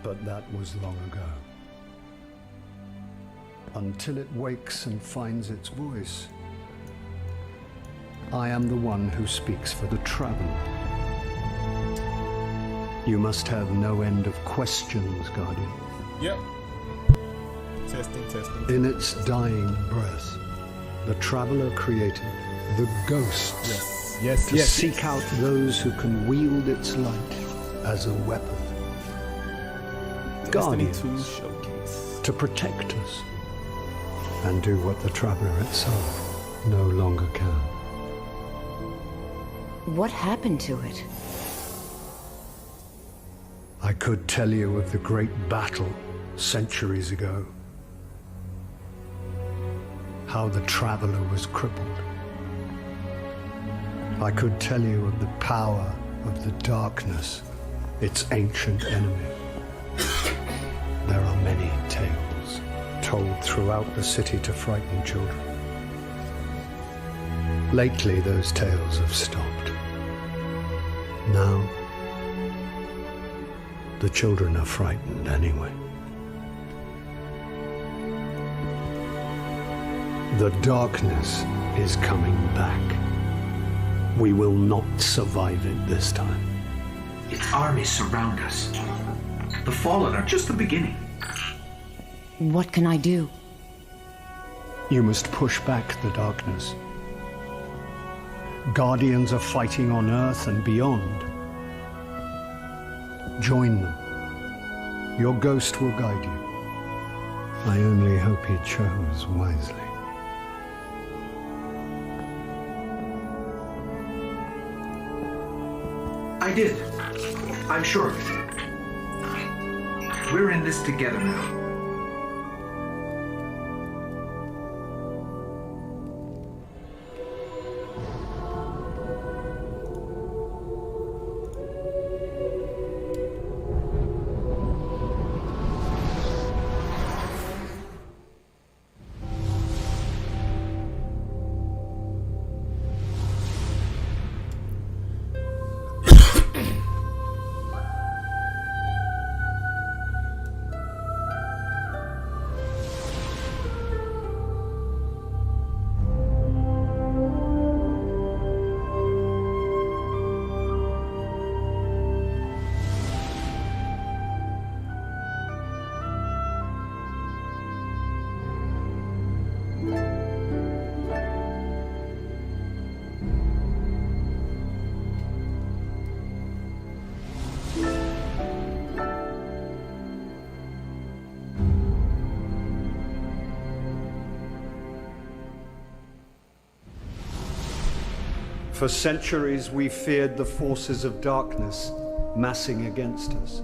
But that was long ago. Until it wakes and finds its voice, I am the one who speaks for the Traveler. You must have no end of questions, Guardian. Yep. Testing. In its dying breath, the Traveler created the ghosts to seek out those who can wield its light as a weapon. Guardians to protect us and do what the Traveler itself no longer can. What happened to it? I could tell you of the great battle centuries ago. How the Traveler was crippled. I could tell you of the power of the darkness, its ancient enemy. There are many tales told throughout the city to frighten children. Lately, those tales have stopped. Now, the children are frightened anyway. The darkness is coming back. We will not survive it this time. Its armies surround us. The Fallen are just the beginning. What can I do? You must push back the darkness. Guardians are fighting on Earth and beyond. Join them. Your ghost will guide you. I only hope he chose wisely. I did. I'm sure of it. We're in this together now. For centuries, we feared the forces of darkness massing against us.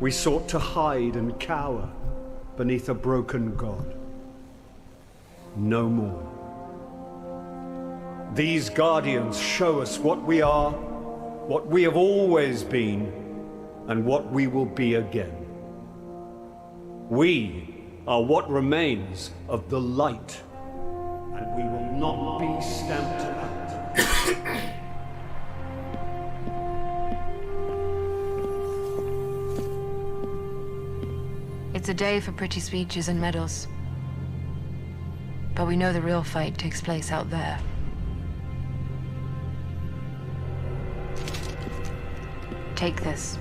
We sought to hide and cower beneath a broken god. No more. These guardians show us what we are, what we have always been, and what we will be again. We are what remains of the light, and we will not be stamped out. It's a day for pretty speeches and medals. But we know the real fight takes place out there. Take this.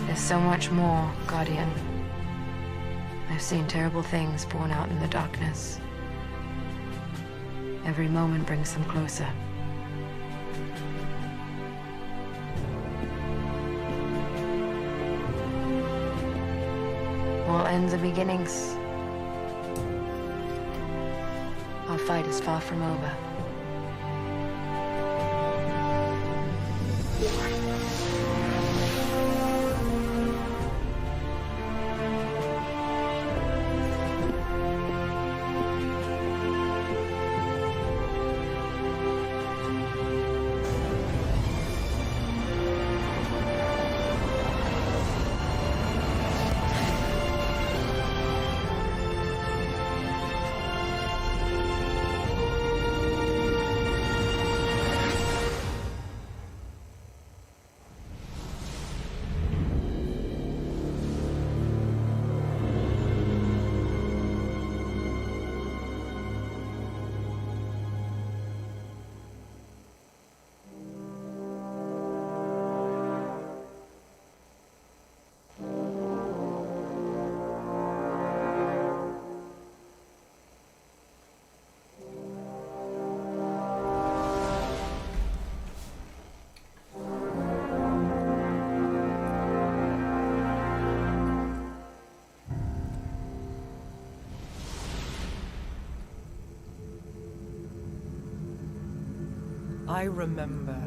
There's so much more, Guardian. I've seen terrible things born out in the darkness. Every moment brings them closer. All ends are beginnings. Our fight is far from over. I remember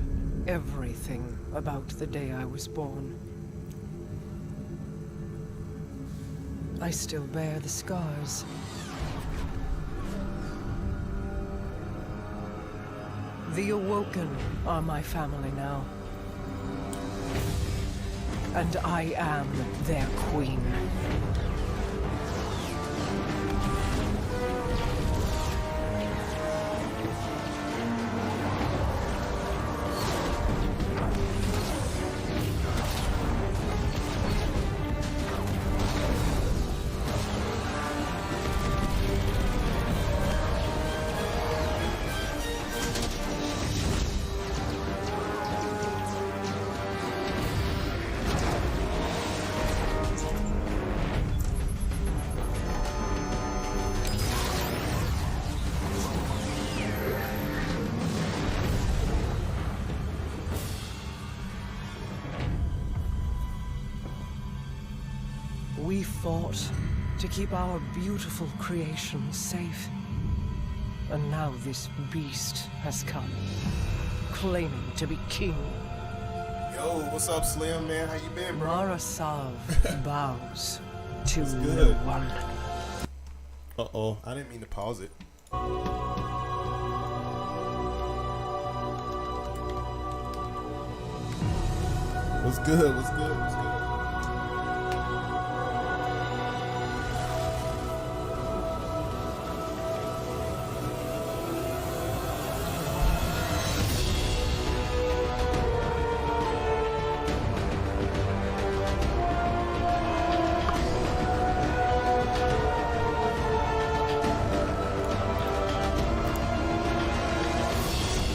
everything about the day I was born. I still bear the scars. The Awoken are my family now. And I am their queen. We fought to keep our beautiful creation safe. And now this beast has come, claiming to be king. Yo, what's up, Slim, man? How you been, bro? Mara Sav bows to What's no good? one. Uh-oh, I didn't mean to pause it. What's good? What's good? What's good?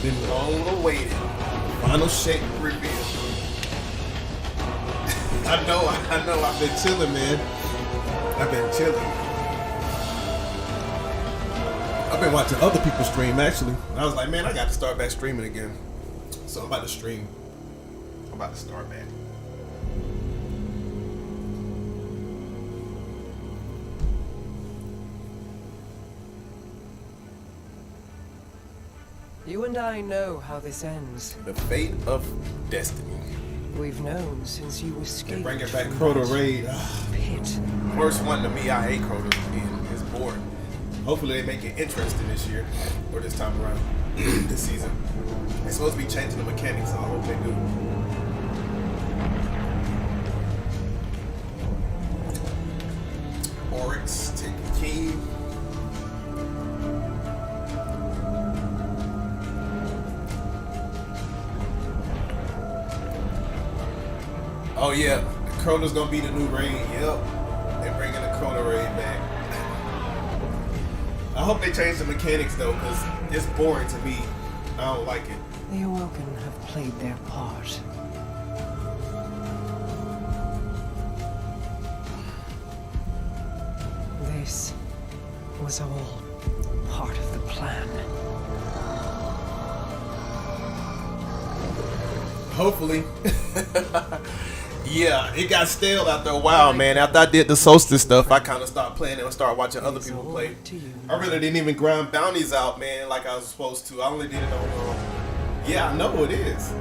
Been long awaited. Final shape reveal. I know. I've been chilling, man. I've been chilling. I've been watching other people stream, actually. I was like, man, I got to start back streaming again. So I'm about to stream. I'm about to start back. You and I know how this ends. The fate of destiny. We've known since you escaped. And bringing back from Crota that Raid. pit. Worst one to me. I hate Crota and it's boring. Hopefully they make it interesting this year or this time around, this season. They're supposed to be changing the mechanics, so I hope they do. Oryx, take the key. Oh yeah, Crota's gonna be the new raid. Yep, they're bringing the Crota Raid back. I hope they change the mechanics though, because it's boring to me. I don't like it. The Awoken have played their part. This was all part of the plan. Hopefully. Yeah, it got stale after a while, man. After I did the Solstice stuff, I kind of stopped playing and started watching other people play. I really didn't even grind bounties out, man, like I was supposed to. I only did it on, yeah, I know it is.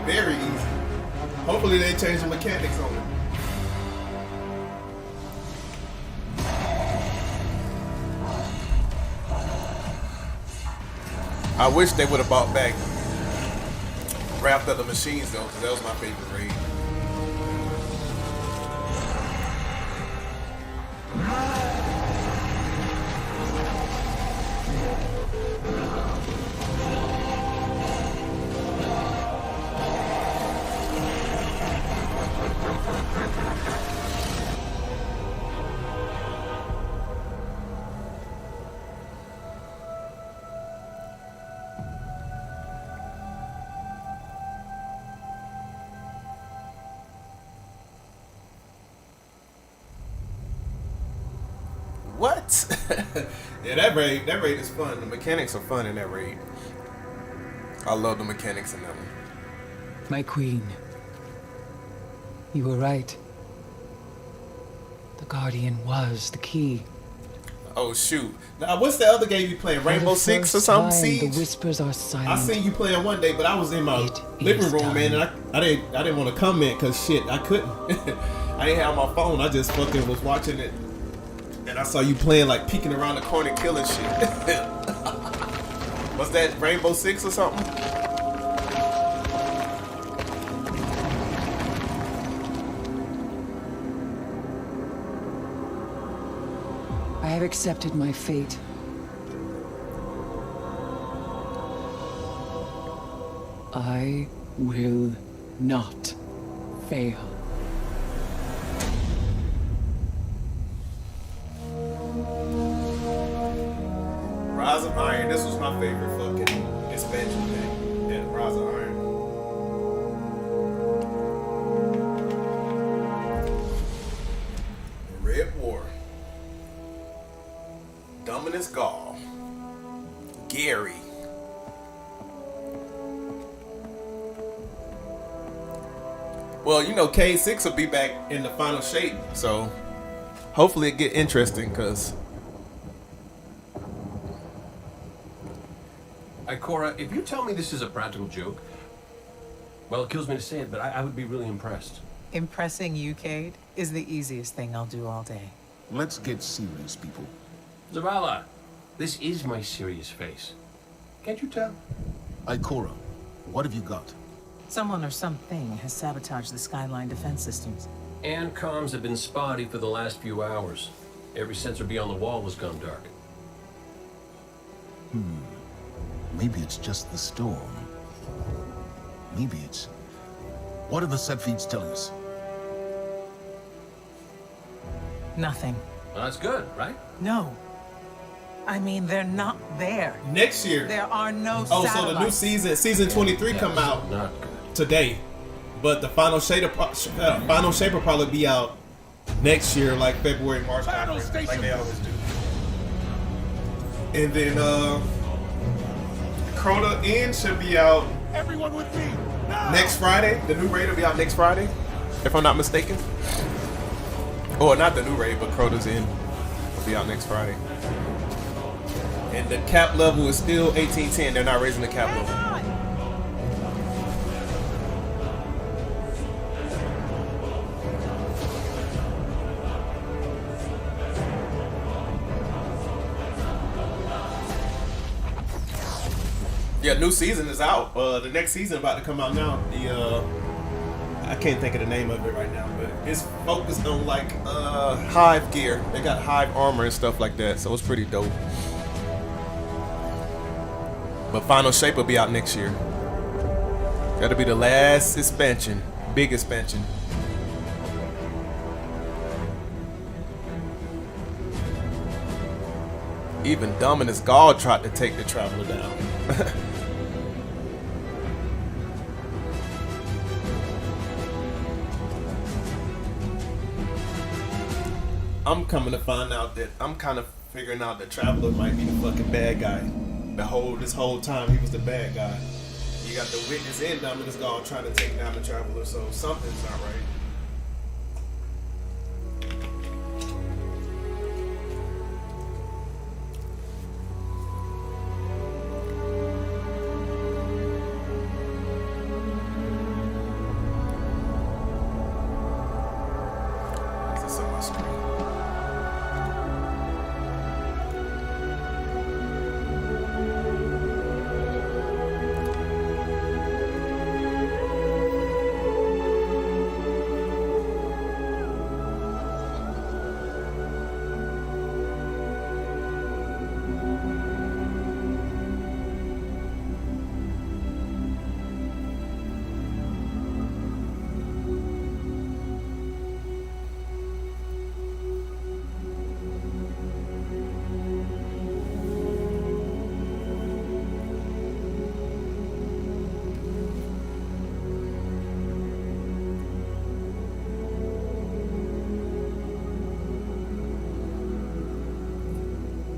Very easy. Hopefully they change the mechanics on it. I wish they would have brought back Wrath of the Machines though, because that was my favorite raid. What? Yeah, that raid is fun. The mechanics are fun in that raid. I love the mechanics in that one. My queen, you were right. The Guardian was the key. Oh shoot! Now what's the other game you playing? Rainbow Six or something? Siege? The whispers are silent. I seen you playing one day, but I was in my It living is room, man, and I didn't want to comment because shit, I couldn't. I didn't have my phone. I just fucking was watching it, and I saw you playing, like peeking around the corner, killing shit. Was that Rainbow Six or something? I have accepted my fate. I will not fail. Rise of Iron. This was my favorite fucking expansion thing. Yeah, Rise of Iron. Red War. Dominus Gall. Gary. Well, you know, K6 will be back in the final shape, so hopefully it get interesting, cause Ikora, if you tell me this is a practical joke, well, it kills me to say it, but I would be really impressed. Impressing you, Cade, is the easiest thing I'll do all day. Let's get serious, people. Zavala, this is my serious face. Can't you tell? Ikora, what have you got? Someone or something has sabotaged the Skyline defense systems. And comms have been spotty for the last few hours. Every sensor beyond the wall has gone dark. Maybe it's just the storm. Maybe it's... What are the set feeds telling us? Nothing. Well, that's good, right? No. I mean, they're not there. next year. There are no Oh, satellites. so the new season 23 come out Not good. today, but the final shape will probably be out next year, like February, March, like they always do. And then Crota Inn should be out. Everyone with me! Next Friday. The new raid will be out next Friday, if I'm not mistaken. Or not the new raid, but Crota's Inn will be out next Friday. And the cap level is still 1810. They're not raising the cap level. Yeah, new season is out. The next season about to come out now. I can't think of the name of it right now, but it's focused on like Hive gear. They got Hive armor and stuff like that, so it's pretty dope. But Final Shape will be out next year. That'll be the last expansion, big expansion. Even Dominus Gall tried to take the Traveler down. I'm coming to find out that I'm kind of figuring out that Traveler might be the fucking bad guy. This whole time he was the bad guy. You got the Witness and Dominus Gall trying to take down the Traveler, so something's not right. Is this on my screen?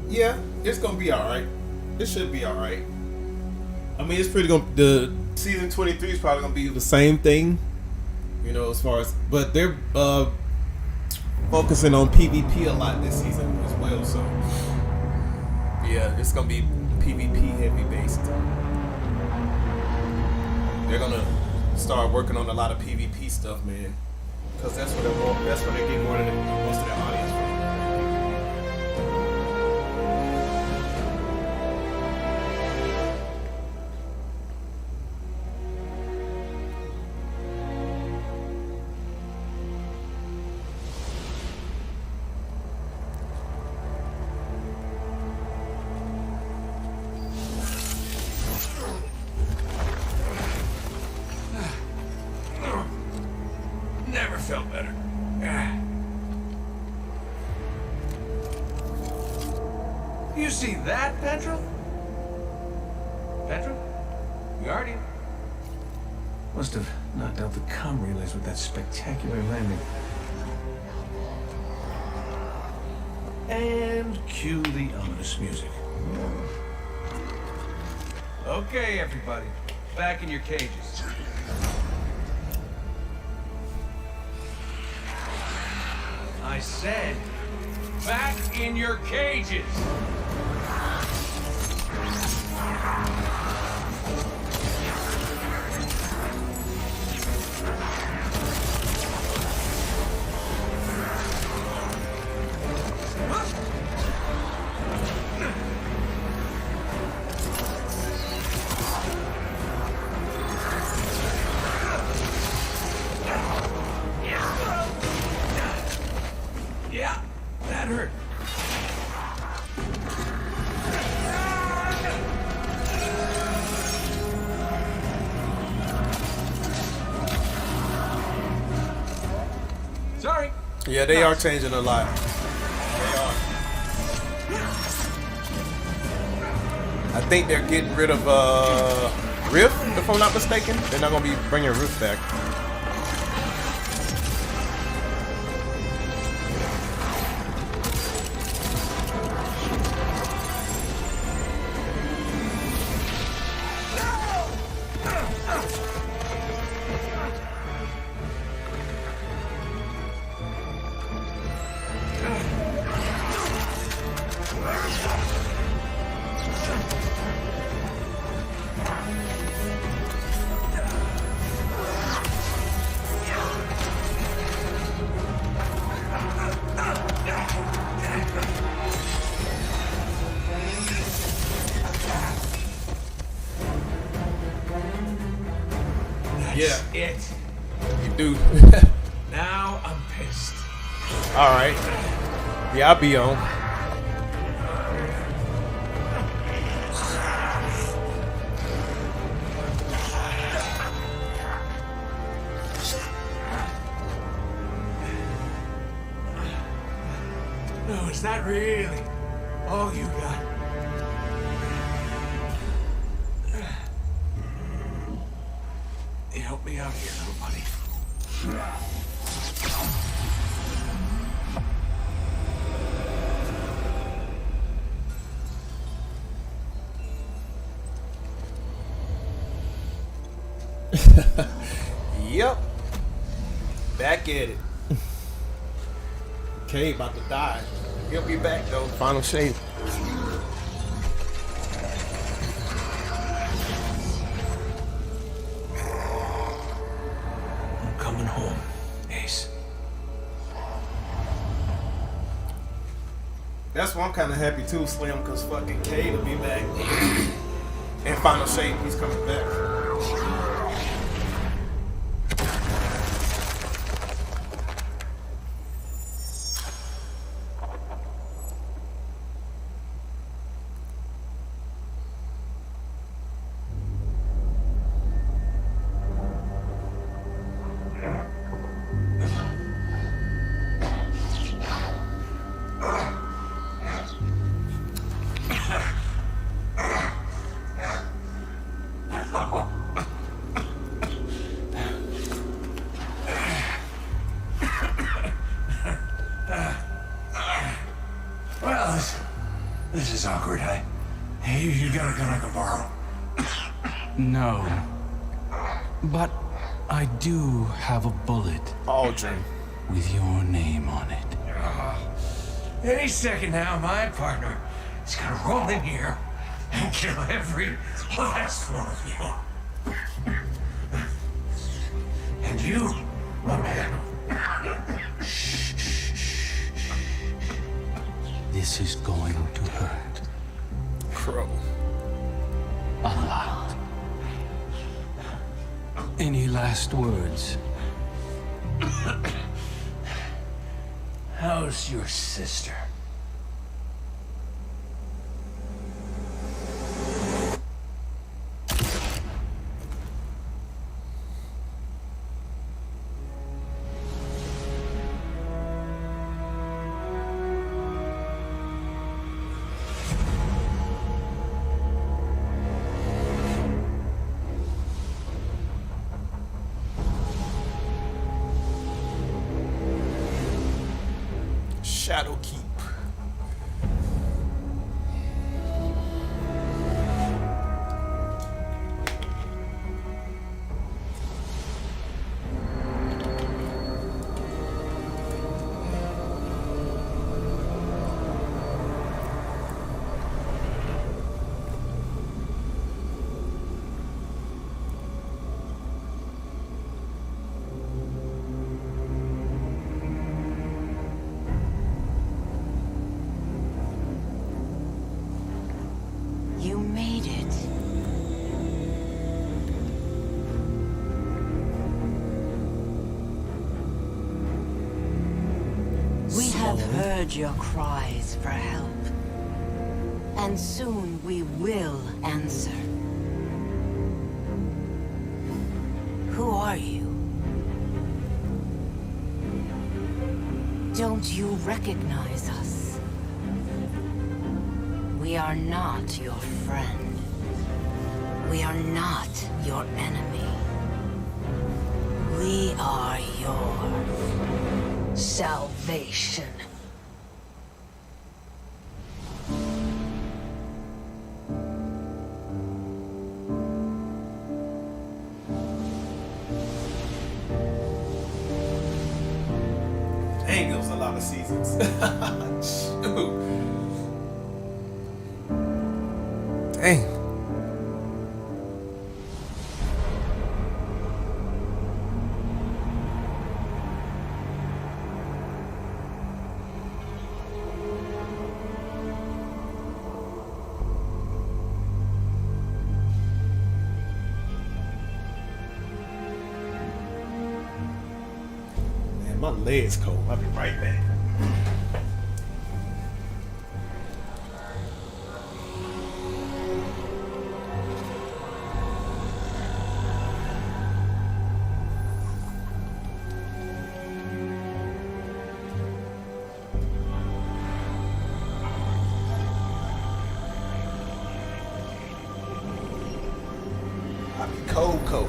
Yeah, it's gonna be alright. It should be alright. I mean, it's pretty gonna. The season 23 is probably gonna be the same thing, you know, as far as. But they're focusing on PvP a lot this season as well, so Yeah, it's gonna be PvP heavy based. They're gonna start working on a lot of PvP stuff, man. Because that's where they're getting more than most of their audience from. Never felt better. You see that, Pedro? Pedro? Guardian? Must have knocked out the comm relays with that spectacular landing. And cue the ominous music. Okay, everybody. Back in your cages. I said, back in your cages! Yeah, that hurt. Sorry. Yeah, they are changing a lot. They are. I think they're getting rid of Rift, if I'm not mistaken. They're not gonna be bringing Rift back. Yeah. It. You do. Now I'm pissed. Alright. Yeah, I'll be on. No, is that really all you got? Help me out here, little buddy. Yep. Back at it. Kay about to die. He'll be back though. Final shape. I'm coming home, Ace. That's why I'm kind of happy too, Slim, because fucking Kay will be back. In final shape, he's coming back. Well, this is awkward. You got a gun I can borrow? No. But I do have a bullet. Aldrin. With your name on it. Any second now, my partner is gonna roll in here and kill every last one of you. And you, my man. This is going to hurt. Crow. A lot. Any last words? How's your sister? Shadowkeep. You made it. We have heard your cries for help. And soon we will answer. Who are you? Don't you recognize us? We are not your friend. We are not your enemy. We are your salvation. Dang, it was a lot of seasons. Shoot. Dang. Man, my leg's cold. I'll be right back. I'll be cold.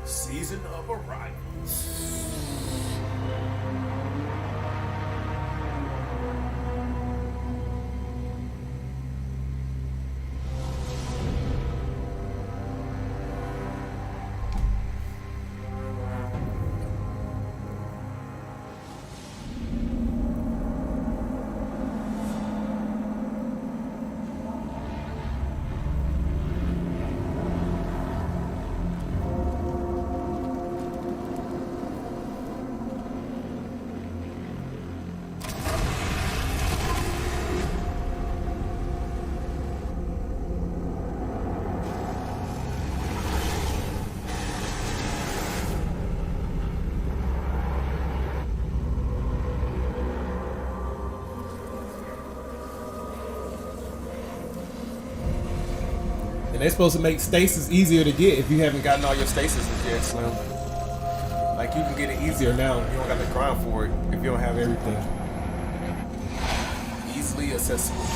Season of Arrivals. And they're supposed to make stasis easier to get if you haven't gotten all your stasis yet, Slim. Like, you can get it easier now. You don't got to grind for it if you don't have everything. Easily accessible.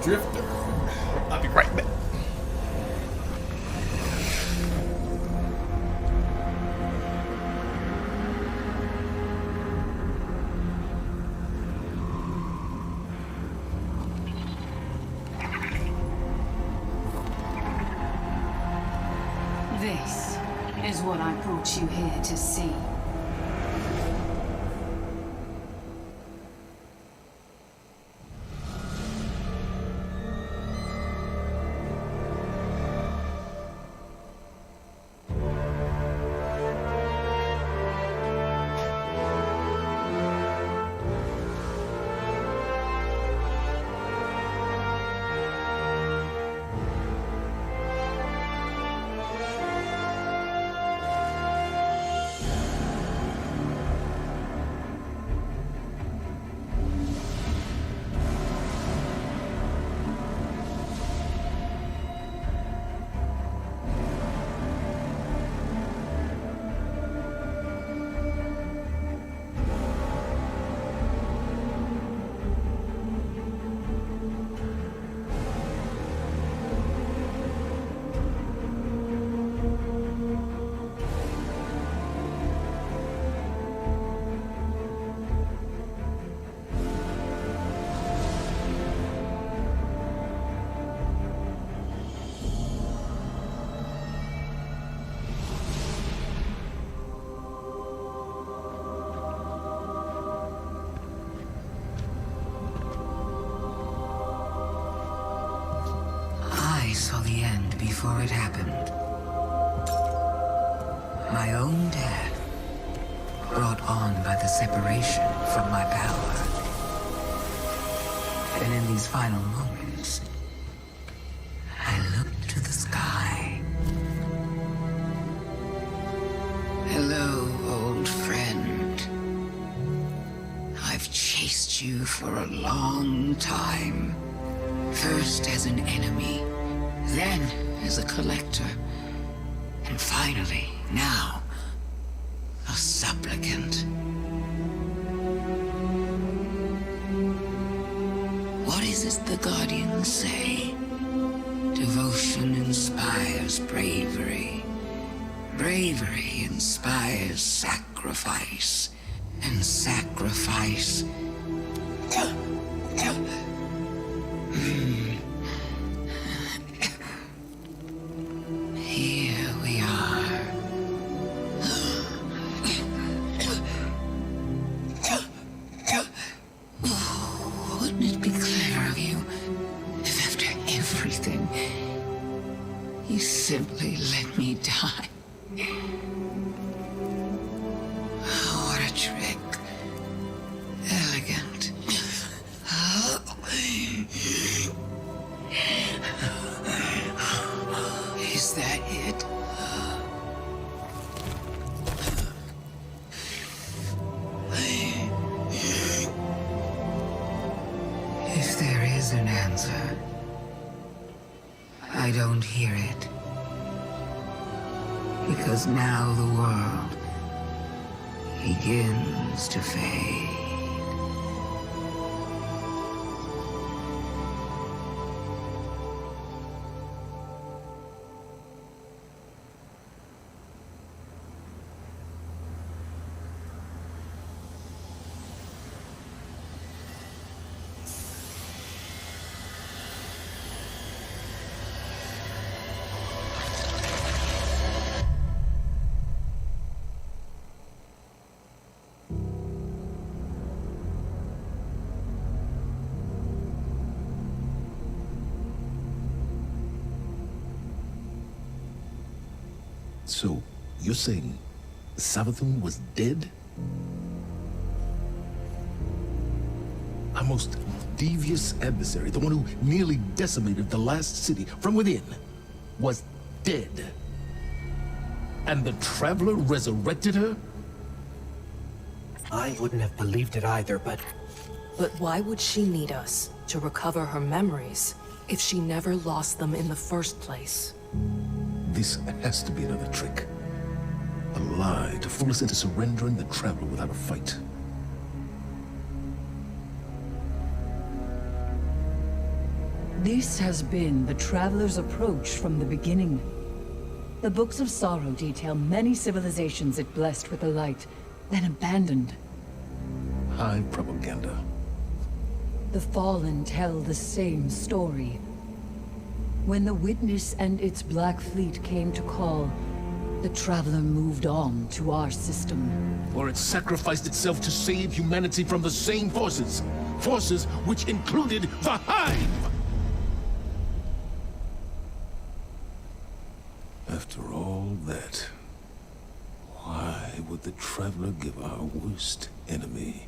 Drifter. I'll be right back. This is what I brought you here to see. Saw the end before it happened. My own death, brought on by the separation from my power. And in these final moments, I looked to the sky. Hello, old friend. I've chased you for a long time. First as an enemy, then as a collector, and finally, now, a supplicant. What is it the Guardians say? Devotion inspires bravery. Bravery inspires sacrifice. And sacrifice... Here we are. Wouldn't it be clever of you if after everything, you simply let me die? What a trick. Elegant. Is that it? If there is an answer, I don't hear it. Because now the world begins to fade. So, you're saying Savathun was dead? Our most devious adversary, the one who nearly decimated the last city from within, was dead. And the Traveler resurrected her? I wouldn't have believed it either, but... But why would she need us to recover her memories if she never lost them in the first place? This has to be another trick. A lie to fool us into surrendering the Traveler without a fight. This has been the Traveler's approach from the beginning. The Books of Sorrow detail many civilizations it blessed with the light, then abandoned. High propaganda. The Fallen tell the same story. When the Witness and its Black Fleet came to call, the Traveler moved on to our system. Or it sacrificed itself to save humanity from the same forces. Forces which included the Hive! After all that, why would the Traveler give our worst enemy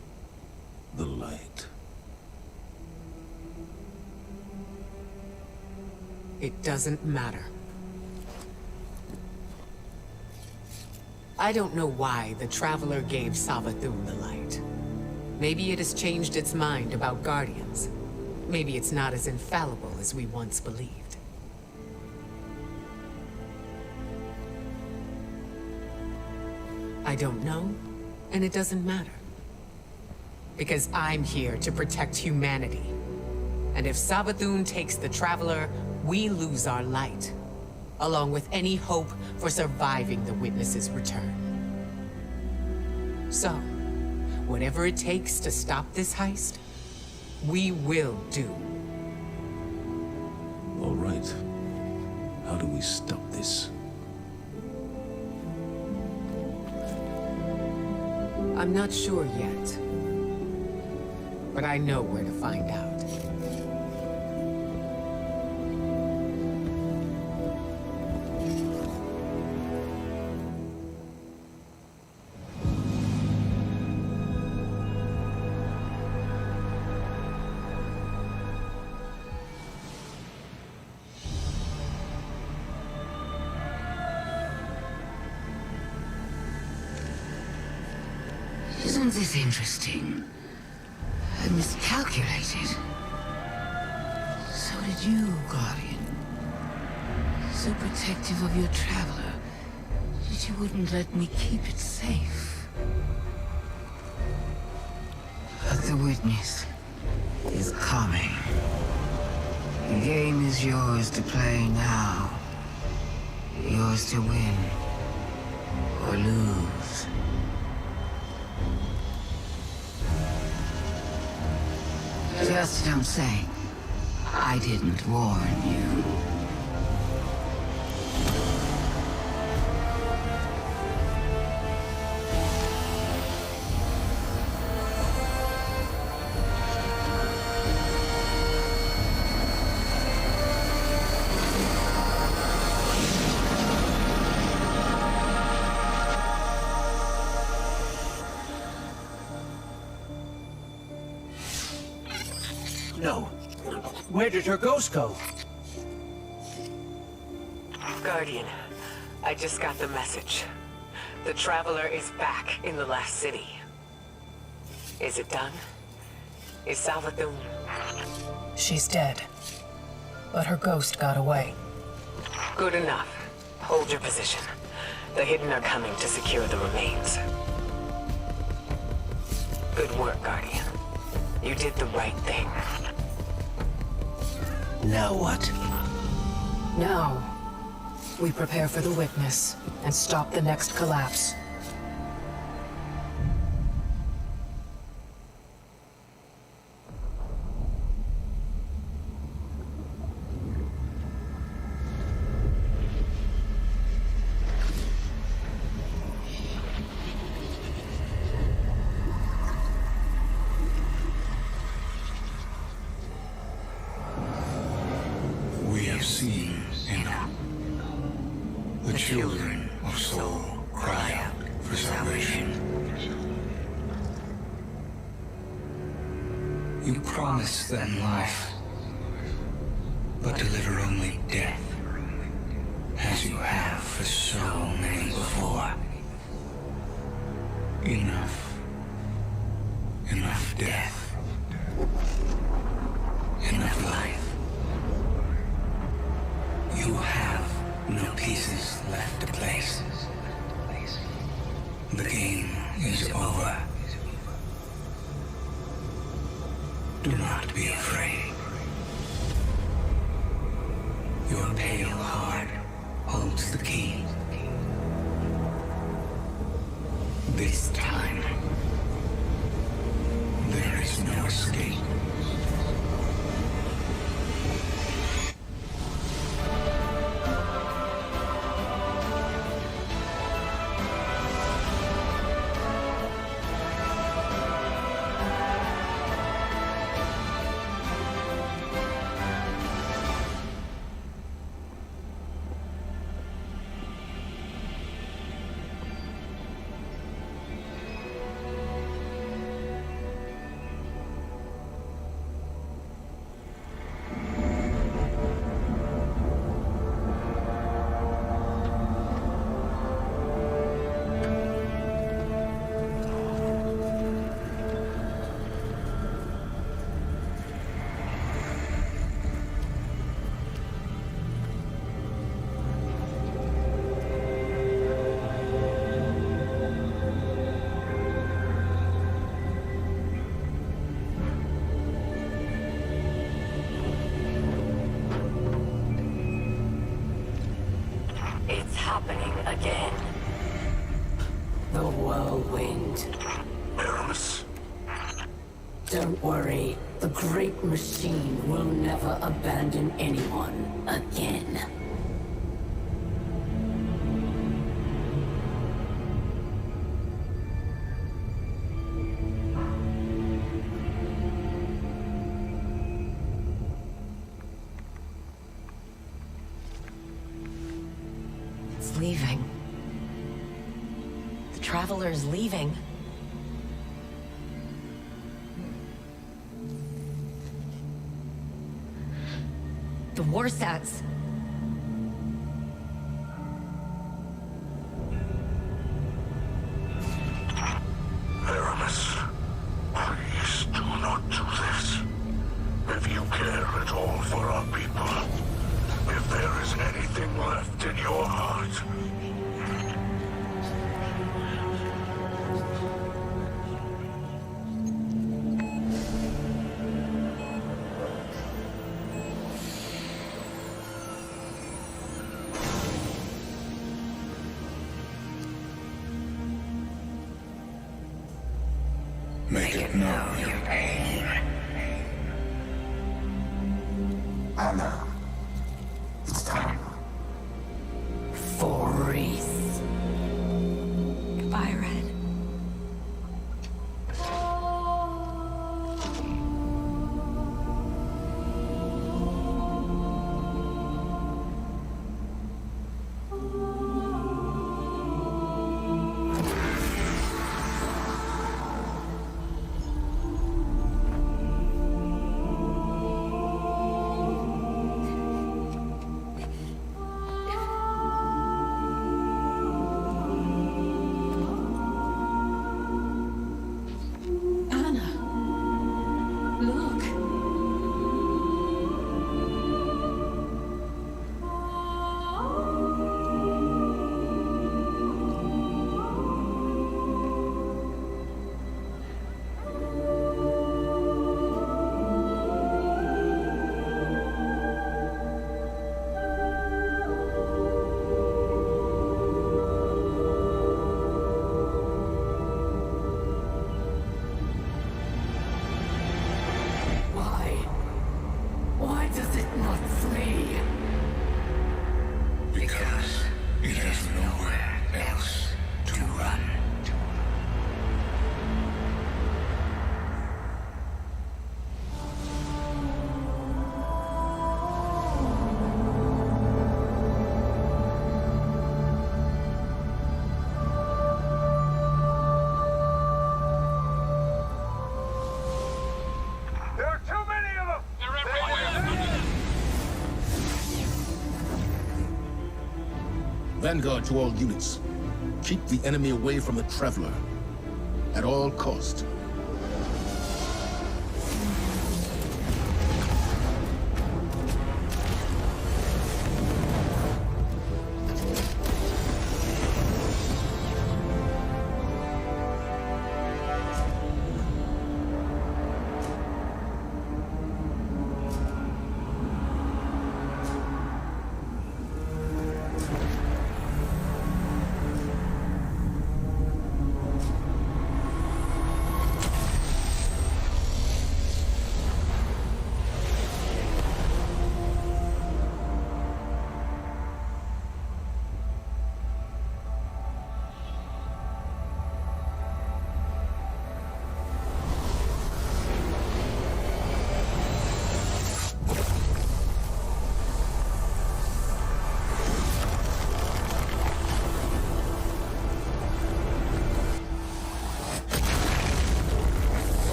the light? It doesn't matter. I don't know why the Traveler gave Savathun the light. Maybe it has changed its mind about Guardians. Maybe it's not as infallible as we once believed. I don't know, and it doesn't matter. Because I'm here to protect humanity. And if Savathun takes the Traveler, we lose our light, along with any hope for surviving the Witness's return. So, whatever it takes to stop this heist, we will do. All right. How do we stop this? I'm not sure yet, but I know where to find out. Isn't this interesting? I miscalculated. So did you, Guardian. So protective of your Traveler that you wouldn't let me keep it safe. But the Witness is coming. The game is yours to play now. Yours to win or lose. Just don't say I didn't warn you. No. Where did her ghost go? Guardian, I just got the message. The Traveler is back in the last city. Is it done? Is Savathun... She's dead. But her ghost got away. Good enough. Hold your position. The Hidden are coming to secure the remains. Good work, Guardian. You did the right thing. Now what? Now, we prepare for the Witness and stop the next collapse. We have seen enough. The children of You promise them life, but deliver only death, as you have for so many before. Enough. Enough death. Enough life. You have no pieces left to place. The game is over. Do not be afraid. Your pale heart holds the key. This time, there is no escape. It's happening again. The whirlwind. Aramis. Don't worry. The Great Machine will never abandon anyone again. It's leaving. The Traveler is leaving. The Warsats. Aramis, please do not do this. If you care at all for our people, if there is anything left in your heart, make it known your pain. I know. It's time. For Reese. Goodbye, Red. Vanguard to all units. Keep the enemy away from the Traveler. At all cost.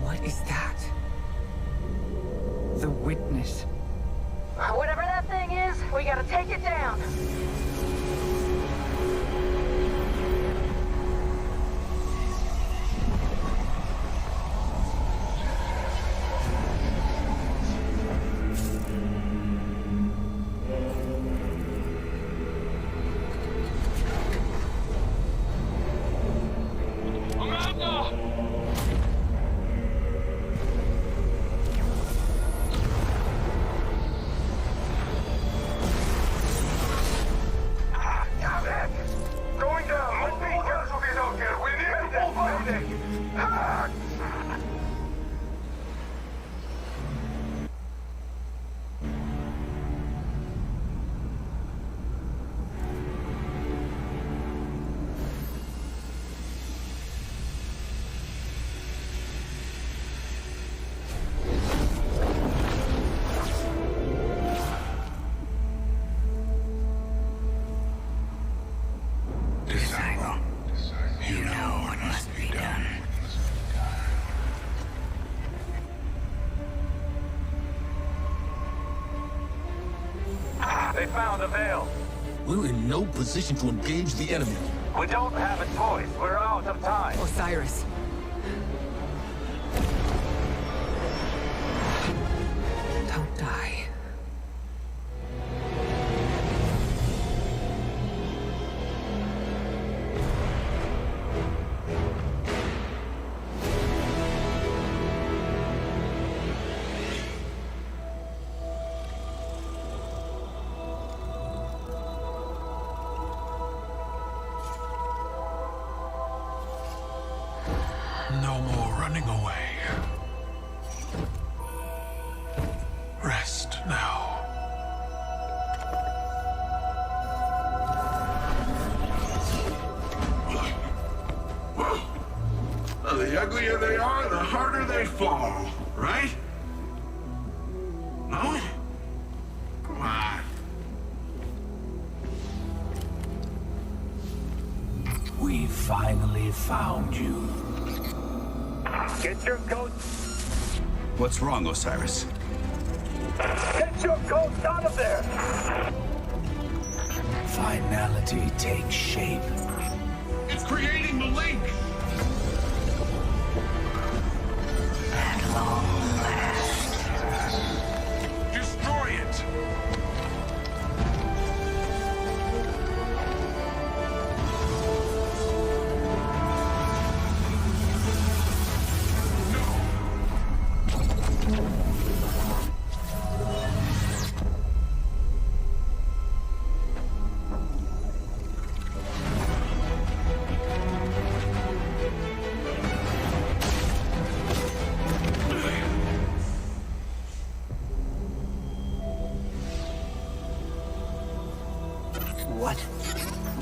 What is that? The Witness. Whatever that thing is, we gotta take it down. They found a veil. We're in no position to engage the enemy. We don't have a choice. We're out of time. Osiris. Don't die. No more running away. Rest now. The uglier they are, the harder they fall, right? No? Come on. We finally found you. Get your coat. What's wrong, Osiris? Get your coats out of there. Finality takes shape. It's creating the link! At long last. Destroy it!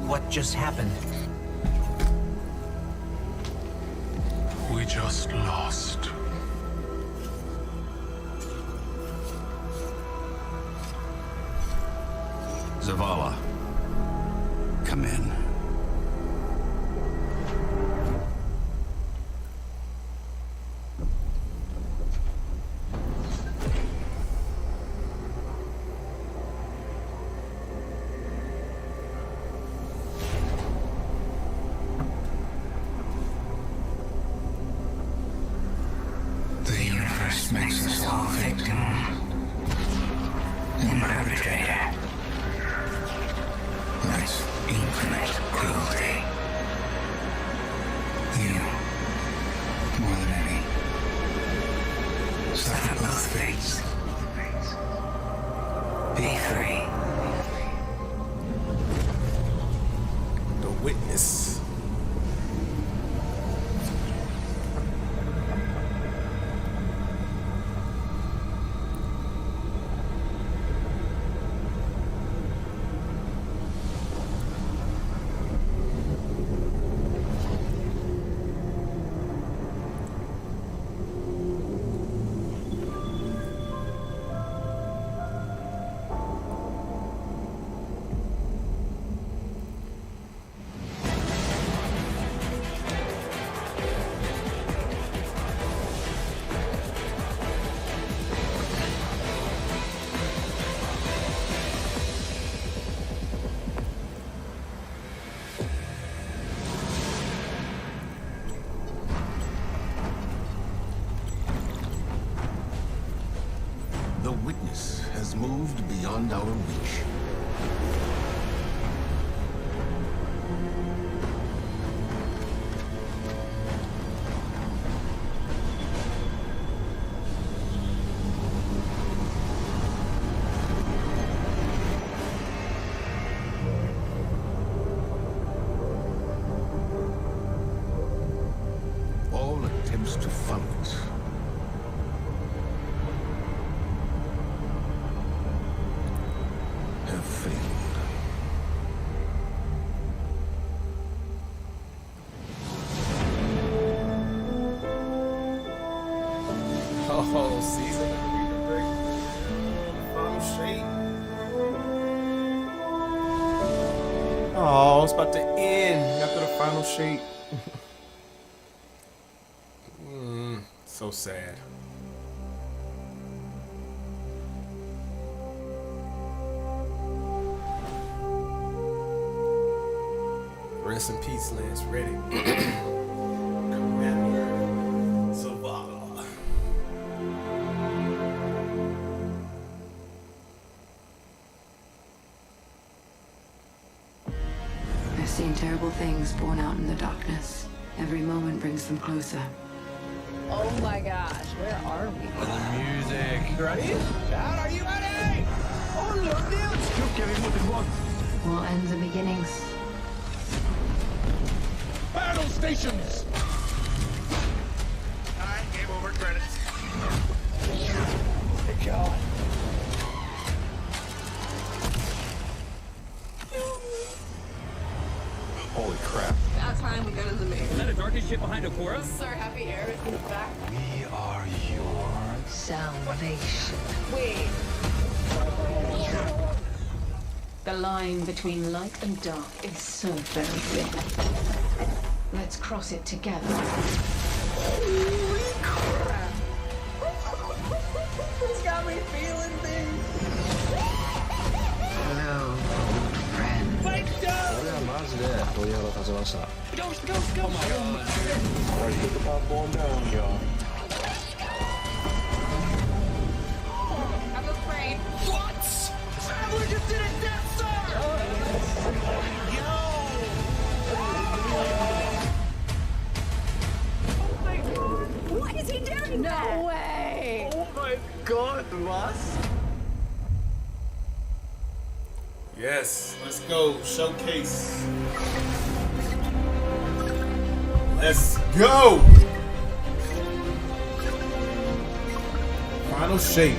What just happened? We just lost. Zavala, come in. The universe makes us all victim and perpetrator. That's infinite cruelty. You, more than any, suffer both fates. Be free. The Witness. The Witness has moved beyond our reach. All attempts to find it have failed. Oh, season of the Reaper break. Final shape. Oh, it's about to end after the final shape. So sad. Rest in peace, Lance Reddick. Commander Zavala. I've seen terrible things born out in the darkness. Every moment brings them closer. Oh my gosh, where are we? Music. Ready? Dad, are you ready? Oh, look, All ends and beginnings. Battle stations! Alright, game over, credits. Good God. Holy crap. About time we got in the main. Is that a darkest ship behind Okura? Sir, Happy Air is back. We are your salvation. Wait. The line between light and dark is so very thin. Let's cross it together. Holy crap. It's got me feeling things. Hello, old friend. Fight down! これはマジで鳥肌立ちました。 Go, go, go! Oh my god. Alright, get the popcorn down, y'all. I'm afraid. What? Traveler just did a Death Star! What is he doing? No way! Oh my god, was? Yes, let's go. Showcase. Let's go. Final shape.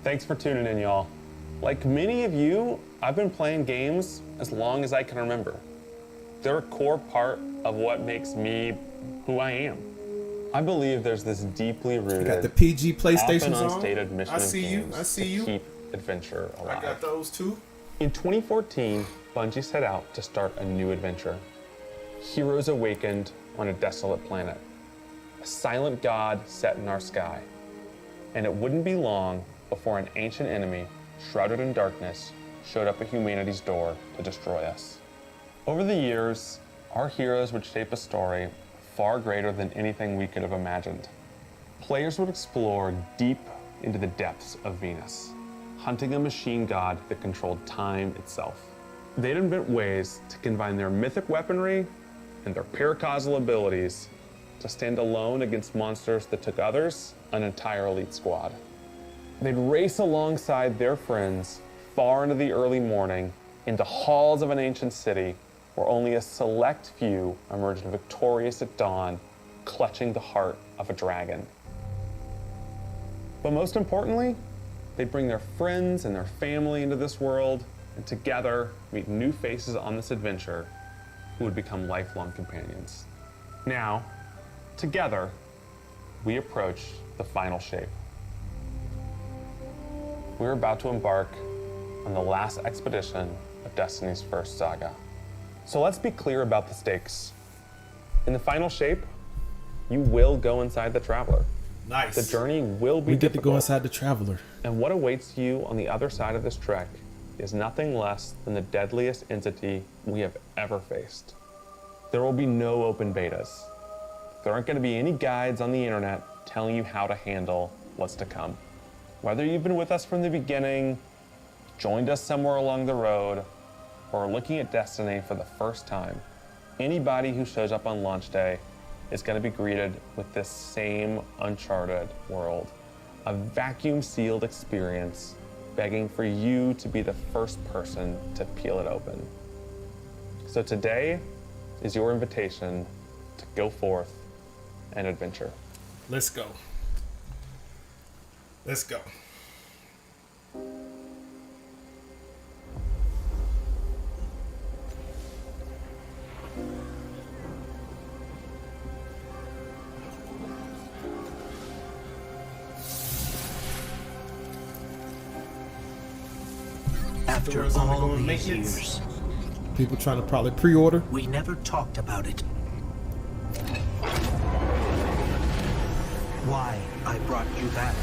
Thanks for tuning in, y'all. Like many of you, I've been playing games as long as I can remember. They're a core part of what makes me who I am. I believe there's this deeply rooted, got the PG PlayStation often on. unstated mission I see in you. games I see to you. keep adventure alive. I got those too. In 2014, Bungie set out to start a new adventure. Heroes awakened on a desolate planet. A silent god set in our sky. And it wouldn't be long before an ancient enemy, shrouded in darkness, showed up at humanity's door to destroy us. Over the years, our heroes would shape a story far greater than anything we could have imagined. Players would explore deep into the depths of Venus, hunting a machine god that controlled time itself. They'd invent ways to combine their mythic weaponry and their paracausal abilities to stand alone against monsters that took others an entire elite squad. They'd race alongside their friends far into the early morning into halls of an ancient city where only a select few emerged victorious at dawn, clutching the heart of a dragon. But most importantly, they'd bring their friends and their family into this world, and together meet new faces on this adventure who would become lifelong companions. Now, together, we approach the final shape. We're about to embark on the last expedition of Destiny's first saga. So let's be clear about the stakes. In the final shape, you will go inside the Traveler. Nice. The journey will be We get to go difficult, inside the Traveler. and what awaits you on the other side of this trek is nothing less than the deadliest entity we have ever faced. There will be no open betas. There aren't going to be any guides on the internet telling you how to handle what's to come. Whether you've been with us from the beginning, joined us somewhere along the road, or are looking at Destiny for the first time, anybody who shows up on launch day is going to be greeted with this same uncharted world, a vacuum-sealed experience begging for you to be the first person to peel it open. So today is your invitation to go forth and adventure. Let's go. Let's go. After Doors all undergoing these maintenance. years, People trying to probably pre-order. we never talked about it. Why I brought you back.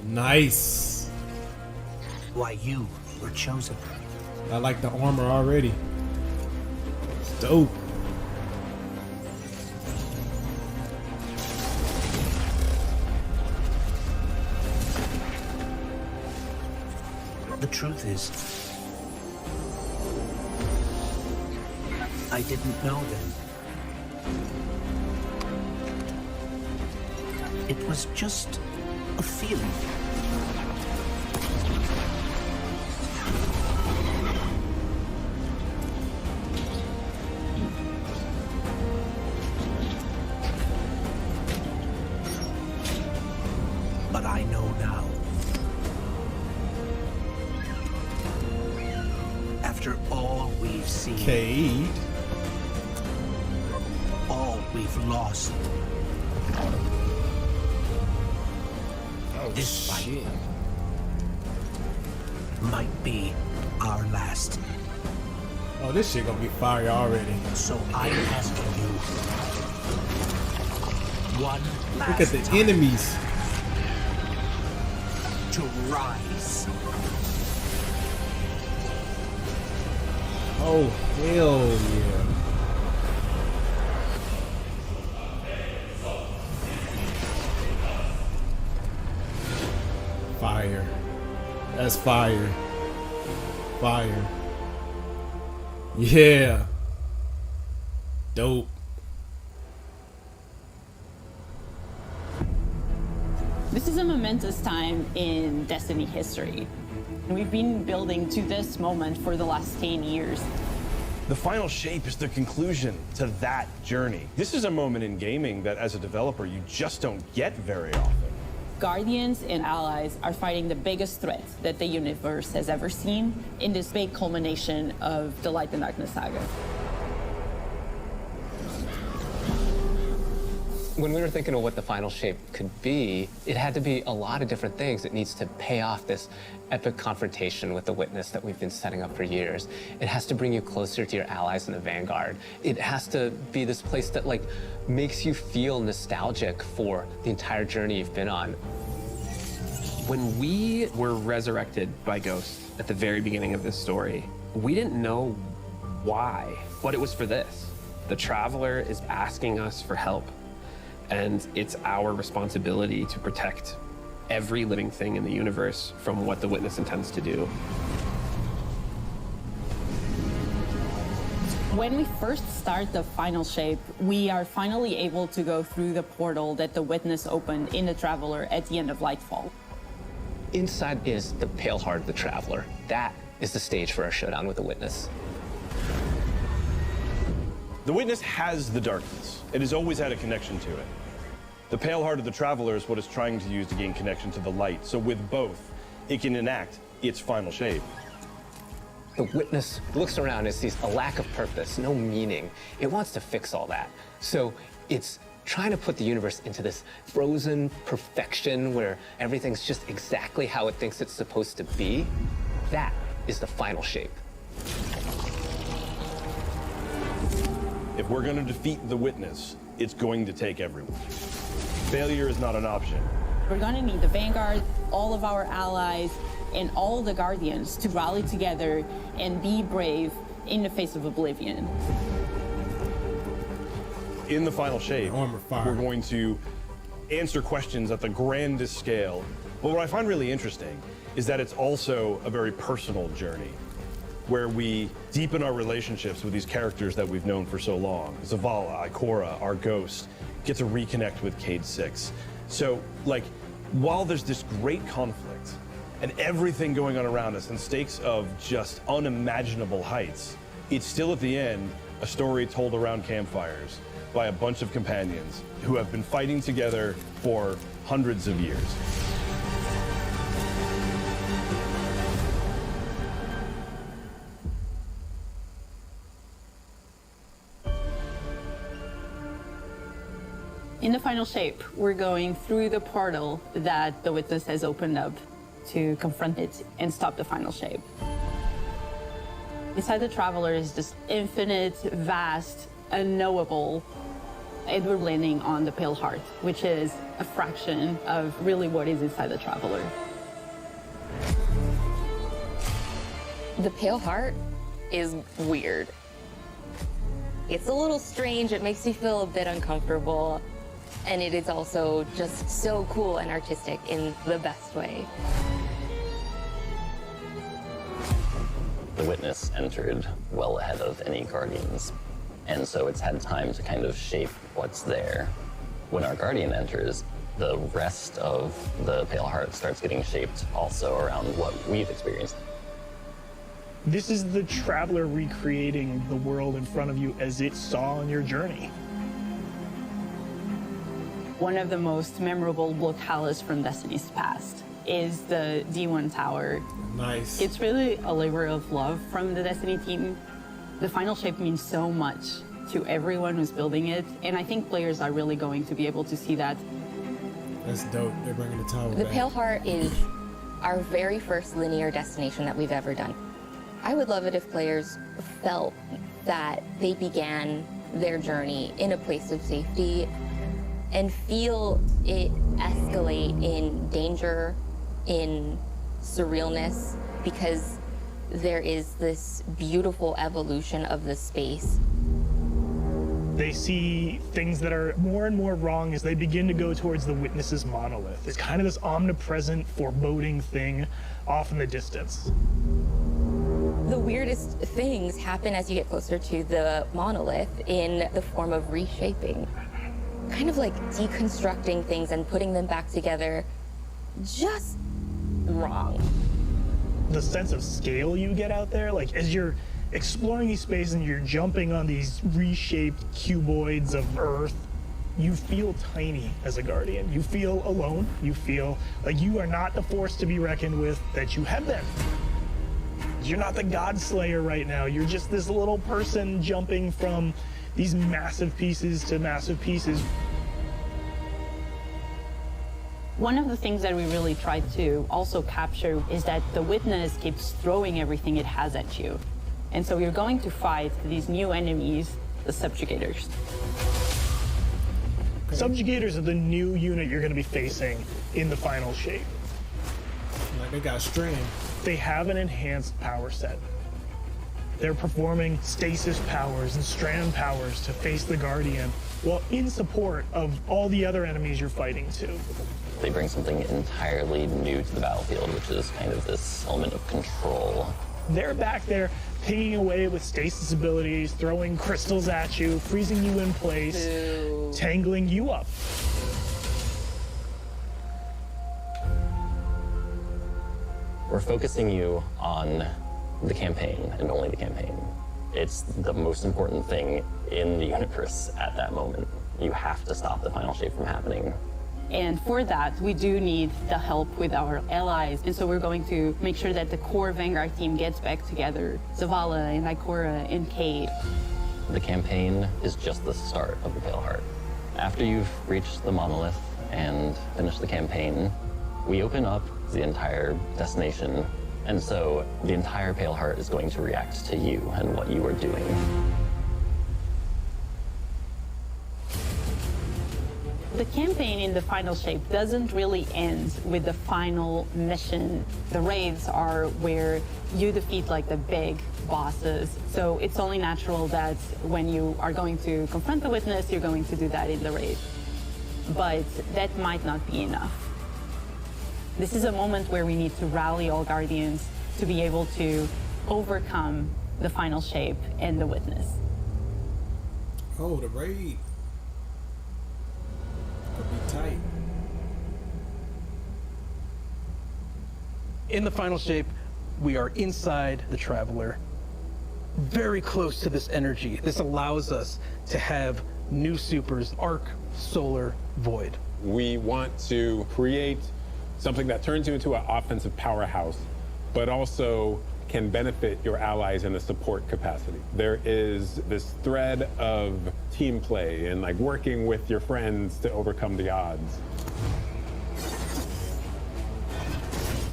Nice. Why you were chosen. I like the armor already. It's dope. The truth is, I didn't know then. It was just a feeling. But I know now. After all we've seen, Cade. all we've lost, this fight might be our last. Oh, this shit gonna be fire already. So I'm asking you one last Look at the time enemies. to rise. Oh, hell yeah. Fire. That's fire. Fire. Yeah. Dope. This is a momentous time in Destiny history. We've been building to this moment for the last 10 years. The final shape is the conclusion to that journey. This is a moment in gaming that as a developer you just don't get very often. Guardians and allies are fighting the biggest threat that the universe has ever seen in this big culmination of the Light and Darkness saga. When we were thinking of what the final shape could be, it had to be a lot of different things. It needs to pay off this epic confrontation with the Witness that we've been setting up for years. It has to bring you closer to your allies in the Vanguard. It has to be this place that like makes you feel nostalgic for the entire journey you've been on. When we were resurrected by Ghost at the very beginning of this story, we didn't know why, what it was for this. The Traveler is asking us for help, and it's our responsibility to protect every living thing in the universe from what the Witness intends to do. When we first start the final shape, we are finally able to go through the portal that the Witness opened in the Traveler at the end of Lightfall. Inside is the Pale Heart of the Traveler. That is the stage for our showdown with the Witness. The Witness has the darkness. It has always had a connection to it. The Pale Heart of the Traveler is what it's trying to use to gain connection to the light. So with both, it can enact its final shape. The Witness looks around and sees a lack of purpose, no meaning. It wants to fix all that. So it's trying to put the universe into this frozen perfection where everything's just exactly how it thinks it's supposed to be. That is the final shape. If we're going to defeat the Witness, it's going to take everyone. Failure is not an option. We're gonna need the Vanguard, all of our allies, and all the Guardians to rally together and be brave in the face of Oblivion. In the final shape, we're going to answer questions at the grandest scale. But what I find really interesting is that it's also a very personal journey where we deepen our relationships with these characters that we've known for so long. Zavala, Ikora, our Ghost, get to reconnect with Cayde 6. So, like, while there's this great conflict and everything going on around us and stakes of just unimaginable heights, it's still at the end a story told around campfires by a bunch of companions who have been fighting together for hundreds of years. In the final shape, we're going through the portal that the Witness has opened up to confront it and stop the final shape. Inside the Traveler is this infinite, vast, unknowable, and we're landing on the Pale Heart, which is a fraction of really what is inside the Traveler. The Pale Heart is weird. It's a little strange, it makes you feel a bit uncomfortable, and it is also just so cool and artistic in the best way. The Witness entered well ahead of any Guardians, and so it's had time to kind of shape what's there. When our Guardian enters, the rest of the Pale Heart starts getting shaped also around what we've experienced. This is the Traveler recreating the world in front of you as it saw on your journey. One of the most memorable locales from Destiny's past is the D1 Tower. Nice. It's really a labor of love from the Destiny team. The final shape means so much to everyone who's building it, and I think players are really going to be able to see that. That's dope. They're bringing the tower The back. Pale Heart is our very first linear destination that we've ever done. I would love it if players felt that they began their journey in a place of safety and feel it escalate in danger, in surrealness, because there is this beautiful evolution of the space. They see things that are more and more wrong as they begin to go towards the Witness's monolith. It's kind of this omnipresent, foreboding thing off in the distance. The weirdest things happen as you get closer to the monolith in the form of reshaping. Kind of like deconstructing things and putting them back together just wrong. The sense of scale you get out there, like as you're exploring these spaces and you're jumping on these reshaped cuboids of Earth, you feel tiny as a Guardian. You feel alone. You feel like you are not the force to be reckoned with that you have been. You're not the God Slayer right now. You're just this little person jumping from these massive pieces to massive pieces. One of the things that we really try to also capture is that the Witness keeps throwing everything it has at you. And so you're going to fight these new enemies, the Subjugators. Subjugators are the new unit you're going to be facing in the final shape. Like they got strand. They have an enhanced power set. They're performing stasis powers and strand powers to face the Guardian, while in support of all the other enemies you're fighting too. They bring something entirely new to the battlefield, which is kind of this element of control. They're back there pinging away with stasis abilities, throwing crystals at you, freezing you in place, tangling you up. We're focusing you on the campaign and only the campaign. It's the most important thing in the universe at that moment. You have to stop the final shape from happening. And for that, we do need the help with our allies. And so we're going to make sure that the core Vanguard team gets back together. Zavala and Ikora and Kate. The campaign is just the start of the Pale Heart. After you've reached the monolith and finished the campaign, we open up the entire destination. And so the entire Pale Heart is going to react to you and what you are doing. The campaign in the final shape doesn't really end with the final mission. The raids are where you defeat like the big bosses. So it's only natural that when you are going to confront the Witness, you're going to do that in the raid. But that might not be enough. This is a moment where we need to rally all Guardians to be able to overcome the final shape and the Witness. Oh, the raid. Could be tight. In the final shape, we are inside the Traveler, very close to this energy. This allows us to have new supers, Arc, Solar, Void. We want to create something that turns you into an offensive powerhouse, but also can benefit your allies in a support capacity. There is this thread of team play and like working with your friends to overcome the odds.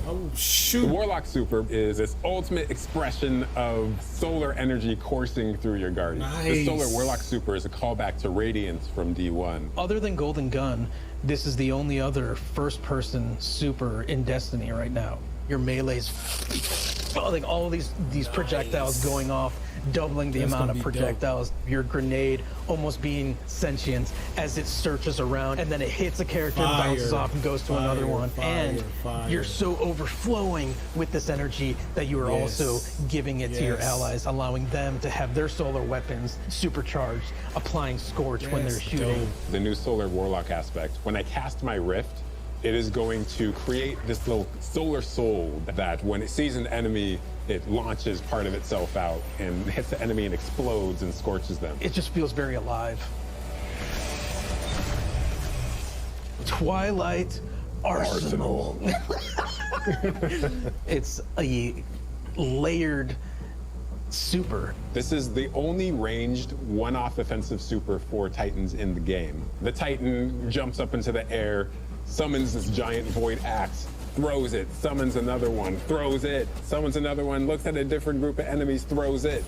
Oh, shoot. The Warlock Super is this ultimate expression of solar energy coursing through your Guardian. Nice. The Solar Warlock Super is a callback to Radiance from D1. Other than Golden Gun, this is the only other first-person super in Destiny right now. Your melee's like all these projectiles going off, doubling the amount of projectiles. Your grenade almost being sentient as it searches around, and then it hits a character, bounces off, and goes to another one. And you're so overflowing with this energy that you are also giving it to your allies, allowing them to have their solar weapons supercharged, applying Scorch when they're shooting. The new Solar Warlock aspect, when I cast my Rift, it is going to create this little solar soul that when it sees an enemy, it launches part of itself out and hits the enemy and explodes and scorches them. It just feels very alive. Twilight Arsenal. It's a layered super. This is the only ranged one-off offensive super for Titans in the game. The Titan jumps up into the air, summons this giant void axe, throws it, summons another one, throws it, summons another one, looks at a different group of enemies, throws it.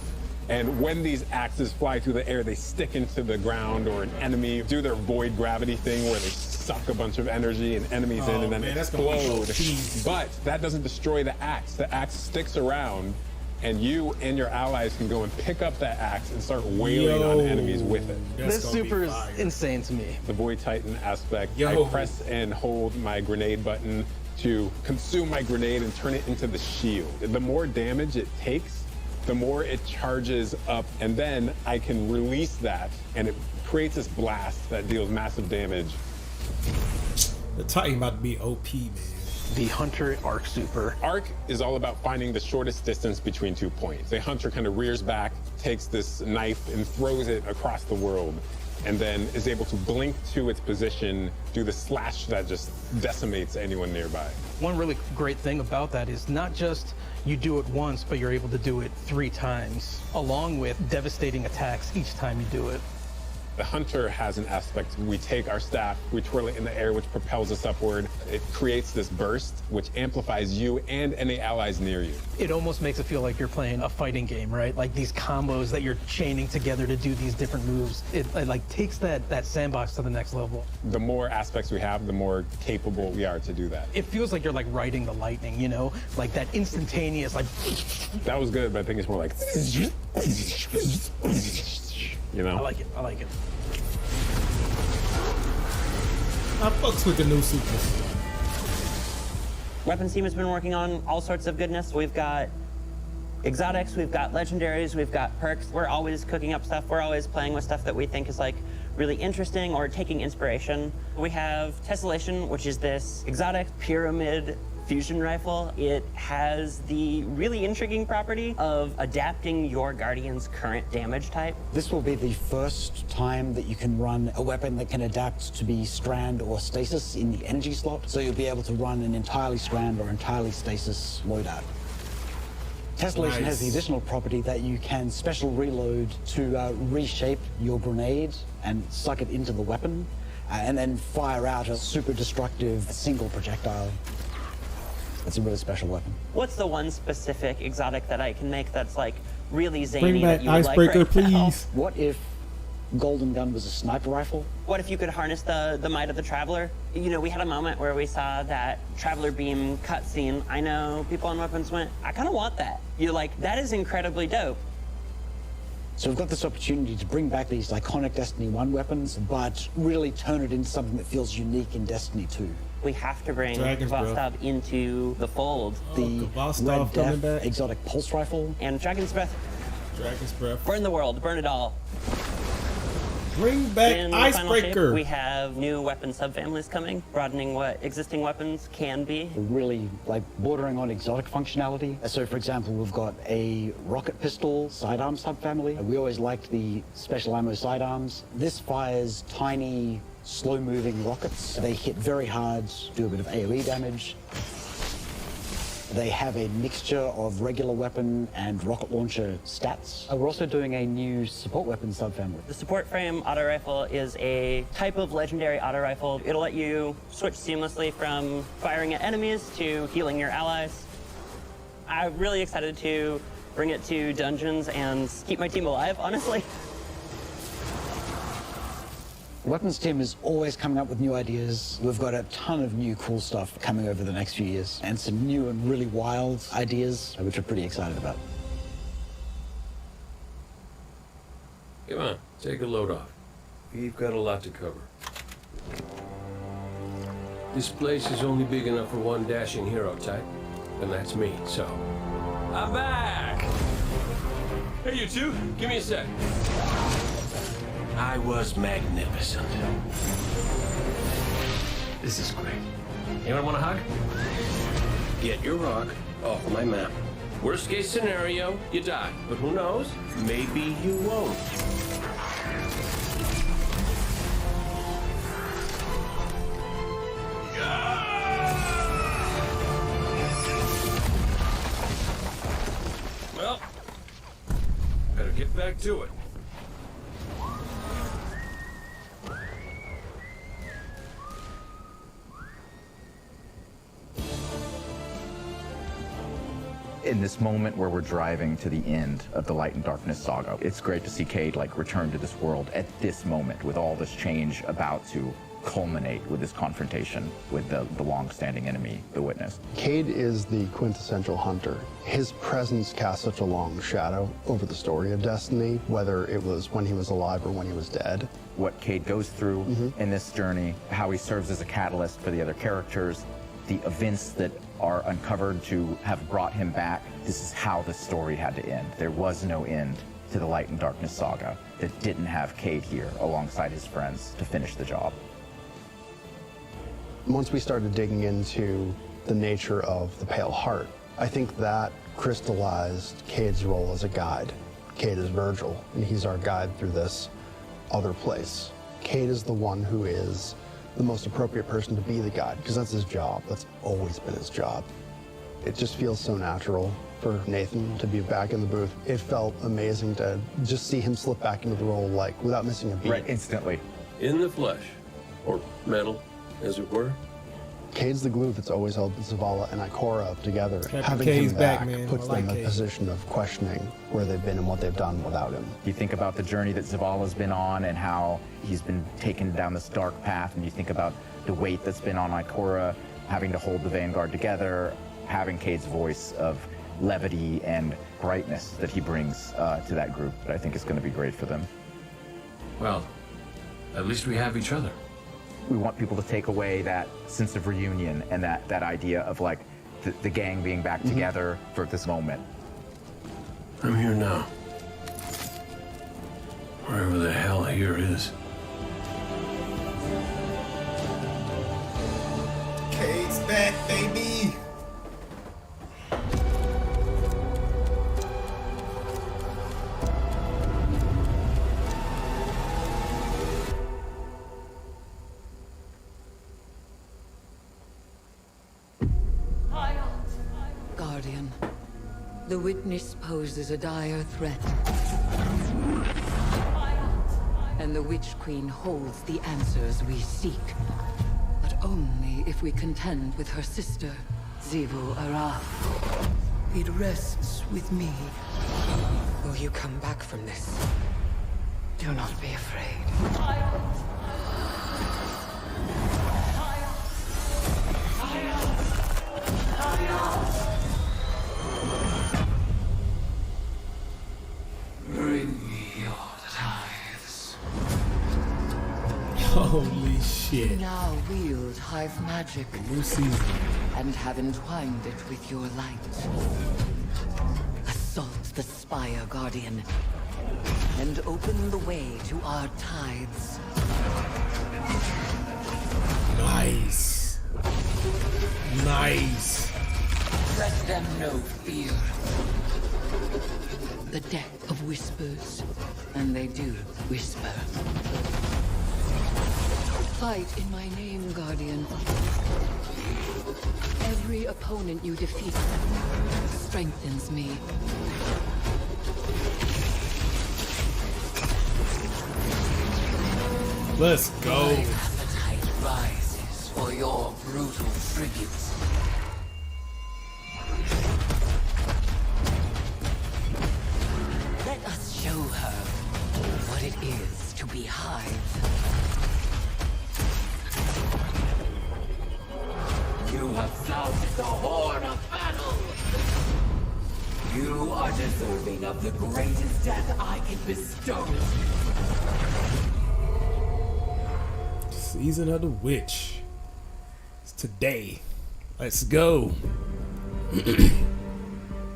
And when these axes fly through the air, they stick into the ground or an enemy, do their void gravity thing where they suck a bunch of energy and enemies in and then explode. But that doesn't destroy the axe. The axe sticks around and you and your allies can go and pick up that axe and start wailing on enemies with it. This super is insane to me. The Void Titan aspect, I press and hold my grenade button to consume my grenade and turn it into the shield. The more damage it takes, the more it charges up, and then I can release that, and it creates this blast that deals massive damage. The Titan about to be OP, man. The Hunter Arc Super. Arc is all about finding the shortest distance between 2 points. The Hunter kind of rears back, takes this knife and throws it across the world, and then is able to blink to its position, do the slash that just decimates anyone nearby. One really great thing about that is not just you do it once, but you're able to do it 3 times, along with devastating attacks each time you do it. The hunter has an aspect. We take our staff, we twirl it in the air, which propels us upward. It creates this burst, which amplifies you and any allies near you. It almost makes it feel like you're playing a fighting game, right? Like these combos that you're chaining together to do these different moves. It like takes that sandbox to the next level. The more aspects we have, the more capable we are to do that. It feels like you're like riding the lightning, you know? Like that instantaneous, like... That was good, but I think it's more like... You know? I like it, I like it. I fucks with the new supers. Weapons team has been working on all sorts of goodness. We've got exotics, we've got legendaries, we've got perks. We're always cooking up stuff. We're always playing with stuff that we think is like really interesting or taking inspiration. We have Tessellation, which is this exotic pyramid fusion rifle. It has the really intriguing property of adapting your Guardian's current damage type. This will be the first time that you can run a weapon that can adapt to be strand or stasis in the energy slot, so you'll be able to run an entirely strand or entirely stasis loadout. Tessellation has the additional property that you can special reload to reshape your grenade and suck it into the weapon, and then fire out a super destructive single projectile. It's a really special weapon. What's the one specific exotic that I can make that's like really zany? Bring back that you would Icebreaker, like right now? please. What if Golden Gun was a sniper rifle? What if you could harness the might of the Traveler? You know, we had a moment where we saw that Traveler beam cutscene. I know people on Weapons went, I kind of want that. You're like, that is incredibly dope. So we've got this opportunity to bring back these iconic Destiny 1 weapons, but really turn it into something that feels unique in Destiny 2. We have to bring Dragon's Breath. Vostok into the fold. The Vostok Red coming Death back. exotic pulse rifle. And Dragon's Breath. Dragon's Breath. Burn the world, burn it all. Bring back In the final shape, Icebreaker. we have new weapon subfamilies coming, broadening what existing weapons can be. Really, like, bordering on exotic functionality. So, for example, we've got a rocket pistol sidearm subfamily. We always liked the special ammo sidearms. This fires tiny, slow-moving rockets. They hit very hard, do a bit of AoE damage. They have a mixture of regular weapon and rocket launcher stats. We're also doing a new support weapon subfamily. The support frame auto rifle is a type of legendary auto rifle. It'll let you switch seamlessly from firing at enemies to healing your allies. I'm really excited to bring it to dungeons and keep my team alive, honestly. Weapons team is always coming up with new ideas. We've got a ton of new cool stuff coming over the next few years, and some new and really wild ideas, which we're pretty excited about. Come on, take a load off. We've got a lot to cover. This place is only big enough for one dashing hero type, and that's me, so... I'm back! Hey, you two, give me a sec. I was magnificent. This is great. Anyone want a hug? Get your rock off my map. Worst case scenario, you die. But who knows? Maybe you won't. Well, better get back to it. In this moment where we're driving to the end of the Light and Darkness saga, it's great to see Cayde like return to this world at this moment with all this change about to culminate with this confrontation with the long-standing enemy, the Witness. Cayde is the quintessential hunter. His presence casts such a long shadow over the story of Destiny, whether it was when he was alive or when he was dead. What Cayde goes through in this journey, how he serves as a catalyst for the other characters, the events that are uncovered to have brought him back. This is how the story had to end. There was no end to the Light and Darkness saga that didn't have Cayde here alongside his friends to finish the job. Once we started digging into the nature of the Pale Heart, I think that crystallized Cayde's role as a guide. Cayde is Virgil, and he's our guide through this other place. Cayde is the one who is the most appropriate person to be the guide, because that's his job. That's always been his job. It just feels so natural for Nathan to be back in the booth. It felt amazing to just see him slip back into the role, like, without missing a beat. Right, instantly. In the flesh, or metal, as it were. Cade's the glue that's always held Zavala and Ikora together. Captain Having Cade's him back back, man. puts I like them in a Cade. position of questioning where they've been and what they've done without him. You think about the journey that Zavala's been on and how he's been taken down this dark path, and you think about the weight that's been on Ikora, having to hold the Vanguard together, having Cade's voice of levity and brightness that he brings to that group, that I think is going to be great for them. Well, at least we have each other. We want people to take away that sense of reunion and that idea of like the gang being back together for this moment. I'm here now. Wherever the hell here is. Cade's back, baby. Guardian, the Witness poses a dire threat. And the Witch Queen holds the answers we seek. But only if we contend with her sister, Xivu Arath. It rests with me. Will you come back from this? Do not be afraid. Bring me your tithes. Holy shit. You now wield Hive magic. New season. And have entwined it with your light. Assault the Spire, Guardian. And open the way to our tithes. Nice. Nice. Let them know fear. The deck of whispers, and they do whisper. Fight in my name, Guardian. Every opponent you defeat strengthens me. Let's go. My appetite rises for your brutal tribute. Let us show her what it is to be Hive. You have sounded the horn of battle! You are deserving of the greatest death I can bestow. Season of the Witch. It's today. Let's go. The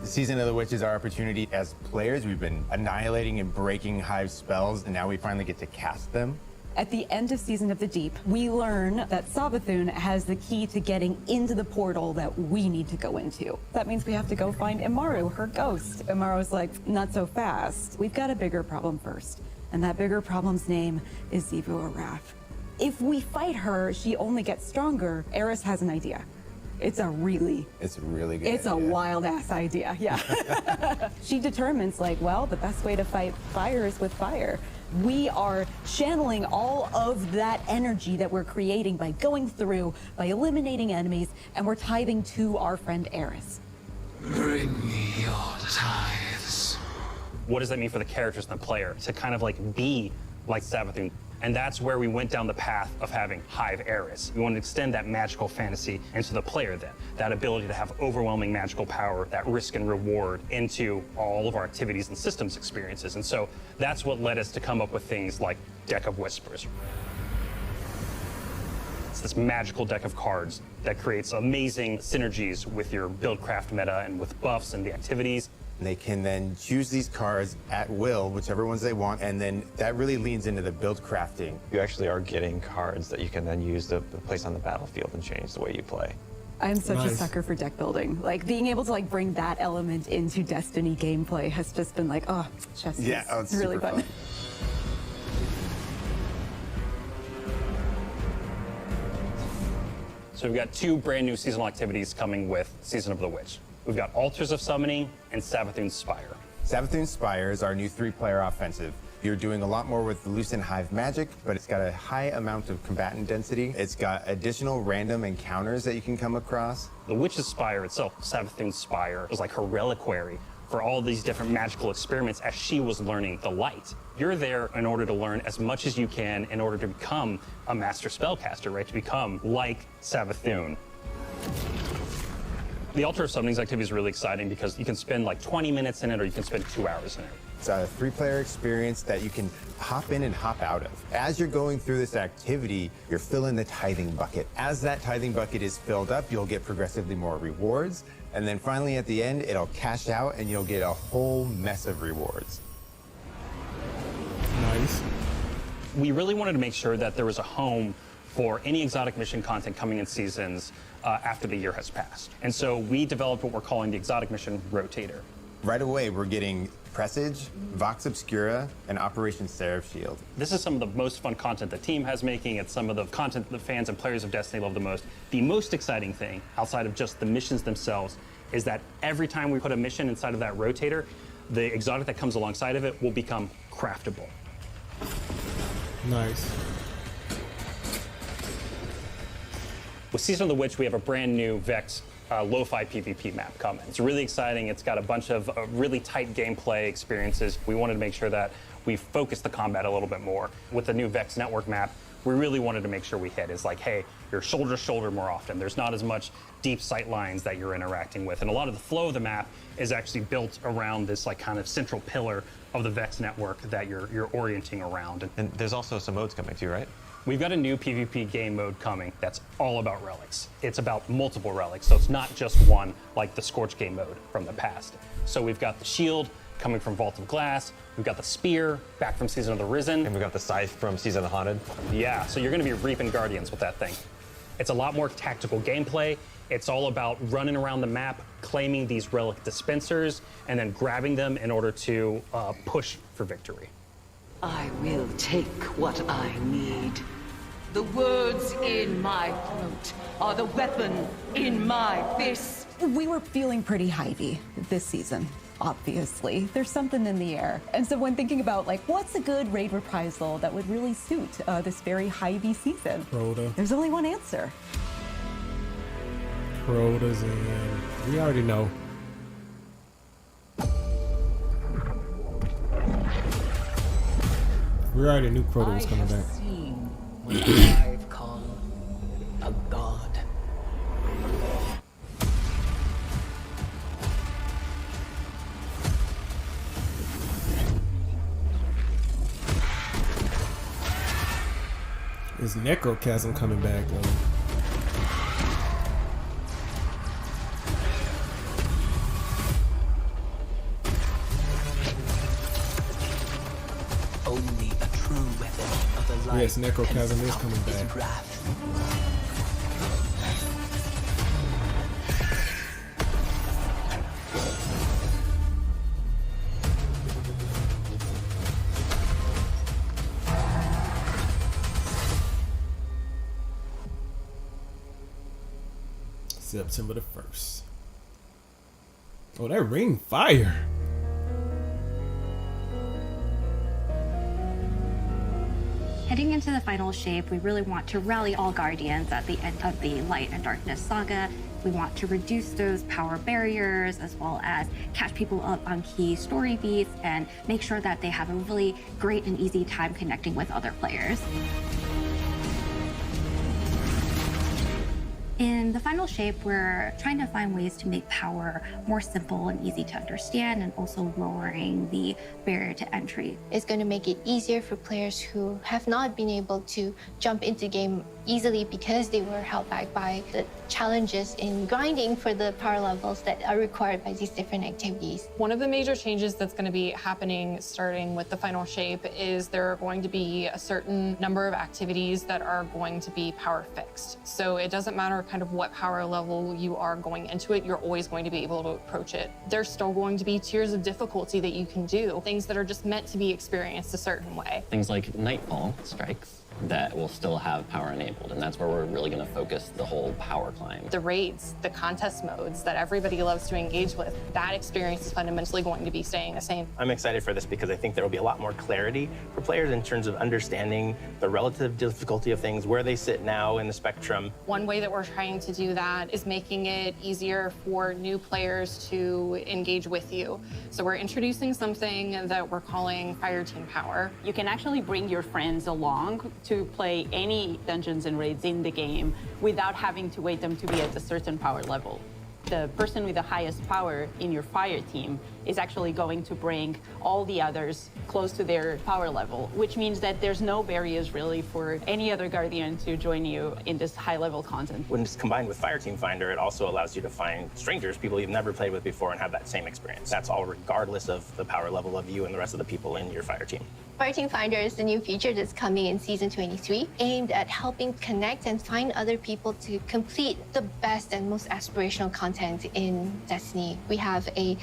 Season of the Witch is our opportunity as players. We've been annihilating and breaking Hive spells, and now we finally get to cast them. At the end of Season of the Deep, we learn that Savathun has the key to getting into the portal that we need to go into. That means we have to go find Imaru, her ghost. Imaru's like, not so fast. We've got a bigger problem first. And that bigger problem's name is Xivu Arath. If we fight her, she only gets stronger. Eris has an idea. It's a really good It's a wild ass idea, yeah. She determines like, well, the best way to fight fire is with fire. We are channeling all of that energy that we're creating by going through, by eliminating enemies, and we're tithing to our friend Eris. Bring me your tithes. What does that mean for the characters and the player to kind of like be like Savathun? And that's where we went down the path of having Hive Eris. We wanted to extend that magical fantasy into the player then. That ability to have overwhelming magical power, that risk and reward into all of our activities and systems experiences. And so that's what led us to come up with things like Deck of Whispers. It's this magical deck of cards that creates amazing synergies with your Buildcraft meta and with buffs and the activities. They can then choose these cards at will, whichever ones they want, and then that really leans into the build crafting. You actually are getting cards that you can then use to place on the battlefield and change the way you play. I'm such a sucker for deck building. Like being able to like bring that element into Destiny gameplay has just been like, oh, just it's really super fun. So we've got 2 brand new seasonal activities coming with Season of the Witch. We've got Altars of Summoning and Savathun's Spire. Savathun's Spire is our new 3-player offensive. You're doing a lot more with the Lucent Hive magic, but it's got a high amount of combatant density. It's got additional random encounters that you can come across. The Witch's Spire itself, Savathun's Spire, was like her reliquary for all these different magical experiments as she was learning the light. You're there in order to learn as much as you can in order to become a master spellcaster, right? To become like Savathun. The Altar of Summoning's activity is really exciting because you can spend like 20 minutes in it or you can spend 2 hours in it. It's a 3-player experience that you can hop in and hop out of. As you're going through this activity, you're filling the tithing bucket. As that tithing bucket is filled up, you'll get progressively more rewards. And then finally at the end, it'll cash out and you'll get a whole mess of rewards. Nice. We really wanted to make sure that there was a home for any exotic mission content coming in seasons after the year has passed. And so we developed what we're calling the Exotic Mission Rotator. Right away, we're getting Presage, Vox Obscura, and Operation Seraph Shield. This is some of the most fun content the team has making. It's some of the content the fans and players of Destiny love the most. The most exciting thing, outside of just the missions themselves, is that every time we put a mission inside of that rotator, the exotic that comes alongside of it will become craftable. Nice. With Season of the Witch, we have a brand new Vex lo-fi PvP map coming. It's really exciting. It's got a bunch of really tight gameplay experiences. We wanted to make sure that we focused the combat a little bit more. With the new Vex network map, we really wanted to make sure we hit is like, hey, you're shoulder to shoulder more often. There's not as much deep sight lines that you're interacting with. And a lot of the flow of the map is actually built around this like kind of central pillar of the Vex network that you're orienting around. And there's also some modes coming too, right? We've got a new PvP game mode coming that's all about relics. It's about multiple relics, so it's not just one like the Scorch game mode from the past. So we've got the shield coming from Vault of Glass, we've got the spear back from Season of the Risen. And we've got the scythe from Season of the Haunted. Yeah, so you're gonna be reaping Guardians with that thing. It's a lot more tactical gameplay. It's all about running around the map, claiming these relic dispensers, and then grabbing them in order to push for victory. I will take what I need. The words in my throat are the weapon in my fist. We were feeling pretty Hivey this season, obviously. There's something in the air. And so when thinking about, like, what's a good raid reprisal that would really suit this very Hivey season? Crota. There's only one answer. Crota's in. We already know. We already knew Crota was coming back. What I've called a god. Is Necrochasm coming back though? Only a true weapon of the light. Yes, Necrochasm is coming back. September the 1st. Oh, that ring fire. Heading into the final shape, we really want to rally all Guardians at the end of the Light and Darkness saga. We want to reduce those power barriers as well as catch people up on key story beats and make sure that they have a really great and easy time connecting with other players. In the final shape, we're trying to find ways to make power more simple and easy to understand and also lowering the barrier to entry. It's going to make it easier for players who have not been able to jump into game easily because they were held back by the challenges in grinding for the power levels that are required by these different activities. One of the major changes that's going to be happening starting with the final shape is there are going to be a certain number of activities that are going to be power fixed. So it doesn't matter kind of what power level you are going into it, you're always going to be able to approach it. There's still going to be tiers of difficulty that you can do, things that are just meant to be experienced a certain way. Things like Nightfall strikes that will still have power enabled, and that's where we're really going to focus the whole power climb. The raids, the contest modes that everybody loves to engage with, that experience is fundamentally going to be staying the same. I'm excited for this because I think there will be a lot more clarity for players in terms of understanding the relative difficulty of things, where they sit now in the spectrum. One way that we're trying to do that is making it easier for new players to engage with you. So we're introducing something that we're calling Fireteam Power. You can actually bring your friends along to play any dungeons and raids in the game without having to wait them to be at a certain power level. The person with the highest power in your fire team is actually going to bring all the others close to their power level, which means that there's no barriers really for any other Guardian to join you in this high-level content. When it's combined with Fireteam Finder, it also allows you to find strangers, people you've never played with before, and have that same experience. That's all regardless of the power level of you and the rest of the people in your fire team. Fireteam Finder is the new feature that's coming in Season 23, aimed at helping connect and find other people to complete the best and most aspirational content in Destiny. We have a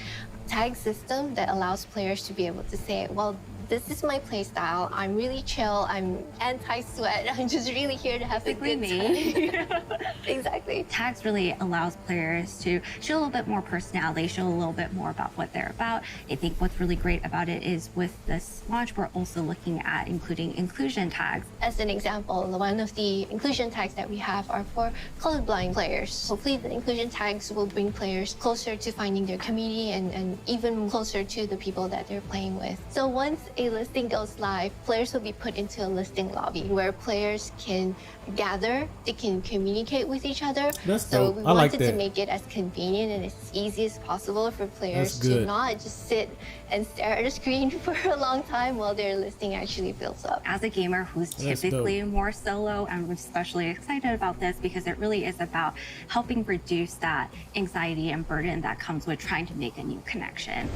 tag system that allows players to be able to say, well, this is my playstyle. I'm really chill. I'm anti-sweat. I'm just really here to have a good time. Exactly. Tags really allows players to show a little bit more personality, show a little bit more about what they're about. I think what's really great about it is with this launch, we're also looking at including inclusion tags. As an example, one of the inclusion tags that we have are for colorblind players. Hopefully the inclusion tags will bring players closer to finding their community and even closer to the people that they're playing with. So once a listing goes live, players will be put into a listing lobby where players can gather, they can communicate with each other. That's so dope. we I like wanted that. to make it as convenient and as easy as possible for players That's to good. not just sit and stare at a screen for a long time while their listing actually fills up. As a gamer who's That's typically more solo, I'm especially excited about this because it really is about helping reduce that anxiety and burden that comes with trying to make a new connection.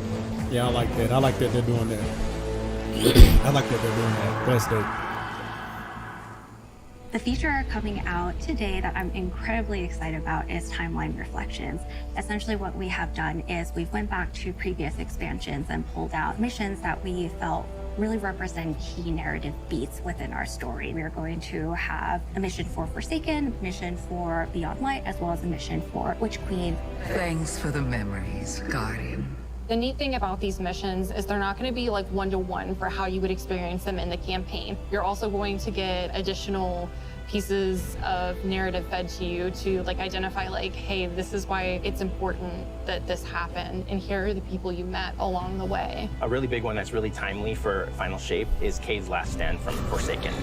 Yeah, I like that. I like that they're doing that. I like that they're doing that. That's dope. The feature coming out today that I'm incredibly excited about is Timeline Reflections. Essentially what we have done is we've went back to previous expansions and pulled out missions that we felt really represent key narrative beats within our story. We are going to have a mission for Forsaken, a mission for Beyond Light, as well as a mission for Witch Queen. Thanks for the memories, Guardian. The neat thing about these missions is they're not going to be like one-to-one for how you would experience them in the campaign. You're also going to get additional pieces of narrative fed to you to like identify like, hey, this is why it's important that this happened, and here are the people you met along the way. A really big one that's really timely for Final Shape is Cayde's Last Stand from Forsaken.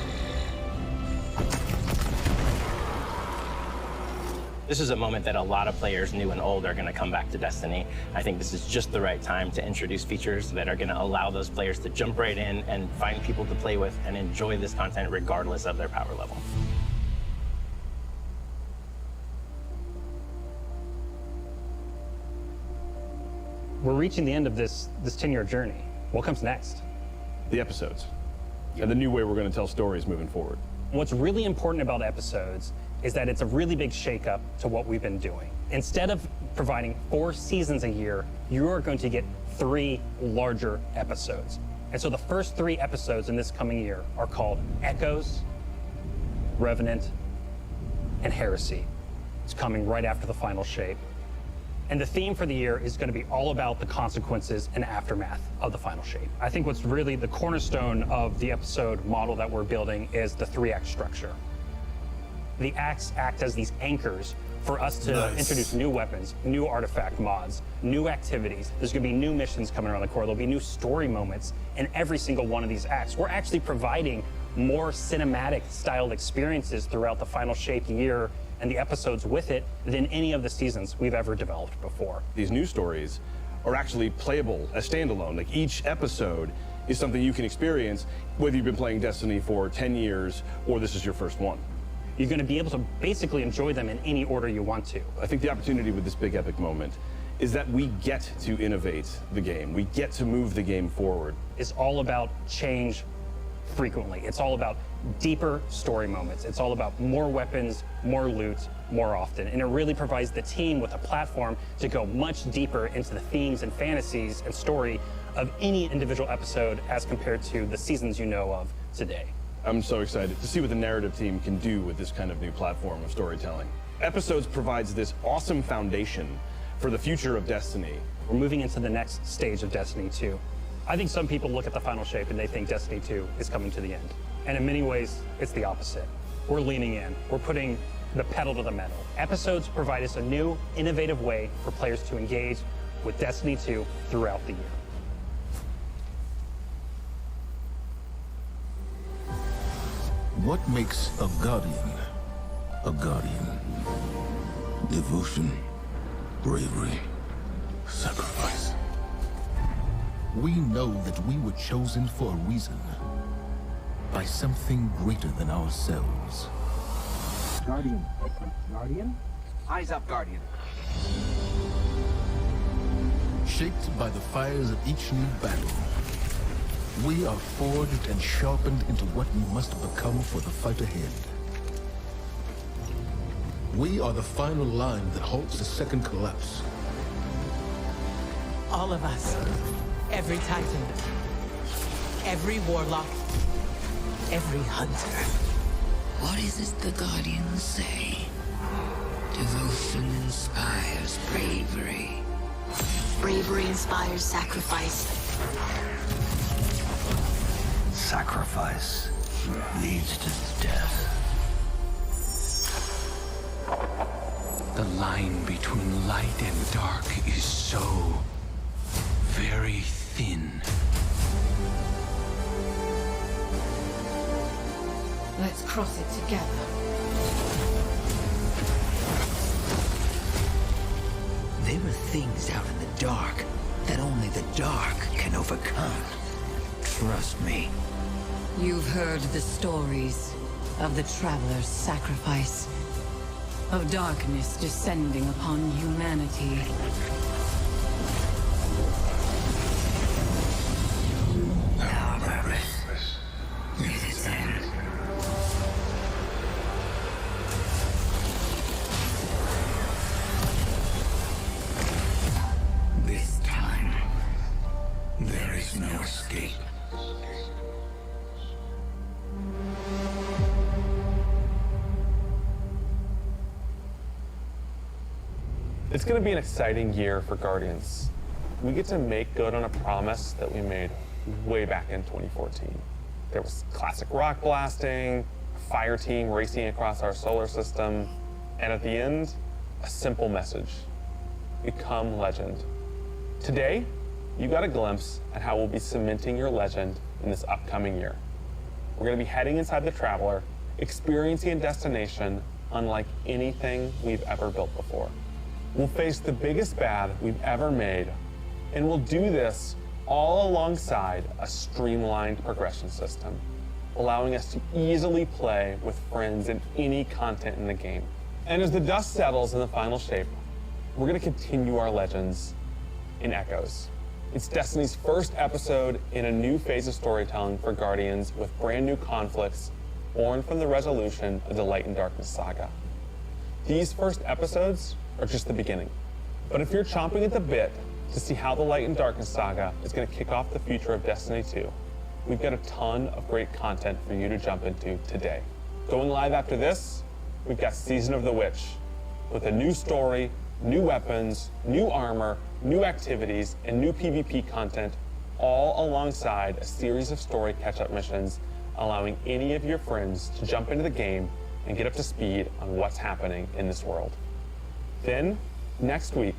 This is a moment that a lot of players, new and old, are going to come back to Destiny. I think this is just the right time to introduce features that are going to allow those players to jump right in and find people to play with and enjoy this content regardless of their power level. We're reaching the end of this 10-year journey. What comes next? The episodes. And the new way we're going to tell stories moving forward. What's really important about episodes is that it's a really big shakeup to what we've been doing. Instead of providing 4 seasons a year, you are going to get 3 larger episodes. And so the first 3 episodes in this coming year are called Echoes, Revenant, and Heresy. It's coming right after the Final Shape. And the theme for the year is going to be all about the consequences and aftermath of the Final Shape. I think what's really the cornerstone of the episode model that we're building is the 3-act structure. The acts act as these anchors for us to introduce new weapons, new artifact mods, new activities. There's going to be new missions coming around the core. There'll be new story moments in every single one of these acts. We're actually providing more cinematic styled experiences throughout the Final Shape year and the episodes with it than any of the seasons we've ever developed before. These new stories are actually playable as standalone. Like each episode is something you can experience whether you've been playing Destiny for 10 years or this is your first one. You're going to be able to basically enjoy them in any order you want to. I think the opportunity with this big epic moment is that we get to innovate the game. We get to move the game forward. It's all about change frequently. It's all about deeper story moments. It's all about more weapons, more loot, more often. And it really provides the team with a platform to go much deeper into the themes and fantasies and story of any individual episode as compared to the seasons you know of today. I'm so excited to see what the narrative team can do with this kind of new platform of storytelling. Episodes provides this awesome foundation for the future of Destiny. We're moving into the next stage of Destiny 2. I think some people look at the final shape and they think Destiny 2 is coming to the end. And in many ways, it's the opposite. We're leaning in. We're putting the pedal to the metal. Episodes provide us a new, innovative way for players to engage with Destiny 2 throughout the year. What makes a guardian a guardian? Devotion, bravery, sacrifice. We know that we were chosen for a reason, by something greater than ourselves. Guardian. Guardian? Eyes up, Guardian. Shaped by the fires of each new battle, we are forged and sharpened into what we must become for the fight ahead. We are the final line that halts the second collapse. All of us. Every Titan. Every Warlock. Every Hunter. What is it the Guardians say? Devotion inspires bravery. Bravery inspires sacrifice. Sacrifice leads to death. The line between light and dark is so very thin. Let's cross it together. There are things out in the dark that only the dark can overcome. Trust me. You've heard the stories of the Traveler's sacrifice, of darkness descending upon humanity. Our purpose is its end. This time, there is no escape. It's going to be an exciting year for Guardians. We get to make good on a promise that we made way back in 2014. There was classic rock blasting, a fire team racing across our solar system, and at the end, a simple message: become legend. Today, you got a glimpse at how we'll be cementing your legend in this upcoming year. We're going to be heading inside the Traveler, experiencing a destination unlike anything we've ever built before. We'll face the biggest bad we've ever made, and we'll do this all alongside a streamlined progression system, allowing us to easily play with friends in any content in the game. And as the dust settles in the final shape, we're going to continue our legends in Echoes. It's Destiny's first episode in a new phase of storytelling for Guardians, with brand new conflicts born from the resolution of the Light and Darkness saga. These first episodes are just the beginning. But if you're chomping at the bit to see how the Light and Darkness saga is going to kick off the future of Destiny 2, we've got a ton of great content for you to jump into today. Going live after this, we've got Season of the Witch, with a new story, new weapons, new armor, new activities, and new PvP content, all alongside a series of story catch-up missions, allowing any of your friends to jump into the game and get up to speed on what's happening in this world. Then, next week,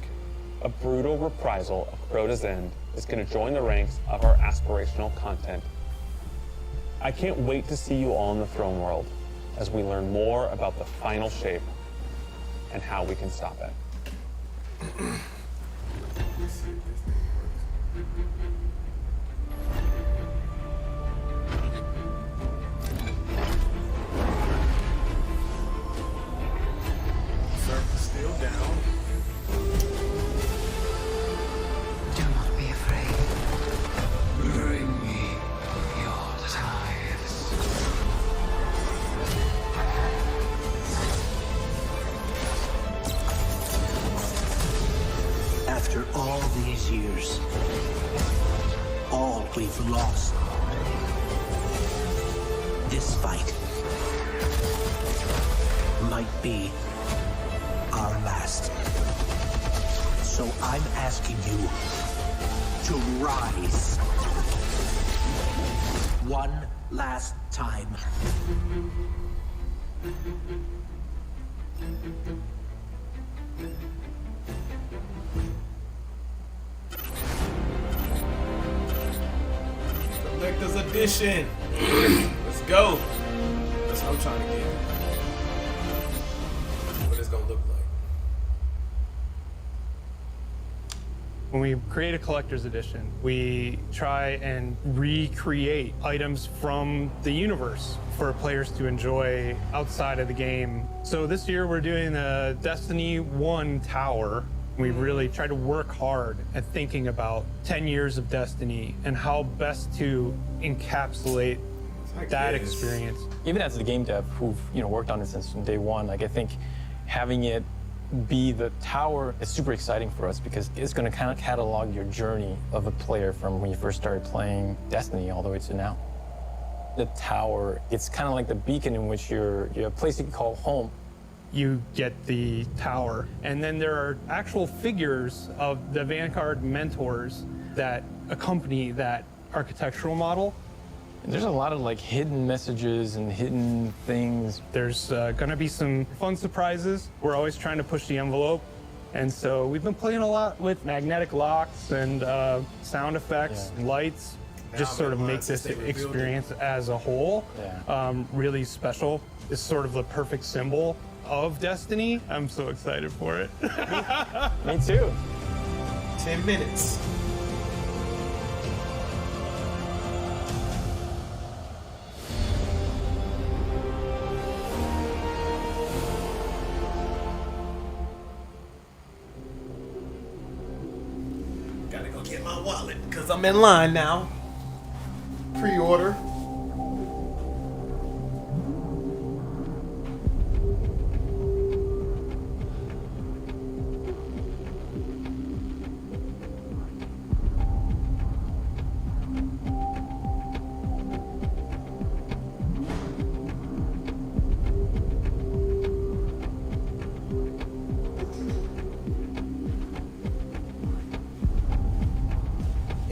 a brutal reprisal of Crota's End is going to join the ranks of our aspirational content. I can't wait to see you all in the Throne World as we learn more about the final shape and how we can stop it. Surface still down. Do not be afraid. Bring me your tithes. After all these years, all we've lost, this This fight might be our last. So I'm asking you to rise one last time. Collector's edition. Let's go. That's what I'm trying to get. What it's gonna look like. When we create a collector's edition, we try and recreate items from the universe for players to enjoy outside of the game. So this year we're doing a Destiny 1 tower. We really try to work hard at thinking about 10 years of Destiny and how best to encapsulate that experience. Even as the game dev who've worked on it since day one, like I think having it be the tower is super exciting for us because it's going to kind of catalog your journey of a player from when you first started playing Destiny all the way to now. The tower, it's kind of like the beacon in which you're a place you can call home. You get the tower, and then there are actual figures of the Vanguard mentors that accompany that architectural model. And there's a lot of like hidden messages and hidden things. There's gonna be some fun surprises. We're always trying to push the envelope. And so we've been playing a lot with magnetic locks and sound effects, and lights, just sort of make this experience as a whole really special. It's sort of the perfect symbol of Destiny. I'm so excited for it. Me too. 10 minutes. Gotta go get my wallet because I'm in line now. Pre-order.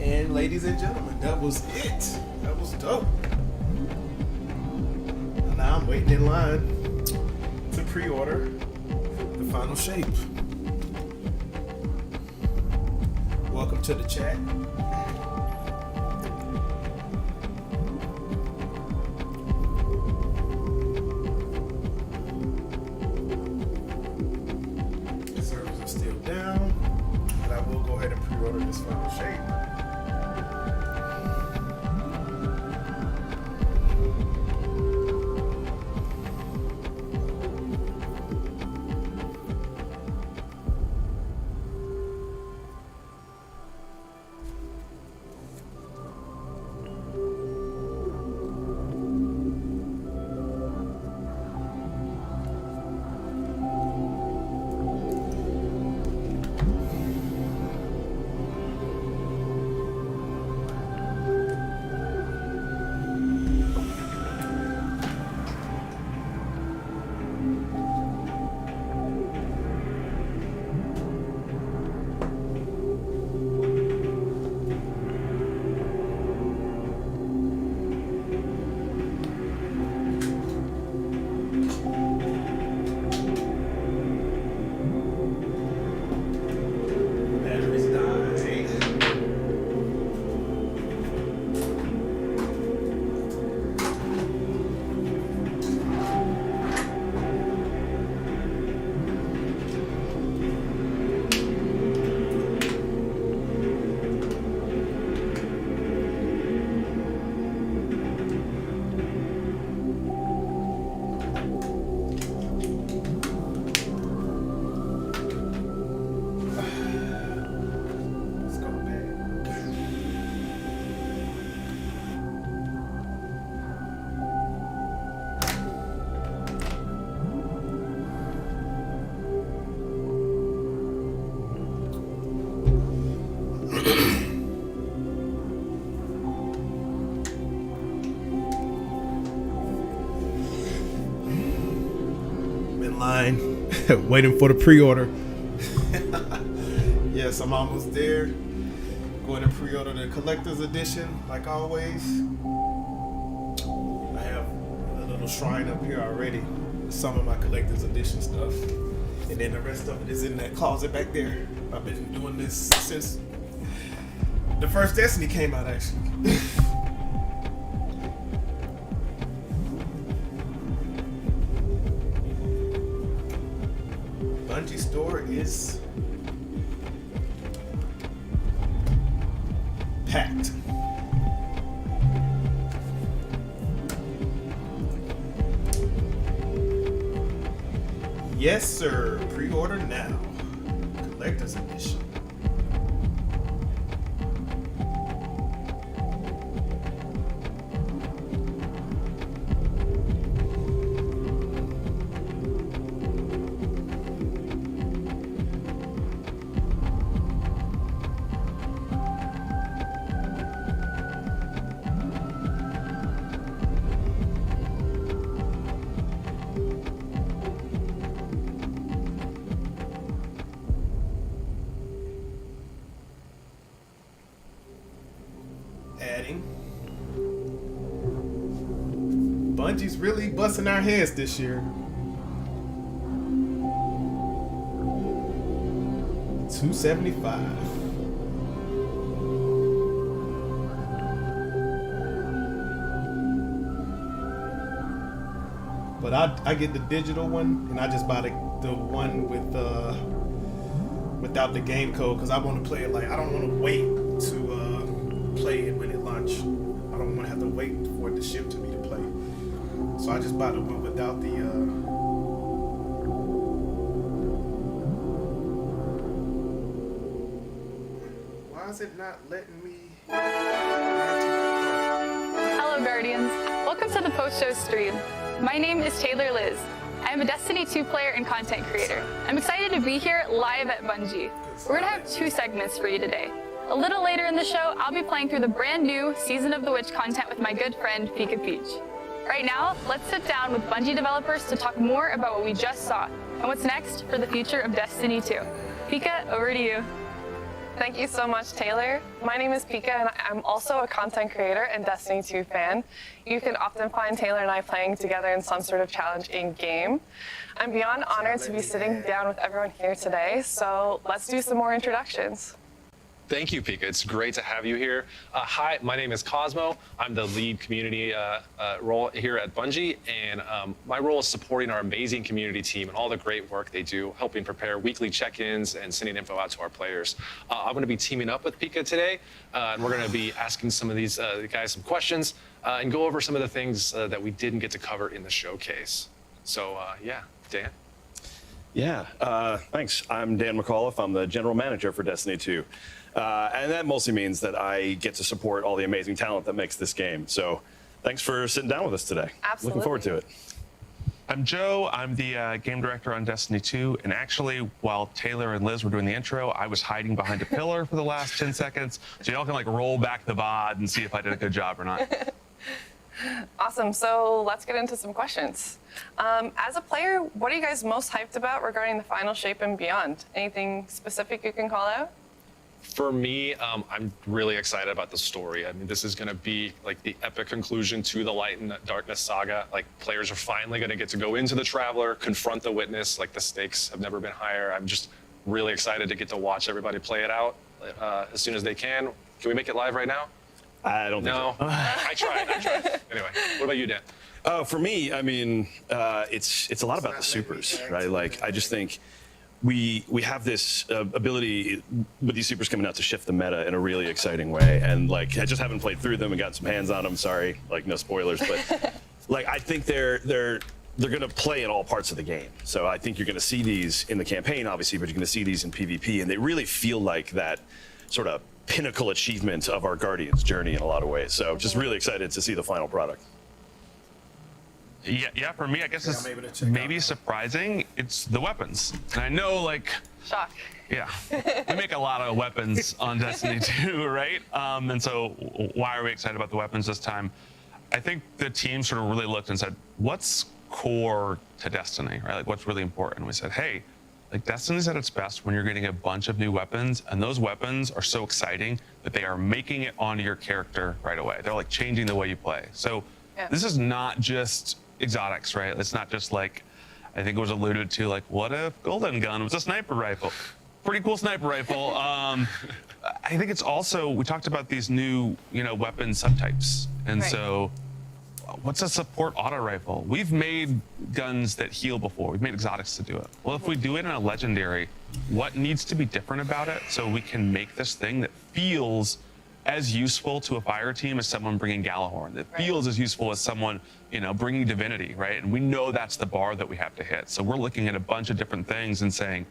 And ladies and gentlemen, that was it. That was dope. And now I'm waiting in line to pre-order the final shape. Welcome to the chat. The servers are still down, but I will go ahead and pre-order this final shape. line, waiting for the pre-order. Yes, I'm almost there. Going to pre-order the collector's edition, like always. I have a little shrine up here already with some of my collector's edition stuff. And then the rest of it is in that closet back there. I've been doing this since the first Destiny came out, actually. Bungie store is packed. Yes, sir. Pre-order now. Collector's edition. Bungie's really busting our heads this year. 275. But I get the digital one, and I just buy the one with without the game code, because I want to play it. Like, I don't want to wait to play it when it launch. I don't want to have to wait for it to ship to me to play. So I just buy the one without the why is it not letting me? Hello Guardians, welcome to the post-show stream. My name is Taylor Liz. I am a Destiny 2 player and content creator. I'm excited to be here live at Bungie. We're gonna have 2 segments for you today. A little later in the show, I'll be playing through the brand new Season of the Witch content with my good friend Pika Peach. Right now, let's sit down with Bungie developers to talk more about what we just saw and what's next for the future of Destiny 2. Pika, over to you. Thank you so much, Taylor. My name is Pika, and I'm also a content creator and Destiny 2 fan. You can often find Taylor and I playing together in some sort of challenge in-game. I'm beyond honored to be sitting down with everyone here today, so let's do some more introductions. Thank you, Pika. It's great to have you here. Hi, my name is Cosmo. I'm the lead community role here at Bungie, and my role is supporting our amazing community team and all the great work they do, helping prepare weekly check-ins and sending info out to our players. I'm going to be teaming up with Pika today, and we're going to be asking some of these guys some questions and go over some of the things that we didn't get to cover in the showcase. So, yeah, Dan? Yeah, thanks. I'm Dan McAuliffe. I'm the general manager for Destiny 2. And that mostly means that I get to support all the amazing talent that makes this game. So thanks for sitting down with us today. Absolutely. Looking forward to it. I'm Joe. I'm the game director on Destiny 2. And actually, while Taylor and Liz were doing the intro, I was hiding behind a pillar for the last 10 seconds. So y'all can like roll back the VOD and see if I did a good job or not. Awesome, so let's get into some questions. As a player, what are you guys most hyped about regarding the final shape and beyond? Anything specific you can call out? For me, I'm really excited about the story. I mean, this is going to be like the epic conclusion to the Light and Darkness saga. Like, players are finally going to get to go into the Traveler, confront the Witness. Like, the stakes have never been higher. I'm just really excited to get to watch everybody play it out as soon as they can. Can we make it live right now? I don't think so. I tried. Anyway, what about you, Dan? For me, I mean, it's a lot about the supers, right? Like, I just think we have this ability with these supers coming out to shift the meta in a really exciting way. And like, I just haven't played through them and got some hands on them. Sorry, like no spoilers, but like, I think they're going to play in all parts of the game. So I think you're going to see these in the campaign, obviously, but you're going to see these in PvP, and they really feel like that sort of pinnacle achievement of our Guardians journey in a lot of ways. So just really excited to see the final product. Yeah, for me, I guess it's maybe surprising. It's the weapons. And I know, like... Shock. Yeah. We make a lot of weapons on Destiny 2, right? And so why are we excited about the weapons this time? I think the team sort of really looked and said, what's core to Destiny, right? Like what's really important. We said, hey, like Destiny's at its best when you're getting a bunch of new weapons, and those weapons are so exciting that they are making it onto your character right away. They're like changing the way you play. So this is not just exotics, right? It's not just like, I think it was alluded to, like, what if Golden Gun was a sniper rifle? Pretty cool sniper rifle. I think it's also, we talked about these new, weapon subtypes. And so what's a support auto rifle? We've made guns that heal before. We've made exotics to do it. Well, if we do it in a legendary, what needs to be different about it so we can make this thing that feels as useful to a fire team as someone bringing Galahorn, that feels as useful as someone, bringing Divinity, right? And we know that's the bar that we have to hit. So we're looking at a bunch of different things and saying,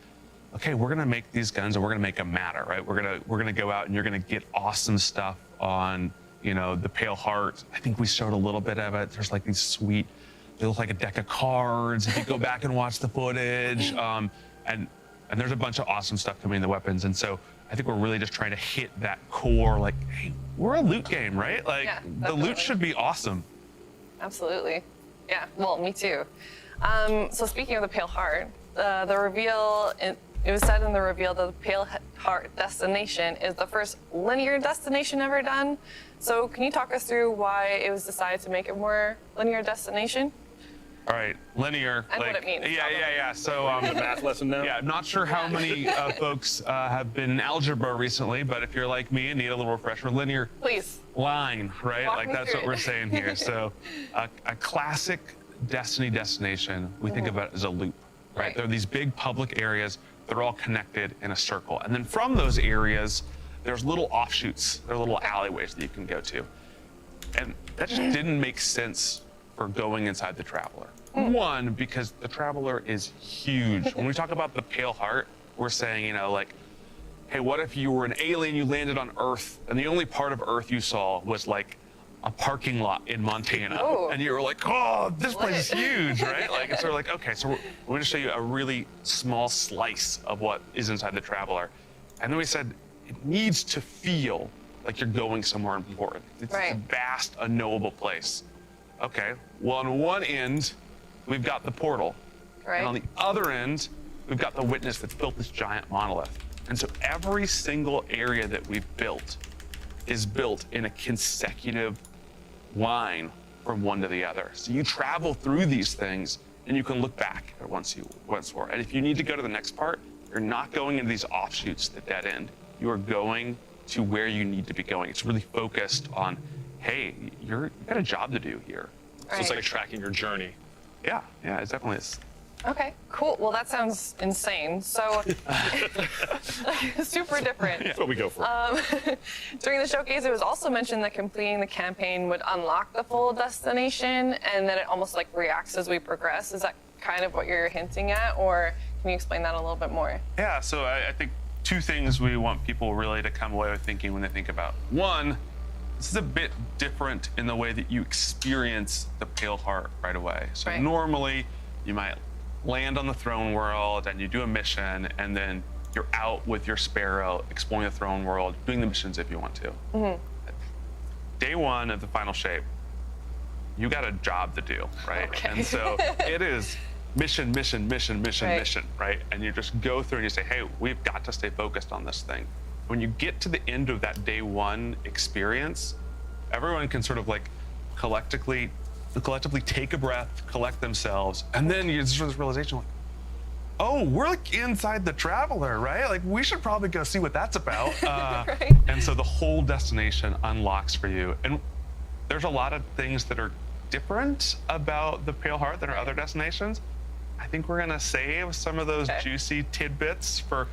okay, we're gonna make these guns and we're gonna make them matter, right? We're gonna go out and you're gonna get awesome stuff on, the Pale Heart. I think we showed a little bit of it. There's like these sweet, they look like a deck of cards. If you go back and watch the footage, and there's a bunch of awesome stuff coming in the weapons. And so I think we're really just trying to hit that core, like, hey, we're a loot game, right? Like, the loot should be awesome. Absolutely. Yeah, well, me too. So speaking of the Pale Heart, the reveal, it was said in the reveal that the Pale Heart destination is the first linear destination ever done. So can you talk us through why it was decided to make it more linear destination? All right, linear. I know what it means. Yeah. So the math lesson now. Yeah, I'm not sure how many folks have been in algebra recently, but if you're like me and need a little refresher, linear. Please. Line, right? Walk like me that's through what it. we're saying here. So a classic Destiny destination, we think about it as a loop, right? There are these big public areas. They're all connected in a circle, and then from those areas, there's little offshoots. There are little alleyways that you can go to, and that just didn't make sense for going inside the Traveler. One, because the Traveler is huge. When we talk about the Pale Heart, we're saying, like, hey, what if you were an alien, you landed on Earth, and the only part of Earth you saw was like a parking lot in Montana, and you were like, oh, this place is huge, right? Like, and so we're like, okay, so we're going to show you a really small slice of what is inside the Traveler. And then we said, it needs to feel like you're going somewhere important. It's a vast, unknowable place. Okay, well, on one end, we've got the portal. And on the other end, we've got the Witness that's built this giant monolith. And so every single area that we've built is built in a consecutive line from one to the other. So you travel through these things and you can look back at once you went for. And if you need to go to the next part, you're not going into these offshoots that dead end. You are going to where you need to be going. It's really focused on, hey, you've got a job to do here. So it's like tracking your journey. Yeah, it definitely is. Okay, cool. Well, that sounds insane. So, super different. That's what we go for. During the showcase, it was also mentioned that completing the campaign would unlock the full destination, and that it almost like reacts as we progress. Is that kind of what you're hinting at, or can you explain that a little bit more? Yeah, so I think two things we want people really to come away with thinking when they think about. One, this is a bit different in the way that you experience the Pale Heart right away. So normally, you might land on the throne world and you do a mission, and then you're out with your Sparrow exploring the throne world, doing the missions if you want to. Day one of the final shape, you got a job to do, right? And so it is mission, right? And you just go through and you say, hey, we've got to stay focused on this thing. When you get to the end of that day one experience, everyone can sort of like collectively take a breath, collect themselves, and then you just this realization like, oh, we're like inside the Traveler, right? Like we should probably go see what that's about. And so the whole destination unlocks for you. And there's a lot of things that are different about the Pale Heart than our other destinations. I think we're gonna save some of those juicy tidbits for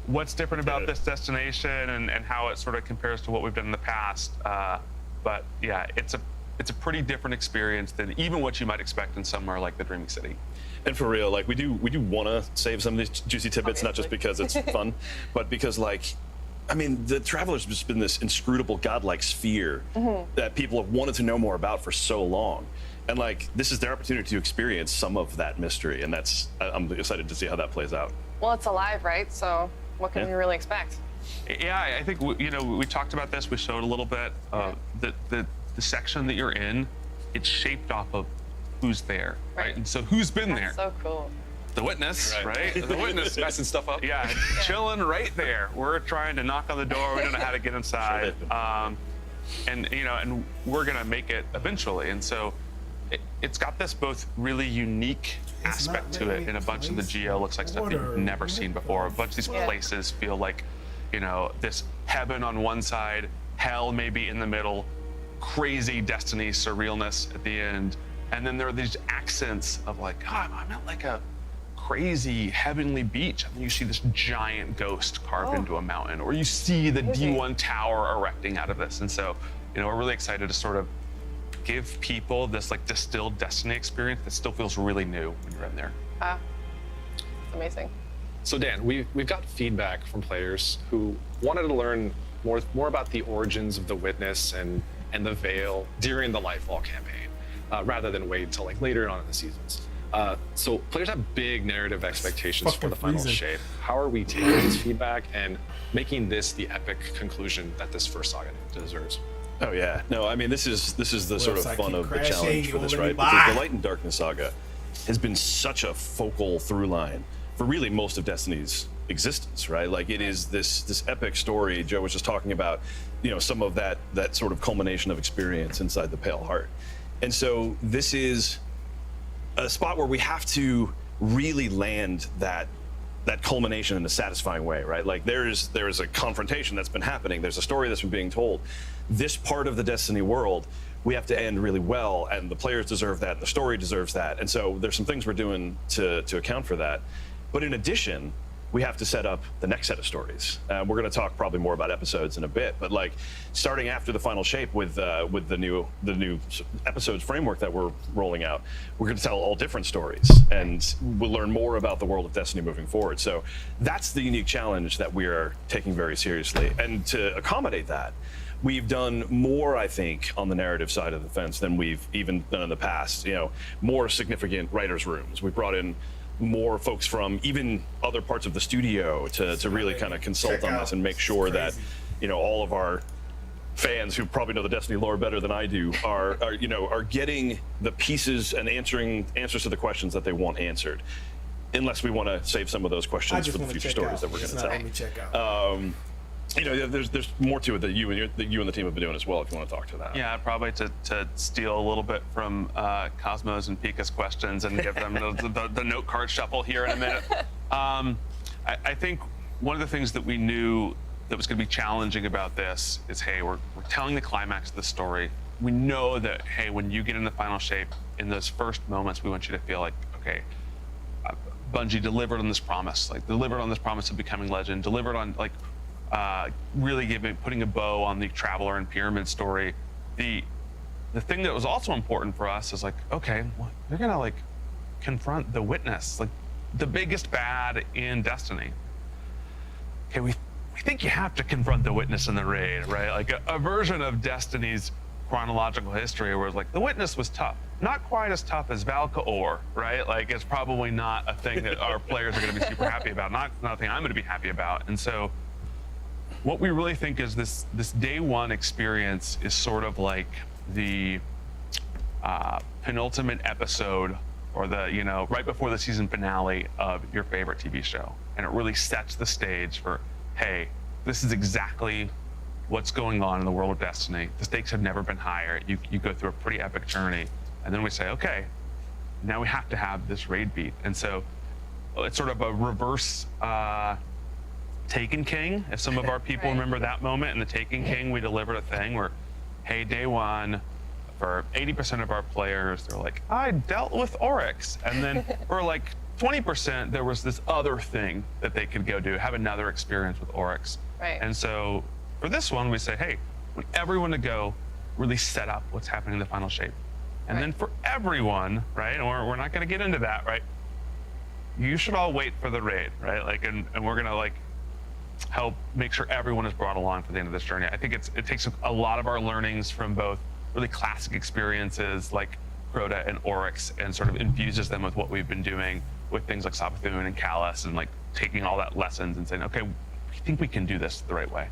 what's different about this destination and how it sort of compares to what we've done in the past. But yeah, it's a pretty different experience than even what you might expect in somewhere like the Dreaming City. And for real, like we do want to save some of these juicy tidbits, not just because it's fun, but because like, I mean, the Traveler's just been this inscrutable godlike sphere that people have wanted to know more about for so long. And like, this is their opportunity to experience some of that mystery. And I'm excited to see how that plays out. Well, it's alive, right? So what can we really expect? Yeah, I think, we talked about this, we showed a little bit. The section that you're in, it's shaped off of who's there, right? And so who's been there? So cool. The witness, right? The witness messing stuff up. Yeah, chilling right there. We're trying to knock on the door. We don't know how to get inside, and and we're gonna make it eventually. And so, it's got this both really unique aspect to it, and a bunch of the geo looks like stuff you've never seen before. A bunch of these places feel like, this heaven on one side, hell maybe in the middle, crazy Destiny surrealness at the end, and then there are these accents of like, I'm at like a crazy heavenly beach, and then you see this giant ghost carved into a mountain, or you see the D1 tower erecting out of this. And so, we're really excited to sort of give people this like distilled Destiny experience that still feels really new when you're in there. It's amazing. So Dan, we've got feedback from players who wanted to learn more about the origins of the Witness and the Veil during the Lightfall campaign, rather than wait until like later on in the seasons. So players have big narrative expectations for the final shape. How are we taking this feedback and making this the epic conclusion that this first saga deserves? Oh yeah, no, I mean this is the sort of fun of the challenge for this, right? buy. Because the Light and Darkness saga has been such a focal through line for really most of Destiny's existence, right? Like it is this epic story. Joe was just talking about, some of that sort of culmination of experience inside the Pale Heart, and so this is a spot where we have to really land that culmination in a satisfying way, right? Like there is a confrontation that's been happening. There's a story that's been being told. This part of the Destiny world, we have to end really well, and the players deserve that, and the story deserves that. And so there's some things we're doing to account for that. But in addition, we have to set up the next set of stories. We're going to talk probably more about episodes in a bit, but like starting after the final shape with the new episodes framework that we're rolling out, we're going to tell all different stories, and we'll learn more about the world of Destiny moving forward. So that's the unique challenge that we are taking very seriously. And to accommodate that, we've done more, I think, on the narrative side of the fence than we've even done in the past. More significant writers' rooms. We brought in more folks from even other parts of the studio to really kind of consult on this and make sure that all of our fans who probably know the Destiny lore better than I do are getting the pieces and answers to the questions that they want answered, unless we want to save some of those questions for the future stories that we're going to tell. Let me check out. There's more to it that you and the team have been doing as well, if you want to talk to that. Yeah, probably to steal a little bit from Cosmo's and Pika's questions and give them the note card shuffle here in a minute. I think one of the things that we knew that was going to be challenging about this is, hey, we're telling the climax of the story. We know that, hey, when you get in the final shape, in those first moments, we want you to feel like, okay, Bungie delivered on this promise, of becoming legend, delivered on really putting a bow on the Traveler and Pyramid story. The thing that was also important for us is like, okay, well, you're gonna confront the Witness, the biggest bad in Destiny. Okay, we think you have to confront the Witness in the raid, right? Like a version of Destiny's chronological history where it's the Witness was tough. Not quite as tough as Valkaor, right? It's probably not a thing that our players are gonna be super happy about. Not a thing I'm gonna be happy about. And so what we really think is this day one experience is sort of like the penultimate episode, or the right before the season finale of your favorite TV show, and it really sets the stage for, hey, this is exactly what's going on in the world of Destiny. The stakes have never been higher. You go through a pretty epic journey, and then we say, okay, now we have to have this raid beat, and so it's sort of a reverse. Taken King, if some of our people remember that moment. In the Taken King, we delivered a thing where, hey, day one, for 80% of our players, they're like, I dealt with Oryx. And then for 20%, there was this other thing that they could go do, have another experience with Oryx. Right. And so for this one, we say, hey, we want everyone to go really set up what's happening in the final shape. And then for everyone, right, and we're not going to get into that, right, you should all wait for the raid, right? And we're going to help make sure everyone is brought along for the end of this journey. I think it takes a lot of our learnings from both really classic experiences like Crota and Oryx and sort of infuses them with what we've been doing with things like Savathûn and Calus, and taking all that lessons and saying, okay, we think we can do this the right way.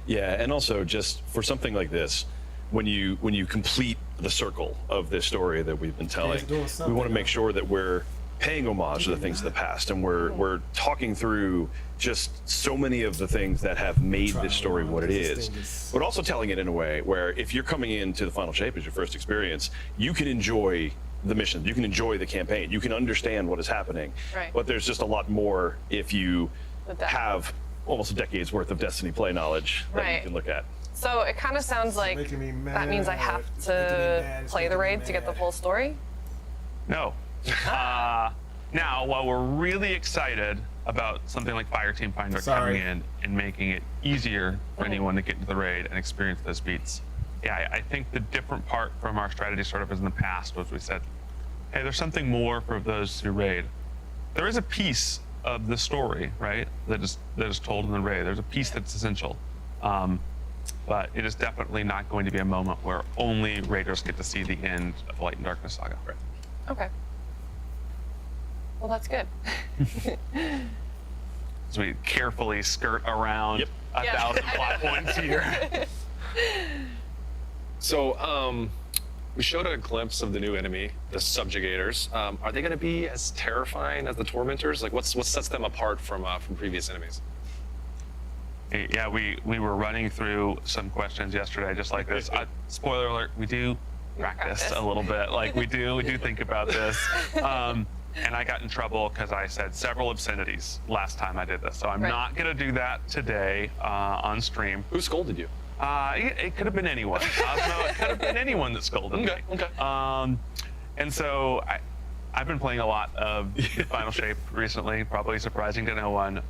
Yeah, and also just for something like this, when you complete the circle of this story that we've been telling, we want to make sure that we're paying homage to the things of the past, and we're talking through just so many of the things that have made this story what it is, but also telling it in a way where if you're coming into the Final Shape as your first experience, you can enjoy the mission, you can enjoy the campaign, you can understand what is happening. Right. But there's just a lot more if you have almost a decade's worth of Destiny play knowledge that you can look at. So it kind of sounds like that means I have to play the raid to get the full story? No. Now, while we're really excited about something like Fireteam Finder coming in and making it easier for anyone to get into the raid and experience those beats, yeah, I think the different part from our strategy startup in the past was we said, hey, there's something more for those who raid. There is a piece of the story, right, that is told in the raid. There's a piece that's essential. But it is definitely not going to be a moment where only raiders get to see the end of Light and Darkness Saga. Right. Okay. Well, that's good. So we carefully skirt around 1,000 plot points here. So, we showed a glimpse of the new enemy, the Subjugators. Are they going to be as terrifying as the Tormentors? Like, what sets them apart from previous enemies? Yeah, we were running through some questions yesterday, just like this. Spoiler alert: we do practice a little bit. Like we do think about this. And I got in trouble because I said several obscenities last time I did this. So I'm not going to do that today on stream. Who scolded you? It could have been anyone. Cosmo, it could have been anyone that scolded me. Okay. And so I've been playing a lot of Final Shape recently, probably surprising to no one.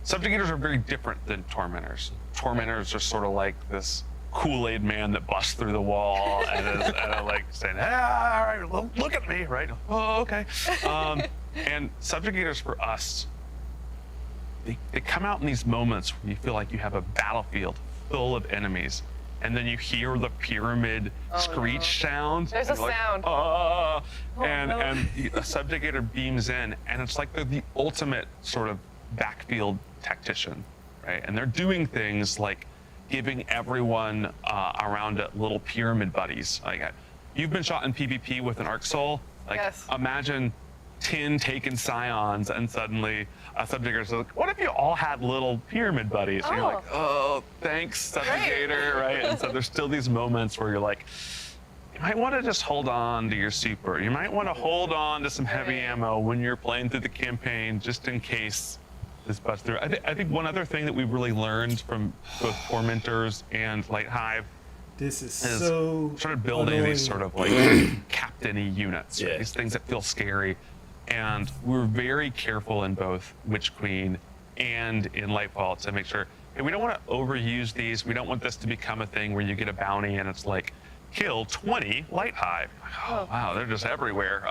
Subjugators are very different than Tormentors. Tormentors are sort of like this Kool-Aid man that busts through the wall and is like saying, hey, all right, look at me, right? Oh, okay. And Subjugators for us, they come out in these moments where you feel like you have a battlefield full of enemies, and then you hear the pyramid screech sound. There's a sound. And a Subjugator beams in, and it's like they're the ultimate sort of backfield tactician, right? And they're doing things like giving everyone around it little pyramid buddies. Like you've been shot in PvP with an Arc Soul. Like imagine 10 taken Scions and suddenly a Subjugator's like, what if you all had little pyramid buddies? And you're like, oh, thanks, Subjugator, right? And so there's still these moments where you're like, you might want to just hold on to your super. You might want to hold on to some heavy ammo when you're playing through the campaign, just in case this busts through. I think one other thing that we've really learned from both Tormentors and Light Hive is so started building annoying. these sort of like captain-y units, right? These things that feel scary. And we're very careful in both Witch Queen and in Lightfall to make sure, hey, we don't want to overuse these. We don't want this to become a thing where you get a bounty and it's like, kill 20 Light Hive. Oh, wow, they're just everywhere.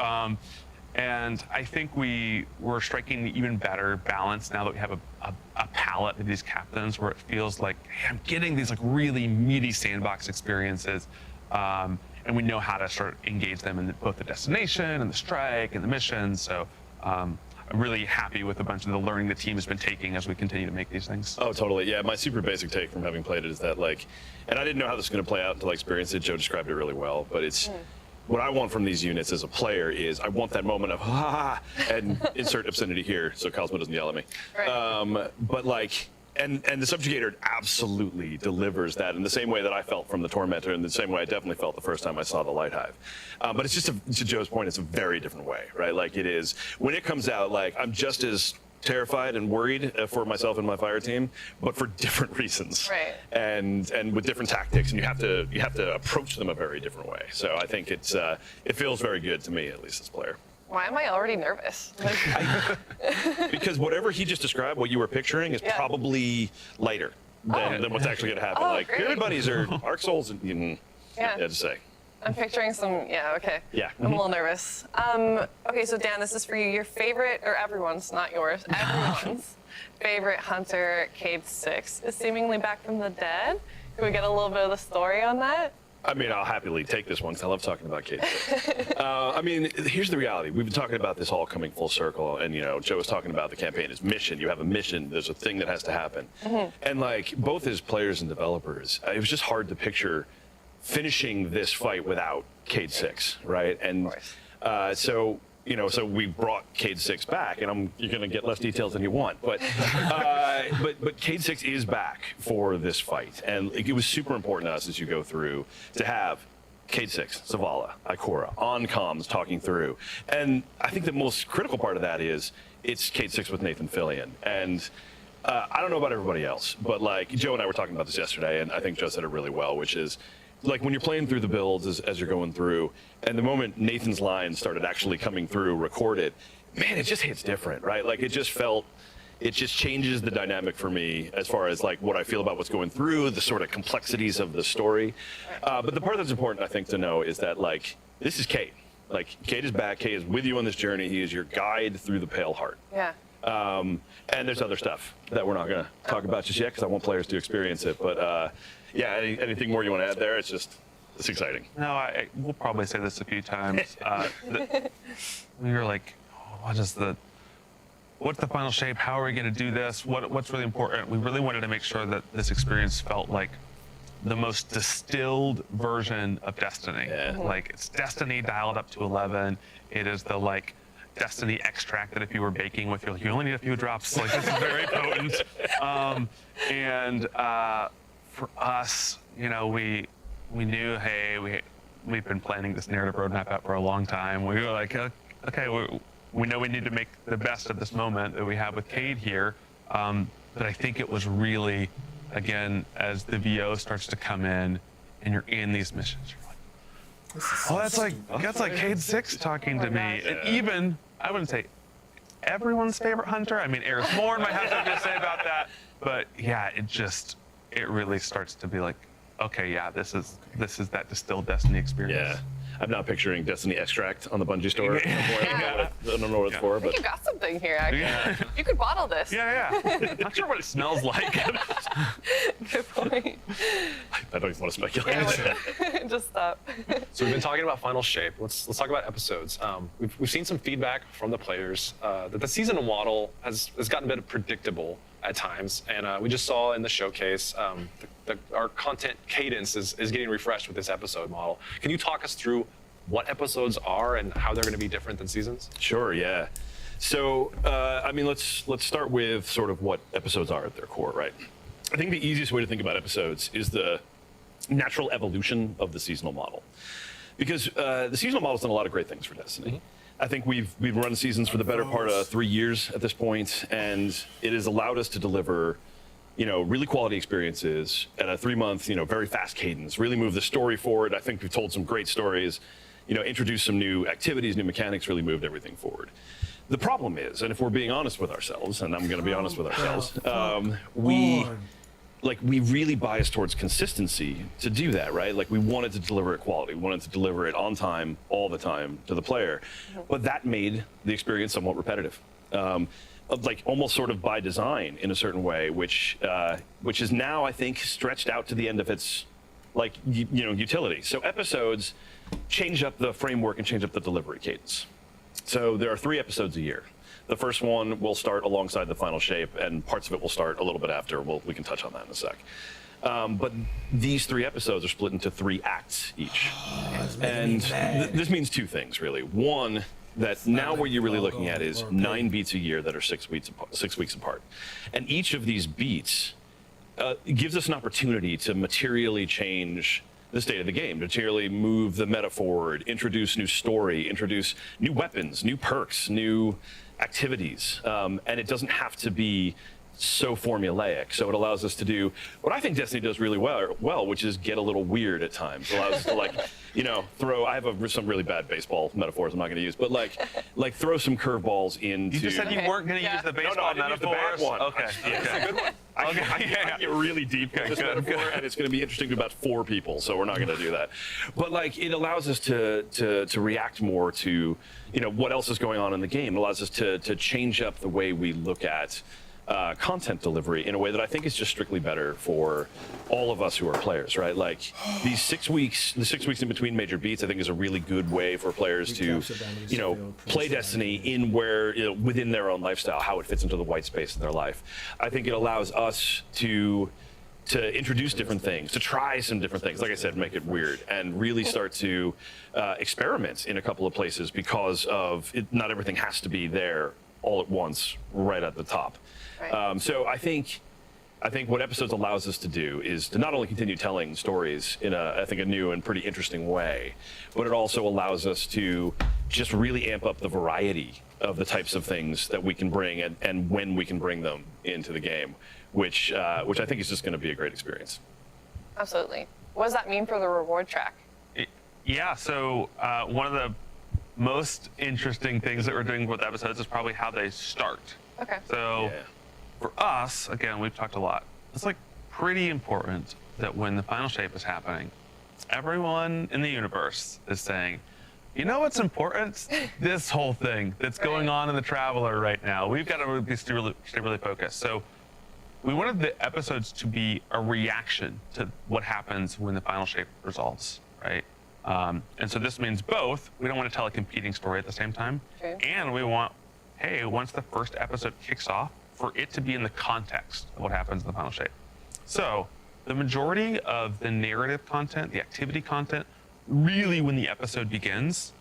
And I think we're striking an even better balance now that we have a palette of these captains where it feels like, hey, I'm getting these like really meaty sandbox experiences. And we know how to sort of engage them in both the destination and the strike and the missions. So I'm really happy with a bunch of the learning the team has been taking as we continue to make these things. Oh, totally. Yeah, my super basic take from having played it is that like, and I didn't know how this was going to play out until I experienced it. Joe described it really well, but it's, what I want from these units as a player is I want that moment of ha and insert obscenity here so Cosmo doesn't yell at me. Right. But like, and the Subjugator absolutely delivers that in the same way that I felt from the Tormentor, and the same way I definitely felt the first time I saw the Light Hive. But it's just, to Joe's point, it's a very different way, right? Like it is, when it comes out, like I'm just as terrified and worried for myself and my fire team, but for different reasons, right? And with different tactics, and you have to approach them a very different way. So I think it's it feels very good to me, at least as a player. Why am I already nervous? Because whatever he just described, what you were picturing, is probably lighter than what's actually going to happen. Oh, like great. pyramid buddies are Arc Souls, and Yeah. to say. I'm picturing some, okay. Yeah. I'm a little nervous. Okay, so Dan, this is for you. Your favorite, or everyone's, not yours, everyone's favorite hunter, Cayde 6, is seemingly back from the dead. Can we get a little bit of the story on that? I mean, I'll happily take this one because I love talking about Cayde 6. I mean, here's the reality. We've been talking about this all coming full circle, and, Joe was talking about the campaign as mission. You have a mission. There's a thing that has to happen. And, like, both as players and developers, it was just hard to picture finishing this fight without Cayde 6, right? And so we brought Cayde 6 back, and you're going to get less details than you want, but Cayde 6 is back for this fight, and it was super important to us as you go through to have Cayde 6, Zavala, Ikora on comms talking through, and I think the most critical part of that is it's Cayde 6 with Nathan Fillion, and I don't know about everybody else, but like Joe and I were talking about this yesterday, and I think Joe said it really well, which is like when you're playing through the builds as you're going through, and the moment Nathan's lines started actually coming through recorded, man, it just hits different, right? Like it just changes the dynamic for me as far as like what I feel about what's going through, the sort of complexities of the story. But the part that's important, I think, to know is that like this is Cayde. Like Cayde is back. Cayde is with you on this journey. He is your guide through the Pale Heart. Yeah. And there's other stuff that we're not going to talk about just yet because I want players to experience it. But yeah, anything more you want to add there? It's exciting. No, we'll probably say this a few times. We were like, what's the final shape? How are we going to do this? What's really important? We really wanted to make sure that this experience felt like the most distilled version of Destiny. Yeah. Like it's Destiny dialed up to 11. It is the like Destiny extract that if you were baking with, you only need a few drops. Like this is very potent. For us, we knew, hey, we've been planning this narrative roadmap out for a long time. We were like, okay, we know we need to make the best of this moment that we have with Cayde here. But I think it was really, again, as the VO starts to come in and you're in these missions, you're like, that's like Cayde 6 talking to me. And even, I wouldn't say everyone's favorite hunter. I mean, Eris Morn might have something to say about that. But yeah, it really starts to be like, okay, yeah, this is that distilled Destiny experience. Yeah. I'm not picturing Destiny extract on the Bungie store. I don't know what it's for, I think but you got something here, actually. Yeah. You could bottle this. Yeah. Not sure what it smells like. Good point. I don't even want to speculate. Yeah, just stop. So we've been talking about Final Shape. Let's talk about episodes. We've seen some feedback from the players that the season model has gotten a bit predictable at times, and we just saw in the showcase our content cadence is getting refreshed with this episode model. Can you talk us through what episodes are and how they're going to be different than seasons? Sure, yeah. So, I mean, let's start with sort of what episodes are at their core, right? I think the easiest way to think about episodes is the natural evolution of the seasonal model. Because the seasonal model's done a lot of great things for Destiny. Mm-hmm. I think we've run seasons for the better part of 3 years at this point, and it has allowed us to deliver, really quality experiences at a 3-month, very fast cadence, really move the story forward. I think we've told some great stories, introduced some new activities, new mechanics, really moved everything forward. The problem is, and if we're being honest with ourselves, and I'm going to be honest with ourselves, we really biased towards consistency to do that, right? Like we wanted to deliver it quality, we wanted to deliver it on time, all the time to the player, but that made the experience somewhat repetitive. Like almost sort of by design in a certain way, which is now I think stretched out to the end of its utility. So episodes change up the framework and change up the delivery cadence. So there are 3 episodes a year. The first one will start alongside the Final Shape, and parts of it will start a little bit after. We can touch on that in a sec. But these 3 episodes are split into 3 acts each. And this means 2 things, really. One, that now what you're really looking at is 9 beats a year that are 6 weeks apart. And each of these beats gives us an opportunity to materially change the state of the game, materially move the meta forward, introduce new story, introduce new weapons, new perks, new activities, and it doesn't have to be so formulaic. So it allows us to do what I think Destiny does really well, which is get a little weird at times. It allows us to throw. I have some really bad baseball metaphors I'm not going to use, but like throw some curveballs into. You just said you weren't going to use the baseball metaphor. Use the bad one. Okay, it's a good one. I can get really deep with this metaphor, and it's going to be interesting to about 4 people, so we're not going to do that. But it allows us to react more to what else is going on in the game. It allows us to change up the way we look at content delivery in a way that I think is just strictly better for all of us who are players, right? Like these 6 weeks, the 6 weeks in between major beats, I think is a really good way for players to, play Destiny in within their own lifestyle, how it fits into the white space in their life. I think it allows us to to introduce different things, to try some different things, like I said, make it weird, and really start to experiment in a couple of places because of not everything has to be there all at once, right at the top. Right. So I think what episodes allows us to do is to not only continue telling stories in I think a new and pretty interesting way, but it also allows us to just really amp up the variety of the types of things that we can bring and when we can bring them into the game, which I think is just going to be a great experience. Absolutely. What does that mean for the reward track? Yeah, so one of the most interesting things that we're doing with episodes is probably how they start. Okay. So for us, again, we've talked a lot. It's like pretty important that when the final shape is happening, everyone in the universe is saying, you know what's important? This whole thing that's going on in the Traveler right now. We've got to stay really focused. So we wanted the episodes to be a reaction to what happens when the final shape resolves, right? And so this means both. We don't want to tell a competing story at the same time. Okay. And we want, hey, once the first episode kicks off, for it to be in the context of what happens in the final shape. So the majority of the narrative content, the activity content, really when the episode begins,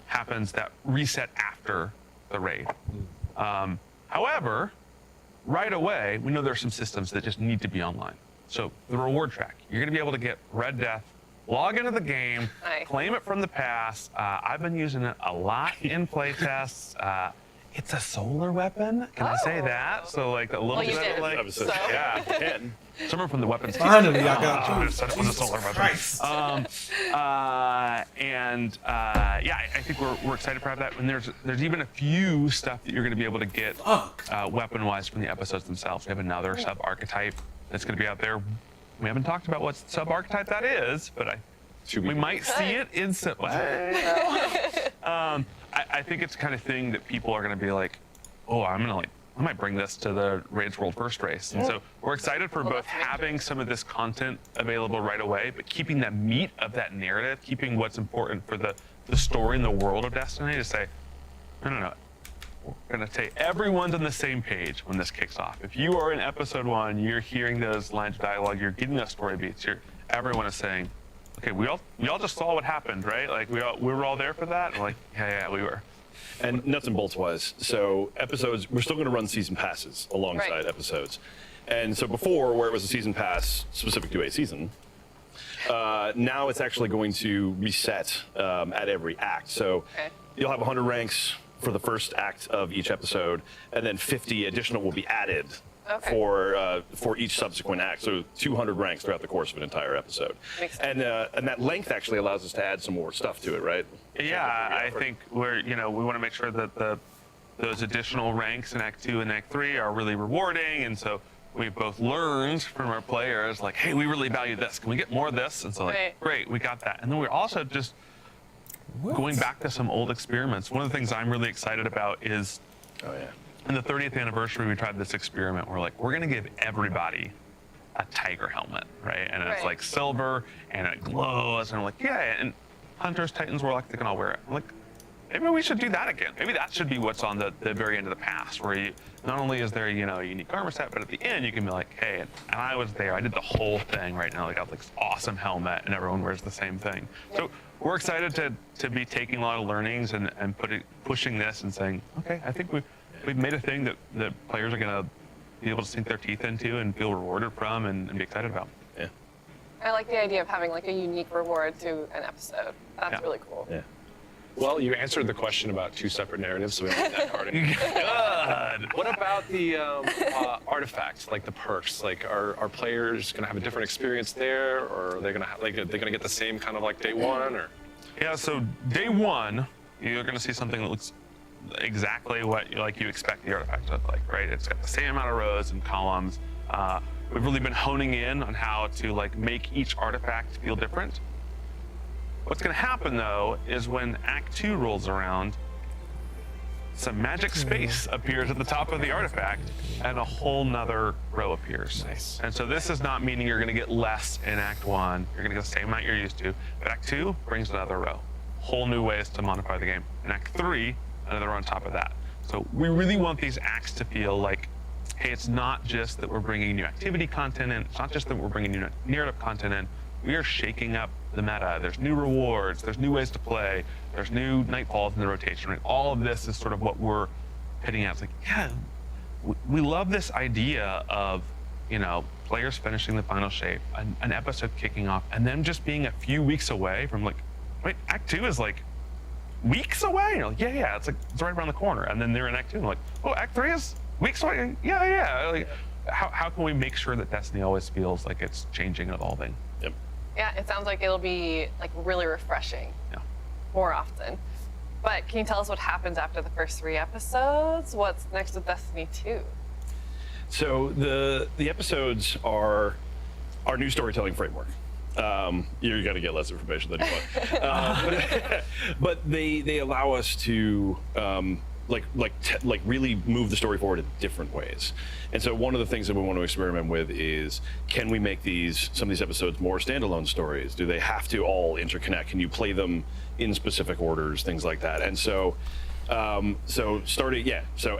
happens that reset after the raid. However, right away, we know there's some systems that just need to be online. So the reward track, you're gonna be able to get Red Death, log into the game, claim it from the past. I've been using it a lot in playtests. It's a solar weapon. Can I say that? So like a little bit of like, yeah. Someone from the weapons. Finally, I got you. Set it with a solar weapon. I think we're excited for that. And there's even a few stuff that you're going to be able to get weapon-wise from the episodes themselves. We have another sub-archetype that's going to be out there. We haven't talked about what sub-archetype that is, but we might see it in some I think it's the kind of thing that people are going to be like, oh, I might bring this to the Raids World First Race. And so we're excited for both having some of this content available right away, but keeping the meat of that narrative, keeping what's important for the story and the world of Destiny to say, no. We're going to say everyone's on the same page when this kicks off. If you are in episode 1, you're hearing those lines of dialogue, you're getting those story beats, everyone is saying, okay, we all just saw what happened, right? Like we were all there for that. And like, yeah, we were. And nuts and bolts wise, so episodes, we're still going to run season passes alongside episodes. And so before, where it was a season pass specific to a season, now it's actually going to reset at every act. So you'll have 100 ranks for the first act of each episode, and then 50 additional will be added for each subsequent act. So 200 ranks throughout the course of an entire episode. And that length actually allows us to add some more stuff to it, right? Yeah, I think we want to make sure that those additional ranks in Act 2 and Act 3 are really rewarding, and so we've both learned from our players, like, hey, we really value this. Can we get more of this? And so, like, great, we got that. And then we're also just going back to some old experiments. One of the things I'm really excited about is, in the 30th anniversary, we tried this experiment where, like, we're going to give everybody a tiger helmet, right? And it's like silver and it glows, and I'm like, yeah. And Hunters, Titans, Warlocks, they can all wear it. I'm like, maybe we should do that again. Maybe that should be what's on the very end of the pass, where not only is there, a unique armor set, but at the end you can be like, hey, and I was there. I did the whole thing right now. I got like this awesome helmet, and everyone wears the same thing. So we're excited to be taking a lot of learnings and pushing this and saying, okay, I think we've made a thing that players are going to be able to sink their teeth into and feel rewarded from and be excited about. Yeah. I like the idea of having like a unique reward to an episode. That's really cool. Yeah. Well, you answered the question about 2 separate narratives, so we don't need that card anymore. Good. What about the artifacts, like the perks? Like, are players going to have a different experience there, or are they going to get the same kind of like day 1, or? Yeah. So day 1, you're going to see something that looks exactly what you expect the artifact to look like, right? It's got the same amount of rows and columns. We've really been honing in on how to make each artifact feel different. What's going to happen though is when Act 2 rolls around, some magic space appears at the top of the artifact and a whole nother row appears. Nice. And so this is not meaning you're going to get less in Act 1. You're going to get the same amount you're used to. But Act 2 brings another row. Whole new ways to modify the game. In Act 3, another on top of that. So we really want these acts to feel like, hey, it's not just that we're bringing new activity content in, it's not just that we're bringing new narrative content in, we are shaking up the meta. There's new rewards, there's new ways to play, there's new nightfalls in the rotation, right? All of this is sort of what we're hitting at. It's like, yeah, we love this idea of, you know, players finishing the final shape, an episode kicking off, and then just being a few weeks away from like, wait, Act 2 is like weeks away? And you're like, yeah, it's right around the corner. And then they're in Act 2, and like, oh, Act 3 is weeks away? Yeah. Like, how can we make sure that Destiny always feels like it's changing and evolving? Yep. Yeah, it sounds like it'll be like really refreshing more often. But can you tell us what happens after the first 3 episodes? What's next with Destiny 2? So the episodes are our new storytelling framework. You're gonna get less information than you want, but they allow us to really move the story forward in different ways. And so one of the things that we want to experiment with is, can we make some of these episodes more standalone stories? Do they have to all interconnect? Can you play them in specific orders, things like that? And so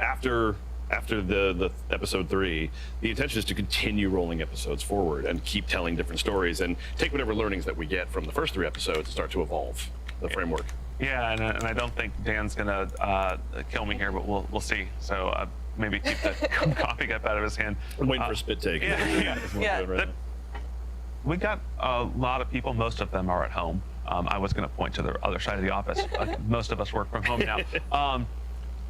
after the episode 3, the intention is to continue rolling episodes forward and keep telling different stories and take whatever learnings that we get from the first 3 episodes and start to evolve the framework. Yeah, and I don't think Dan's gonna kill me here, but we'll see. So maybe keep the coffee cup out of his hand. I'm waiting for a spit take. We got a lot of people. Most of them are at home. I was gonna point to the other side of the office. Most of us work from home now.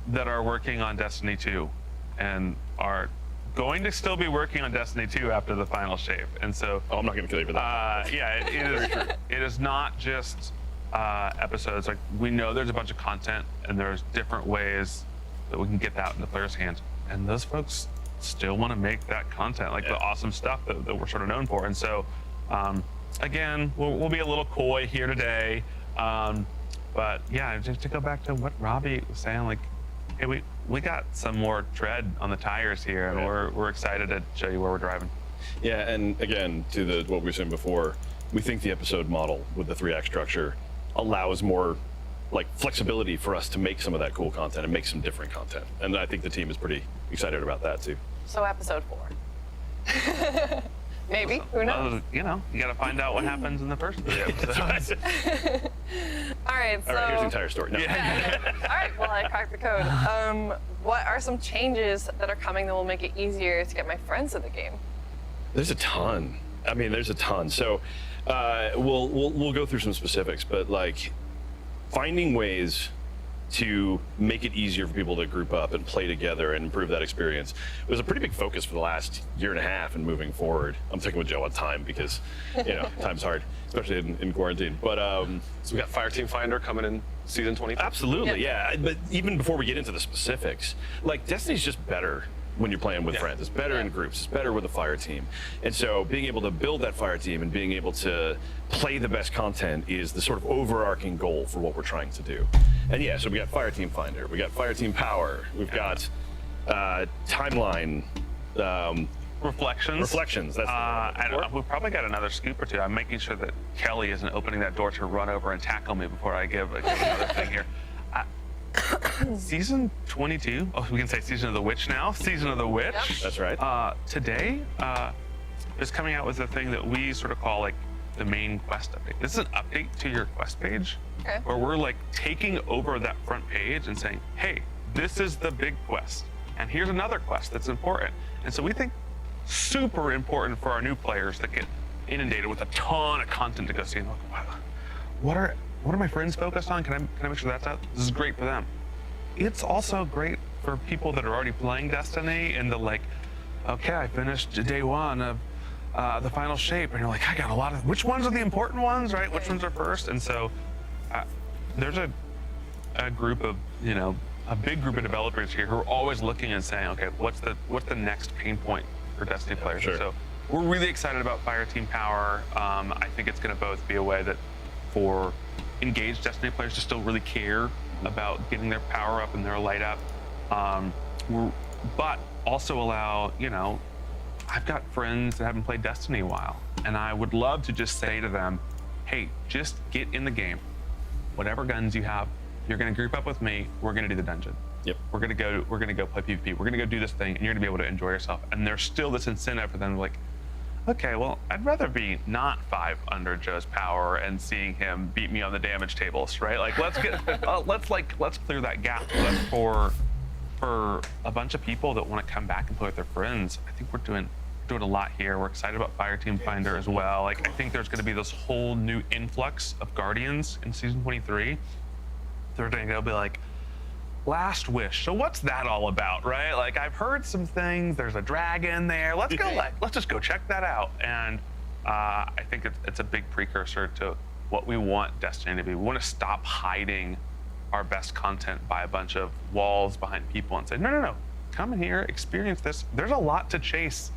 That are working on Destiny 2, and are going to still be working on Destiny 2 after the final shape. And so, I'm not gonna kill you for that. It is not just episodes. Like, we know there's a bunch of content, and there's different ways that we can get that in the players' hands. And those folks still want to make that content, like the awesome stuff that we're sort of known for. And so, again, we'll be a little coy here today. But yeah, just to go back to what Robbie was saying, like, hey, we got some more tread on the tires here, and we're excited to show you where we're driving. Yeah, and again, to what we were saying before, we think the episode model with the 3-act structure allows more like flexibility for us to make some of that cool content and make some different content. And I think the team is pretty excited about that too. So episode 4. Maybe, who knows? You know, you gotta find out what happens in the first 3 episodes. All right, so. All right, here's the entire story. No. All right, well, I cracked the code. What are some changes that are coming that will make it easier to get my friends in the game? There's a ton. I mean, there's a ton. So we'll go through some specifics, but like finding ways to make it easier for people to group up and play together and improve that experience was a pretty big focus for the last 1.5 years and moving forward. I'm taking with Joe on time because, you know, time's hard, especially in quarantine. But so we got Fireteam Finder coming in season 20. Absolutely, yeah. But even before we get into the specifics, like Destiny's just better when you're playing with friends. It's better in groups. It's better with a fire team. And so being able to build that fire team and being able to play the best content is the sort of overarching goal for what we're trying to do. And yeah, so we got Fireteam Finder, we got Fireteam Power, we've got Timeline, Reflections. That's I don't know. We've probably got another scoop or two. I'm making sure that Kelly isn't opening that door to run over and tackle me before I give another thing here. Season 22. Oh, we can say Season of the Witch now. Season of the Witch. Yep. That's right. Today is coming out with a thing that we sort of call like the main quest update. This is an update to your quest page, where we're like taking over that front page and saying, hey, this is the big quest, and here's another quest that's important. And so we think super important for our new players that get inundated with a ton of content to go see. And look, wow, what are my friends focused on? Can I make sure that's out? This is great for them. It's also great for people that are already playing Destiny and the like, okay, I finished day 1 of the final shape, and you're like, I got a lot of, which ones are the important ones, right? Which ones are first? And so there's a group of, you know, a big group of developers here who are always looking and saying, okay, what's the next pain point for Destiny players? Sure. So we're really excited about Fireteam Power. I think it's going to both be a way that for engaged Destiny players to still really care about getting their power up and their light up, but also allow, you know, I've got friends that haven't played Destiny in a while, and I would love to just say to them, hey, just get in the game. Whatever guns you have, you're going to group up with me. We're going to do the dungeon. Yep. We're gonna go play PvP. We're gonna go do this thing, and you're gonna be able to enjoy yourself. And there's still this incentive for them, like, okay, well, I'd rather be not 5 under Joe's power and seeing him beat me on the damage tables, right? Like, let's clear that gap. But for a bunch of people that want to come back and play with their friends, I think we're doing a lot here. We're excited about Fireteam Finder as well. Like, I think there's going to be this whole new influx of Guardians in season 23. They're going to be like, Last Wish. So what's that all about, right? Like, I've heard some things. There's a dragon there. Let's just go check that out. And I think it's a big precursor to what we want Destiny to be. We want to stop hiding our best content by a bunch of walls behind people and say, no, come in here, experience this. There's a lot to chase,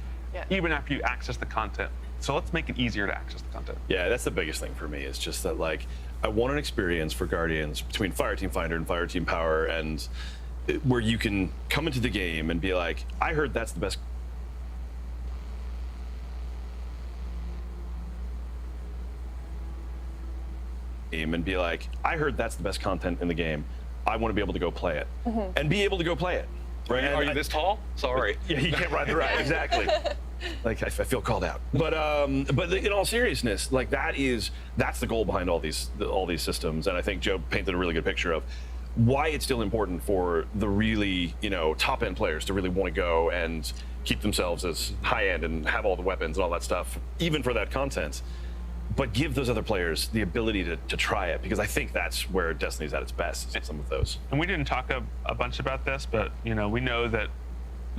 even after you access the content. So let's make it easier to access the content. Yeah, that's the biggest thing for me. Is just that, like, I want an experience for Guardians between Fireteam Finder and Fireteam Power, and where you can come into the game and be like, I heard that's the best. And be like, I heard that's the best content in the game. I want to be able to go play it, and be able to go play it. Right? Are you this tall? Sorry. Yeah, you can't ride the ride. Exactly. Like, I feel called out. But in all seriousness, like, that's the goal behind all these systems. And I think Joe painted a really good picture of why it's still important for the really, top end players to really want to go and keep themselves as high end and have all the weapons and all that stuff, even for that content. But give those other players the ability to try it, because I think that's where Destiny's at its best, some of those. And we didn't talk a bunch about this, but we know that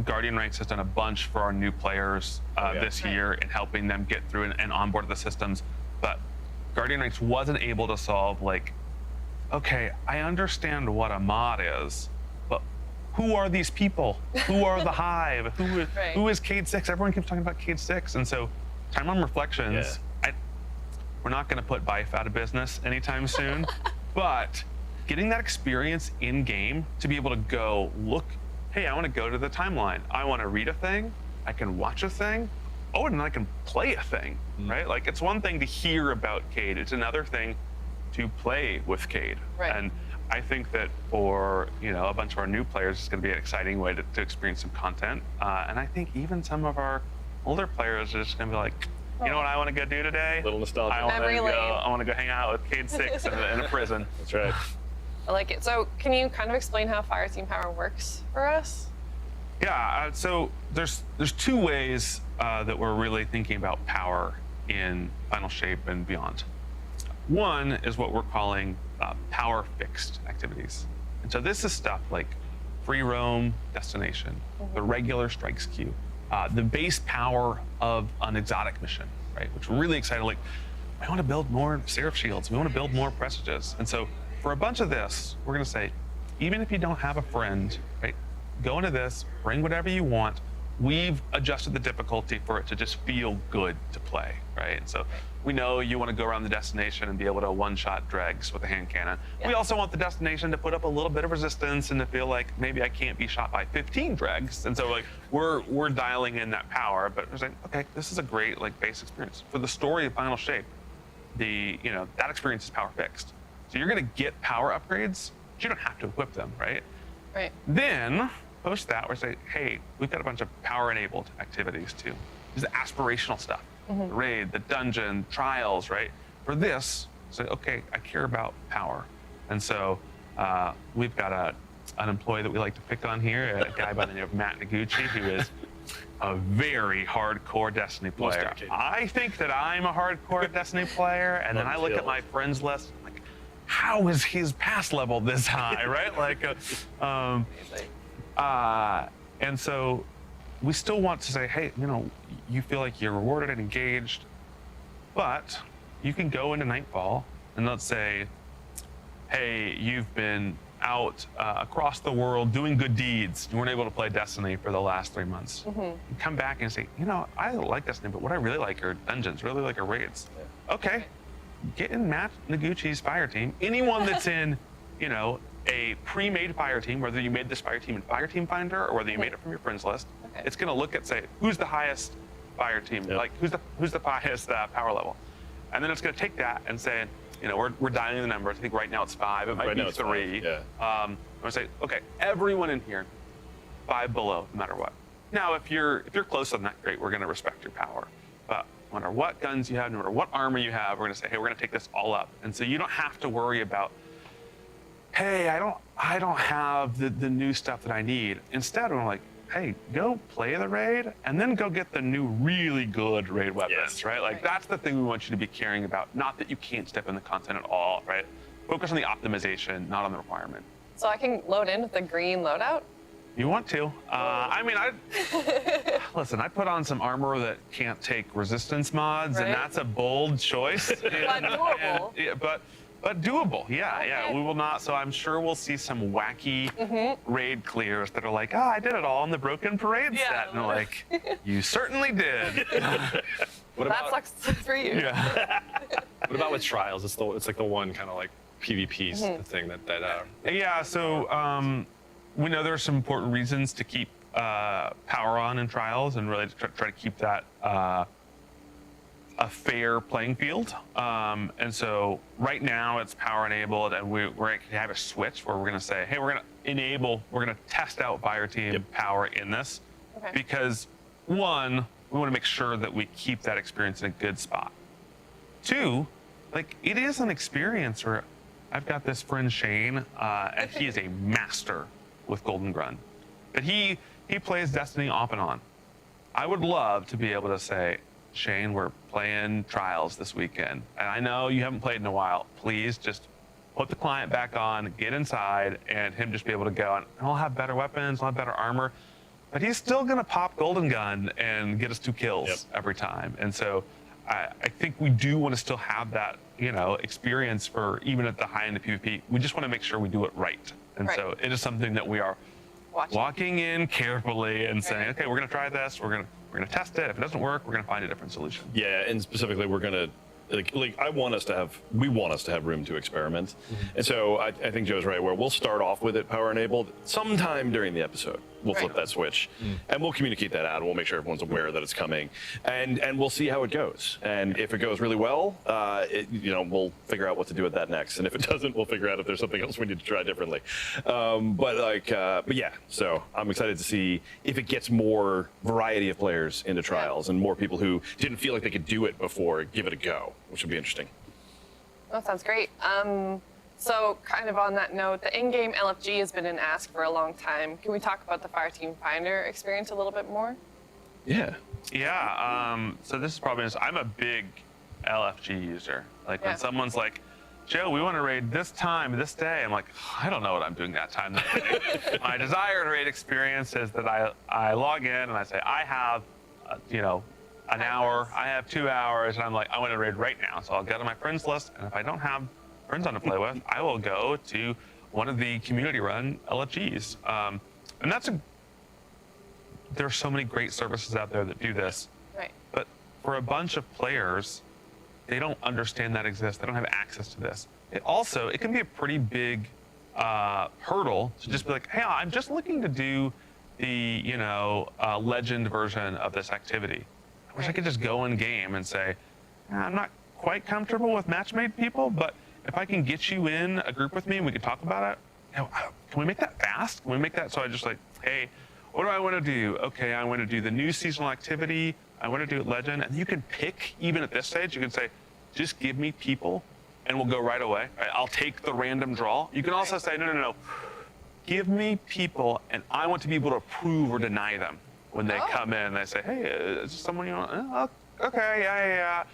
Guardian Ranks has done a bunch for our new players this year in helping them get through and onboard the systems. But Guardian Ranks wasn't able to solve, like, okay, I understand what a mod is, but who are these people? Who are the Hive? Who is Cayde 6? Everyone keeps talking about Cayde 6. And so Timeline Reflections, we're not going to put Bife out of business anytime soon, but getting that experience in game to be able to go, look, hey, I want to go to the timeline. I want to read a thing. I can watch a thing. Oh, and then I can play a thing, right? Like, it's one thing to hear about Cayde. It's another thing to play with Cayde. Right. And I think that for, a bunch of our new players, it's going to be an exciting way to experience some content. And I think even some of our older players are just going to be like, you know what I want to go do today? A little nostalgia. I want to go hang out with Cayde 6 in a prison. That's right. I like it. So can you kind of explain how Fireteam Power works for us? Yeah, so there's 2 ways that we're really thinking about power in Final Shape and beyond. One is what we're calling power fixed activities. And so this is stuff like free roam destination, the regular strikes queue, the base power of an exotic mission, right? Which we're really excited. Like, we want to build more Seraph Shields. We want to build more Presages. And so for a bunch of this, we're going to say, even if you don't have a friend, right, go into this, bring whatever you want. We've adjusted the difficulty for it to just feel good to play, right? And so we know you want to go around the destination and be able to one-shot dregs with a hand cannon. Yeah. We also want the destination to put up a little bit of resistance and to feel like maybe I can't be shot by 15 dregs. And so, like, we're dialing in that power, but we're saying, okay, this is a great, like, base experience. For the story of Final Shape, that experience is power fixed. So you're going to get power upgrades, but you don't have to equip them, right? Right. Then, post that, we're saying, hey, we've got a bunch of power-enabled activities, too. This is aspirational stuff. The raid, the dungeon, trials, right? For this, say, okay, I care about power. And so we've got an employee that we like to pick on here, a guy by the name of Matt Noguchi, who is a very hardcore Destiny player. I think that I'm a hardcore Destiny player, and then I look at my friends list, I'm like, how is his pass level this high, right? Like, and so we still want to say, hey, you feel like you're rewarded and engaged, but you can go into Nightfall and let's say, hey, you've been out across the world doing good deeds. You weren't able to play Destiny for the last 3 months. You come back and say, I like Destiny, but what I really like are dungeons, really like are raids. Yeah. Okay, get in Matt Noguchi's fire team. Anyone that's in, a pre-made fire team, whether you made this fire team in Fireteam Finder or whether you made it from your friends list, it's going to look at, say, who's the highest fire team, like who's the highest power level, and then it's going to take that and say, You know, we're dialing the numbers. I think right now it's 5. It might Right be now it's 3. 5, yeah. I'm gonna say, okay, everyone in here, 5 below, no matter what. Now, if you're close on that, great. We're gonna respect your power. But no matter what guns you have, no matter what armor you have, we're gonna say, hey, we're gonna take this all up. And so you don't have to worry about, hey, I don't have the new stuff that I need. Instead, I'm like, hey, go play the raid and then go get the new really good raid weapons, right? Like that's the thing we want you to be caring about. Not that you can't step in the content at all, right? Focus on the optimization, not on the requirement. So I can load in with the green loadout? You want to. I mean, listen, I put on some armor that can't take resistance mods, and Right. that's a bold choice. But doable. But doable, yeah. We will not, so I'm sure we'll see some wacky raid clears that are like, I did it all in the Broken Parade set. And they're like, you certainly did. That sucks for you. Yeah. What about with trials? It's like the one kind of like PvP thing that. Yeah, so we know there's some important reasons to keep power on in trials and really try to keep that a fair playing field. And so right now it's power enabled, and we're going to have a switch where we're going to say, hey, we're going to test out Fire Team power in this. Okay. Because one, we want to make sure that we keep that experience in a good spot. Two, like it is an experience where I've got this friend Shane, and he is a master with Golden Gun. But he plays Destiny off and on. I would love to be able to say, Shane, we're playing Trials this weekend, and I know you haven't played in a while. Please just put the client back on, get inside, and him just be able to go. And he'll have better weapons, he'll have better armor, but he's still gonna pop Golden Gun and get us 2 kills every time. And so I think we do want to still have that, experience for even at the high end of PvP. We just want to make sure we do it right. And so it is something that we are walking in carefully and saying, okay, we're gonna try this, we're gonna test it. If it doesn't work, we're gonna find a different solution. Yeah, and specifically, we're gonna we want us to have room to experiment. And so I think Joe's right, where we'll start off with it power enabled sometime during the episode. We'll flip that switch, and we'll communicate that out, and we'll make sure everyone's aware that it's coming, and we'll see how it goes. And if it goes really well, we'll figure out what to do with that next. And if it doesn't, we'll figure out if there's something else we need to try differently. But yeah, so I'm excited to see if it gets more variety of players into trials and more people who didn't feel like they could do it before give it a go, which would be interesting. That sounds great. So kind of on that note, the in-game LFG has been an ask for a long time. Can we talk about the Fireteam Finder experience a little bit more? Yeah. Yeah, so this is probably, I'm a big LFG user. Like when someone's like, Joe, we want to raid this time, this day. I'm like, I don't know what I'm doing that time. That day. My desired raid experience is that I log in and I say, I have, an hour, I have 2 hours, and I'm like, I want to raid right now. So I'll go to my friends list, and if I don't have friends on to play with, I will go to one of the community-run LFGs. And there's so many great services out there that do this. Right. But for a bunch of players, they don't understand that exists. They don't have access to this. It can be a pretty big hurdle to just be like, hey, I'm just looking to do the, legend version of this activity. I wish I could just go in game and say, I'm not quite comfortable with match-made people, but if I can get you in a group with me and we can talk about it, can we make that fast? Can we make that so I just like, hey, what do I want to do? Okay, I want to do the new seasonal activity. I want to do it legend. And you can pick, even at this stage, you can say, just give me people and we'll go right away. Right? I'll take the random draw. You can also say, no. Give me people and I want to be able to approve or deny them when they come in. They say, hey, is this someone you want? Okay, yeah.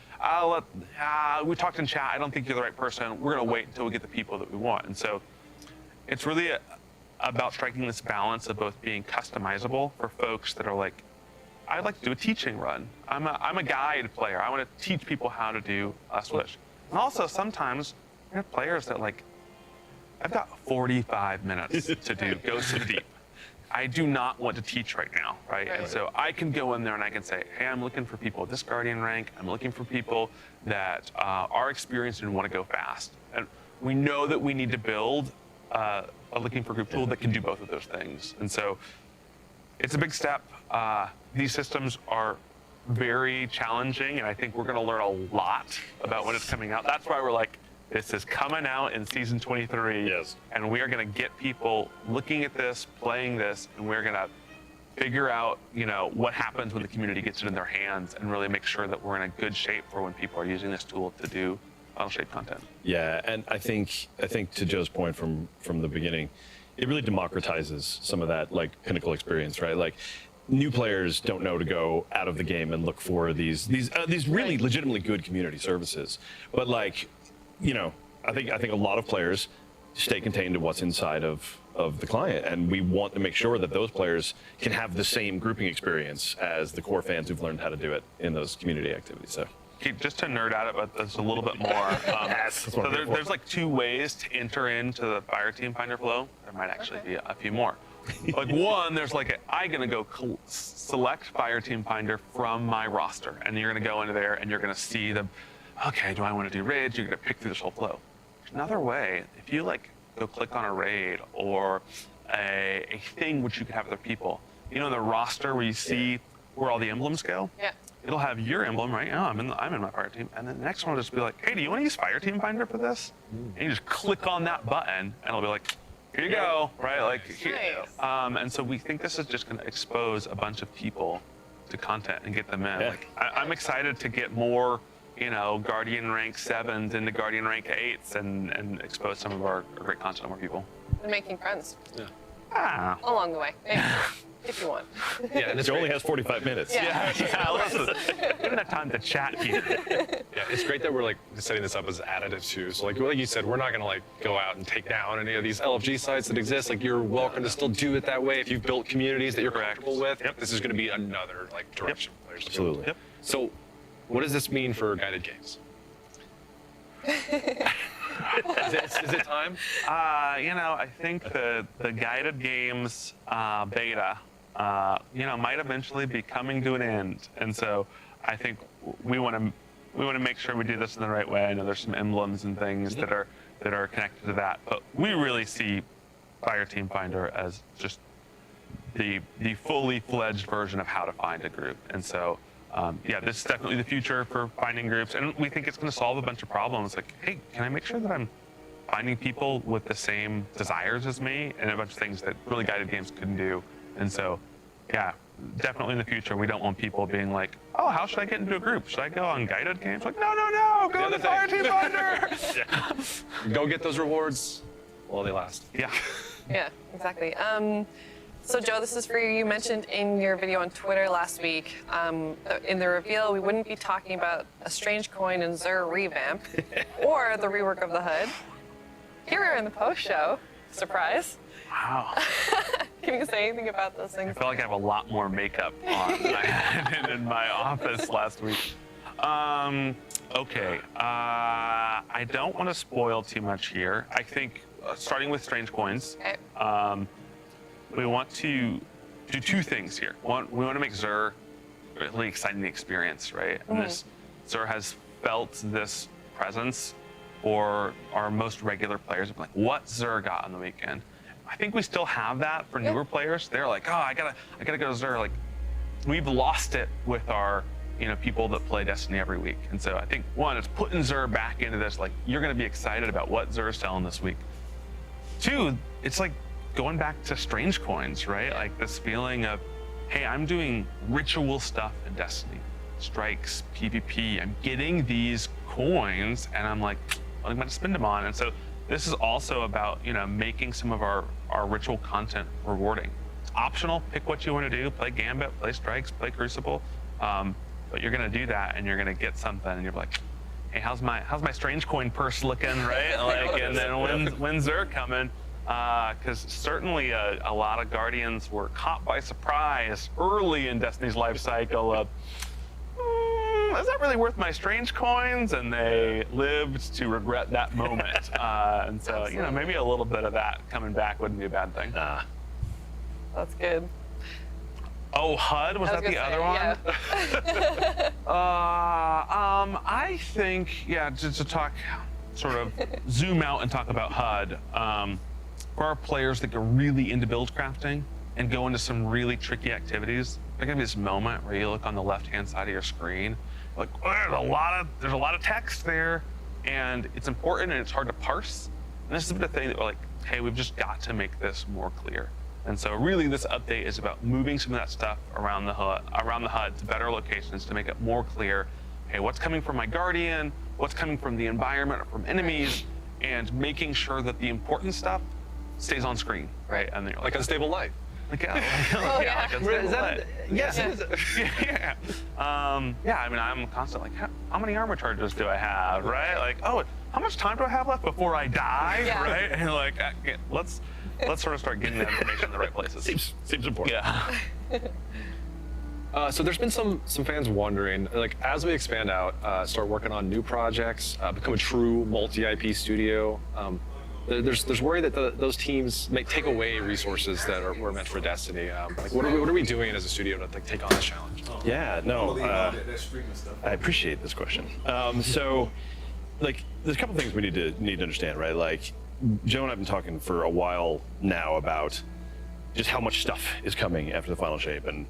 We talked in chat. I don't think you're the right person. We're going to wait until we get the people that we want. And so it's really about striking this balance of both being customizable for folks that are like, I'd like to do a teaching run. I'm a guide player. I want to teach people how to do a switch. And also sometimes we have players that like, I've got 45 minutes to do Ghosts of Deep. I do not want to teach right now, right? And so I can go in there and I can say, hey, I'm looking for people at this Guardian rank. I'm looking for people that are experienced and want to go fast. And we know that we need to build a looking for group tool that can do both of those things. And so it's a big step. These systems are very challenging, and I think we're going to learn a lot about when it's coming out. That's why we're like, This is coming out in season 23. Yes. And we are going to get people looking at this, playing this, and we're going to figure out, what happens when the community gets it in their hands and really make sure that we're in a good shape for when people are using this tool to do Final Shape content. Yeah, and I think to Joe's point from the beginning, it really democratizes some of that like Pinnacle experience, right? Like new players don't know to go out of the game and look for these really legitimately good community services. But like, I think a lot of players stay contained to what's inside of the client, and we want to make sure that those players can have the same grouping experience as the core fans who've learned how to do it in those community activities. So. Just to nerd out about this a little bit more. So there's like 2 ways to enter into the Fireteam Finder flow. There might actually be a few more. Like one, there's like I'm gonna go select Fireteam Finder from my roster, and you're gonna go into there and you're gonna see okay, do I want to do raids? You're gonna pick through this whole flow. There's another way, if you like go click on a raid or a thing which you could have other people. The roster where you see where all the emblems go. Yeah. It'll have your emblem, right? Oh, I'm in my fire team. And then the next one will just be like, hey, do you want to use Fireteam Finder for this? And you just click on that button and it'll be like, here you go, right? Like, here. And so we think this is just going to expose a bunch of people to content and get them in. Yeah. Like, I'm excited to get more, Guardian rank 7s into Guardian rank 8s and expose some of our great content to more people. And making friends. Yeah. Along the way. Maybe. If you want. Yeah, and it only has 45 minutes. Listen, give that time to chat here. Yeah, it's great that we're like setting this up as additive too. So like you said, we're not gonna like go out and take down any of these LFG sites that exist. Like you're welcome to still do it that way if you've built communities that you're comfortable with. Yep. This is gonna be another like direction for players. Absolutely. Yep. So what does this mean for guided games? Is it time? I think the guided games beta, might eventually be coming to an end, and so I think we want to make sure we do this in the right way. I know there's some emblems and things that are connected to that, but we really see Fireteam Finder as just the fully fledged version of how to find a group, and so. This is definitely the future for finding groups, and we think it's going to solve a bunch of problems. Like, hey, can I make sure that I'm finding people with the same desires as me, and a bunch of things that really guided games couldn't do. And so, definitely in the future, we don't want people being like, oh, how should I get into a group? Should I go on guided games? Like, no, go to Fireteam Finder. Go get those rewards while they last. Yeah. Yeah, exactly. So Joe, this is for you. You mentioned in your video on Twitter last week, in the reveal, we wouldn't be talking about a Strange Coin and Xur revamp or the rework of the HUD. Here we are in the post-show. Surprise. Wow. Can you say anything about those things? I feel like I have a lot more makeup on than I had in my office last week. Okay. I don't want to spoil too much here. I think starting with Strange Coins, we want to do 2 things here. One, we want to make Xur a really exciting experience, right? And this Xur has felt this presence for our most regular players. Like, what Xur got on the weekend? I think we still have that for newer players. They're like, oh, I gotta go to Xur. Like, we've lost it with our people that play Destiny every week. And so I think one, it's putting Xur back into this. Like, you're gonna be excited about what Xur is selling this week. 2, it's like going back to Strange Coins, right? Like this feeling of, hey, I'm doing ritual stuff in Destiny, strikes, PvP. I'm getting these coins, and I'm like, what am I going to spend them on? And so this is also about making some of our ritual content rewarding. It's optional. Pick what you want to do. Play Gambit, play Strikes, play Crucible. But you're going to do that, and you're going to get something, and you're like, hey, how's my Strange Coin purse looking, right? Like, and then when's Xur coming? Because certainly a lot of Guardians were caught by surprise early in Destiny's life cycle of, is that really worth my Strange Coins? And they lived to regret that moment. And so, maybe a little bit of that coming back wouldn't be a bad thing. That's good. Oh, HUD? Was that the other one? Yeah. I think, just to talk, sort of zoom out and talk about HUD. For our players that get really into build crafting and go into some really tricky activities, there's gonna be this moment where you look on the left-hand side of your screen, like, oh, there's a lot of text there. And it's important and it's hard to parse. And this is the thing that we're like, hey, we've just got to make this more clear. And so really this update is about moving some of that stuff around the HUD to better locations to make it more clear, hey, what's coming from my Guardian, what's coming from the environment or from enemies, and making sure that the important stuff stays on screen, right? And then you're Like Unstable Life. like, yeah, like Is Unstable that- Light. yes, Yeah. it is. Yeah. I mean, I'm constantly like, how many armor charges do I have, right? Like, oh, how much time do I have left before I die, Yeah. right? And like, let's sort of start getting that information in the right places. Seems important. Yeah. So there's been some fans wondering, like, as we expand out, start working on new projects, become a true multi-IP studio. There's worry that those teams may take away resources that were meant for Destiny. Like, what are we doing as a studio to like take on this challenge? Yeah, no. that streaming stuff. I appreciate this question. So, like, there's a couple things we need to understand, right? Like, Joe and I've been talking for a while now about just how much stuff is coming after the final shape, and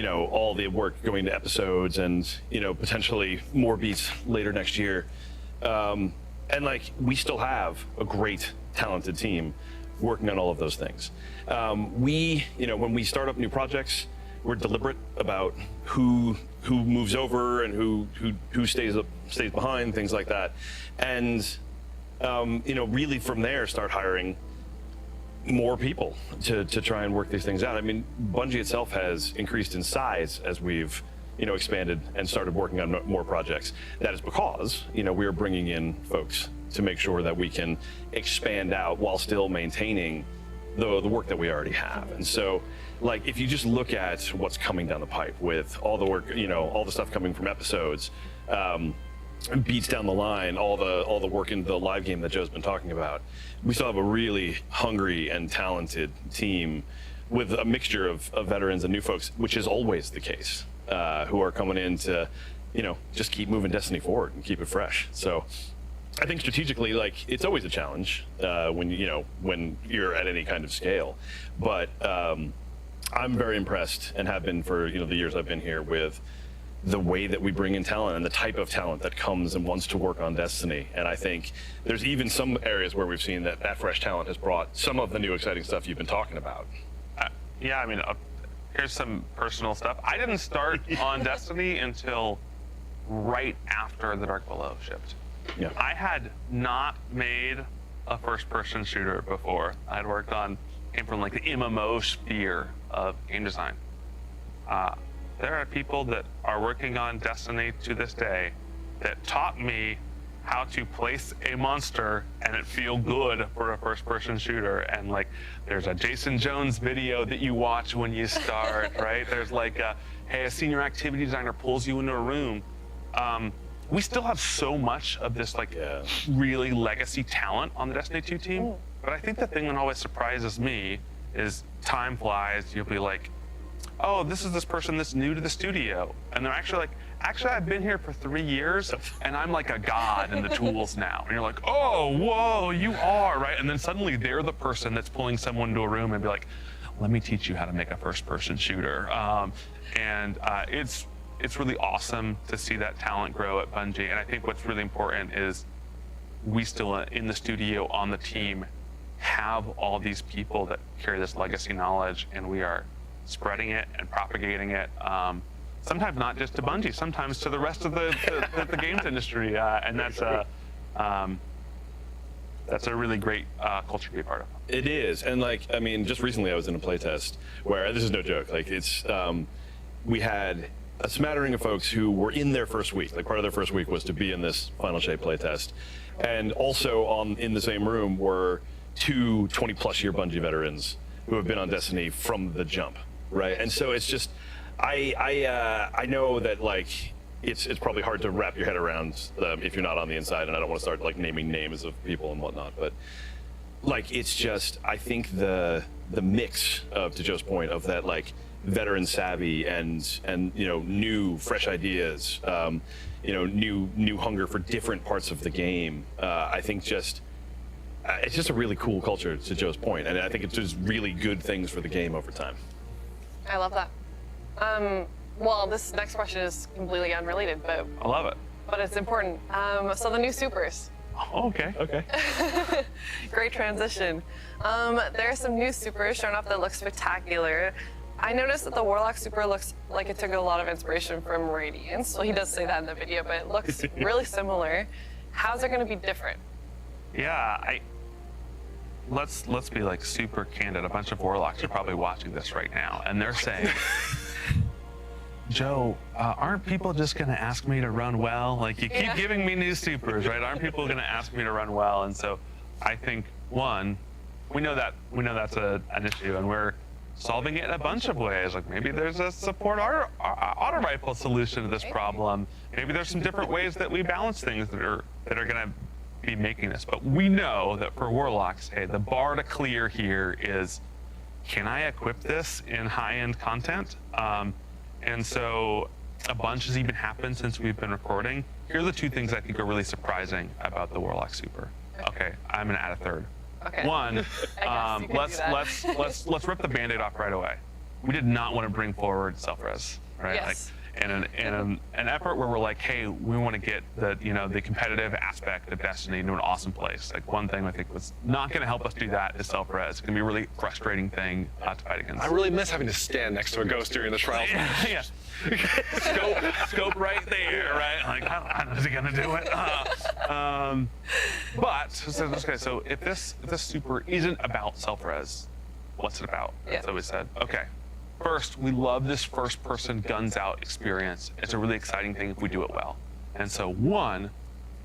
all the work going to episodes, and potentially more beats later next year. And like, we still have a great, talented team working on all of those things. When we start up new projects, we're deliberate about who moves over and who stays behind, things like that. And really from there start hiring more people to try and work these things out. I mean, Bungie itself has increased in size as we've expanded and started working on more projects. That is because we are bringing in folks to make sure that we can expand out while still maintaining the work that we already have. And so, like, if you just look at what's coming down the pipe with all the work, all the stuff coming from episodes, beats down the line, all the work in the live game that Joe's been talking about, we still have a really hungry and talented team with a mixture of veterans and new folks, which is always the case, who are coming in to, just keep moving Destiny forward and keep it fresh. So I think strategically, like, it's always a challenge when you're at any kind of scale. But I'm very impressed, and have been for the years I've been here, with the way that we bring in talent and the type of talent that comes and wants to work on Destiny. And I think there's even some areas where we've seen that fresh talent has brought some of the new exciting stuff you've been talking about. Yeah, I mean, here's some personal stuff. I didn't start on Destiny until right after the Dark Below shipped. Yeah. I had not made a first-person shooter before. I had came from like the MMO sphere of game design. There are people that are working on Destiny to this day that taught me how to place a monster and it feel good for a first-person shooter. And like, there's a Jason Jones video that you watch when you start, right? There's like, hey, a senior activity designer pulls you into a room. We still have so much of this like really legacy talent on the Destiny 2 team. But I think the thing that always surprises me is time flies. You'll be like, oh, this is this person that's new to the studio. And they're actually I've been here for 3 years and I'm like a god in the tools now. And you're like, oh, whoa, you are, right? And then suddenly they're the person that's pulling someone into a room and be like, let me teach you how to make a first-person shooter. It's really awesome to see that talent grow at Bungie. And I think what's really important is we still in the studio, on the team, have all these people that carry this legacy knowledge, and we are spreading it and propagating it. Sometimes not just to Bungie, sometimes to the rest of the games industry. And that's a really great culture to be a part of. It is. And like, I mean, just recently I was in a playtest where, this is no joke, like it's, we had a smattering of folks who were in their first week. Like, part of their first week was to be in this Final Shape playtest. And also in the same room were 2 20-plus year Bungie veterans who have been on Destiny from the jump, right? And so it's just, I know that like it's probably hard to wrap your head around if you're not on the inside, and I don't want to start like naming names of people and whatnot, but like, it's just, I think the mix of, to Joe's point, of that like veteran savvy and new fresh ideas, new hunger for different parts of the game. I think it's just a really cool culture, to Joe's point, and I think it's just really good things for the game over time. I love that. Well, this next question is completely unrelated, but I love it. But it's important. So the new supers. Oh, okay, okay. Great transition. There are some new supers showing up that look spectacular. I noticed that the Warlock super looks like it took a lot of inspiration from Radiance. Well, he does say that in the video, but it looks really similar. How's it going to be different? Yeah, let's be like super candid. A bunch of Warlocks are probably watching this right now, and they're saying, Joe, aren't people just going to ask me to run well? Like, you keep giving me new supers, right? Aren't people going to ask me to run well? And so I think, one, we know that's an issue, and we're solving it in a bunch of ways. Like, maybe there's a support auto rifle solution to this problem. Maybe there's some different ways that we balance things that are going to be making this. But we know that for Warlocks, hey, the bar to clear here is, can I equip this in high-end content? And so a bunch has even happened since we've been recording. Here are the two things I think are really surprising about the Warlock Super. Okay, I'm gonna add a third. Okay. One, let's rip the Band-Aid off right away. We did not want to bring forward self-res, right? Yes. In an effort where we're like, hey, we want to get the competitive aspect of Destiny into an awesome place. Like, one thing I think was not going to help us do that is self-res. It's going to be a really frustrating thing to fight against. I really miss having to stand next to a ghost during the trials. Yeah. Scope right there, right? Like, how is he going to do it? So if this super isn't about self-res, what's it about? So we said, okay. First, we love this first-person guns-out experience. It's a really exciting thing if we do it well. And so, one,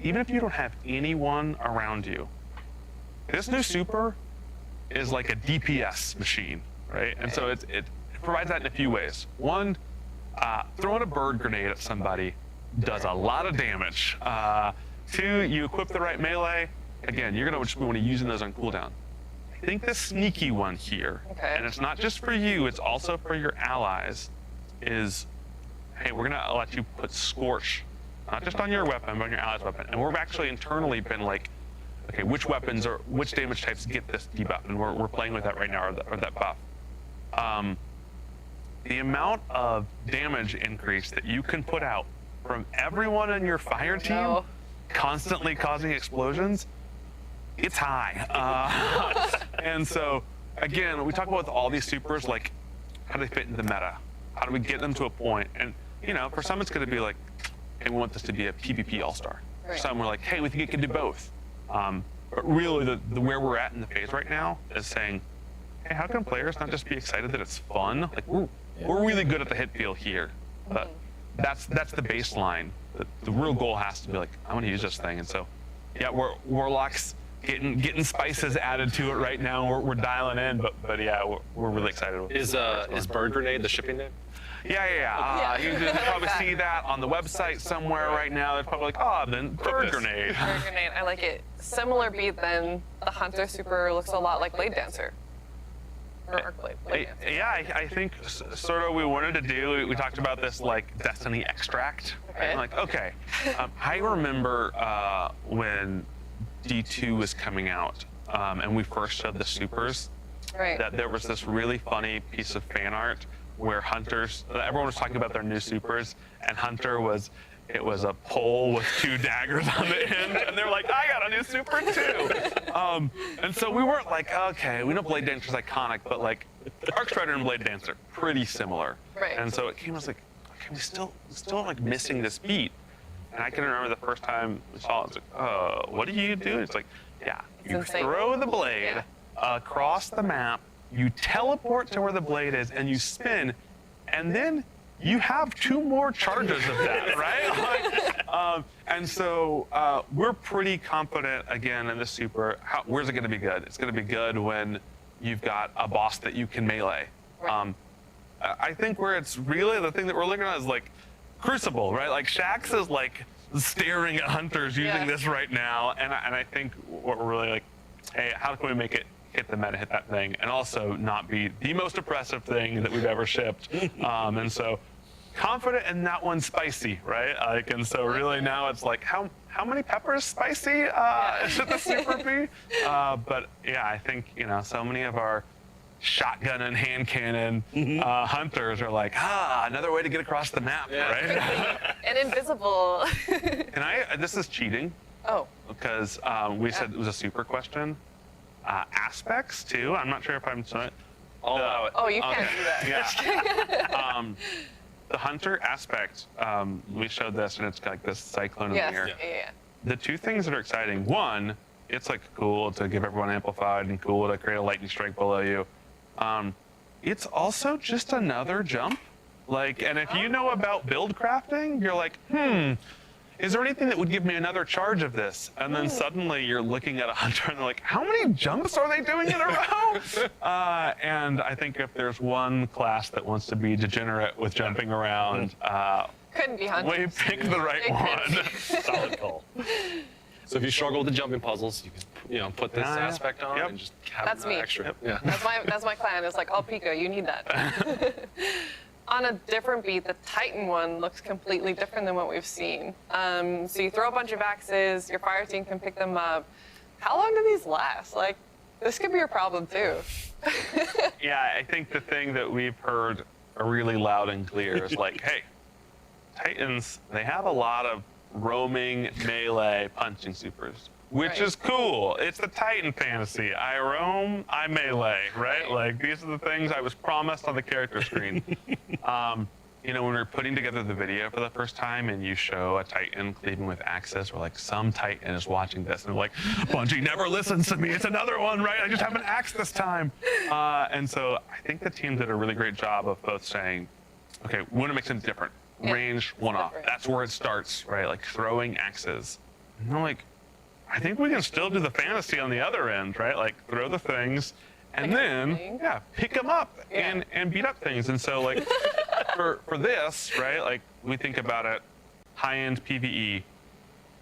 even if you don't have anyone around you, this new super is like a DPS machine, right? And so it provides that in a few ways. One, throwing a bird grenade at somebody does a lot of damage. Two, you equip the right melee. Again, you're gonna just want to using those on cooldown. I think the sneaky one here, and it's not just for you, it's also for your allies, is, hey, we're gonna let you put Scorch, not just on your weapon, but on your allies' weapon. And we've actually internally been like, okay, which weapons or which damage types get this debuff? And we're playing with that right now, or that buff. The amount of damage increase that you can put out from everyone in your fire team constantly causing explosions, it's high. And so, again, we talk about all these supers, like, how do they fit into the meta? How do we get them to a point? And, for some it's going to be like, hey, we want this to be a PvP all-star. For some we're like, hey, we think it can do both. But really, the where we're at in the phase right now is saying, hey, how can players not just be excited that it's fun? Like, we're really good at the hit feel here. But that's the baseline. The real goal has to be like, I want to use this thing. And so, yeah, Warlocks getting spices added to it right now. We're dialing in, but yeah, we're really excited. Is Bird Grenade the shipping name? Yeah. You can probably see that on the website somewhere right now. They're probably like, then Bird Grenade. Bird Grenade, I like it. Similar beat than the Hunter super looks a lot like Blade Dancer. Or Blade Dancer. Yeah, I think sort of we wanted to do, we talked about this like Destiny extract. Okay. Like, okay, I remember when D2 was coming out, and we first showed the supers, that there was this really funny piece of fan art where everyone was talking about their new supers, and Hunter was a pole with two daggers on the end, and they're like, I got a new super too. And so we weren't like, okay, we know Blade Dancer's iconic, but like Arcstrider and Blade Dancer, pretty similar. And so it came, I was like, okay, we still like missing this beat. And I can remember the first time we saw it, it's like, what do you do? It's like, yeah, you throw the blade across the map, you teleport to where the blade is, and you spin, and then you have two more charges of that, right? And so we're pretty confident, again, in the super. Where's it going to be good? It's going to be good when you've got a boss that you can melee. I think where it's really the thing that we're looking at is like Crucible, right? Like Shaxx is like staring at Hunters using this right now, and I think what we're really like, hey, how can we make it hit the meta, hit that thing, and also not be the most oppressive thing that we've ever shipped. And so confident in that one spicy, right? Like, and so really now it's like, how many peppers spicy should the super be? But yeah, I think, so many of our shotgun and hand cannon hunters are like, another way to get across the map, right? And invisible. This is cheating. Oh. Because we said it was a super question. Aspects too. I'm not sure if I'm. I'll allow it. Oh, you can't do that. Yeah. The hunter aspect. We showed this, and it's like this cyclone in Yes. the air. Yeah. The two things that are exciting. One, it's like cool to give everyone amplified and cool to create a lightning strike below you. It's also just another jump. Like, and if you know about build crafting, you're like, is there anything that would give me another charge of this? And then suddenly you're looking at a hunter and they're like, how many jumps are they doing in a row? And I think if there's one class that wants to be degenerate with jumping around, Couldn't be hunter. we picked the right one. Solid call. So if you struggle with the jumping puzzles, you can put this aspect on and just have That's that me. extra. Yeah. That's my clan. It's like, oh, Pika, you need that. On a different beat, the Titan one looks completely different than what we've seen. So you throw a bunch of axes, your fire team can pick them up. How long do these last? Like, this could be a problem too. Yeah, I think the thing that we've heard really loud and clear is like, hey, Titans, they have a lot of roaming melee punching supers, which is cool. It's the Titan fantasy. I roam, I melee, right? Like, these are the things I was promised on the character screen. You know, when we're putting together the video for the first time and you show a Titan cleaving with axes, or like some Titan is watching this and they're like, Bungie never listens to me. It's another one, right? I just have an axe this time. And so I think the team did a really great job of both saying, okay, we want to make something different. Range, one-off. That's where it starts, right? Like throwing axes. And I'm like, I think we can still do the fantasy on the other end, right? Like throw the things and then, pick them up and beat up things. And so like for this, right? Like we think about it, high-end PvE,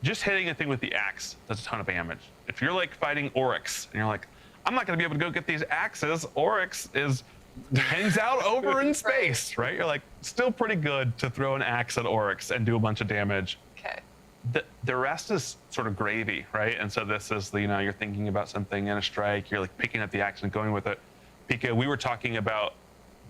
just hitting a thing with the axe does a ton of damage. If you're like fighting Oryx and you're like, I'm not gonna be able to go get these axes, Oryx hangs out over in space, right? You're like, still pretty good to throw an axe at Oryx and do a bunch of damage. Okay. The rest is sort of gravy, right? And so this is the, you're thinking about something in a strike, you're like picking up the axe and going with it. Pika, we were talking about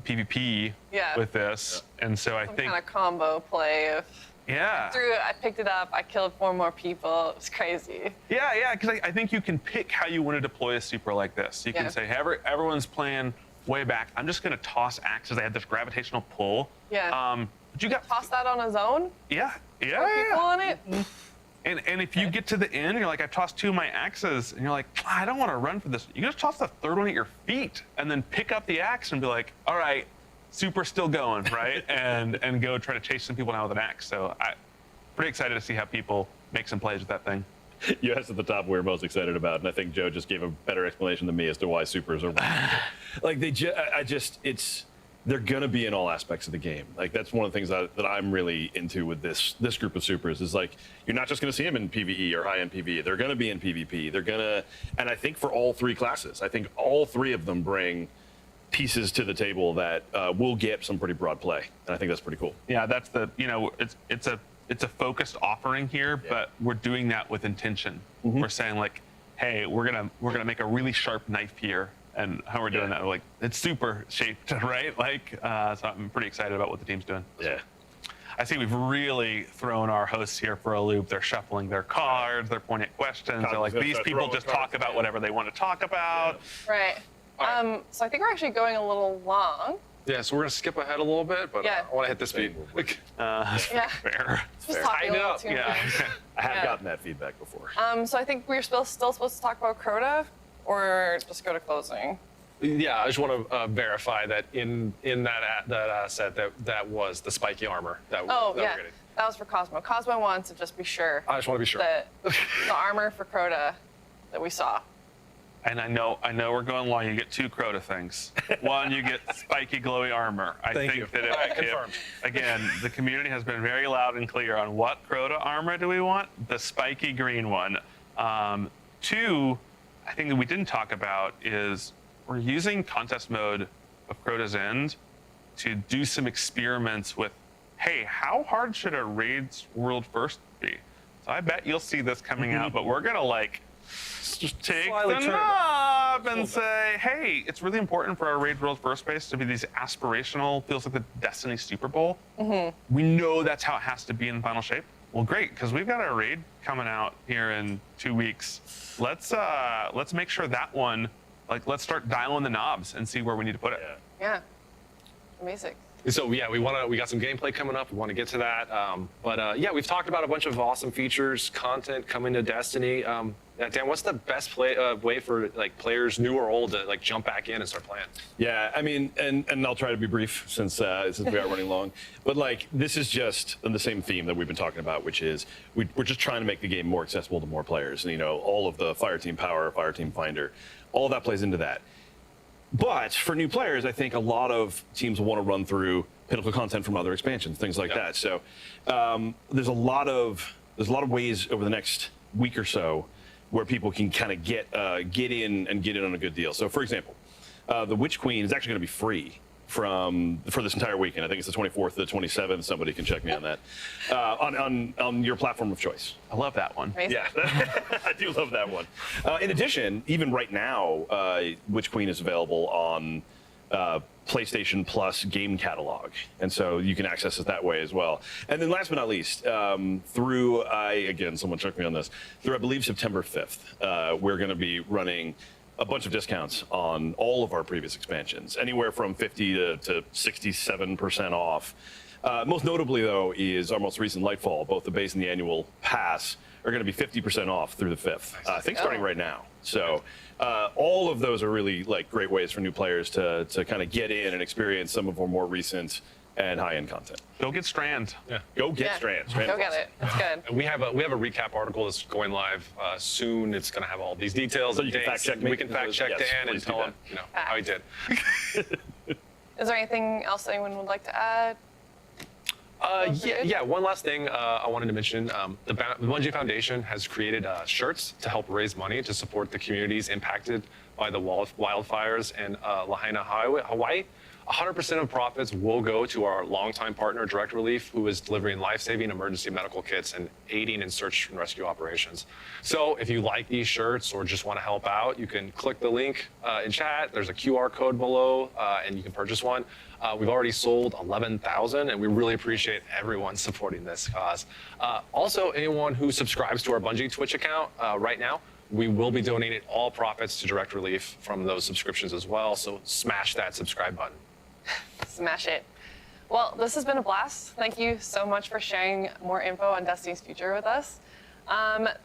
PvP with this, and so I think kind of combo play of I threw it, I picked it up, I killed 4 more people. It was crazy. Yeah, because I think you can pick how you want to deploy a super like this. You can say, hey, everyone's playing way back. I'm just gonna toss axes. They have this gravitational pull. Yeah. But you got toss that on a zone? Yeah. Throw people on it? And if you get to the end, you're like, I've tossed 2 of my axes, and you're like, I don't want to run for this. You just toss the 3rd one at your feet, and then pick up the axe and be like, all right, super's still going, right? and go try to chase some people down with an axe. So I'm pretty excited to see how people make some plays with that thing. You asked at the top what we're most excited about, and I think Joe just gave a better explanation than me as to why supers are like they're gonna be in all aspects of the game. Like that's one of the things that I'm really into with this group of supers is like you're not just gonna see them in PvE or high-end PvE. They're gonna be in PvP. They're gonna, and I think for all 3 classes, I think all 3 of them bring pieces to the table that will get some pretty broad play, and I think that's pretty cool. Yeah, that's the it's a focused offering here, but we're doing that with intention. We're saying like, hey, we're gonna make a really sharp knife here, and how we're doing that, we're like it's super shaped, right? Like, so I'm pretty excited about what the team's doing. Yeah. I see we've really thrown our hosts here for a loop. They're shuffling their cards, they're pointing at questions. They're like, these people just talk about whatever they want to talk about. Right. So I think we're actually going a little long. Yeah, so we're gonna skip ahead a little bit, but I want to hit this beat. Fair. Just talking a little too much. I have gotten that feedback before. So I think we're still supposed to talk about Crota, or just go to closing. Yeah, I just want to verify that in that asset that was the spiky armor that Oh that yeah, we're getting. that was for Cosmo. Cosmo wants to just be sure. I just want to be sure. That the armor for Crota that we saw. And I know we're going long. You get 2 Crota things. One, you get spiky, glowy armor. I think that again, the community has been very loud and clear on what Crota armor do we want? The spiky green one. 2, I think that we didn't talk about is we're using contest mode of Crota's End to do some experiments with, hey, how hard should a Raids World First be? So I bet you'll see this coming out, but we're gonna like just take the knob and say, hey, it's really important for our Raid World First Base to be these aspirational, feels like the Destiny Super Bowl. We know that's how it has to be in Final Shape. Well, great, because we've got our raid coming out here in 2 weeks. Let's make sure that one, like, let's start dialing the knobs and see where we need to put it. Yeah. Amazing. So yeah, we got some gameplay coming up. We want to get to that. But yeah, we've talked about a bunch of awesome features, content coming to Destiny. Dan, what's the best way for like players, new or old, to like jump back in and start playing? Yeah, I mean, and I'll try to be brief since we are running long. But like, this is just the same theme that we've been talking about, which is we're just trying to make the game more accessible to more players. And, you know, all of the Fireteam Power, Fireteam Finder, all of that plays into that. But for new players, I think a lot of teams will want to run through Pinnacle content from other expansions, things like that. So there's a lot of ways over the next week or so where people can kind of get in on a good deal. So for example, the Witch Queen is actually going to be free for this entire weekend. I think it's the 24th to the 27th. Somebody can check me on that. On your platform of choice. I love that one. Amazing. Yeah, I do love that one. In addition, even right now, Witch Queen is available on PlayStation Plus game catalog, and so you can access it that way as well. And then last but not least, through someone check me on this, through I believe September 5th, we're going to be running a bunch of discounts on all of our previous expansions, anywhere from 50 to 67% off. Most notably, though, is our most recent Lightfall. Both the base and the annual pass are going to be 50% off through the 5th. I think starting right now. So all of those are really like great ways for new players to kind of get in and experience some of our more recent and high-end content. Go get Strand. Yeah. Go get Strand. Go get it. That's good. And we have a recap article that's going live soon. It's going to have all these details. So you can dates, fact check and me. we can fact check Yes, Dan and please do tell him, that. how he did. Is there anything else anyone would like to add? Yeah. One last thing I wanted to mention. The Bungie Foundation has created shirts to help raise money to support the communities impacted by the wildfires in Lahaina, Hawaii. 100% of profits will go to our longtime partner, Direct Relief, who is delivering life-saving emergency medical kits and aiding in search and rescue operations. So if you like these shirts or just want to help out, you can click the link in chat. There's a QR code below, and you can purchase one. We've already sold 11,000, and we really appreciate everyone supporting this cause. Also, anyone who subscribes to our Bungie Twitch account right now, we will be donating all profits to Direct Relief from those subscriptions as well. So smash that subscribe button. Smash it. Well, this has been a blast. Thank you so much for sharing more info on Destiny's future with us.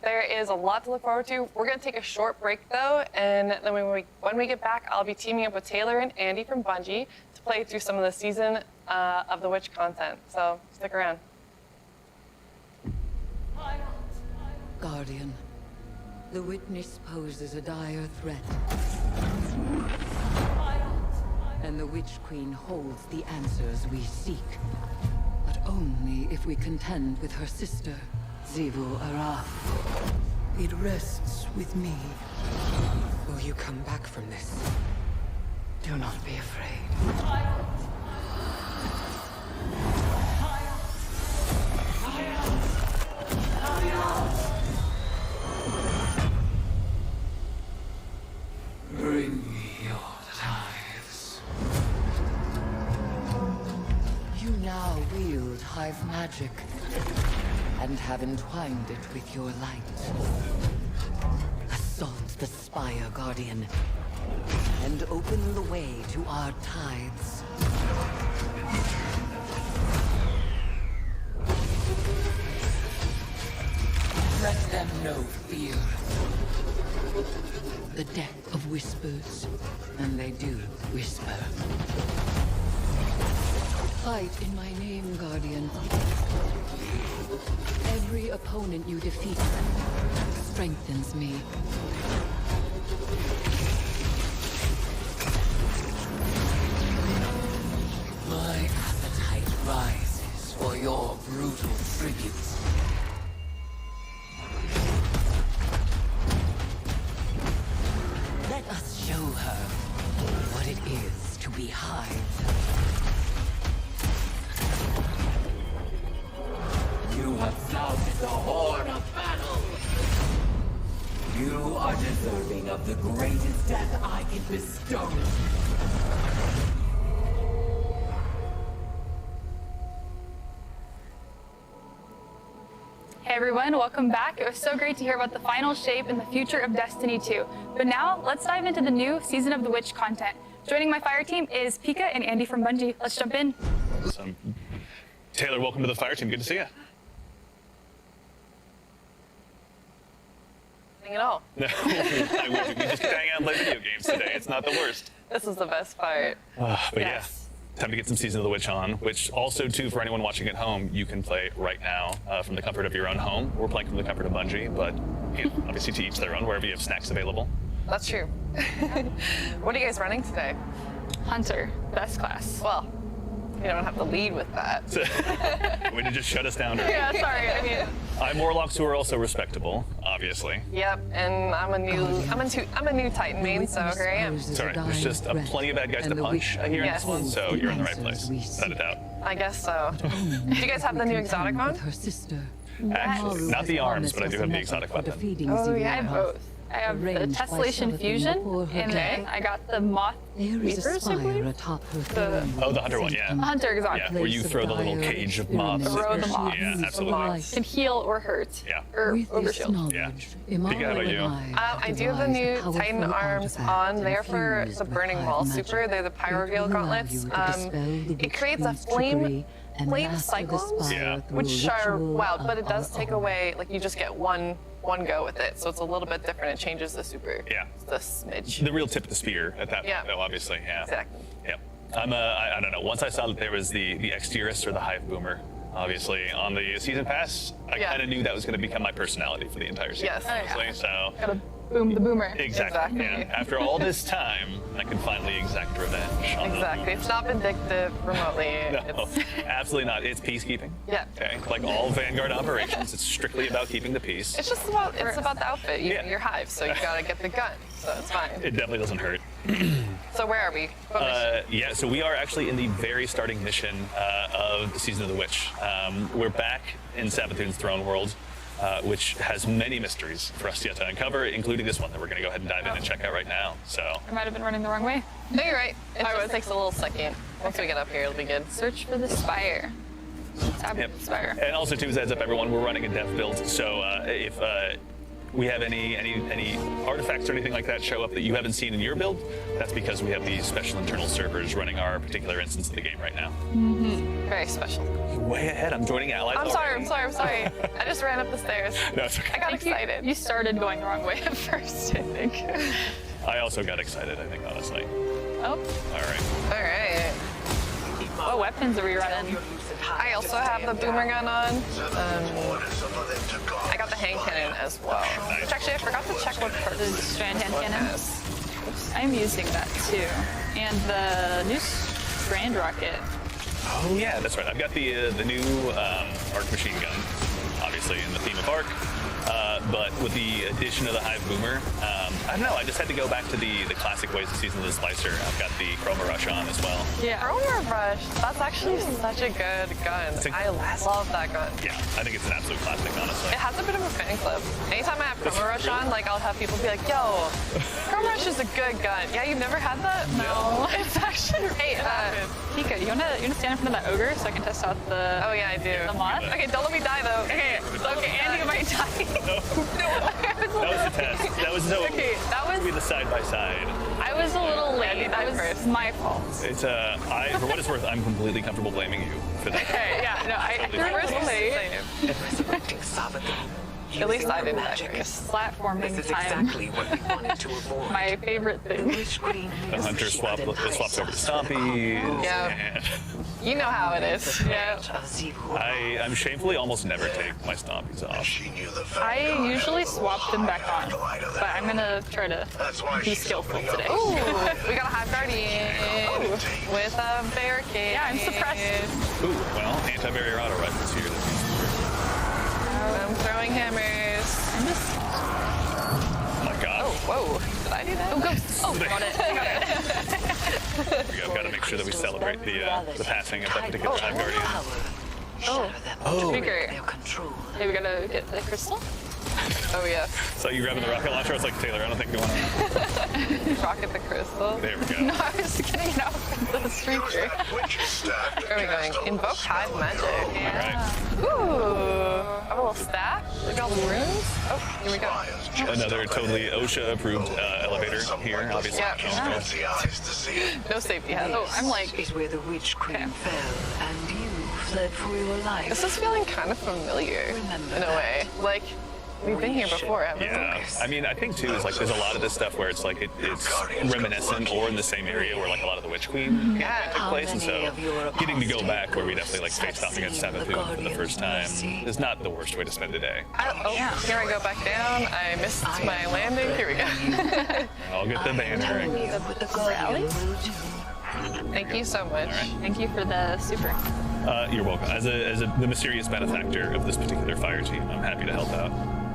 There is a lot to look forward to. We're going to take a short break, though, and then when we get back, I'll be teaming up with Taylor and Andy from Bungie to play through some of the Season of the Witch content. So stick around. Guardian, the Witness poses a dire threat. And the Witch Queen holds the answers we seek. But only if we contend with her sister, Xivu Arath. It rests with me. Will you come back from this? Do not be afraid. Bring me your tithes. You now wield Hive magic, and have entwined it with your light. Assault the Spire, Guardian, and open the way to our tithes. Let them know fear. The deck of whispers, and they do whisper. Fight in my name, Guardian. Every opponent you defeat strengthens me. My appetite rises for your brutal tributes. Let us show her what it is to be Hive. You have sounded the horn of battle. You are deserving of the greatest death I can bestow. Hey everyone, welcome back. It was so great to hear about the final shape and the future of Destiny 2. But now, let's dive into the new Season of the Witch content. Joining my fire team is Pika and Andy from Bungie. Let's jump in. Awesome. Taylor, welcome to the fire team. Good to see you. At all. No, we just hang out and play video games today. It's not the worst. This is the best part. But yeah, time to get some Season of the Witch on, which also, too, for anyone watching at home, you can play right now from the comfort of your own home. We're playing from the comfort of Bungie, but obviously to each their own, wherever you have snacks available. That's true. What are you guys running today? Hunter, best class. Well, you don't have to lead with that. Way to just shut us down. Yeah, sorry. I mean, I'm Warlocks who are also respectable, obviously. yep. And I'm a new Titan main, so here I am. Sorry, there's just plenty of bad guys to punch here in this one, so you're in the right place, without a doubt. I guess so. Do you guys have the new exotic on? Actually, not the arms, but I do have the exotic weapon. Oh yeah, I have both. I have the Tessellation Fusion, and then I got the Moth Weavers, I believe. The Hunter one, yeah. Hunter exotic. Yeah, where you throw the little cage of moths. Throw the moths. Yeah, absolutely. Can heal or hurt. Yeah. Or overshield. Yeah. Pika, how about you? I do have the new Titan arms on. They're for the Burning Ball Super. They're the Pyrogale gauntlets. It creates a flame cyclones, which are wild, but it does take away, like, you just get one go with it, so it's a little bit different. It changes the super. Yeah. The smidge. The real tip of the spear at that point, though, obviously. Yeah. Exactly. Yep. I don't know. Once I saw that there was the Exterus or the Hive Boomer, obviously, on the season pass, I kind of knew that was going to become my personality for the entire season. Yes. Honestly, so. Gotta boom the boomer. Exactly. Yeah. After all this time, I can finally exact revenge on Exactly. It's not vindictive remotely. No, absolutely not. It's peacekeeping. Yeah. Okay. Like all Vanguard operations, it's strictly about keeping the peace. It's just about the outfit. You're Hive, so you gotta get the gun. So it's fine. It definitely doesn't hurt. So where are we? Yeah, so we are actually in the very starting mission of the Season of the Witch. We're back in Savathun's throne world, which has many mysteries for us yet to uncover, including this one that we're going to go ahead and dive in and check out right now. So I might have been running the wrong way. No, you're right. It takes a little second. Once we get up here, it'll be good. Search for the Spire. Tab Spire. And also, too, as a heads up, everyone, we're running a dev build, so if we have any artifacts or anything like that show up that you haven't seen in your build, that's because we have these special internal servers running our particular instance of the game right now. Mm-hmm. Very special. You're way ahead. I'm joining allies. I'm sorry. I just ran up the stairs. No, it's okay. I got excited. You started going the wrong way at first, I think. I also got excited, I think, honestly. Oh. All right. What weapons are we running? I also have the boomer gun on. I got the hand cannon as well. Which actually, I forgot to check what part. The strand hand cannon? Oops. I'm using that too. And the new strand rocket. Oh yeah, that's right. I've got the new arc machine gun, obviously in the theme of arc. But with the addition of the Hive Boomer, I don't know, I just had to go back to the classic ways of Season of the Slicer. I've got the Chroma Rush on as well. Yeah. Chroma Rush, that's actually such a good gun. I love that gun. Yeah, I think it's an absolute classic, honestly. It has a bit of a fan club. Anytime I have Chroma Rush on, like, I'll have people be like, yo, Chroma Rush is a good gun. Yeah, you've never had that? No. It's actually Hey, Pika, you wanna stand in front of that ogre so I can test out the Oh yeah, I do. The moth? Okay, don't let me die though. Okay, Andy might die. That was the test. That was so. Okay, that was be the side by side. I was a little late. That was my fault. It's for what it's worth, I'm completely comfortable blaming you for that. Okay, yeah, no, I was late. At least I didn't die first. Platforming This is time. exactly what we wanted to avoid. My favorite thing. The hunter swaps over to Stompies. Yeah. You know how it is. Yeah. I'm shamefully almost never take my Stompies off. I usually swap them back on, but I'm gonna try to be skillful today. Ooh, we got a Hive Guardian with a barricade. Yeah, I'm suppressed. Ooh, well, anti-barrier auto rifles here. I'm throwing hammers. I'm just. Oh my god. Oh, whoa. Did I do that? Oh, ghost. Oh, got it. We've got to make sure that we celebrate the passing of that particular Hive Guardian. Oh, trigger. Hey, we gotta get the crystal. Oh, yeah. So you grabbing the rocket launcher? I was like, Taylor, I don't think you want to. Rocket the crystal. There we go. No, I was getting it out with the streaker. Where are we going? Invoke Hive Magic. All Ooh. I have a little staff. Look at all the runes. Oh, here we go. right. Another totally OSHA-approved elevator here, obviously. Yeah. No safety hazards. Oh, I'm like... is where the Witch Queen fell, and you fled for your life. This is feeling kind of familiar in a way. Like, we've been here before, haven't we? Yeah, I mean, I think too is like there's a lot of this stuff where it's like it's reminiscent or in the same area where like a lot of the Witch Queen took place, and so getting to go back where we definitely like faced off against Savathûn for the first time is not the worst way to spend a day. Here I go back down. I missed my landing. Here we go. I'll get the banner. Rally? Thank you so much. Thank you for the super. You're welcome. As the mysterious benefactor of this particular fire team, I'm happy to help out.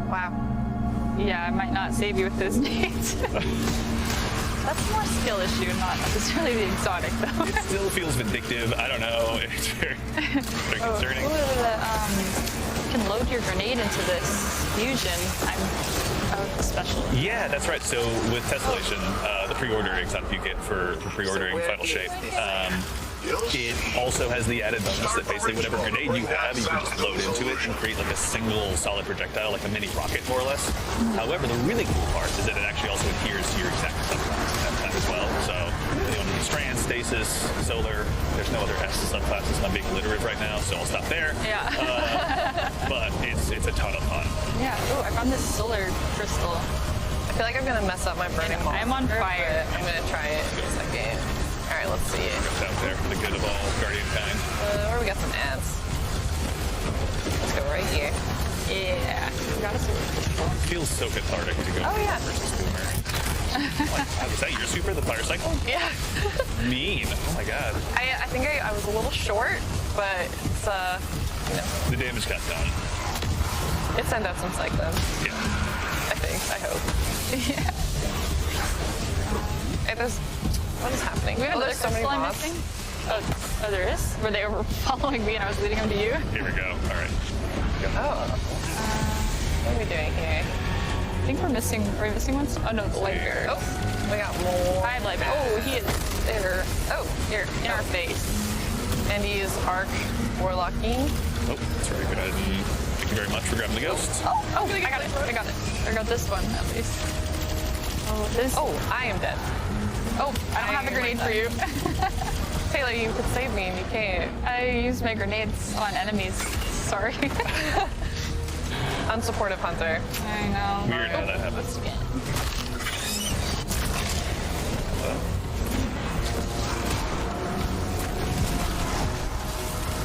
Wow. Yeah, I might not save you with those nades. That's more skill issue, not necessarily the exotic, though. It still feels vindictive. I don't know. It's very concerning. You can load your grenade into this fusion. I'm a specialist. Yeah, that's right. So with Tessellation, the pre-order exotic you get for pre-ordering Final Shape, it also has the added bonus that basically whatever grenade you have, you can just load into it and create like a single solid projectile, like a mini rocket, more or less. However, the really cool part is that it actually also adheres to your exact subclass at that time as well. So, you know, strand, stasis, solar, there's no other S subclasses. I'm being alliterative right now, so I'll stop there. Yeah. But it's a ton of fun. Yeah. Oh, I found this solar crystal. I feel like I'm gonna mess up my burning moth. I'm on fire. I'm gonna try it in a second. All right, let's see it. Goes out there for the good of all Guardian kind. Where we got some ants? Let's go right here. Yeah. We got a super. Feels so cathartic to go versus Boomer. Like, was that your super, the fire cycle? Yeah. Mean. Oh my god. I think I was a little short, but it's you know. The damage got done. It sent out some cyclones. Yeah. I think. I hope. Yeah. What is happening? We have another there's so many crystal I'm moths. missing. Oh, there is? Where they were following me and I was leading them to you? Here we go. All right. Oh. What are we doing here? I think are we missing ones? Oh no, the light bearer. Oh, we got more. I have light bearer. Oh, he is there. Oh, here, in our face. And he is Arc Warlocking. Oh, that's very good. Thank you very much for grabbing the ghosts. Oh, I got it. I got this one at least. Oh, this. Oh, I am dead. Oh, I don't have a grenade for you. Taylor, you could save me and you can't. I used my grenades on enemies. Sorry. Unsupportive hunter. I know. Weird how that happens.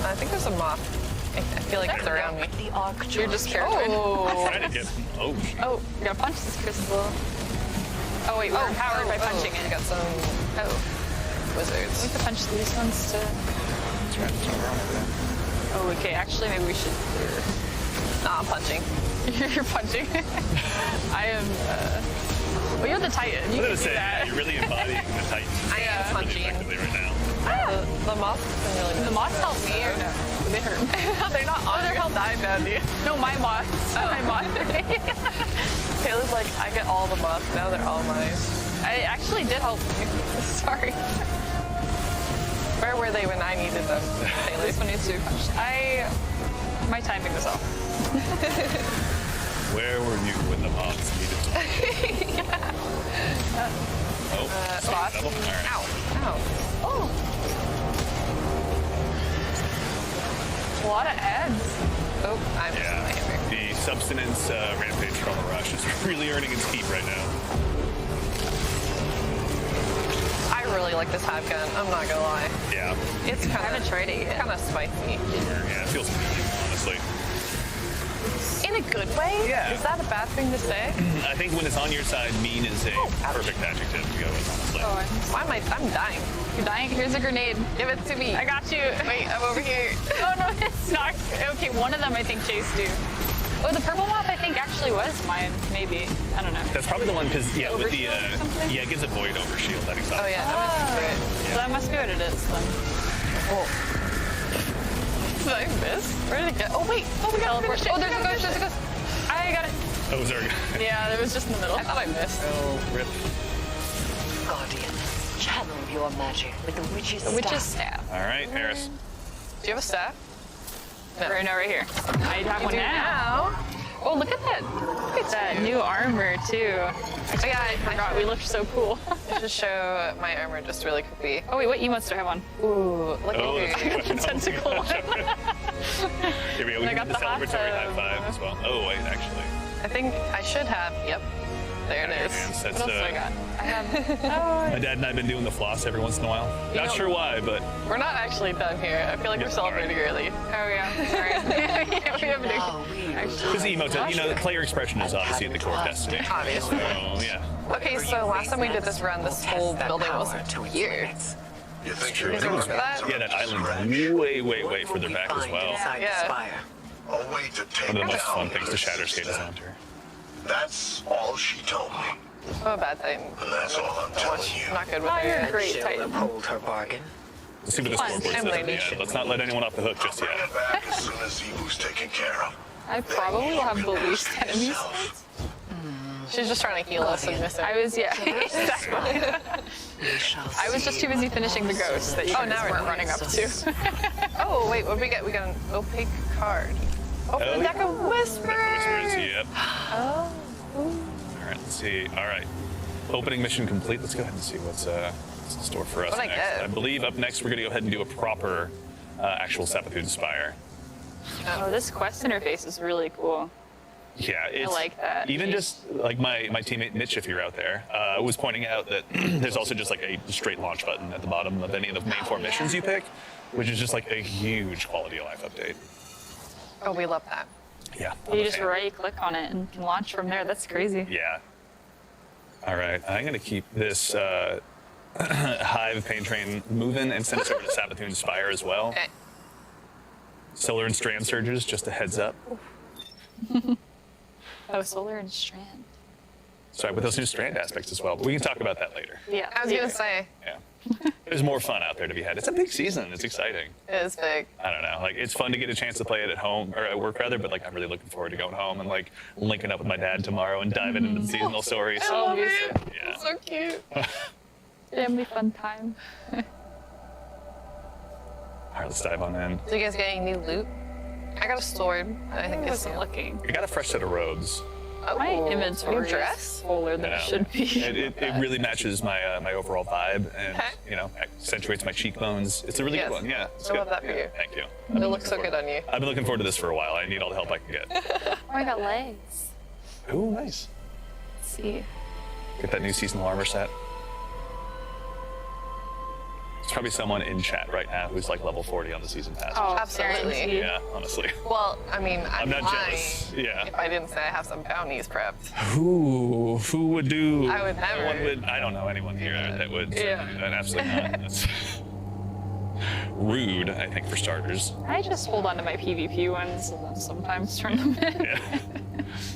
I think there's a moth. I feel like it's around me. You're just careful. Oh. Trying to get. Oh. Oh, we gotta punch this crystal. Oh wait, we're empowered by punching it. We got some wizards. We have to punch these ones to. Oh, okay. Actually, maybe we should. Nah, punching. You're punching. I am. Well, you're the Titan. You can do that. You're really embodying the Titan. I am punching. Effectively right now. The moths can really. The moths help me. Or no? They hurt. They're not on. They're help died down you. No, my moths. Oh. My moth. Taylor's like, I get all the moths. Now they're all mine. I actually did help you. Sorry. Where were they when I needed them? Taylor. This one needs to be punched. My timing was off. Where were you when the moths needed to? Oh, moth. double. All right. Ow. Ow. Oh. A lot of ads. Oh, I'm missing my hammer. The substance rampage trauma rush is really earning its keep right now. I really like this hive gun. I'm not gonna lie. Yeah. It's kind I haven't tried it yet. Kind of spicy. Yeah, it feels good, honestly. In a good way? Yeah. Is that a bad thing to say? I think when it's on your side, mean is a perfect adjective to go with, honestly. Oh, Why am I'm dying. you're dying. Here's a grenade. Give it to me. I got you. Wait, I'm over here. Oh no, it's not. Okay, one of them I think chased you. Oh, the purple moth I think actually was mine. Maybe. I don't know. That's probably the one because with the Overshield or something? it gives a void overshield. That exotic. Oh yeah, I'm missing So that must be what it is then. Oh. Did I miss? Where did it go? Oh wait. Oh, we got to finish it. Oh, there's a ghost. There's a ghost. I got it. Oh, was there? Yeah, it was just in the middle. I thought I missed. Oh, rip. Guardian, channel your magic with the witch's staff. The witch's staff. All right, Eris. Do you have a staff? No. Right here. I have You one do now. Oh, look at that. Look at that new armor, too. I forgot. We looked so cool. I should show my armor just really quickly. Oh, wait, what emotes do I have on? Ooh, look that's a at good the tentacle. Here we go. We I can got do the the hot celebratory high tub. five as well. Oh, wait, actually. I think I should have, yep. There it is. Hands, that's, What else do I got? I have, My dad and I have been doing the floss every once in a while. You Not know- sure why, but we're not actually done here. I feel like we're celebrating early. Oh, yeah. Sorry. Yeah, we have because emote, the player expression is obviously at the core of Destiny. Obviously. So, yeah. Okay, so last time we did this run, this whole building was here. You think You guys remember that? Yeah, that island way further back as well. Yeah. A way to take One of the most down fun things to your Shatterscape is sister. Hunter. That's all she told me. Oh, bad thing. And that's all I'm telling you. Not good with Oh, her. you're a great She'll Titan. uphold her bargain. Let's see what the Fun. scoreboard says at the end. Let's not let anyone off the hook just yet. Back as soon as Zebu's taken care of. I probably will have the least enemies. She's just trying to heal us and miss it. I was, yeah. Exactly. I was just too busy finishing the ghost that you Oh, now guys we're weren't running up to. Oh, wait, what did we get? We got an opaque card. Open Oh, the deck of whispers. Whispers, yep. Oh. All right, let's see. All right. Opening mission complete. Let's go ahead and see what's in store for us What'd I next. get? I believe up next we're going to go ahead and do a proper actual Savathûn Spire. Oh, this quest interface is really cool. Yeah, it's like that. Even just like my teammate Mitch, if you're out there, was pointing out that there's also just like a straight launch button at the bottom of any of the main four missions you pick, which is just like a huge quality of life update. Oh, we love that. Yeah. You just right click on it and can launch from there. That's crazy. Yeah. All right, I'm gonna keep this Hive Pain Train moving and send us over to Savathûn Spire as well. Okay. Solar and Strand Surges, just a heads up. Oh, solar and strand. Sorry, with those new strand aspects as well, but we can talk about that later. Yeah. I was going to say, Yeah. There's more fun out there to be had. It's a big season. It's exciting. it is big. I don't know. Like, it's fun to get a chance to play it at home, or at work rather, but like, I'm really looking forward to going home and like linking up with my dad tomorrow and diving into the seasonal stories. I love it. Yeah. So cute. Family fun time. All right, let's dive on in. Did you guys get any new loot? I got a sword. I think I it's wasn't looking. I got a fresh set of robes. Oh, My inventory new is dress. fuller than Yeah. it should be. It really matches my my overall vibe, and accentuates my cheekbones. It's a really Yes. good one. Yeah, it's I good. love that for you. Thank you. It looks so good on you. I've been looking forward to this for a while. I need all the help I can get. Oh, I got legs. Ooh, nice. Let's see. Get that new seasonal armor set. There's probably someone in chat right now who's like level 40 on the season pass. Oh, Absolutely. guaranteed. Yeah, honestly. Well, I mean, I'm not lying jealous. Yeah. if I didn't say I have some bounties prepped. Who would do? I would never. No one would. I don't know anyone here that would. Yeah. Do that. Absolutely not. That's rude, I think, for starters. I just hold on to my PvP ones and then sometimes turn them in. Yeah.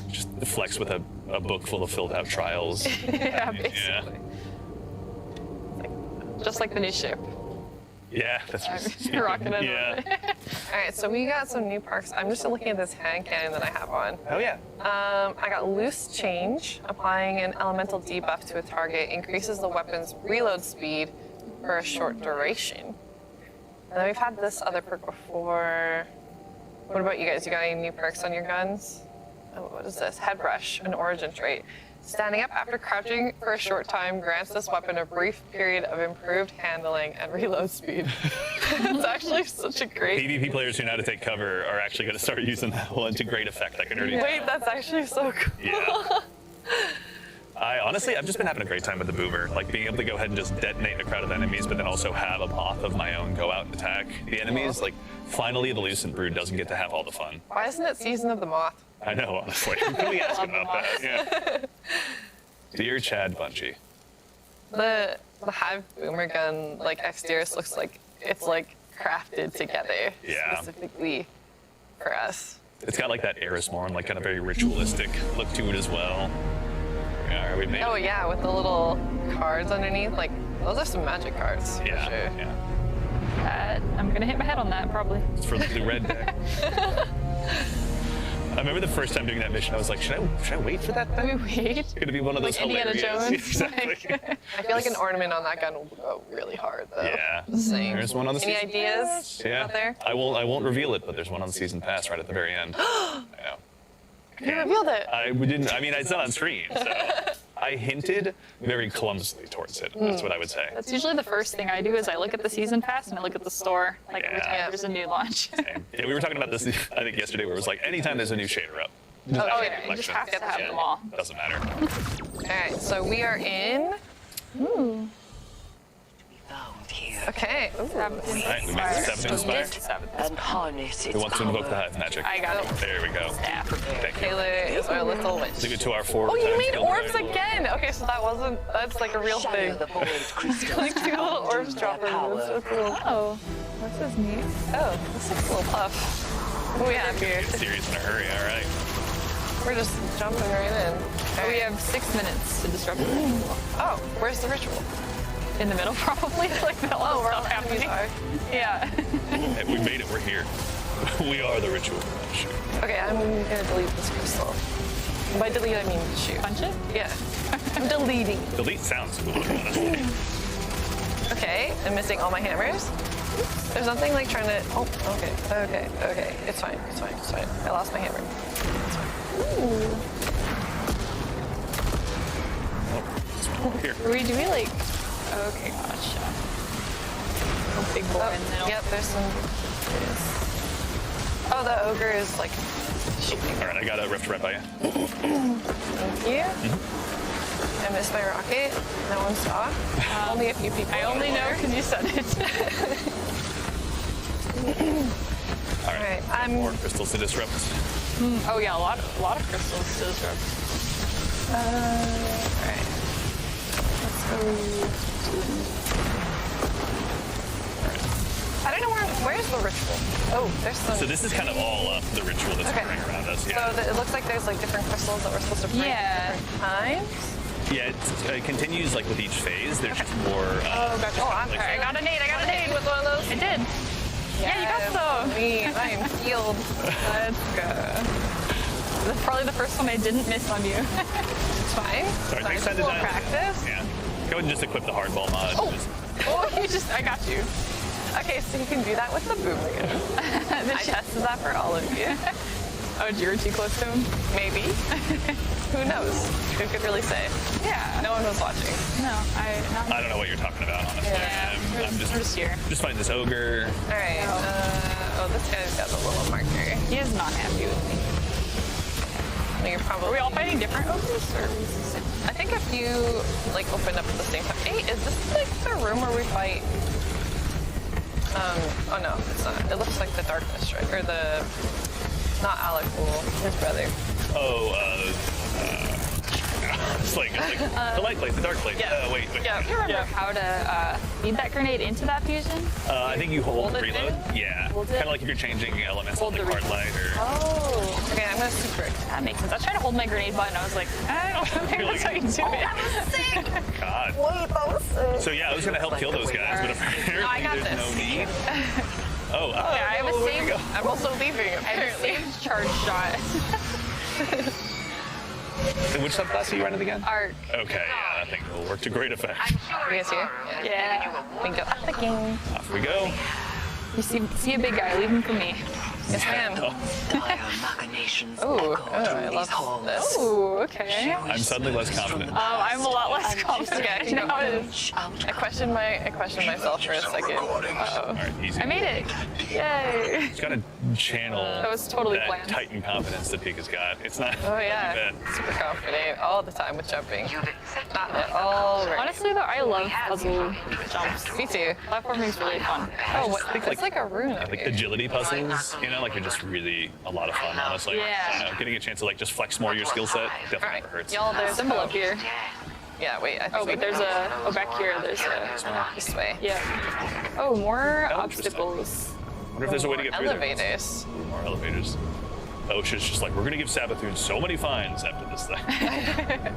Just flex with a book full of filled out trials. Yeah, basically. Just like the new ship. Yeah, that's I'm rocking it. Yeah. All right, so we got some new perks. I'm just looking at this hand cannon that I have on. Oh yeah. I got loose change. Applying an elemental debuff to a target increases the weapon's reload speed for a short duration. And then we've had this other perk before. What about you guys? You got any new perks on your guns? Oh, what is this? Headbrush, an origin trait. Standing up after crouching for a short time grants this weapon a brief period of improved handling and reload speed. It's actually such a great. PvP players who know how to take cover are actually going to start using that one to great effect. I can already. Wait, that's actually so cool. Yeah. I've just been having a great time with the boomer, like being able to go ahead and just detonate a crowd of enemies, but then also have a moth of my own go out and attack the enemies. Like, finally, the Lucent Brood doesn't get to have all the fun. Why isn't it Season of the Moth? I know, honestly. Who can we ask about that? Yeah. Dear Chad Bungie. The Hive boomer gun, like Exterius, looks like it's like crafted together Yeah. specifically for us. It's got like that Erismorn, like kind of very ritualistic look to it as well. Yeah, we made Oh it. yeah, with the little cards underneath, like those are some magic cards. Yeah, for sure. yeah. I'm gonna hit my head on that probably. It's for the blue red deck. I remember the first time doing that mission, I was like, should I wait for that thing? Wait. It's gonna be one of those Like Indiana hilarious. Jones. Exactly. I feel like an ornament on that gun will go really hard, though. Yeah. Just saying. There's one on the Any season ideas pass. Yeah. out there? I won't reveal it, but there's one on the season pass right at the very end. I know. You revealed it. We didn't. I mean, it's not on screen, so I hinted very clumsily towards it. That's what I would say. That's usually the first thing I do is I look at the season pass and I look at the store, like every time there's a new launch. Yeah, we were talking about this, I think, yesterday, where it was like, anytime there's a new shader up. Oh yeah, you just have to have them all. Doesn't matter. All right, so we are in. Ooh. Okay. All right, we made the 7th Inspire. And harness its Who wants to invoke the Hive magic? I got it. There we go. Thank you. Kayla is our little witch. Leave it to our 4. Oh, you times made guild orbs leader. again! Okay, so that's like a real thing. Like 2 little orbs dropping. That's so cool. Oh, this is neat. Oh, this looks a little puff. What do we have here? Get serious in a hurry, all right. We're just jumping right in. We have 6 minutes to disrupt it. Oh, where's the ritual? In the middle, probably. Like the whole where stuff all the enemies happening. Yeah. Hey, we made it, we're here. We are the ritual. Shoot. Okay, I'm gonna delete this crystal. By delete, I mean shoot. Punch it? Yeah. I'm deleting. Delete sounds cool, honestly. Okay, I'm missing all my hammers. There's nothing like trying to. Oh, okay. It's fine. I lost my hammer. It's fine. Ooh. Here. Do we like? Okay, gotcha. Oh, big boy in the middle. Yep, there's some. Oh, the ogre is like shooting. All right, I got a rift right by you. Thank you. I missed my rocket. No one saw. Only a few people. I only know because you said it. All right. More crystals to disrupt. Oh yeah, a lot of crystals to disrupt. All right. Let's go. I don't know where's the ritual. Oh, there's some. So this is kind of all the ritual that's occurring around us. Yeah. So it looks like there's like different crystals that we're supposed to bring at different times. Yeah, it continues like with each phase. There's just more. Oh, gotcha. Oh, I'm I got a nade. with one of those. I did. Yeah, you got some. I am healed. Let's go. That's probably the first one I didn't miss on you. It's fine. Sorry, It's next fine. time to We'll dial. practice. Yeah. Go ahead and just equip the hardball mod. Oh. Just- I got you. Okay, so you can do that with the boomerang. I tested that for all of you. Oh, you were too close to him? Maybe. Who knows? Who could really say? Yeah. No one was watching. No, I don't know what you're talking about, honestly. Yeah. I'm just here. Just fighting this ogre. All right. This guy's got the little marker. He is not happy with me. Well, you're probably. Are we all fighting different ogres? Or I think if you like open up at the same time. Hey, is this like the room where we fight? Oh no, it's not. It looks like the darkness, right? Or the. Not Alec Wool, his brother. Oh, it's like the light plate, the dark plate. Yeah. Wait. Yeah. Do you remember how to feed that grenade into that fusion? I think you hold Hold it reload. in? Yeah. Hold Kind it? of like if you're changing elements Hold on like the hard light or. Oh. Okay, I'm gonna super it. That makes sense. I was trying to hold my grenade button. I was like, I don't think that's how you do it. God. Wait, that was sick. So yeah, I was gonna help kill those guys, but apparently No, I got there's no this. need. Oh, Yeah, I have a there you save. go. I'm also leaving, I have a apparently. saved charge shot. And which subclass are you running again? Arc. Okay, yeah, that thing will work to great effect. You guys here? Yeah. We go up again. Off we go. You see a big guy. Leave him for me. Yes, ma'am. Dire machinations Oh, echo I through these love halls. this. Ooh, okay. I'm suddenly less confident. I'm a lot less confident. Okay, now. I questioned myself for a second. All right, easy. I made it. Yay. It's got to channel That was totally that planned. Titan confidence that Pika's got. It's not. Oh yeah, bad. super confident all the time with jumping. Not at all right. Honestly, though, I love puzzle jumps. Me too. Platforming's really fun. Oh, what? It's like a rune up Like here. agility puzzles, you know, like they're just really a lot of fun, honestly. Yeah. You know, getting a chance to like just flex more of your skill set definitely never hurts. Y'all, there's a symbol up here. Yeah, wait. I think Oh, but there's a. Oh, back here, there's a. this way. Yeah. Oh, more Oh, interesting. obstacles. I wonder if there's a way to get through there. Elevators. More elevators. OSHA's just like, we're gonna give Sabathun so many fines after this thing.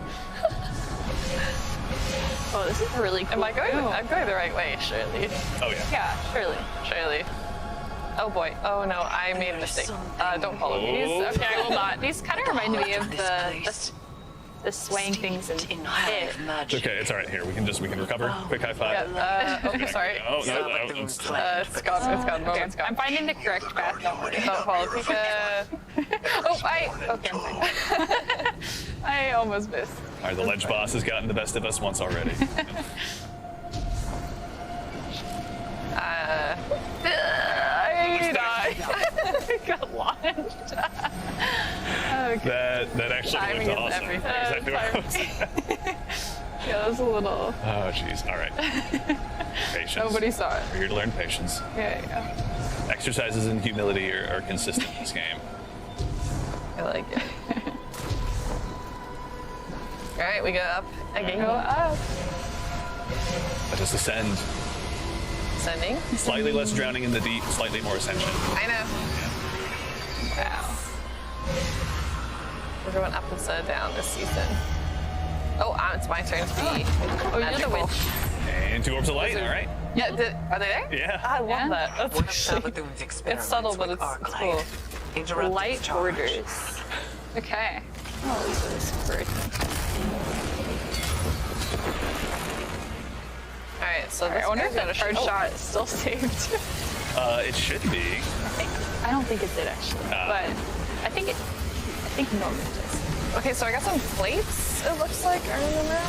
Oh, this is really cool. Am I going? I'm going the right way, surely. Oh yeah. Yeah, surely. Surely. Oh boy. Oh no, I made a mistake. Don't follow me. Okay, I will not. These kind of remind me of the swaying things in Hit. It's okay. It's all right. Here, we can recover. Quick high five. Yeah, sorry. Oh no. It's gone. It's gone. Okay, It's gone. I'm finding the correct path. Don't worry. Don't follow Pika. Okay, I'm fine. I almost missed. All right, the ledge boss has gotten the best of us once already. I died. I got launched. Okay. That actually Timing looked is awesome. everything. Yeah, that was a little. Oh, jeez. All right. Patience. Nobody saw it. We're here to learn patience. Yeah. Exercises in humility are consistent in this game. I like it. All right, we go up. I can go up. Let us ascend. Ascending. Slightly less drowning in the deep, slightly more ascension. I know. Wow. We're going up instead of down this season. Oh, it's my turn to be. Oh, you're the witch. And 2 orbs of light. All right. Yeah, are they there? Yeah. I love that. That's One of actually, Savathun's it's experiments subtle, but with it's Arclight cool. interrupted Light its charge. borders. Okay. Oh, these are super interesting. All right, so I wonder if that card Oh. shot is still saved. It should be. I don't think it did actually, but I think normally it does. Okay, so I got some plates. It looks like I remember.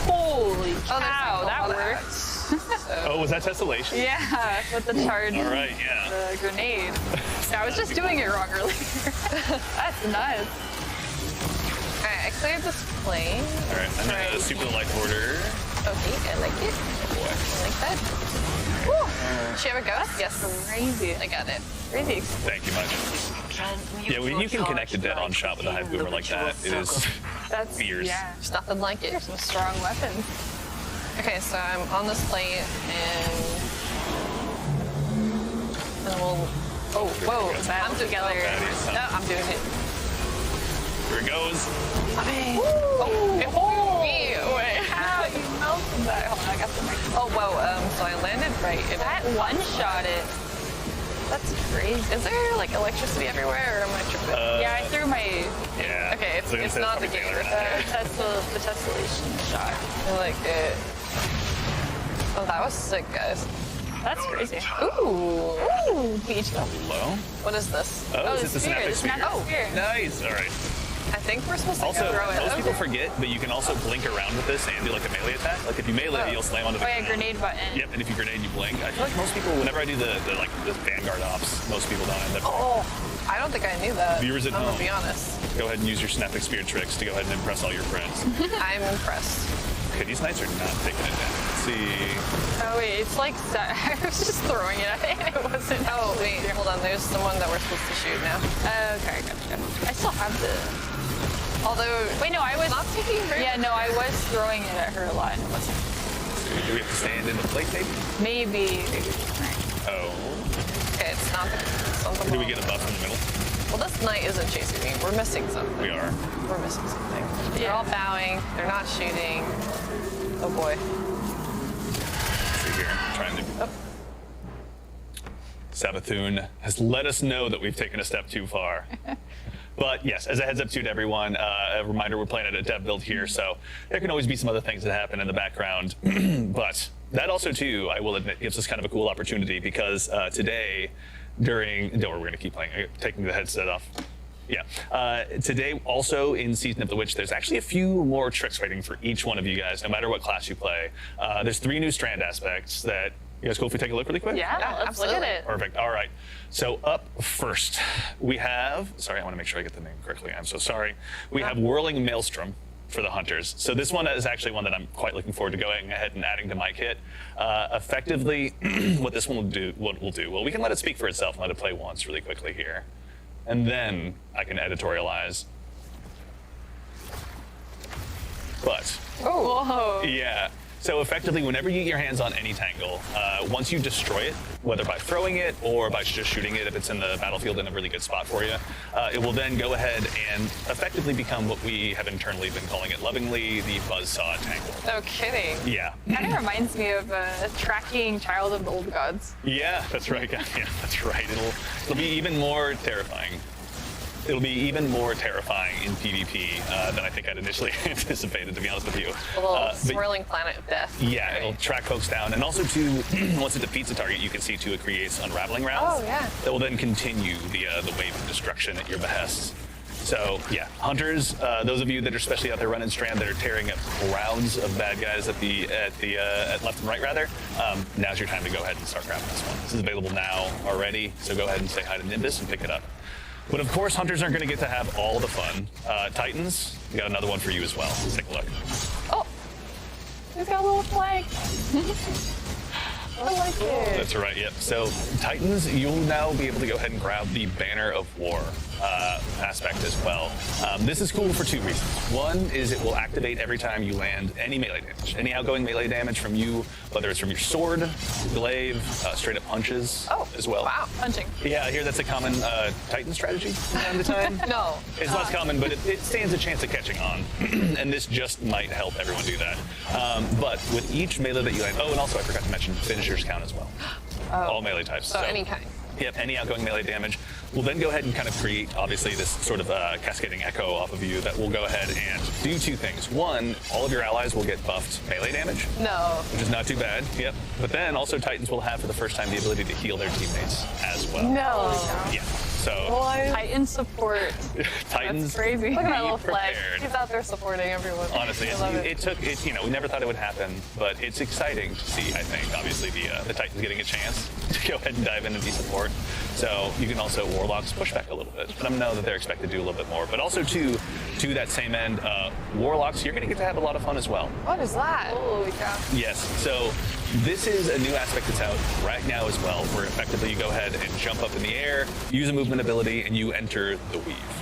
Holy cow, there's that no worked. Oh, was that tessellation? Yeah, with the charge. All right, yeah. The grenade. Yeah, I was just doing it wrong earlier. That's nuts. Alright, I cleared this plane. All right, I'm gonna super light border. Okay, I like it. Boy. I like that. Woo! Should I have a ghost? Yes. Crazy. I got it. Crazy. Thank you much. Yeah, when you can connect a dead on shot with a hive boomer like that, it is That's fierce. Yeah. There's nothing like it. Some strong weapons. Okay, so I'm on this plate and we'll. Oh, whoa! I'm together. No, I'm doing it. Here it goes. Oh, it blew me away. How you melted that? Hold on, I got the mic. Oh, whoa. So I landed right. That one shot it. That's crazy. Is there like electricity everywhere, or am I tripping? Yeah, I threw my. Yeah. Okay, it's not the game. The tessellation shot. I like it. Oh, that was sick, guys. That's crazy. Ooh, peach. Hello? What is this? Oh, is it the Synaptic Sphere? Sphere. Nice. All right. I think we're supposed to Also, throw it. most people forget, but you can also blink around with this and do like a melee attack. Like if you melee, you'll slam onto the Oh yeah, grenade button. Yep, and if you grenade, you blink. I feel like most people, whenever I do the Vanguard ops, most people don't end up. Oh, I don't think I knew that. Viewers at I'm home, gonna be honest. go ahead and use your Synaptic Sphere tricks to go ahead and impress all your friends. I'm impressed. Okay, these knights are not taking it down. Let's see. Oh wait, it's like I was just throwing it at it. It wasn't. Oh wait, hold on. There's someone that we're supposed to shoot now. Okay, gotcha. I still have the. Although, wait, no, I was not taking very. Yeah, no, I was throwing it at her a lot. It wasn't. Do we have to stand in the plate, maybe? Maybe. Oh. Okay, it's not the. Do we get a buff in the middle? Well, this knight isn't chasing me. We're missing something. We are. We're missing something. They're all bowing. They're not shooting. Oh boy. Let's see here. I'm trying to. Savathun has let us know that we've taken a step too far. But yes, as a heads up to everyone, a reminder, we're playing at a dev build here, so there can always be some other things that happen in the background. But that also, too, I will admit, gives us kind of a cool opportunity because today, don't worry, we're going to keep playing, taking the headset off. Yeah. Today, also in Season of the Witch, there's actually a few more tricks waiting for each one of you guys, no matter what class you play. There's 3 new strand aspects that, you guys cool if we take a look really quick? Yeah, let's look at it. Perfect. All right. So up first, we have, sorry, I want to make sure I get the name correctly. I'm so sorry. We have Whirling Maelstrom for the Hunters. So this one is actually one that I'm quite looking forward to going ahead and adding to my kit. Effectively, what this one will do, well, we can let it speak for itself and let it play once really quickly here. And then I can editorialize. But, oh, yeah. So effectively, whenever you get your hands on any tangle, once you destroy it, whether by throwing it or by just shooting it if it's in the battlefield in a really good spot for you, it will then go ahead and effectively become what we have internally been calling it lovingly, the Buzzsaw Tangle. No kidding. Yeah. Kind of reminds me of tracking Child of the Old Gods. Yeah, that's right. Yeah, that's right. It'll be even more terrifying. It'll be even more terrifying in PvP than I think I'd initially anticipated, to be honest with you. A little swirling planet of death. Yeah, it'll track folks down, and also once it defeats a target, you can see it creates unraveling rounds. Oh yeah. That will then continue the wave of destruction at your behest. So yeah, hunters, those of you that are especially out there running Strand that are tearing up crowds of bad guys at left and right rather, now's your time to go ahead and start grabbing this one. This is available now already, so go ahead and say hi to Nimbus and pick it up. But of course, hunters aren't going to get to have all the fun. Titans, we got another one for you as well. Let's take a look. Oh, he's got a little flag. I like it. That's right, yep. So Titans, you'll now be able to go ahead and grab the Banner of War aspect as well. This is cool for two reasons. One is it will activate every time you land any melee damage. Any outgoing melee damage from you, whether it's from your sword, glaive, straight up punches as well. Wow, punching. Yeah, I hear that's a common Titan strategy from time to time. No. It's less common, but it stands a chance of catching on. And this just might help everyone do that. But with each melee that you land, and also I forgot to mention finishers count as well. All melee types. So any kind. Yep, any outgoing melee damage. We'll then go ahead and kind of create, obviously, this sort of cascading echo off of you that will go ahead and do two things. One, all of your allies will get buffed melee damage. No. Which is not too bad, yep. But then also Titans will have for the first time the ability to heal their teammates as well. No. Yeah, so. Titan support. Titans. That's crazy. Look at that be little flag. prepared. He's out there supporting everyone. Honestly, I love we never thought it would happen, but it's exciting to see, I think, obviously, the Titans getting a chance to go ahead and dive in and be support. So you can also Warlocks push back a little bit. Let them know that they're expected to do a little bit more. But also, to that same end, Warlocks, you're going to get to have a lot of fun as well. What is that? Holy cow. Yes, so this is a new aspect that's out right now as well, where effectively you go ahead and jump up in the air, use a movement ability, and you enter the weave.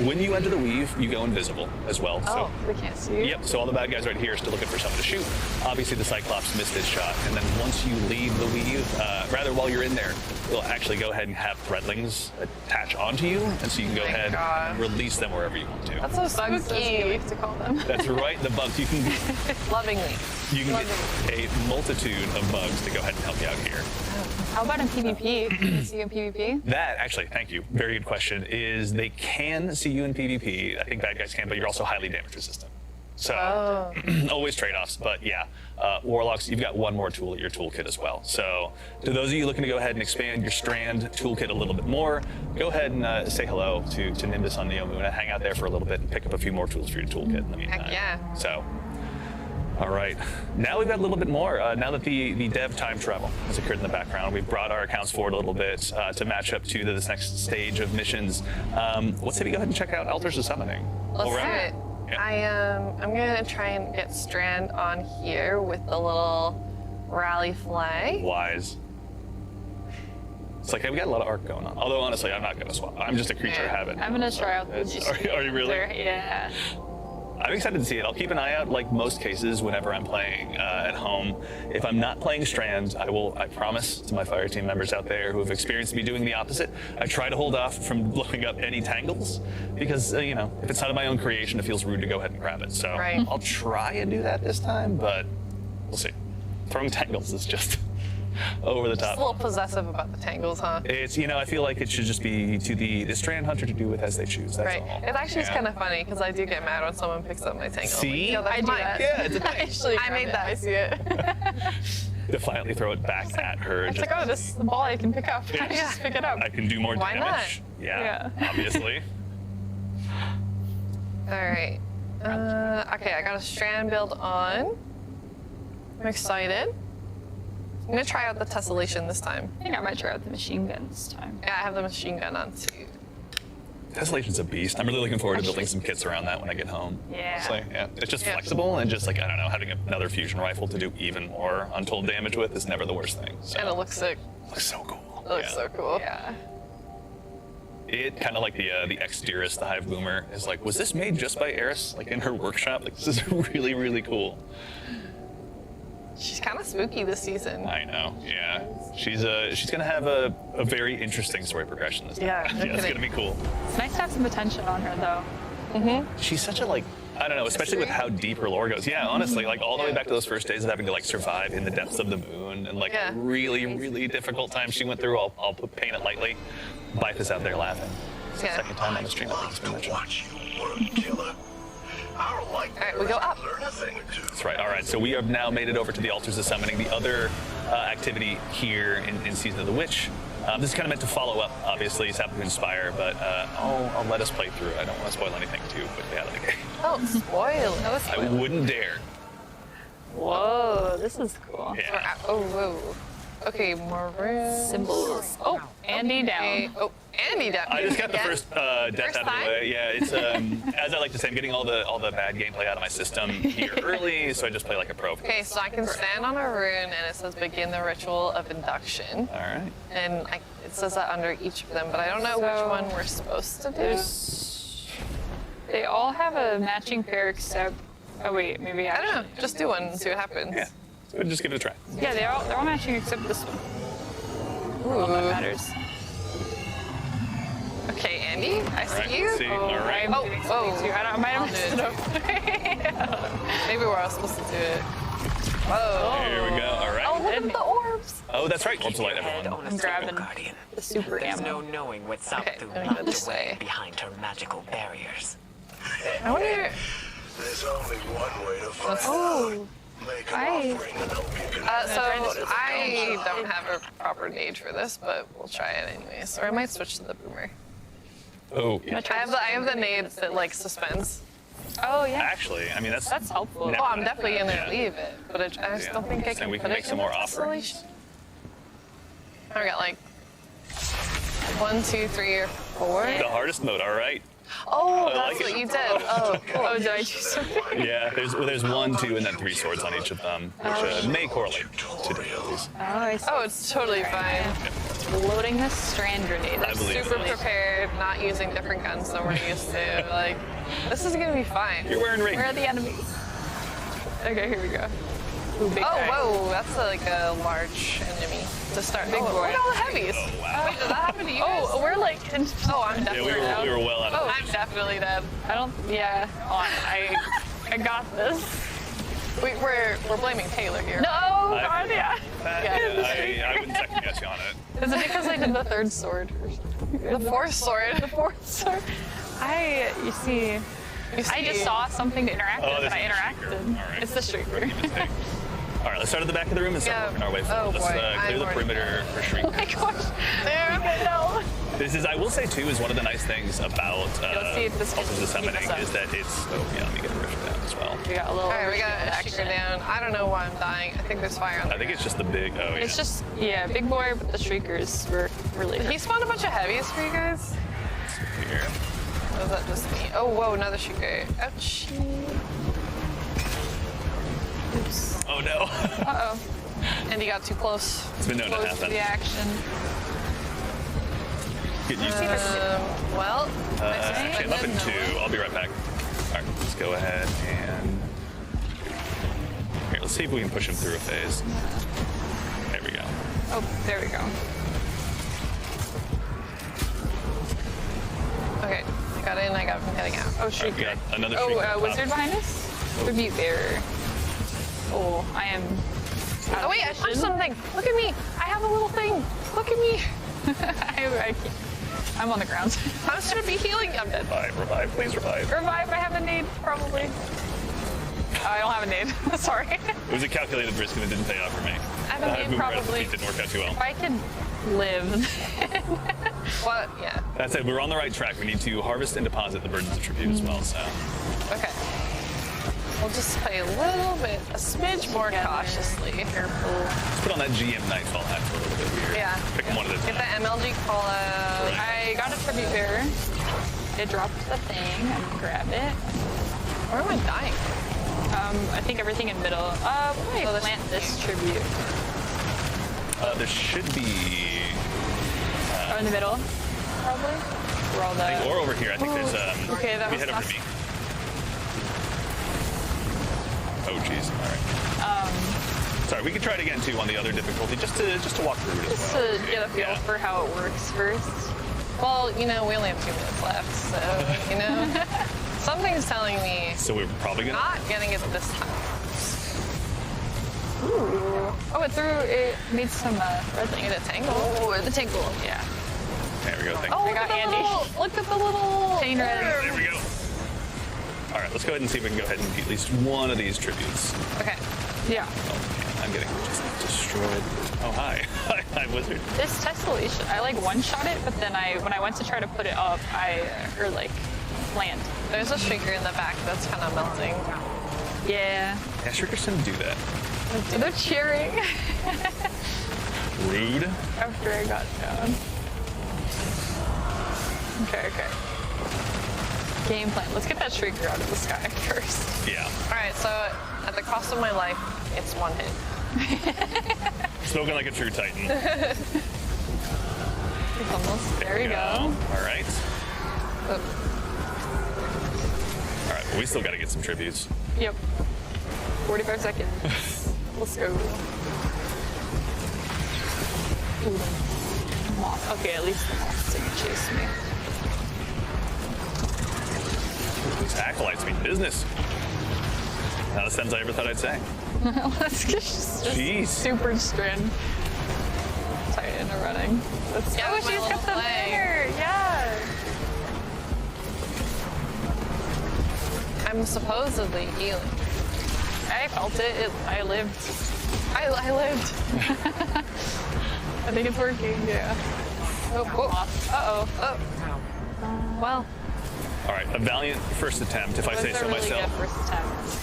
When you enter the weave, you go invisible as well. Oh, we can't see you? Yep, so all the bad guys right here are still looking for someone to shoot. Obviously, the Cyclops missed his shot, and then once you leave the weave, while you're in there, you'll actually go ahead and have threadlings attach onto you, and so you can go ahead and release them wherever you want to. That's so spooky to call them. That's right, the bugs. You can Lovingly. get a multitude of bugs to go ahead and help you out here. How about in PvP? Can you see you in PvP? That, actually, thank you, very good question, is they can see you in PvP. I think bad guys can, but you're also highly damage resistant. So, always trade-offs, but yeah. Warlocks, you've got one more tool at your toolkit as well. So, to those of you looking to go ahead and expand your Strand toolkit a little bit more, go ahead and say hello to Nimbus on Neomuna, hang out there for a little bit and pick up a few more tools for your toolkit in the meantime. Heck yeah. So, all right, now we've got a little bit more. Now that the dev time travel has occurred in the background, we've brought our accounts forward a little bit to match up to this next stage of missions. Let's say we go ahead and check out Altars of Summoning. Let's do it. Yeah. I'm gonna try and get Strand on here with the little rally flag. Wise. It's like, hey, we got a lot of arc going on. Although honestly, I'm not gonna swap. I'm just a creature of habit. I'm gonna try out the Are you really? Yeah. I'm excited to see it. I'll keep an eye out, like most cases, whenever I'm playing at home. If I'm not playing Strands, I promise to my fire team members out there who have experienced me doing the opposite, I try to hold off from blowing up any tangles because, if it's not of my own creation, it feels rude to go ahead and grab it. So I'll try and do that this time, but we'll see. Throwing tangles is just over the Just top. a little possessive about the tangles, huh? It's, I feel like it should just be to the Strand Hunter to do with as they choose. That's all. It actually is kind of funny because I do get mad when someone picks up my tangle. See? I do that. Yeah, it's a thing. Actually, I made that. I see it. Defiantly throw it back at her. It's like, oh, this is the ball I can pick up. I just pick it up. I can do more Why damage. Yeah, obviously. All right. Okay, I got a Strand build on. I'm excited. I'm gonna try out the Tessellation this time. I think I might try out the machine gun this time. Yeah, I have the machine gun on too. Tessellation's a beast. I'm really looking forward to building some kits around that when I get home. Yeah. Honestly, yeah. It's just flexible and just like, I don't know, having another fusion rifle to do even more untold damage with is never the worst thing. So. And it looks sick. Looks so cool. It looks so cool. Yeah. It kind of like the X-Dearest, the Hive Boomer, is like, was this made just by Eris, like in her workshop? Like, this is really, really cool. kind of spooky this season. I know. Yeah, she's gonna have a very interesting story progression this time. Yeah, no it's kidding. gonna be cool. It's nice to have some attention on her, though. She's such a I don't know, especially with how deep her lore goes. Yeah, honestly, like all the way back to those first days of having to like survive in the depths of the moon and like Yeah. really, really difficult times she went through. I'll paint it lightly. Life is out there laughing. It's the Yeah. second time on the stream I think it's been mentioned. Alright, we go up. That's right. All right. So we have now made it over to the Altars of Summoning, the other activity here in Season of the Witch. This is kind of meant to follow up, obviously, Sabbath Inspire, but I'll let us play through it. I don't want to spoil anything too quickly out of the game. Oh, spoil it. I wouldn't dare. Whoa, this is cool. Yeah. Oh, whoa. Okay, maroon. Symbols. Oh, Andy down. Oh, Andy down. I just got the first death First out of the way. Yeah, it's as I like to say, I'm getting all the bad gameplay out of my system here early, so I just play like a pro. Okay, so I can stand on a rune and it says begin the ritual of induction. All right. And it says that under each of them, but I don't know which one we're supposed to do. They all have a matching pair except. Oh wait, maybe I don't know. Just do one and see what happens. Yeah. So just give it a try. Yeah, they're all matching except this one. All that matters. Okay, Andy, I see right, you. let's see. All right. Oh, I might have messed it up. Maybe we're all supposed to do it. Whoa. Here we go. All right. Oh, look at the orbs. Oh, that's right. Orbs of Light, everyone. I'm grabbing the super There's ammo. no knowing what Okay, Sabbathu let me go locked this away way. behind her magical barriers. I wonder. There's only one way to find Oh. Make Hi. an offering and hope you can So I don't have a proper nade for this, but we'll try it anyways. Or I might switch to the boomer. Oh. I have the nade that like suspends. Oh yeah. Actually, I mean that's helpful. Oh, I'm definitely gonna leave it, but I just don't think I So can we put can make it some in more the offerings. constellation. I got like 1, 2, 3, or 4. The hardest mode. All right. Oh, I that's like what it. you did. Oh, cool. Oh, did I do something? Yeah. There's 1, 2, and then 3 swords on each of them, which may correlate to difficulties. Oh, I see. Oh, it's totally fine. Loading the strand grenade. I believe Super so. prepared, not using different guns than we're used to. Like, this is gonna be fine. You're wearing rings. Where are the enemies? Okay, here we go. Ooh, big Oh, guy. whoa, that's like a large enemy to start. Big Oh, boy. look at all the heavies. Oh, wow. Wait, did that happen to you guys? Oh, we're like. Oh, I'm Yeah, definitely dead. we were well out of Oh, it. I'm definitely dead. I don't. Yeah. I got this. We're blaming Taylor here. No, I- God, yeah. I wouldn't second guess you on it. Is it because I did the third sword? The fourth sword. The fourth sword. You see. I just saw something to interact Oh, with, and this I is the interacted. Shrieker. All right. It's the Shrieker. Mistake. All right, let's start at the back of the room and start Yeah. working our way Oh, forward. Let's boy. clear I'm the already perimeter for Oh Shrieker. my gosh. There. No. This is, I will say too, is one of the nice things about Let's see if this Altars of can Summoning keep us up. is that it's. Oh yeah, let me get the rift down as well. We got a little. All right, we got an extra down. I don't know why I'm dying. I think there's fire on I think it's just the big. Oh yeah. It's just big boy, but the Shriekers were really. Did he spawn a bunch of heavies for you guys? Here. Or was that just me? Oh, whoa, another Shrieker. Ouch. Oops. Oh no. Uh-oh. And he got too close. It's been known to Close happen. the action. Get used to this. Well, Actually, I'm up in 2. I'll be right back. All right, let's go ahead and. Here, let's see if we can push him through a phase. There we go. Oh, there we go. okay, I got in, I'm heading out. Oh, All right, we Shrieker. got another Oh, Shrieker. wizard behind us? Tribute bearer. Oh, I am. Oh, wait, I touched something. Look at me. I have a little thing. Look at me. I'm on the ground. I should be healing. I'm dead. Revive, please revive. Revive, I have a nade, probably. I don't have a nade. Sorry. It was a calculated risk and it didn't pay off for me. I have a nade, Boomerang probably. didn't work out too well. If I could live. What? Yeah. That said, we're on the right track. We need to harvest and deposit the burdens of tribute as well. So Okay. We'll just play a little bit, a smidge more cautiously. Careful. let's put on that GM Nightfall hat for a little bit weird. Yeah. Pick them one at a Get time. the MLG call out. I got a tribute bearer. It dropped the thing. I'm gonna grab it. Where am I dying? I think everything in middle. Why don't I plant this tribute? There should be. Oh, in the middle, probably. Where all I think, the. or over here. I think there's. Okay, that we was head over to tough. me. Oh jeez. All right. Sorry, we can try it again too on the other difficulty, just to walk through it as Just well. to get a feel for how it works first. Well, you know, we only have 2 minutes left, so, you know, something's telling me So we're probably gonna. not getting it this time. Ooh. Oh, it made some red thing. Get a tangle. Oh, the tingle. Yeah. There we go. Thank Oh, you. I got Andy. Look at the little Chain red. There we go. All right, let's go ahead and see if we can go ahead and beat at least one of these tributes. Okay. Yeah. Oh, man, I'm getting just destroyed. Oh, hi. Hi, wizard. This tessellation, I like one-shot it, but then when I went to try to put it up, or like land. There's a streaker in the back that's kind of melting. Yeah. Yeah, Shriekers didn't do that. They're cheering Rude. after I got down. Okay. Game plan. Let's get that shrieker out of the sky first. Yeah. All right, so at the cost of my life, it's 1 hit. Smoking like a true titan. It's almost. There you go. All right. Oh, All right, well, we still got to get some tributes. Yep. 45 seconds. Let's go. Ooh, moth. Okay, at least the moth didn't chase me. These acolytes mean business. Not the sentence I ever thought I'd say. Let's just Jeez. super strand. Titan are running. Let's Yeah, oh, my she's got little the flag. banner. Yeah. I'm supposedly healing. I felt it. I lived. I lived. I think it's working. Yeah. Oh, uh-oh. Oh. Well. All right, a valiant first attempt, if I say That's so a really myself. good first attempt.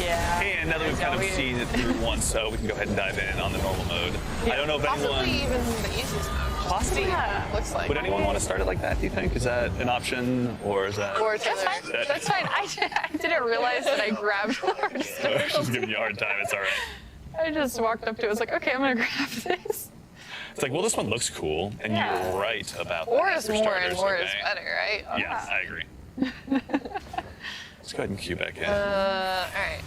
Yeah. And now that we've kind of seen it through once, so we can go ahead and dive in on the normal mode. I don't know if Possibly anyone... even the easiest mode. Possibly. Yeah. Looks like. Would anyone want to start it like that, do you think? Is that an option, or is that... Or That's fine. That's fine. I didn't realize that I grabbed one. She's giving you a hard time, it's all right. I just walked up to it. I was like, okay, I'm gonna grab this. It's like, well, this one looks cool, and Yeah. you're right about Or that. is for more and starters, more okay? is better, right? Yes, I agree. Let's go ahead and queue back in. Alright.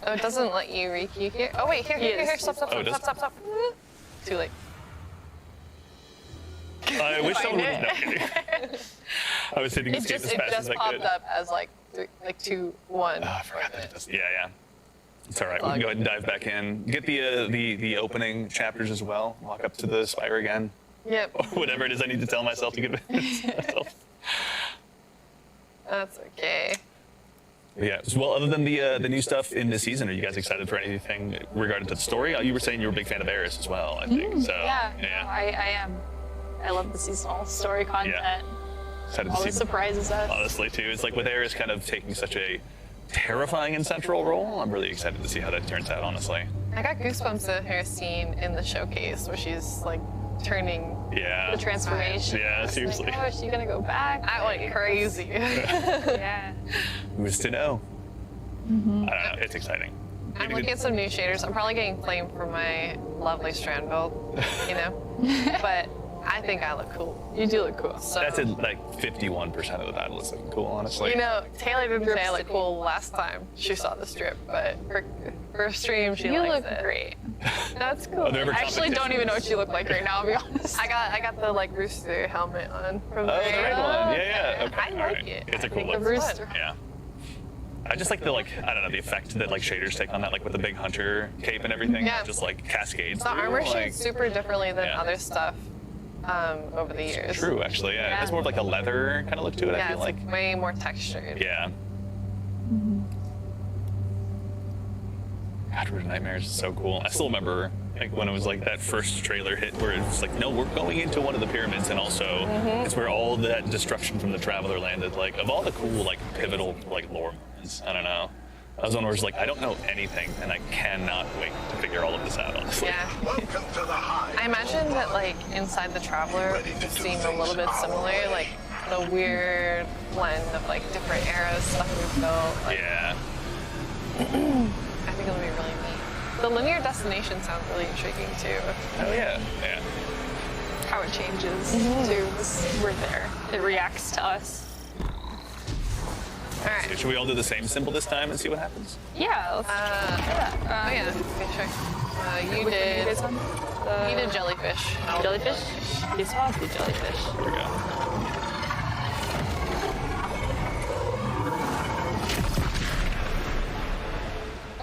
Oh, it doesn't let you re-queue here. Oh, wait, here, stop. Oh, it does? Stop. Too late. I wish someone would have known. I was hitting It escape just as fast as I popped could. up as like 2, 1. Oh, I forgot that it does. Yeah. It's all right. We can go ahead and dive back in. Get the opening chapters as well. Walk up to the spire again. Yep. Or whatever it is I need to tell myself to get myself. That's okay. Yeah. Well, other than the new stuff in this season, are you guys excited for anything regarding to the story? You were saying you were a big fan of Eris as well, I think. So Yeah. I am. I love the seasonal story content. Excited All to the see. surprises us. Honestly, too, it's like with Eris kind of taking such a terrifying and central role. I'm really excited to see how that turns out. Honestly. I got goosebumps at her scene in the showcase where she's like turning. Yeah. The transformation. Yeah. Seriously. Like, oh, is she gonna go back? That went crazy. Yeah. Who's to know? I don't know. It's exciting. I'm looking at some new shaders. I'm probably getting flamed for my lovely strand build, you know? But I think I look cool. You do look cool. So, That's in like 51% of the battle is looking cool, honestly. you know, Taylor didn't say I look cool last time she saw the strip, but her stream, she You likes look it. great. That's cool. Are there ever I actually don't even know what you look like right now, I'll be honest. I got the like rooster helmet on from Oh, the the red one. Yeah. Okay. I all like right. it. It's a I cool think look. the rooster. Yeah. I just like the I don't know, the effect that like shaders take on that, like with the big hunter cape and everything. Yeah. Just like cascades. The through, armor like, shades super differently than Yeah. other stuff over the years. True, actually. Yeah. It has more of like a leather kind of look to it. Yeah, I feel it's like. like way more textured. Yeah. God, Root of Nightmares is so cool. I still remember like when it was like that first trailer hit where it was like, no, we're going into one of the pyramids, and also it's where all that destruction from the Traveler landed. Like of all the cool like pivotal like lore moments, I don't know. That was one where it's like, I don't know anything, and I cannot wait to figure all of this out, honestly. Yeah. I imagine that like inside the Traveler it seemed a little bit similar, like the weird blend of like different eras stuff we've built. Like, Yeah. I think it'll be really neat. The linear destination sounds really intriguing too. Oh yeah. Yeah. How it changes too. We're there. It reacts to us. Alright. So should we all do the same symbol this time and see what happens? Yeah, let's oh yeah, okay, sure. You did jellyfish. Jellyfish? This was the jellyfish. There we go.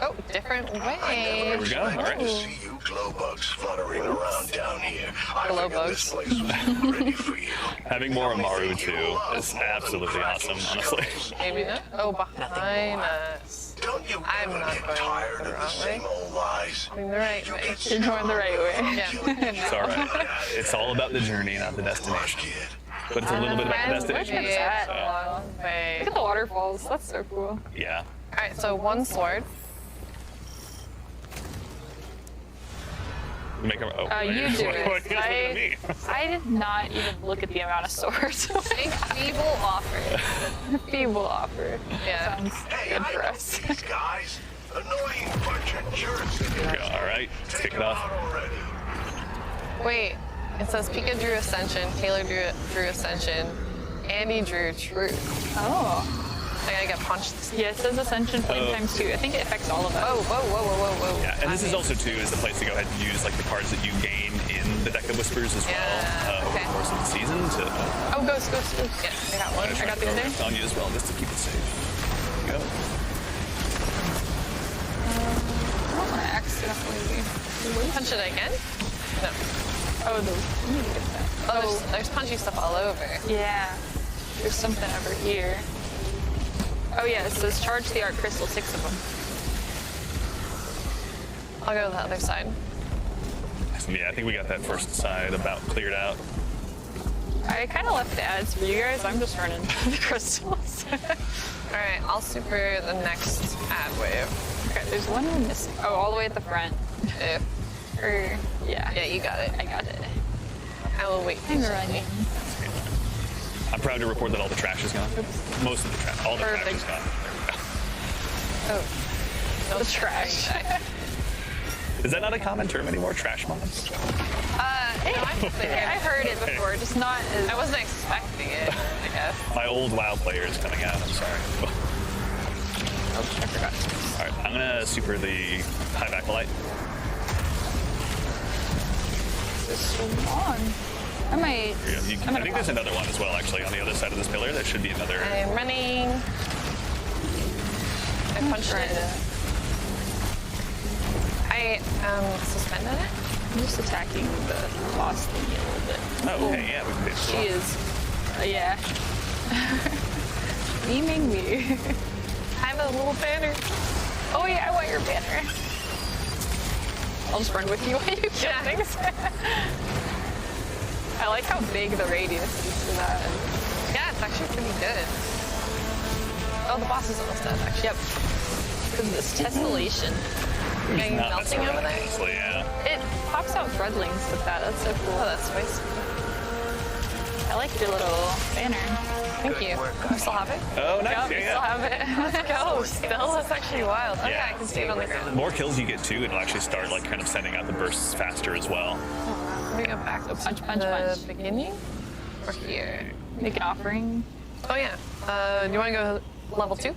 Oh, different way. There we go. All right. See you glow bugs fluttering around down here. Glow bugs. This place was ready for you. Having more Amaru too is absolutely awesome, honestly. Maybe not. Oh, behind us. I'm not going the wrong way. Going the right way. You're going the right way. Yeah. It's all right. It's all about the journey, not the destination. But it's a little bit about the destination. Long way. Look at the waterfalls. That's so cool. Yeah. All right, so one sword. Make a, you do what it. are you looking at me? I did not even look at the amount of swords. A feeble offer. Feeble offer. Yeah. Sounds good for us. Guys, annoying bunch of jerks. There we go. All right, let's kick it off. Wait, it says Pika drew Ascension, Taylor drew Ascension, Andy drew Truth. Oh. I gotta get punched. Yeah, it says Ascension flame times 2. I think it affects all of us. Oh, whoa. Yeah, and this is also too is the place to go ahead and use like the cards that you gain in the Deck of Whispers as well over the course of the season. To, Oh, ghost. Yeah, I got one. I got the other. on you as well, just to keep it safe. There you go. I don't want to accidentally punch it again? No. Oh, let me get that. Oh, there's punchy stuff all over. Yeah. There's something over here. Oh yeah, it says charge the art crystal, 6 of them. I'll go to the other side. Yeah, I think we got that first side about cleared out. I kind of left the ads for you guys. I'm just running the crystals. All right, I'll super the next ad wave. Okay, there's one missing. Oh, all the way at the front. Yeah. Yeah, you got it. I got it. I will wait. I'm running. I'm proud to report that all the trash is gone. Most of the trash, all the trash is gone. Oh, the trash. Is that not a common term anymore? Trash mobs? I've heard it before, just not as... I wasn't expecting it, I guess. My old WoW player is coming out. I'm sorry. Oh, I forgot. All right, I'm gonna super the high backlight. This one. I might... I think there's another one as well, actually, on the other side of this pillar. There should be another. I'm running. I punched it. I suspended it. I'm just attacking the boss thingy a little bit. Oh, okay, yeah, we can do it. She is, yeah. Beaming me. I have a little banner. Oh yeah, I want your banner. I'll just run with you while you kill things. I like how big the radius is to that. Yeah, it's actually pretty good. Oh, the boss is almost dead, actually. Yep. Because of this tessellation. Yeah, you melting over there? Honestly, yeah. It pops out threadlings with that. That's so cool. Oh, that's spicy. I like your little banner. Thank you. You still have it? Oh, nice. Yep, Yeah, you still have it. Let's go. Still, that's actually wild. Okay, Yeah. I can see it on the ground. The more kills you get too, it'll actually start like kind of sending out the bursts faster as well. Let me go back to the beginning or here. Make an offering. Oh yeah. Do you want to go level 2?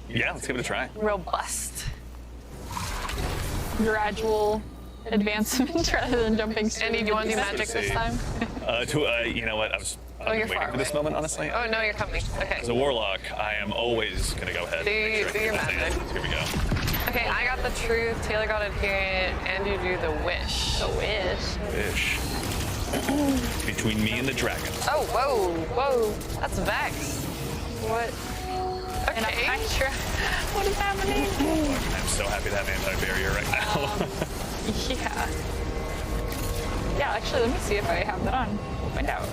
Yeah, let's give it a try. Robust. Gradual advancement rather than jumping straight. Andy, do you want to do Let's magic see. this time? You know what? I've you're been far waiting for this away. moment, honestly. Oh no, you're coming. Okay. As a warlock, I am always gonna go ahead. Do and make sure I your get this magic. in. Here we go. Okay, I got the truth. Taylor got adherent. And you do the wish. The wish. Wish. Between me and the dragon. Oh, whoa. That's Vex. What? And Okay. a Hydra. What is happening? I'm so happy to have anti-barrier right now. Yeah. Yeah, actually, let me see if I have that on. We'll find out.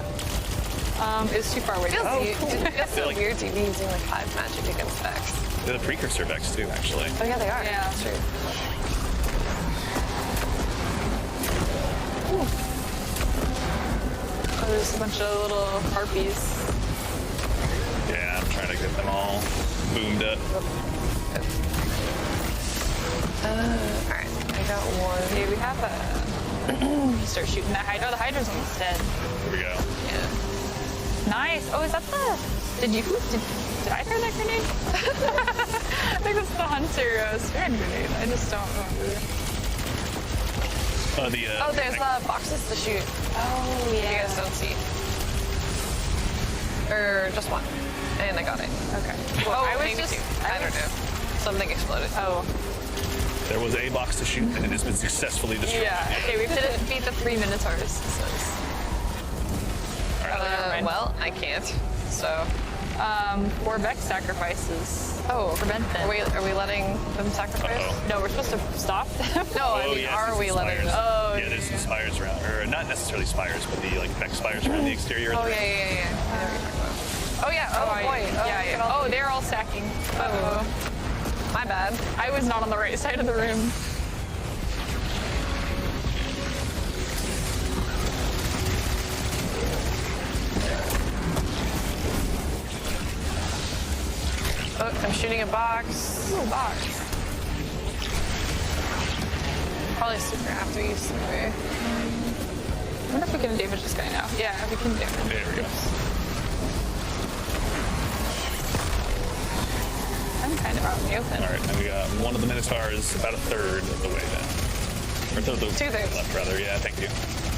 It's too far away. Feels so weird to be using like 5 magic against Vex. They're the precursor Vex too, actually. Oh yeah, they are. Yeah. That's true. Oh, there's a bunch of little harpies. Yeah, I'm trying to get them all boomed up. Alright, I got one. Okay, we have a... Start shooting that Hydra. The Hydra's almost dead. Here we go. Yeah. Nice. Oh, is that the? Did I throw that grenade? I think that's the hunter spirit grenade. I just don't remember. Oh, there's boxes to shoot. Oh, yeah. You guys don't see. Or just one. And I got it. Okay. Well, I was maybe just. two. I don't know. Something exploded. Oh. There was a box to shoot, and it has been successfully destroyed. Yeah. Okay, we have to defeat the 3 Minotaurs. Well, I can't. So. 4 Vex sacrifices. Oh, prevent them. Are we letting them sacrifice? No, we're supposed to stop them. No, I mean, are we letting them? Oh, yeah, there's some spires around, or not necessarily spires, but the like Vex spires around the exterior. Oh, of the yeah. I know what you're talking about. Oh, yeah. Oh, boy. Yeah. Oh, they're all stacking. Uh-oh. My bad. I was not on the right side of the room. Oh, I'm shooting a box. Ooh, box. Probably super after you super. I wonder if we can damage this guy now. Yeah, we can damage. There we go. I'm kind of out in the open. All right, and we got one of the Minotaurs about a third of the way down. Or the 2/3 left, rather. Yeah, thank you.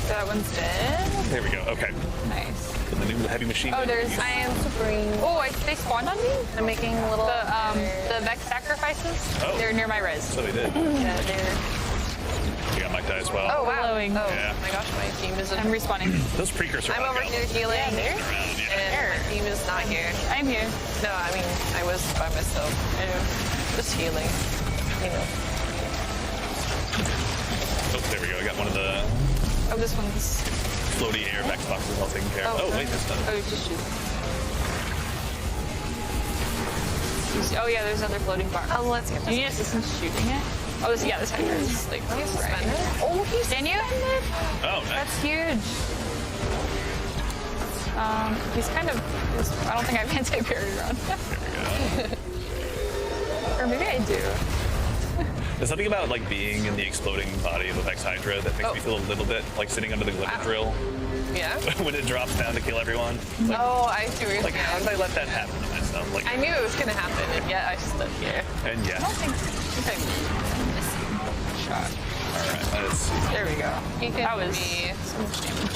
That one's dead. There we go. Okay. Nice. And the new heavy machine. Oh, there's. I am supreme. Oh, they spawned on me. I'm making little. The Vex sacrifices. Oh. They're near my res. So they did. Yeah, they're. We got Mike die as well. Oh wow. Glowing. Oh Yeah. my gosh, my team is. I'm respawning. Those precursor. I'm over here healing. Yeah, there. And my team is not here. I'm here. No, I mean I was by myself. Just healing. You know. Oh, there we go. I got one of the Oh, this one's. floaty air Vex boxes all taken care of. Oh, wait, that's done. Oh, just shoot. Oh yeah, there's another floating box. Oh, let's get Do you need assistance shooting it? Oh, this Hydra is like. He's suspended. Oh, he's suspended. Oh, nice. That's huge. He's kind of. I don't think I have anti-parry run. Or maybe I do. There's something about like being in the exploding body of the Vex Hydra that makes me feel a little bit like sitting under the glimmer drill Yeah. when it drops down to kill everyone. Like, Oh, I see what you're like saying. how did I let that happen to myself? Like, I knew it was gonna happen, and yet I stood here. and yeah. I think I'm missing a shot. All right, let's see. There we go. You can That was be. so much damage.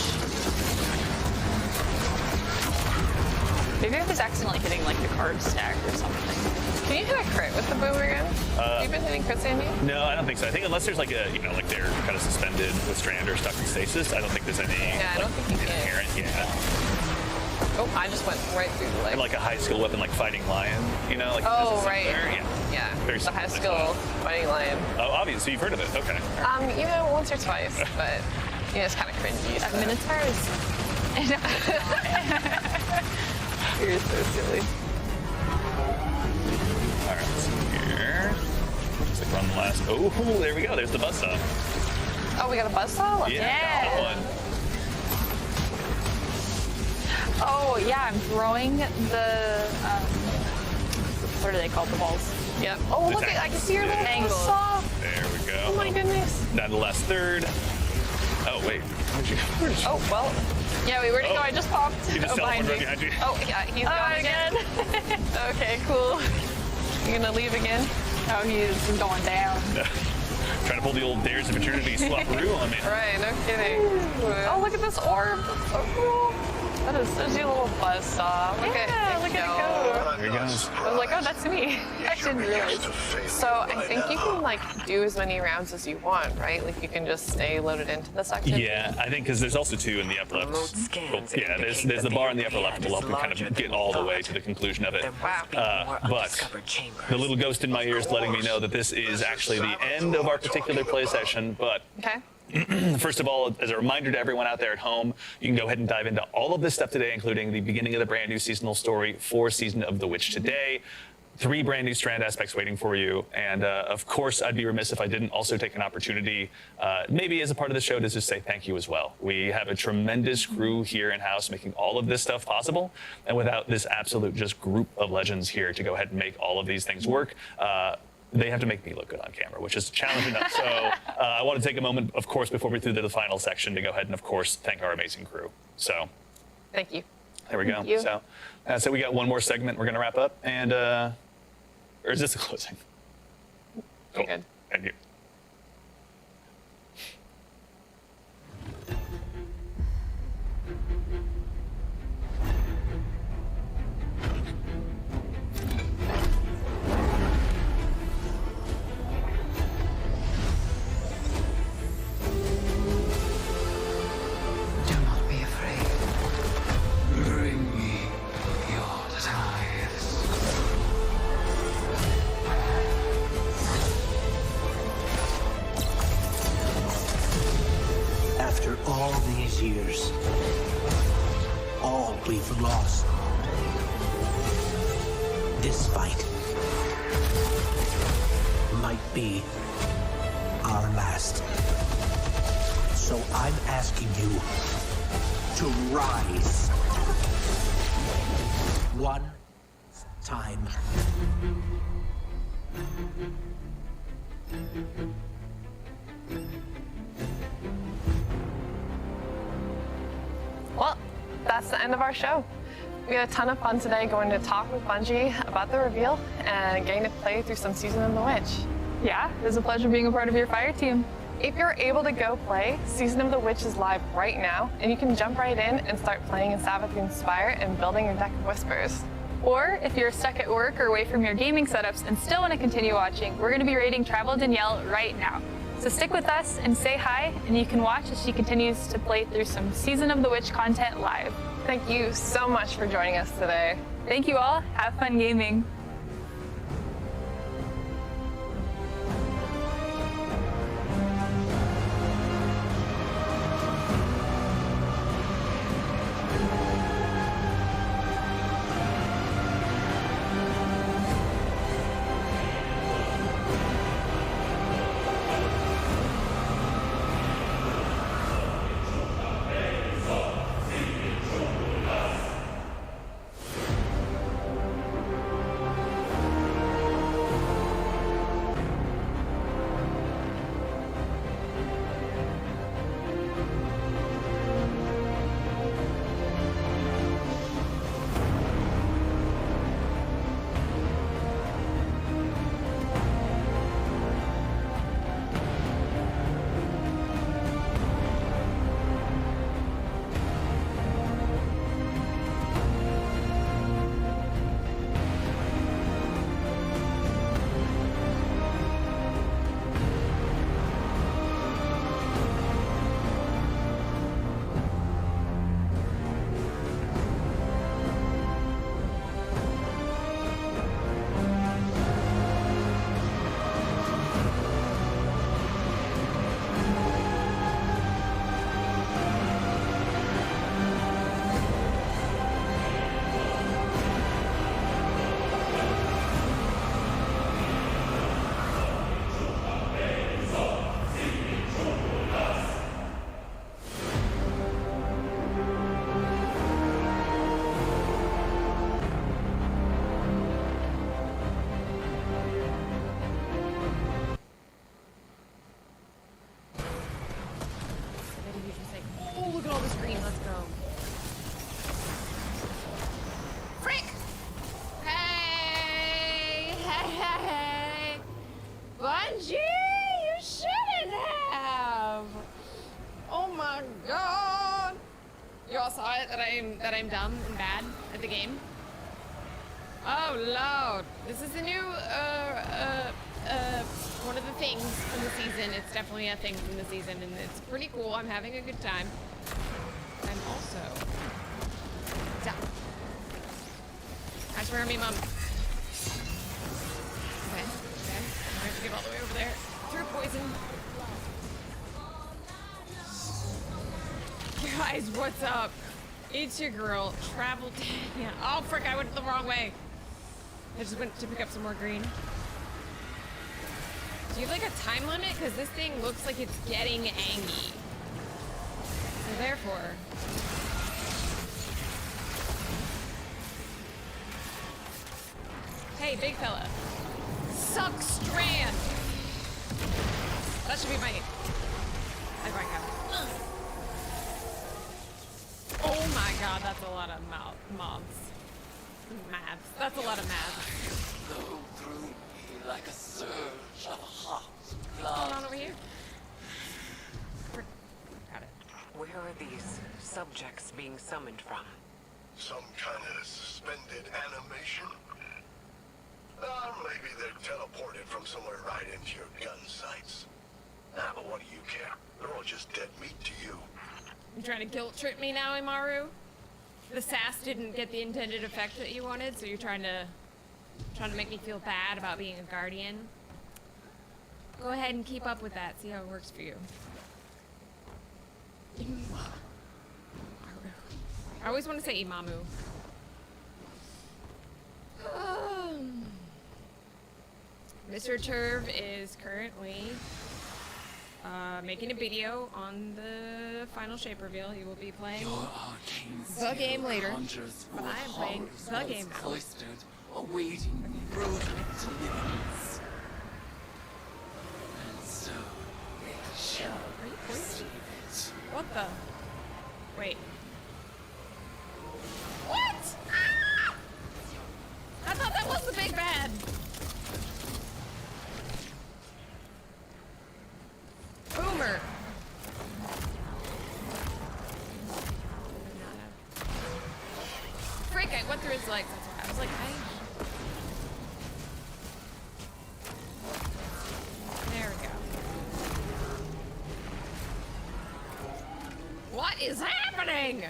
Maybe I was accidentally hitting like the card stack or something. Can you hit a crit with the boomerang? Have you been hitting crits, Andy? No, I don't think so. I think unless there's like a, like they're kind of suspended with strand or stuck in stasis, I don't think there's any Yeah, I don't think you can. inherent, Oh, I just went right through the leg. And like a high skill weapon like Fighting Lion, like Oh, this is right. similar. Yeah. Yeah. Very The high similar. skill fighting lion. Oh, obviously you've heard of it. Okay. Once or twice, but it's kind of cringy. That Minotaur is. You're so silly. All right, let's see here. Looks like we're on the last. Oh, there we go. There's the buzzsaw. Oh, we got a buzzsaw? Let's Yeah. go. One. Oh yeah, I'm throwing the. What are they called? The balls. Yep. Oh, look at I can see your little Angle. buzzsaw. There we go. Oh my goodness. Down to the last third. Oh wait. Where'd you go? Oh well. Yeah, wait, where'd it go? I just popped. You just behind teleported me. behind you. Oh yeah, he's gone again. Okay, cool. You gonna leave again? Oh, he's going down. Trying to pull the old Dares of Eternity swapperoo on me. Right, no kidding. Oh, look at this orb. That's so cool. That is such a little buzzsaw. Look at Look at it go. There he goes. I was like, oh, that's me. I didn't realize. So I think you can do as many rounds as you want, right? Like you can just stay loaded into the section. Yeah, I think because there's also two in the upper left. Well, yeah, there's the bar in the upper left will help you kind of get all the way to the conclusion of it. But the little ghost in my ear is letting me know that this is actually the end of our particular play session. But Okay. first of all, as a reminder to everyone out there at home, you can go ahead and dive into all of this stuff today, including the beginning of the brand new seasonal story for Season of the Witch today. 3 brand new Strand aspects waiting for you. And of course, I'd be remiss if I didn't also take an opportunity, maybe as a part of the show, to just say thank you as well. We have a tremendous crew here in-house making all of this stuff possible. And without this absolute just group of legends here to go ahead and make all of these things work, they have to make me look good on camera, which is challenging enough. So I want to take a moment, of course, before we through to the final section to go ahead and, of course, thank our amazing crew. So Thank you. There we go. Thank you. So we got one more segment. We're gonna wrap up, and or is this the closing? Cool. Good. Thank you. Do not be afraid. Bring me your tithes. After all these years, all we've lost. This fight might be our last. So I'm asking you to rise. One time. Well, that's the end of our show. We had a ton of fun today going to talk with Bungie about the reveal and getting to play through some Season of the Witch. Yeah, it was a pleasure being a part of your fire team. If you're able to go play, Season of the Witch is live right now, and you can jump right in and start playing in Savathûn Spire and building your deck of Whispers. Or if you're stuck at work or away from your gaming setups and still want to continue watching, we're going to be raiding Travel Danielle right now. So stick with us and say hi, and you can watch as she continues to play through some Season of the Witch content live. Thank you so much for joining us today. Thank you all. Have fun gaming. Oh, look at all this green. Let's go. Frick! Hey! Hey! Bungie! You shouldn't have! Oh my god! You all saw it, that I'm dumb and bad at the game? Oh lord. This is the new, one of the things from the season. It's definitely a thing from the season, and it's pretty cool. I'm having a good time. I'm also dumb. I swear on me, Mom. Okay. I'm going to get all the way over there. Through poison. Guys, what's up? It's your girl, Travel Danielle. Oh, frick, I went the wrong way. I just went to pick up some more green. Do you have like a time limit? Because this thing looks like it's getting angy. So therefore... Hey, big fella. Suck strand! That should be my... I might have it. Oh my god, that's a lot of mobs. Maths. That's a lot of maths. Flow through me like a surge of hot What's blood. going on over here? Got it. Where are these subjects being summoned from? Some kind of suspended animation? Maybe they're teleported from somewhere right into your gun sights. But what do you care? They're all just dead meat to you. You trying to guilt trip me now, Imaru? The sass didn't get the intended effect that you wanted, so you're trying to make me feel bad about being a guardian. Go ahead and keep up with that. See how it works for you. I always want to say Imamu. Mr. Turv is currently making a video on the final shape reveal. He will be playing the game later, but I am playing the game now. Cloistered, awaiting brutal deliverance. And so they shall receive it. What the? Wait. What? Ah! I thought that was the big bad. Boomer. Frick, I went through his legs, that's why. I was like, There we go. What is happening?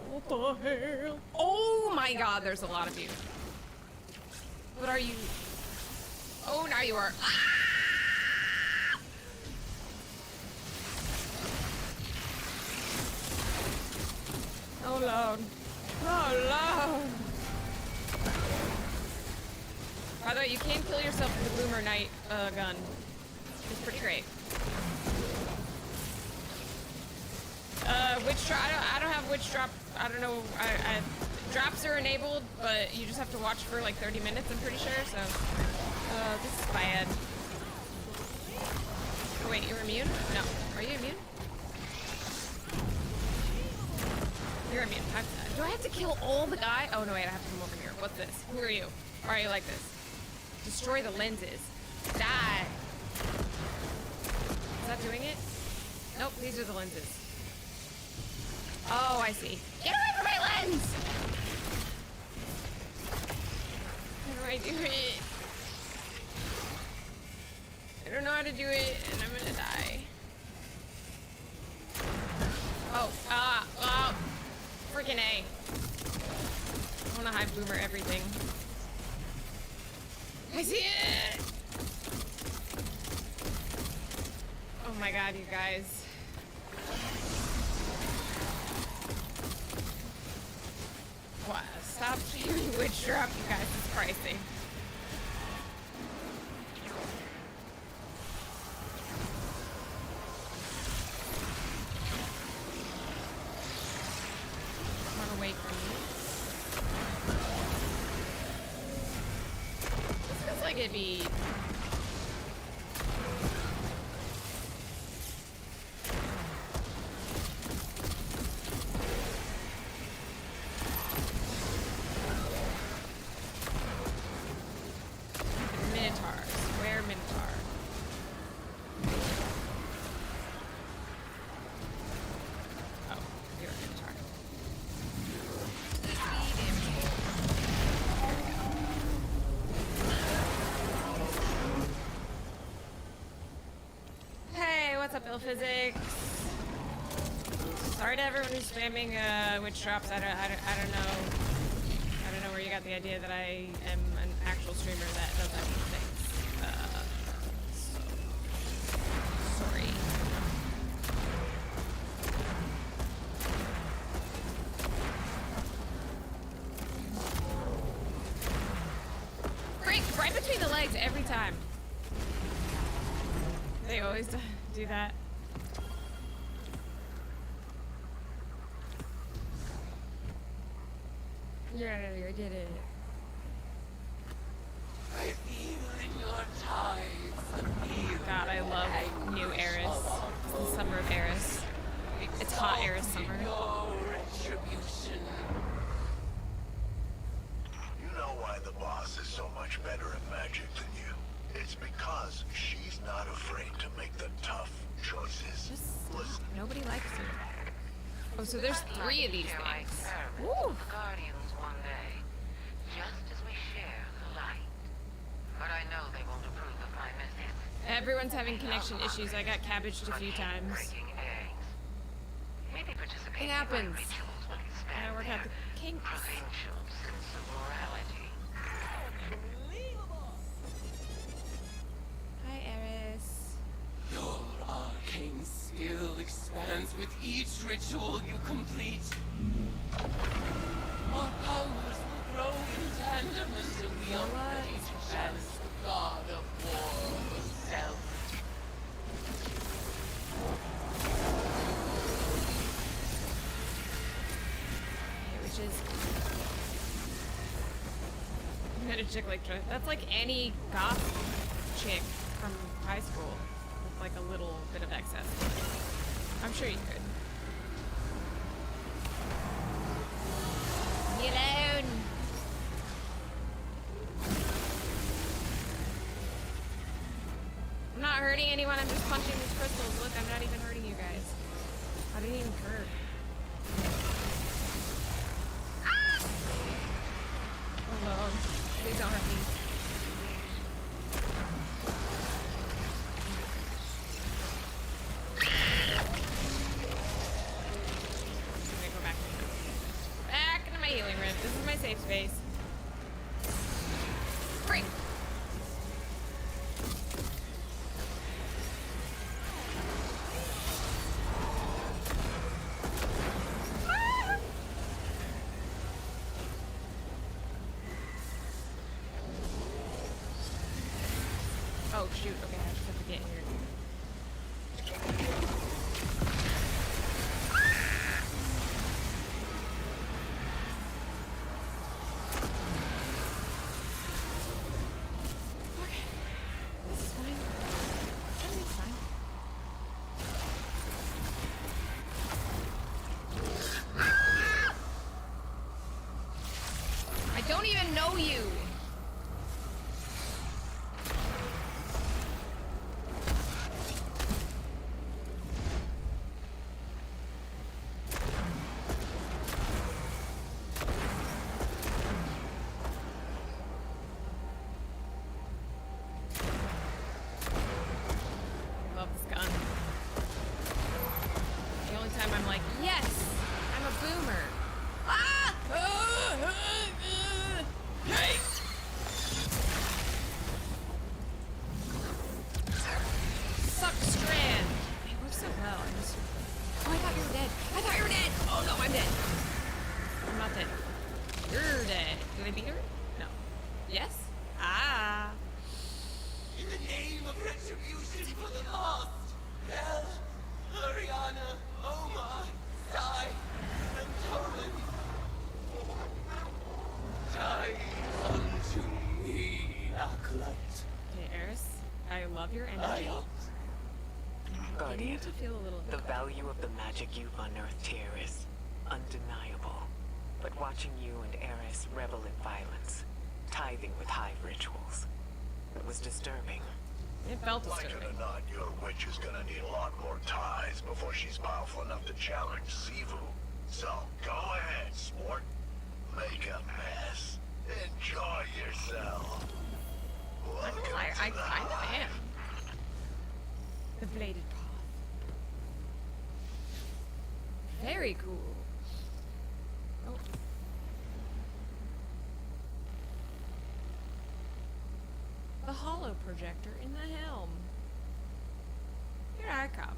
What the hell? Oh my god, there's a lot of you. What are you? Oh, now you are. Ah! Oh lord. Oh lord. By the way, you can kill yourself with the Boomer Knight gun. It's pretty great. Witch drop. I don't have witch drop. I don't know. Drops are enabled, but you just have to watch for like 30 minutes. I'm pretty sure. So, this is bad. Oh wait, you're immune? No. Are you immune? You're immune. Do I have to kill all the guy? Oh no, wait. I have to come over here. What's this? Who are you? Why are you like this? Destroy the lenses. Die. Is that doing it? Nope. These are the lenses. Oh, I see. Get away from my lens! How do I do it? I don't know how to do it, and I'm gonna die. Oh, freaking A. I wanna hide Boomer everything. I see it! Oh my god, you guys. What? Stop sharing witch drop, you guys. It's pricey. Run away from me. This feels like it'd be... Minotaur. Square Minotaur. Oh, you're a Minotaur. Hey, what's up, Bill Physics? Sorry to everyone who's spamming witch drops. I don't know. I don't know where you got the idea that I am an actual streamer that does that things. Sorry. Right between the legs every time. They always do that. You're out of here, I did it. I feel God, I love new Eris. The summer of Eris. It's hot Eris summer. You know why the boss is so much better at magic than you? It's because she's not afraid to make the tough choices. Listen. Nobody likes her. Oh, so there's 3 of these things. Woo! Guardians one day, just as we share the light. But I know they won't approve of my methods. Everyone's having connection issues. I got cabbaged a few times. Maybe participate It happens. I work out the kinks. provincial sense of morality. Hi, Eris. Your arcane skill expands with each ritual you complete. Our powers will grow in tandem until we are ready to challenge the god of war herself. Which is met a chick like that's like any goth chick from high school with like a little bit of excess. I'm sure you could. Leave me alone. I'm not hurting anyone. I'm just punching these crystals. Look, I'm not even hurting you guys. I didn't even hurt. Oh no. Please don't hurt me. I'm gonna go back. Back into my healing room. This is my safe space. Break. Oh shoot, okay, I just have to get here. Okay. This is fine. Everything's fine. I don't even know you! I love this gun. The only time I'm like, yes, I'm a boomer. Ah! Hey! Suck Strand. It works so well. Oh, I thought you were dead. I thought you were dead. Oh no, I'm dead. I'm not dead. You're dead. Did I beat her? No. Yes? Ah. In the name of retribution for the lost, Belle, Ariana, Oma, Sai, and Tolan. Die unto me, Acolyte. Okay, Eris, I love your energy. Guardian, to feel a little the value of the magic you've unearthed here is undeniable. But watching you and Eris revel in violence, tithing with hive rituals, it was disturbing. It felt Like it or not, your witch is gonna need a lot more ties before she's powerful enough to challenge Sivu. So go ahead, sport. Make a mess. Enjoy yourself. Welcome to I the kind of hive. am. The bladed path. Very cool. Oh. The hollow projector in the helm. Here I come.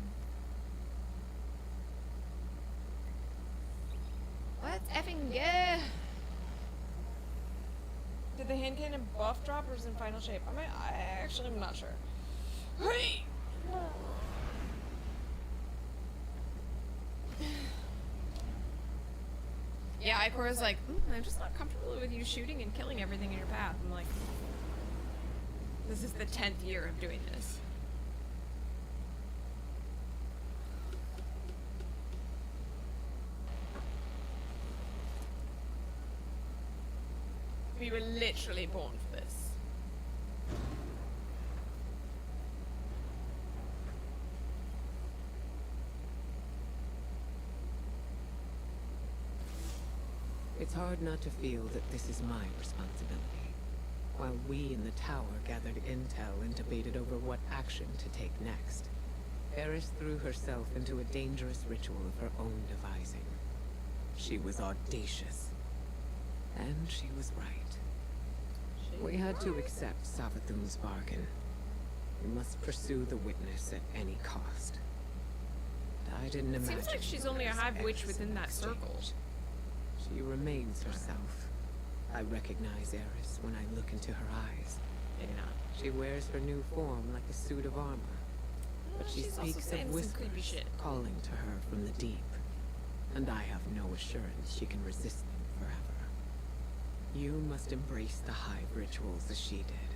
Let's effing go. Did the hand cannon buff drop or is it in final shape? I actually am not sure. Hey! Yeah, Ikora's like, I'm just not comfortable with you shooting and killing everything in your path. I'm like, This is the 10th year of doing this. We were literally born for this. It's hard not to feel that this is my responsibility. While we in the tower gathered intel and debated over what action to take next, Eris threw herself into a dangerous ritual of her own devising. She was audacious. And she was right. We had to accept Savathun's bargain. We must pursue the witness at any cost. I didn't imagine. Seems like she's only a hive witch within that circle. She remains herself. I recognize Eris when I look into her eyes. She wears her new form like a suit of armor. But she She's also speaks saying of some whispers creepy shit. calling to her from the deep. And I have no assurance she can resist them forever. You must embrace the hive rituals as she did.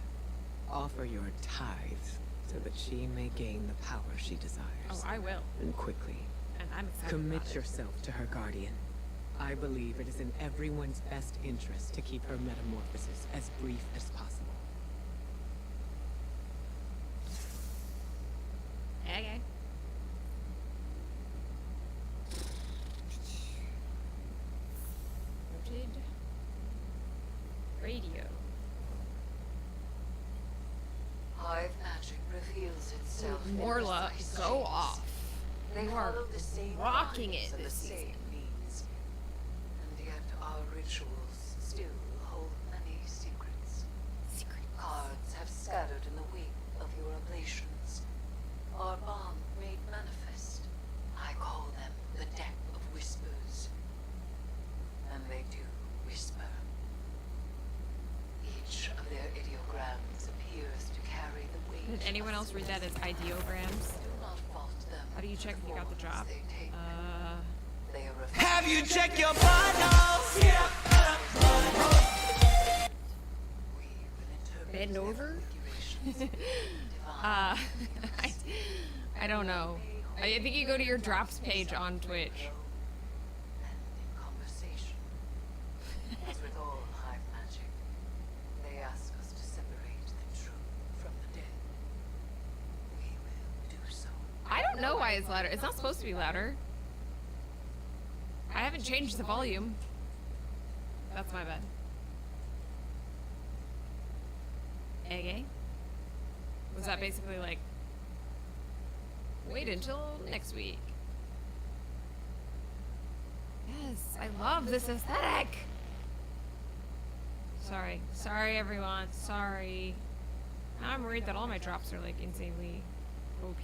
Offer your tithes so that she may gain the power she desires. Oh, I will. And quickly. And I'm excited Commit about it. yourself to her guardian. I believe it is in everyone's best interest to keep her metamorphosis as brief as possible. Okay. Noted. Radio. Hive magic reveals itself. in Morla, precise go shapes. off. They You are follow the same rocking lines it and the this season. same means. And yet our rituals still hold many secrets. Cards have scattered in the wake of your oblations. Our bond made manifest. I call them the deck of whispers. And they do whisper. Each of their ideograms appears to carry the weight. Did anyone else read that as ideograms? Do not fault them. How do you check if you got the drop? They are Have you checked your vitals? Yeah. Bend over? I don't know. I think you go to your drops page on Twitch. conversation. As with all hive magic, they ask us to separate the true from the dead. We will do so. I don't know why it's louder. It's not supposed to be louder. I haven't changed the volume. That's my bad. Okay. Was that basically like, wait until next week? Yes, I love this aesthetic. Sorry everyone, sorry. Now I'm worried that all my drops are like insanely OP.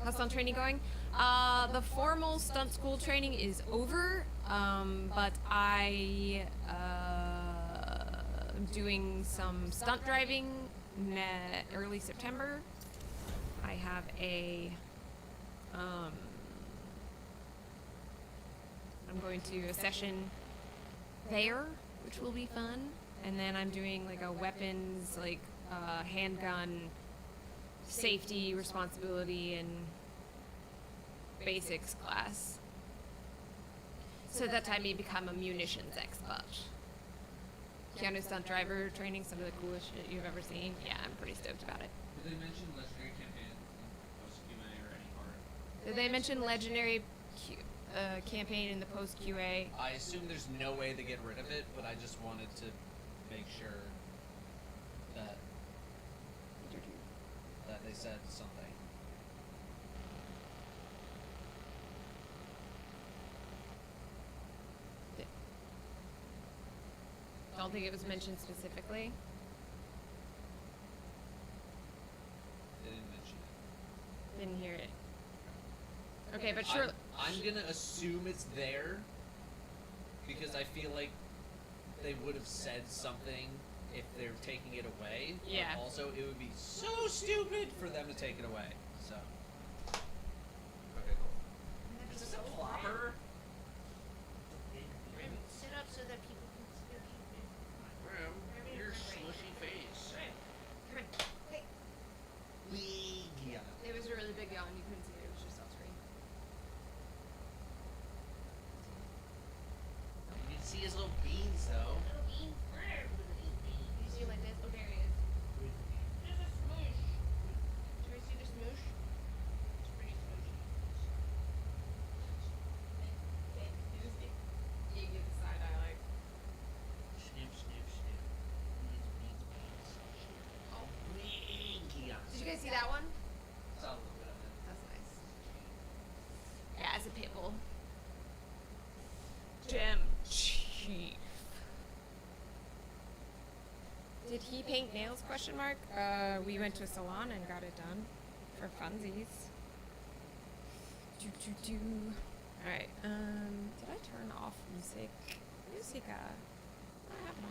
How's stunt training going? The formal stunt school training is over, but I am doing some stunt driving early September. I have a I'm going to a session there, which will be fun, and then I'm doing like a weapons, like handgun safety, responsibility, and basics class. So that time you become a munitions expert. Keanu stunt driver training, some of the coolest shit you've ever seen. Yeah, I'm pretty stoked about it. Did they mention legendary campaign in post QA or any part? Did they mention legendary campaign in the post QA? I assume there's no way to get rid of it, but I just wanted to make sure that they said something. Don't think it was mentioned specifically. They didn't mention it. Didn't hear it. Okay, but sure. I'm gonna assume it's there because I feel like they would have said something if they're taking it away. Yeah. But also, it would be so stupid for them to take it away. So. Okay, cool. Is this a plopper? Sit up so that people can see your Your smushy face. Come on. that one? Saw a little bit of it. That's nice. Yeah, it's a pit bull. Gem Chief. Did he paint nails? Question mark. We went to a salon and got it done for funsies. All right. Did I turn off music? Musica. I have it on.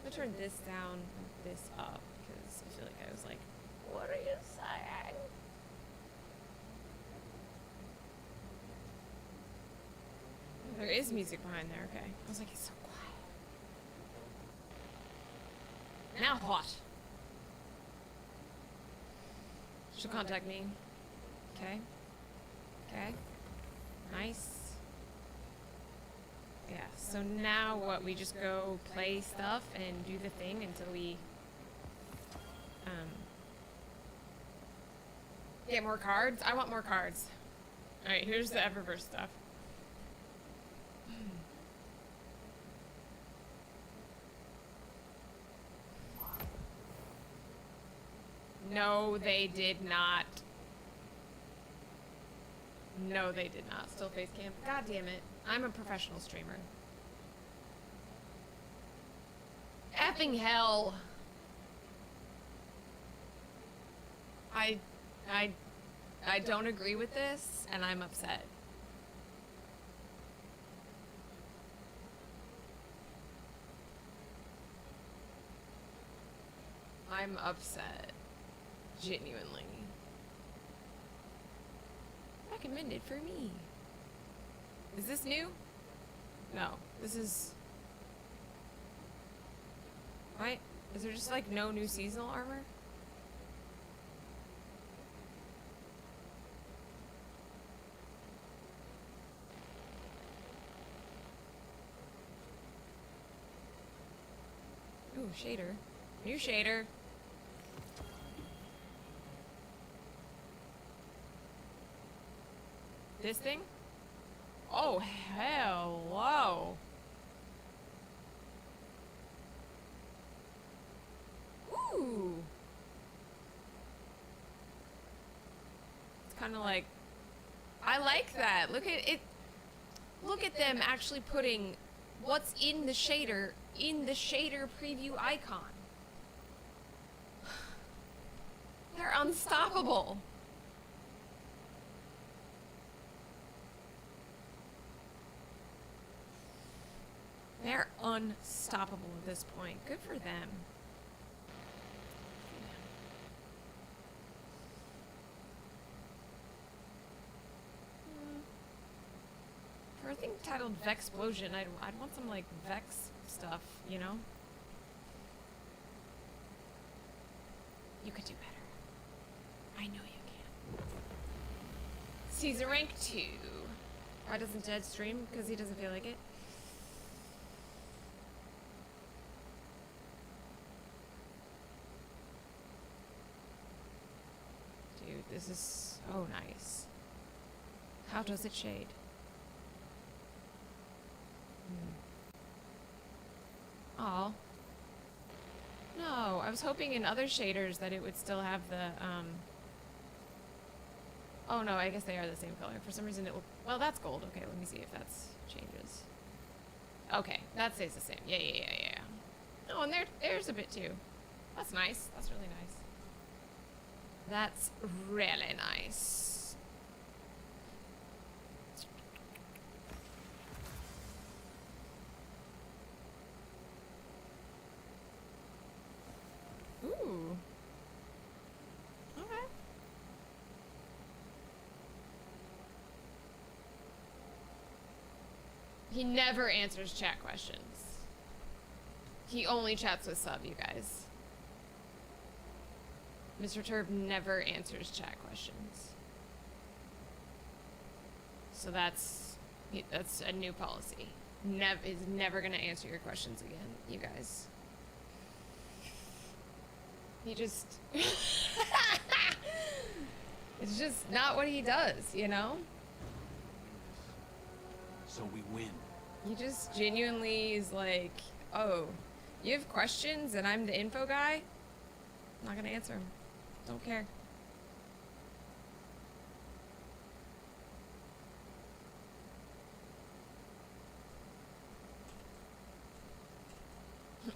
I'm gonna turn this down and this up because I feel like I was like, what are you saying? There is music behind there, okay. I was like, it's so quiet. Now what? She'll contact me. Okay. Okay. Nice. Yeah, so now what? We just go play stuff and do the thing until we get more cards? I want more cards. Alright, here's the Eververse stuff. No, they did not. No, they did not. Still face cam. God damn it. I'm a professional streamer. Effing hell. I don't agree with this, and I'm upset. I'm upset. Genuinely. Recommended for me. Is this new? No. This is... Right? Is there just like no new seasonal armor? Ooh, shader. New shader. This thing? Oh, hello. Ooh. It's kind of like, I like that. Look at it. Look at them actually putting what's in the shader preview icon. They're unstoppable. They're unstoppable at this point. Good for them. For a thing titled Vexplosion, I'd want some like Vex stuff, you know? You could do better. I know you can. Caesar rank 2. Why doesn't Jed stream? Because he doesn't feel like it. Dude, this is so nice. How does it shade? Oh. No, I was hoping in other shaders that it would still have the, Oh no, I guess they are the same color. For some reason it will... Well, that's gold. Okay, let me see if that's changes. Okay, that stays the same. Yeah. Oh, and there's a bit too. That's nice. That's really nice. That's really nice. Ooh. Okay. He never answers chat questions. He only chats with sub, you guys. Mr. Turb never answers chat questions. So that's a new policy. Is never gonna answer your questions again, you guys. He just... It's just not what he does, you know? So we win. He just genuinely is like, oh, you have questions and I'm the info guy? I'm not gonna answer them. Don't care.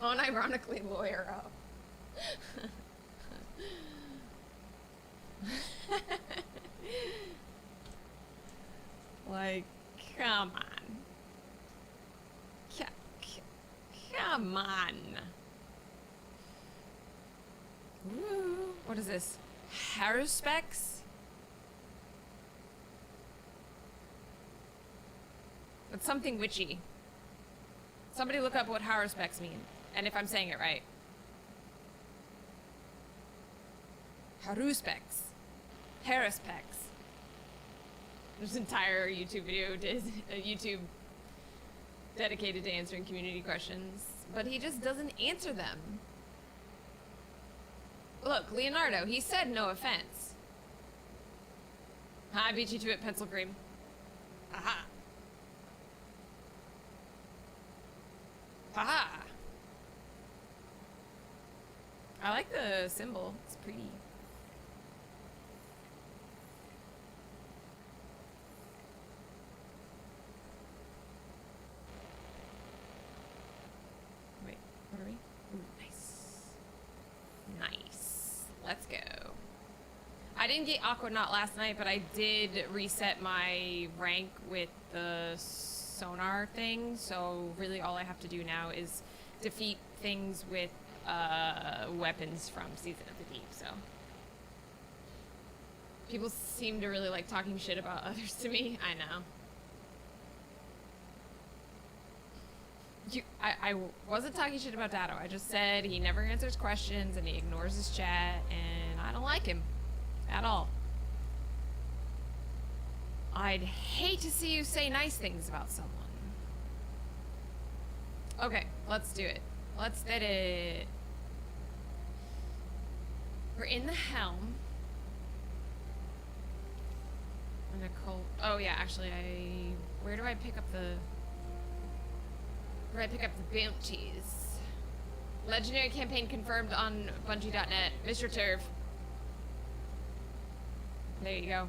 Unironically lawyer up. Like, come on. Come on. Ooh, what is this? Haruspecs? It's something witchy. Somebody look up what Haruspecs mean, and if I'm saying it right. Haruspecs. Haruspecs. There's an entire YouTube video, YouTube dedicated to answering community questions, but he just doesn't answer them. Look, Leonardo, he said no offense. I beat you to it, pencil cream. Aha. Haha. I like the symbol. It's pretty. Wait, what are we? Ooh, nice. Nice. Let's go. I didn't get Aquanaut last night, but I did reset my rank with the sonar thing, so really all I have to do now is defeat things with weapons from Season of the Deep, so. People seem to really like talking shit about others to me. I know. I wasn't talking shit about Dado. I just said he never answers questions and he ignores his chat, and I don't like him at all. I'd hate to see you say nice things about someone. Okay, let's do it. Let's did it. We're in the helm. Nicole. Oh yeah, actually, where do I pick up the? Where do I pick up the bounties? Legendary campaign confirmed on Bungie.net. Mr. Turf. There you go.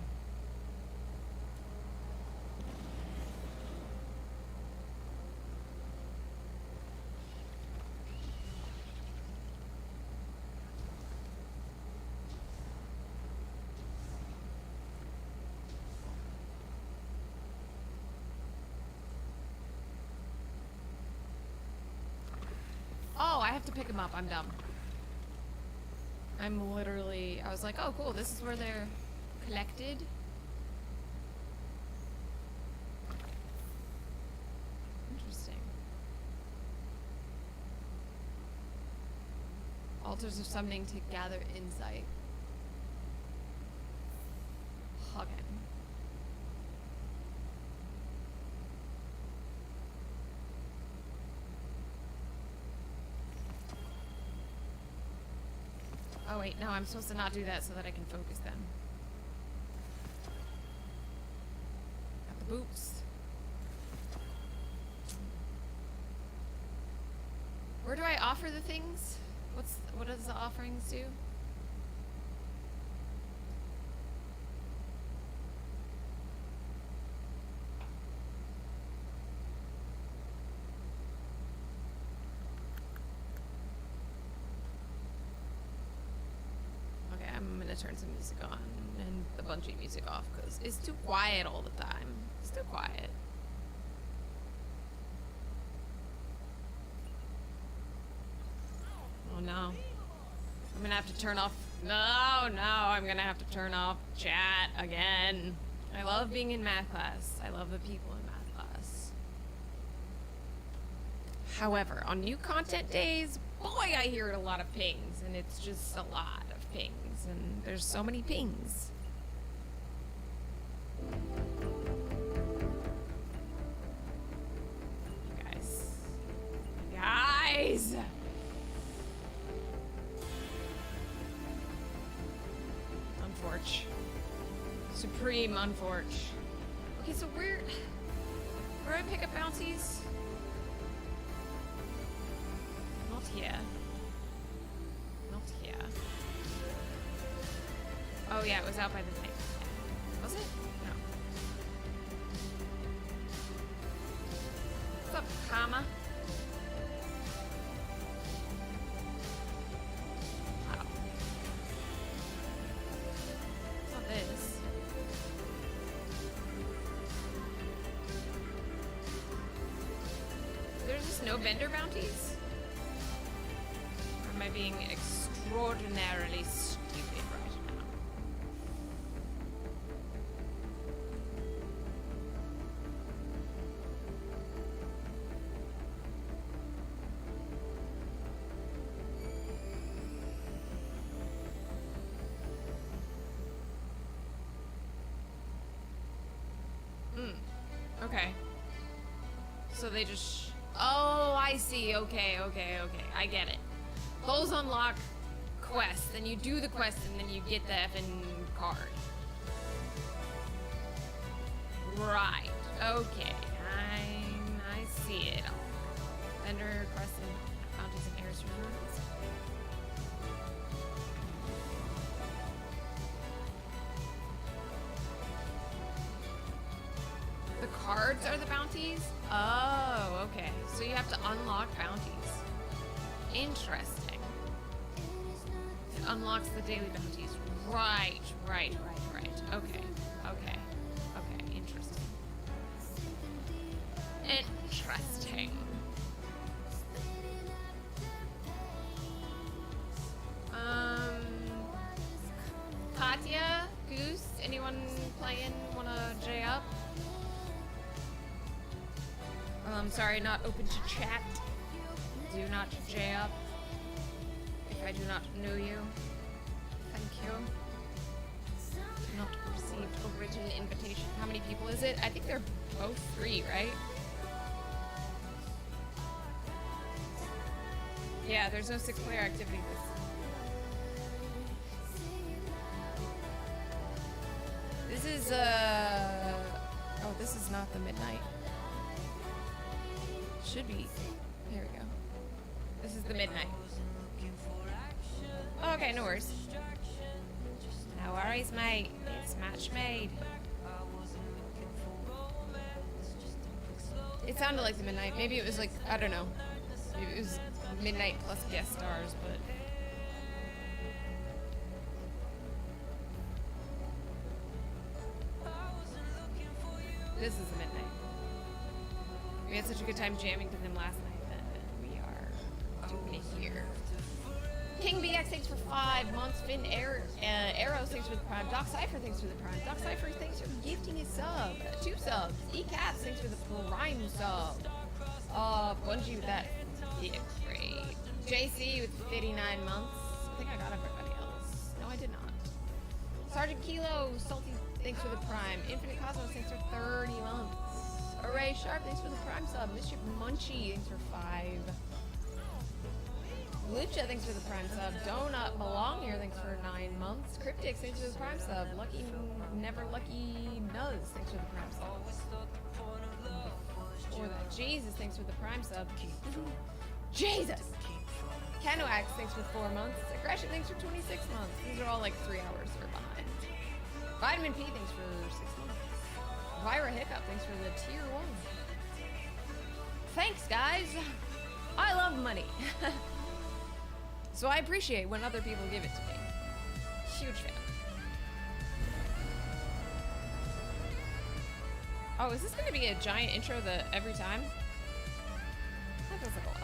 Oh, I have to pick them up. I'm dumb. I'm literally... I was like, oh, cool. This is where they're collected. Interesting. Altars of summoning to gather insight. Huggin'. Oh wait, no, I'm supposed to not do that so that I can focus them. Got the boots. Where do I offer the things? What does the offerings do? I'm gonna turn some music on and the Bungie music off because it's too quiet all the time. It's too quiet. Oh no. I'm gonna have to turn off. No, I'm gonna have to turn off chat again. I love being in math class. I love the people in math class. However, on new content days, boy, I hear a lot of pings, and it's just a lot of pings. And there's so many pings. Guys! Unforge. Supreme Unforge. Okay, so where do I pick up bounties? Not here. Not here. Oh yeah, it was out by the thing. Was it? No. What's up, Kama? Wow. What's up this? There's just no vendor bounties? Or am I being extraordinarily stupid right now? Okay. So they just... Oh, I see. Okay. I get it. Those unlock quests, then you do the quest, and then you get the effing card. Right. Okay. I see it all. Vendor quests and bounties and heirs rewards. The cards are the bounties? Oh, okay. So you have to unlock bounties. Interesting. It unlocks the daily bounties. Right. Okay. Interesting. Katya, Goose, anyone playing? Wanna J up? Sorry, not open to chat. Do not J up if I do not know you. Thank you. Not received original invitation. How many people is it? I think they're both 3, right? Yeah, there's no 6-player activity this is oh, this is not the midnight. Should be. Here we go. This is the midnight. Okay, no worries. No worries, mate. It's match made. It sounded like the midnight. Maybe it was like, I don't know. Maybe it was midnight plus guest stars, but... This is the midnight. We had such a good time jamming to them last night that we are doing it here. King BX, thanks for 5 months. Finn Arrows, thanks for the prime. Doc Cypher, thanks for the prime. Doc Cypher, thanks for gifting a sub. 2 subs. E-Cats, thanks for the prime sub. Bungie with that. Yeah, great. JC with 59 months. I think I got everybody else. No, I did not. Sergeant Kilo, Salty, thanks for the prime. Infinite Cosmos, thanks for 30 months. Array Sharp, thanks for the prime sub. Mischief Munchie, thanks for 5. Lucha, thanks for the prime sub. Donut Belong here, thanks for 9 months. Cryptic, thanks for the prime sub. Lucky Never Lucky Nuz, thanks for the prime sub. Or that. Jesus, thanks for the prime sub. Jesus! Canoax, thanks for 4 months. Aggression, thanks for 26 months. These are all like 3 hours or behind. Vitamin P, thanks for 6 months. Vyra Hiccup, thanks for the tier 1. Thanks, guys. I love money. So I appreciate when other people give it to me. Huge fan. Oh, is this gonna be a giant intro every time? That feels like a lot.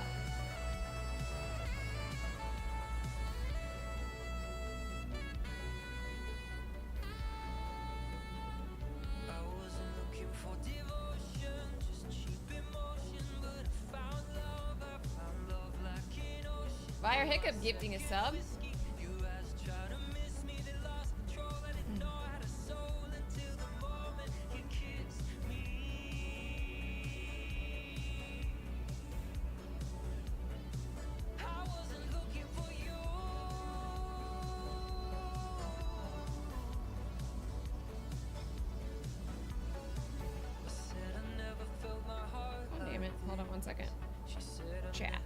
Fire Hiccup gifting a sub. Oh, damn it. Hold on 1 second. Chat.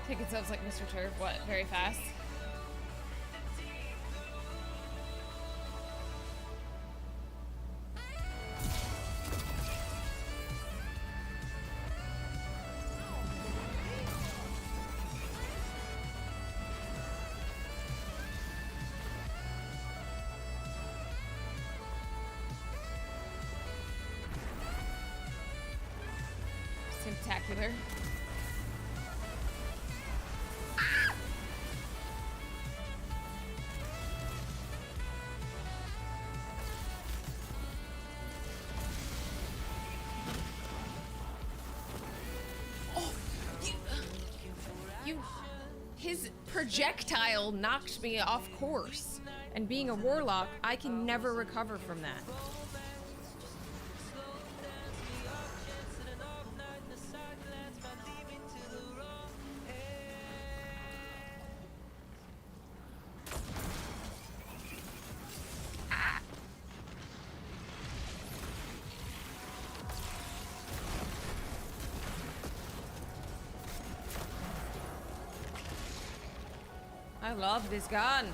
think it sounds like Mr. Turf. What? Very fast? Spectacular. Oh, his projectile knocked me off course. And being a warlock, I can never recover from that. I love this gun.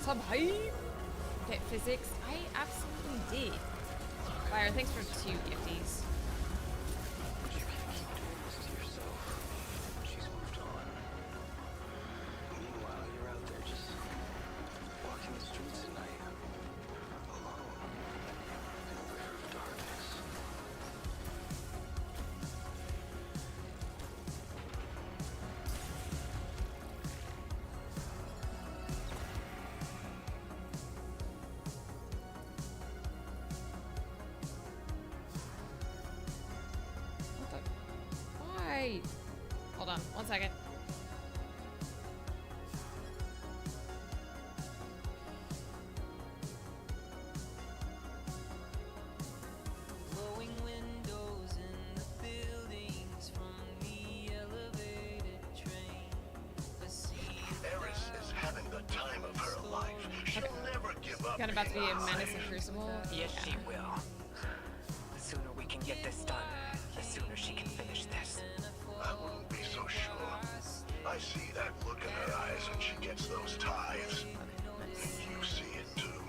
Sub hype. Get physics. I absolutely did. Fire, thanks for 2 gifties. Hold on, 1 second. Eris is having the time of her life. She'll never give up. Got about to be a menace in Crucible. Yes, she will. The sooner we can get this done, the sooner she can finish this. I wouldn't be so sure. I see that look in her eyes when she gets those tithes. And you see it too.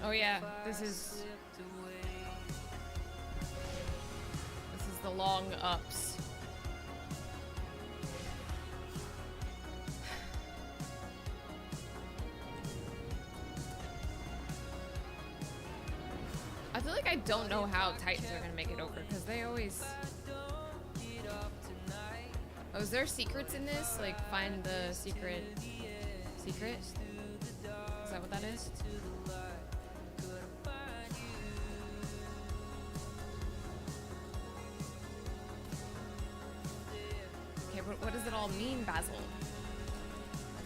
Oh yeah, this is the long ups. I feel like I don't know how Titans are gonna make it over because they always. Oh, is there secrets in this? Like find the secret? Secret? Is that what that is? Okay, what does it all mean, Basil? I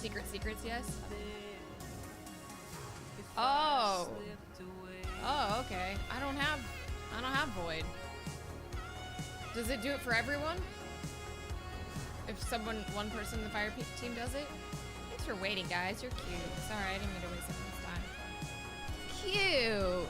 forgot. Secrets, yes? Oh. Oh, okay. I don't have Void. Does it do it for everyone? If one person in the fire team does it? Thanks for waiting, guys. You're cute. Sorry, I didn't mean to waste everyone's time. Cute.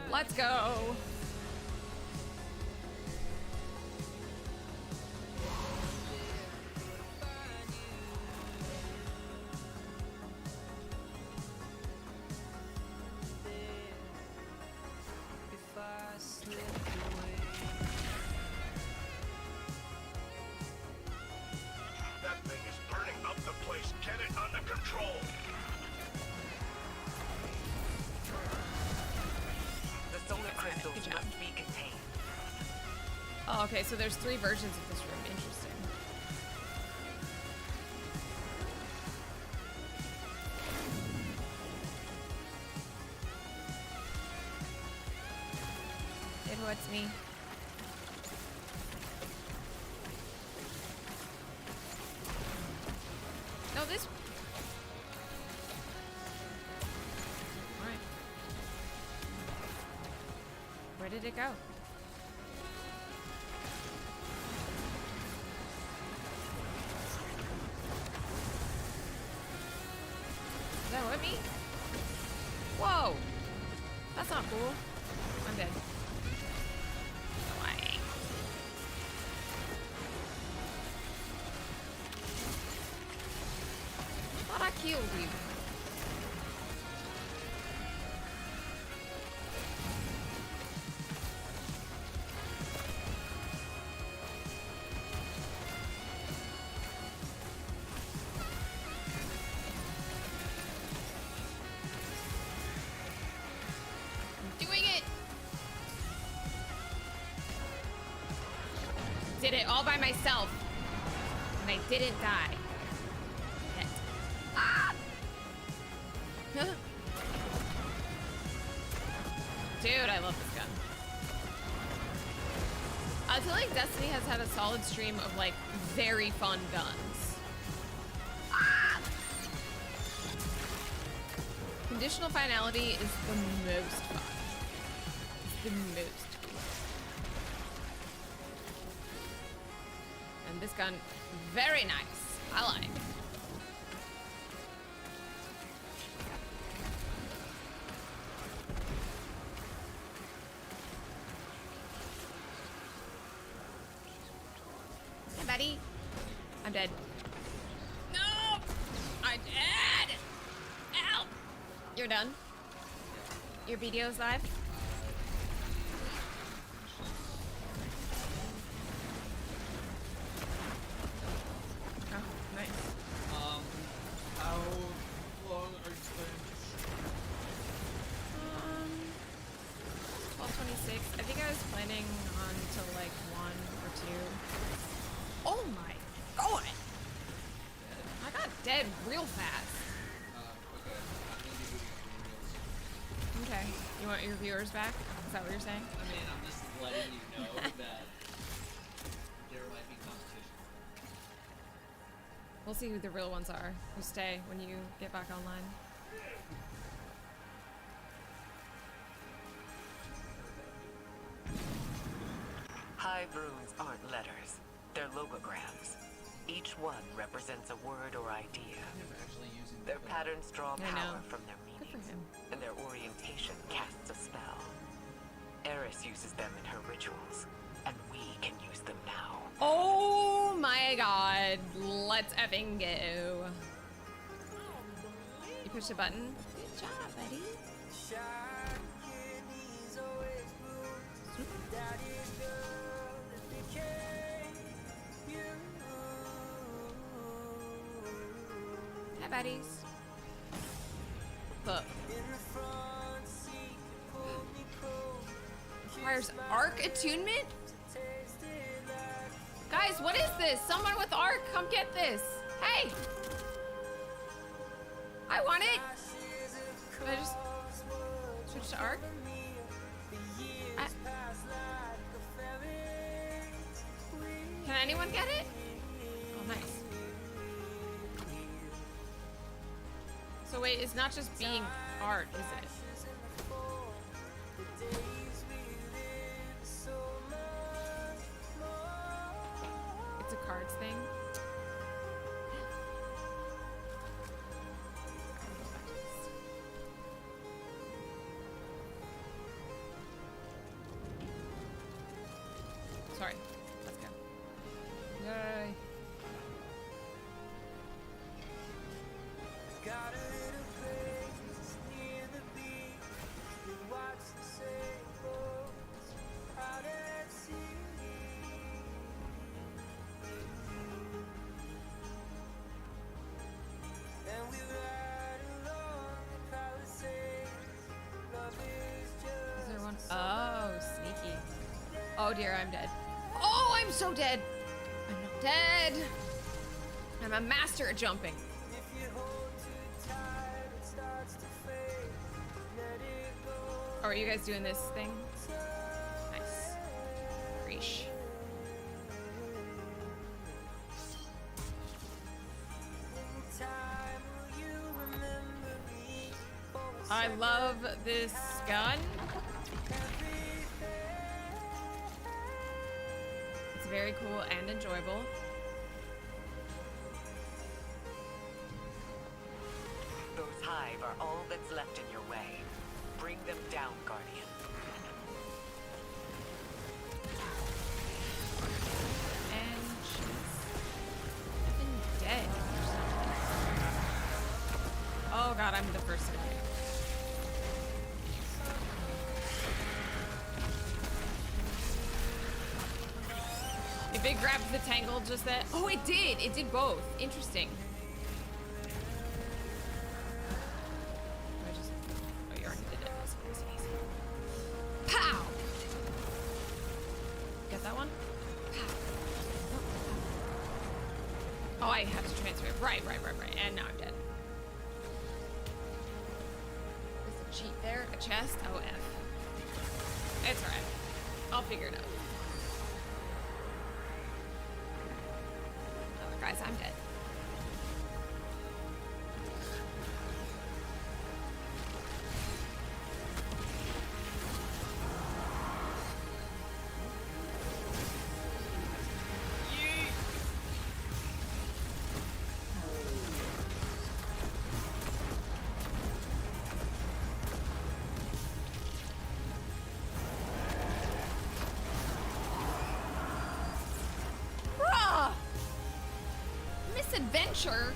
Let's go. That thing is burning up the place. Get it under control. The solar crystals must be contained. Oh, okay, so there's 3 versions of this room. Interesting. Oh, it's me. No, this. Alright. Where did it go? Is that with me? Whoa! That's not cool. I'm dead. Why? Thought I killed you. Doing it! Did it all by myself. And I didn't die. Yet. Ah! Dude, I love this gun. I feel like Destiny has had a solid stream of like very fun guns. Ah! Conditional finality is the most fun. The most. And this gun, very nice. I like. Hey, buddy. I'm dead. No! I'm dead! Ow! You're done? Your video's live? Nice. How long are you planning to shoot? 12:26. I think I was planning on till like 1 or 2. Oh my god! I got dead real fast. Okay. You want your viewers back? Is that what you're saying? I mean, I'm just letting you know that there might be competition. We'll see who the real ones are who stay when you get back online. Hive runes aren't letters. They're logograms. Each one represents a word or idea. Their patterns draw I know. power from their meanings, and their orientation casts a spell. Eris uses them in her rituals, and we can use them now. Oh my god. Let's effing go. You push the button? Good job, buddy. Hi, buddies. Look. Requires arc attunement? Guys, what is this? Someone with arc, come get this. Hey! I want it! Can I just switch to arc? Can anyone get it? Oh, nice. So wait, it's not just being art, is it? It's a cards thing. Sorry. Let's go. Yay. Got a little place near the beach. We watch the sailboats out at sea. And we ride along the Palisades. Love is just Is there one? Oh, sneaky. Oh dear, I'm dead. Oh, I'm so dead. I'm not dead. I'm a master at jumping. if you hold too tight, it starts to fade. Let it go. Oh, are you guys doing this thing? Nice. Nice. I love this gun. It's very cool and enjoyable. Those hive are all that's left in your way. Bring them down, Guardian. And she's been dead or something. Oh god, I'm the first to die. If it grabs the tangle just that. Oh, it did. It did both. Interesting. Oh, you already did it. That's easy. Pow! Get that one? Pow. Oh, I have to transfer it. Right. And now I'm dead. There's a cheat there. A chest. Oh, F. It's alright. I'll figure it out. Guys, I'm dead. Adventure.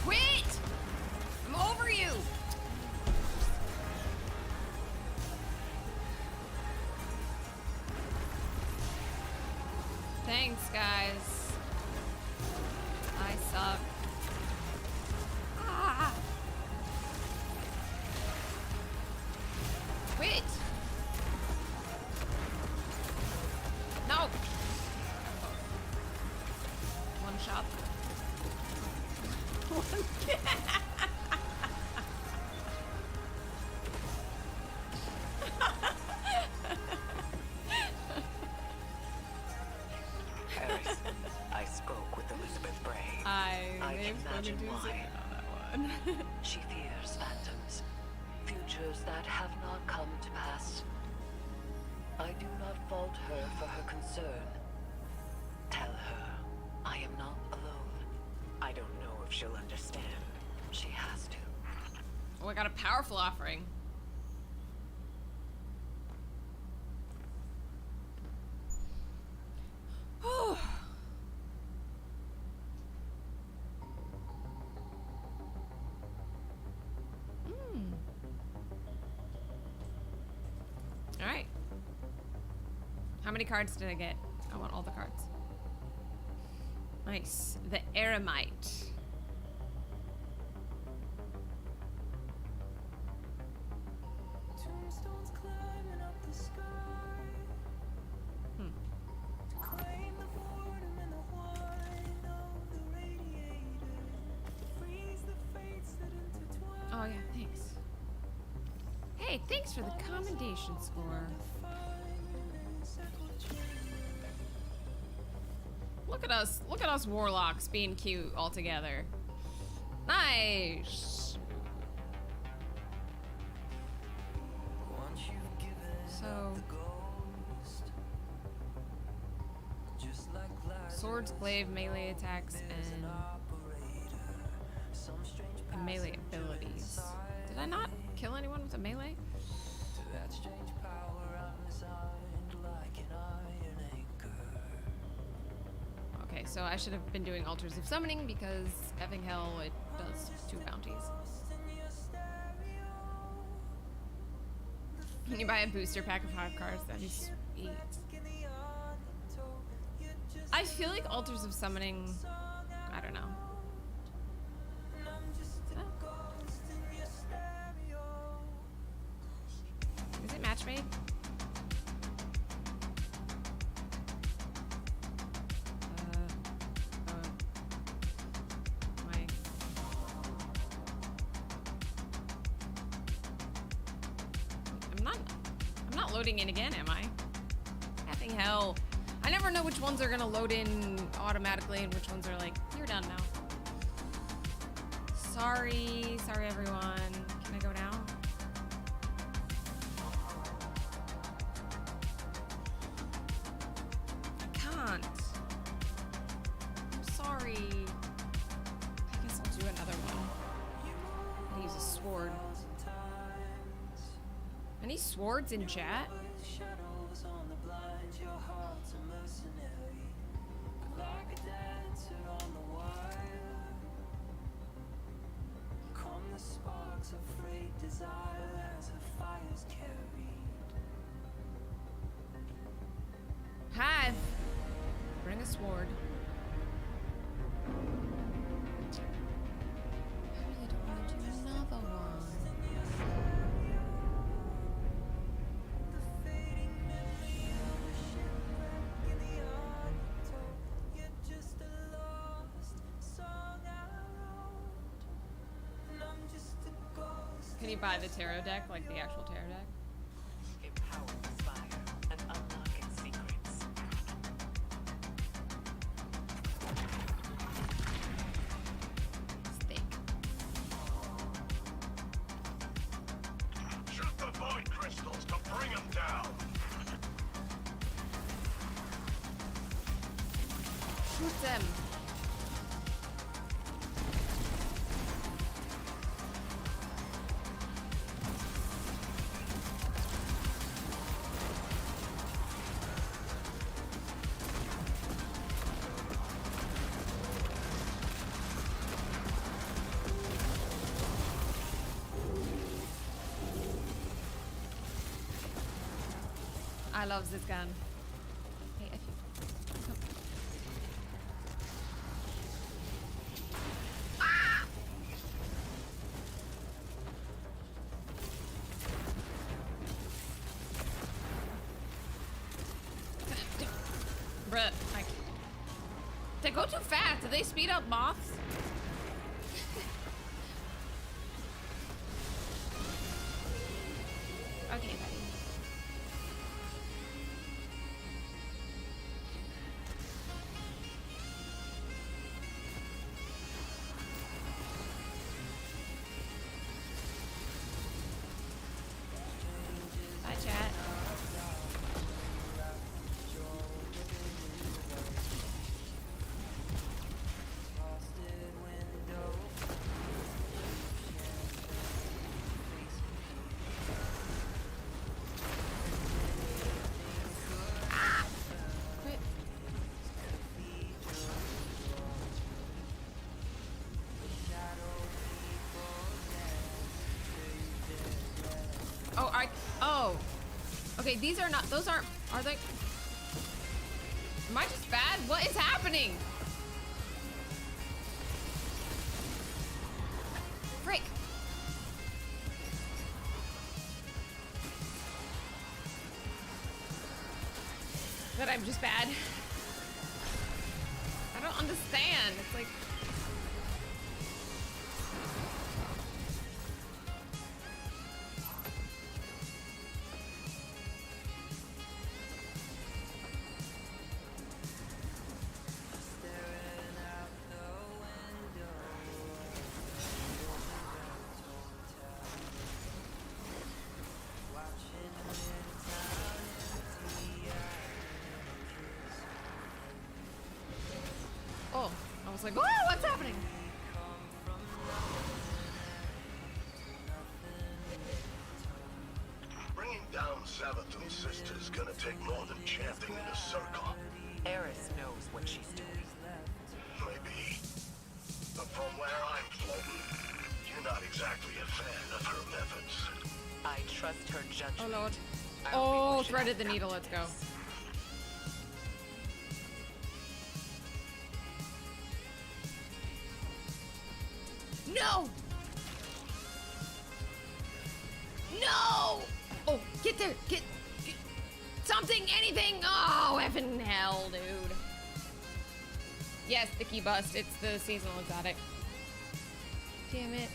Quit! I'm over you. Thanks, guys. I suck. Ah! Quit! No! One shot. Harris, I spoke with Elizabeth Bray. I can imagine why. On that one. She fears phantoms, futures that have not come to pass. I do not fault her for her concern. Tell her I am not alone. I don't know if she'll understand. She has to. Oh, I got a powerful offering. Oh. All right. How many cards did I get? I want all the cards. Nice. The Eremite. Oh yeah, thanks. Hey, thanks for the commendation score. Look at us warlocks being cute all together. Nice. So swords, glaive, melee attacks, and melee abilities. Did I not kill anyone with a melee? Okay, so I should have been doing Altars of Summoning because effing hell, it does 2 bounties. Can you buy a booster pack of 5 cards? That'd be sweet. I feel like Altars of Summoning, I don't know. Is it match made? My loading in again, am I? Effing hell. I never know which ones are gonna load in automatically and which ones are like, you're done now. Sorry everyone. Can I go now? I can't. I'm sorry. I guess I'll do another one. I'm gonna use a sword. Any swords in chat? Hive, bring a sword. I really don't want to do another one. Can you buy the tarot deck, like the actual tarot deck? Shoot the void crystals to bring them down. Shoot them. I love this gun. Hey, if you come. Ah! Bruh, they go too fast. Do they speed up moths? Okay, buddy. Bye, chat. Ah! Quit. Oh. Okay, these are not, those aren't, are they? Am I just bad? What is happening? Frick. That I'm just bad. I don't understand. It's like, oh, I was like, whoa, what's happening? Bringing down Savathun's sister's gonna take more than chanting in a circle. Eris knows what she's doing. Maybe. But from where I'm floating, you're not exactly a fan of her methods. I trust her judgment. Oh, Lord. Oh, threaded the needle. Let's go. No! No! Oh, get there. Get something, anything. Oh, effing hell, dude. Yes, the key bust. It's the seasonal exotic. Damn it.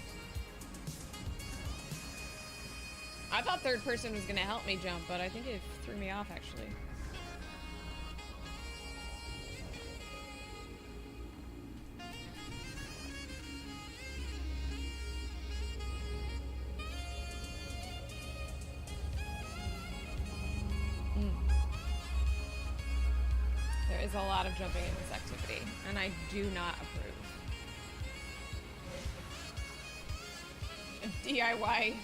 I thought third person was gonna help me jump, but I think it threw me off actually. There is a lot of jumping in this activity, and I do not approve. A DIY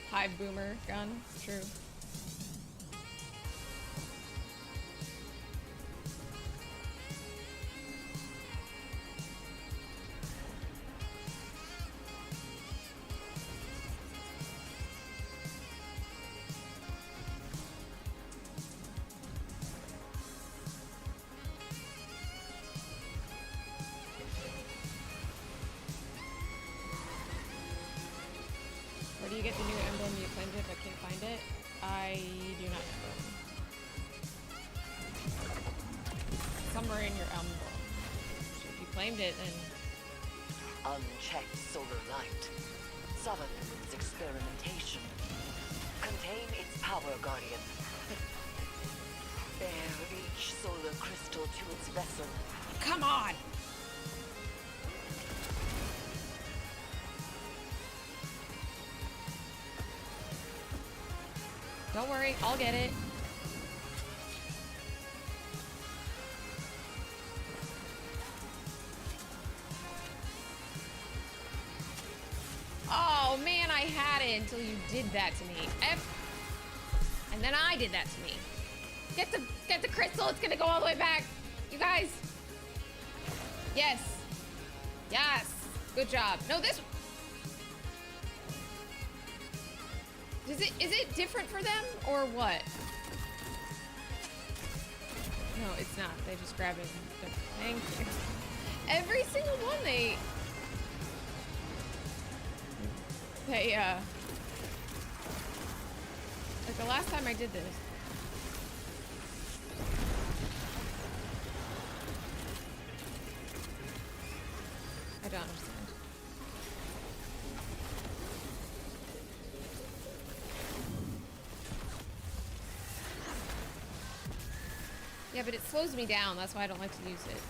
hive boomer gun, it's true. Where do you get the new emblem? You claimed it but can't find it? I do not know. Somewhere in your emblem. So if you claimed it, then... Unchecked solar light. Sutherland's experimentation. Contain its power, Guardian. Bear each solar crystal to its vessel. Come on! Don't worry, I'll get it. Oh man, I had it until you did that to me. And then I did that to me. Get the crystal, it's gonna go all the way back. You guys. Yes. Yes. Good job. No, this. Is it different for them or what? No, it's not. They just grab it. Thank you. Every single one they like the last time I did this. I don't understand. Yeah, but it slows me down. That's why I don't like to use it.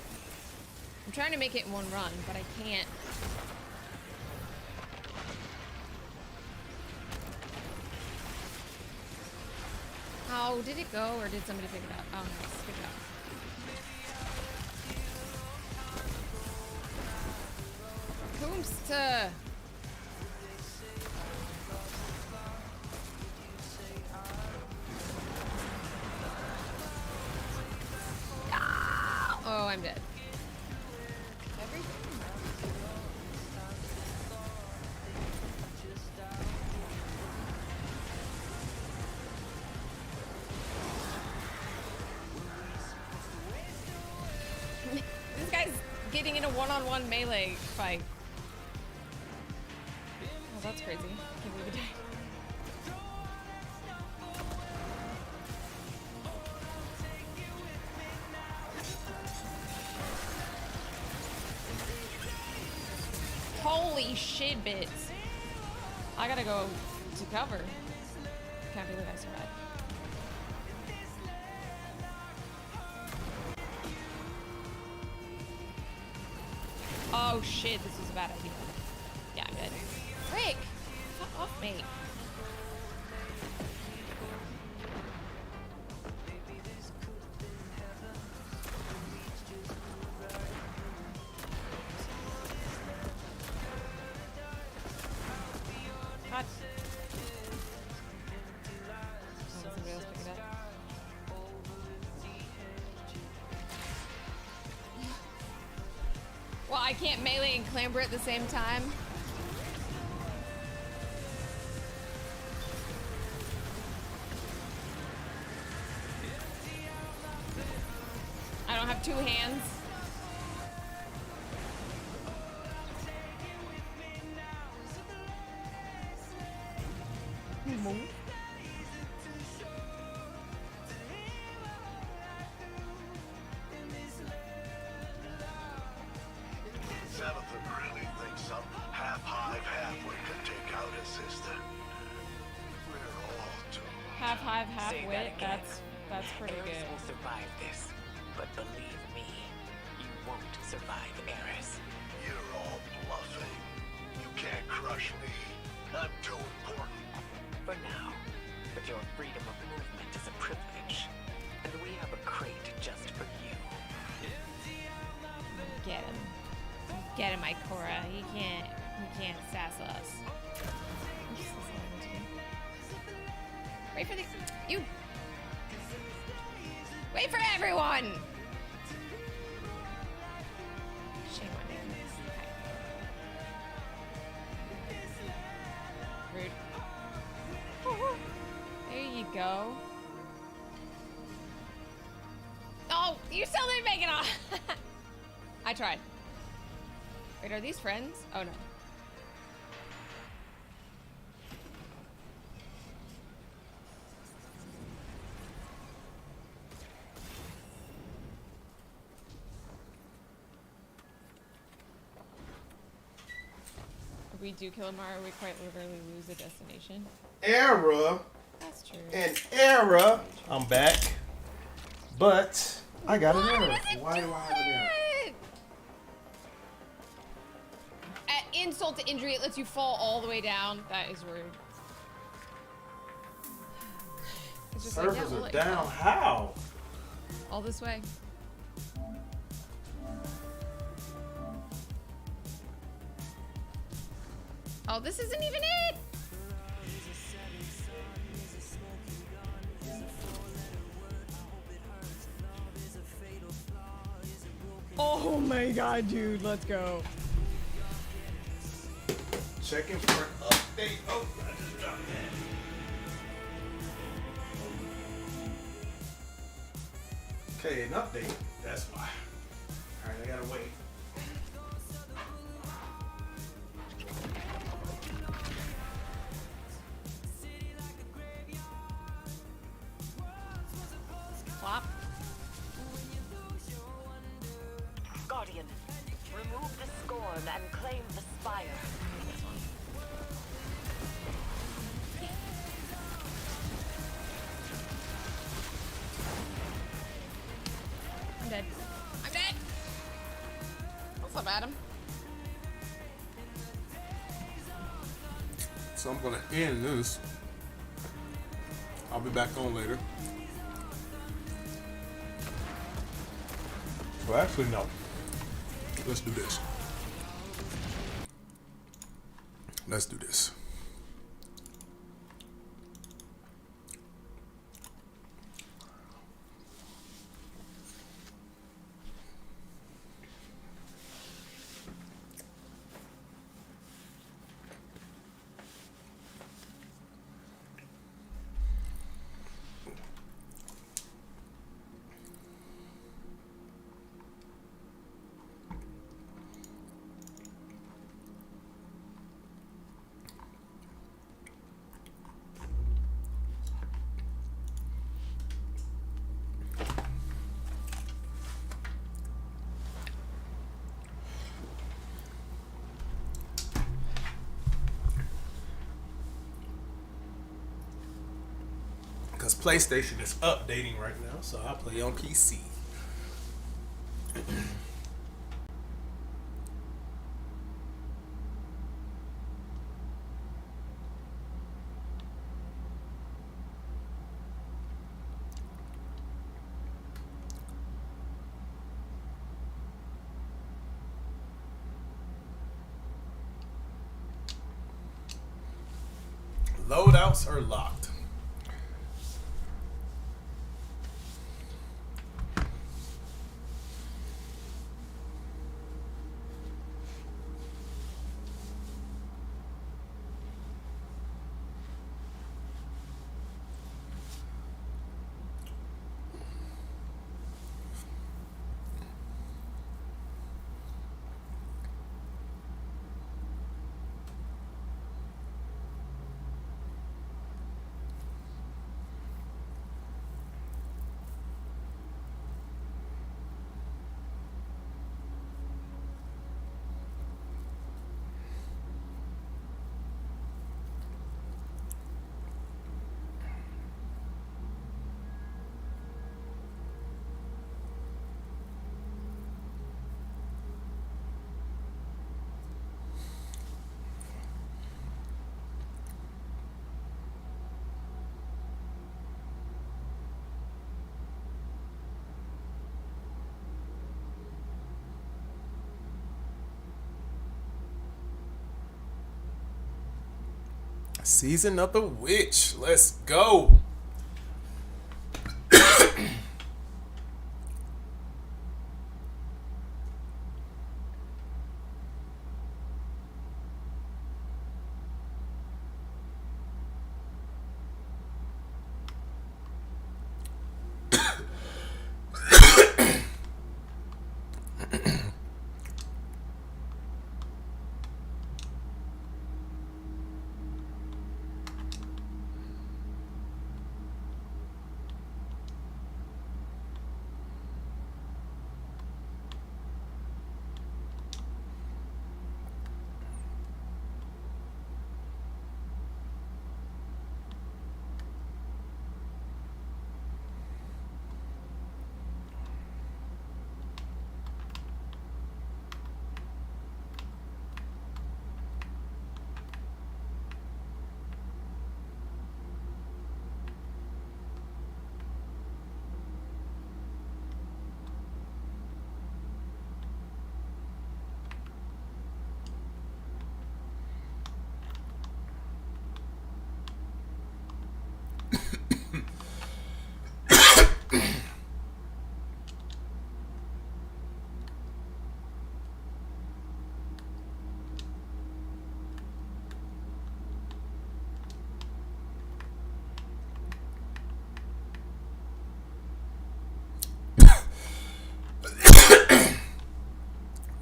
I'm trying to make it in one run, but I can't. Oh, did it go or did somebody pick it up? Oh, nice. Good job. Boomsta! Oh, I'm dead. This guy's getting in a one-on-one melee fight. Oh, that's crazy. I can't believe it died. Holy shit bits. I gotta go to cover. Can't believe I survived. Oh shit, this was a bad idea. Yeah, I'm dead. Frick! Fuck off me. God. Oh, somebody else pick it up. Well, I can't melee and clamber at the same time. I don't have two hands. Xanathan really thinks some half-hive halfway can take out his sister. We're half Say wit. that again. That's pretty Eris good. will survive this, but believe me, you won't survive Eris. You're all bluffing. You can't crush me. I'm too important. For now, but your freedom of movement is a privilege, and we have a crate just for you. Get him. Get him, Ikora. He can't sass us. Wait for the you. Wait for everyone. Shame on him. Okay. Rude. There you go. Oh, you still didn't make it off. I tried. Wait, are these friends? Oh no. If we do kill Amara, we quite literally lose a destination. Era. That's true. An era. I'm back. But I got an error. Why do I have an error? At insult to injury, it lets you fall all the way down. That is rude. It's just Servers like, yeah, we'll are let you down. fall. How? All this way. Oh, this isn't even it! Oh my god, dude, let's go. Checking for an update. Oh, I just dropped that. Okay, an update. That's why. Alright, I gotta wait. Flop. Guardian, remove the scorn and claim the spire. I'm dead. I'm dead! What's up, Adam? So I'm gonna end this. I'll be back on later. Well, actually, no. Let's do this. Let's do this. Because PlayStation is updating right now, so I play on PC. Loadouts are locked. Season of the Witch. Let's go.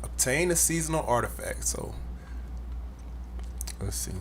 Obtain a seasonal artifact. So let's see.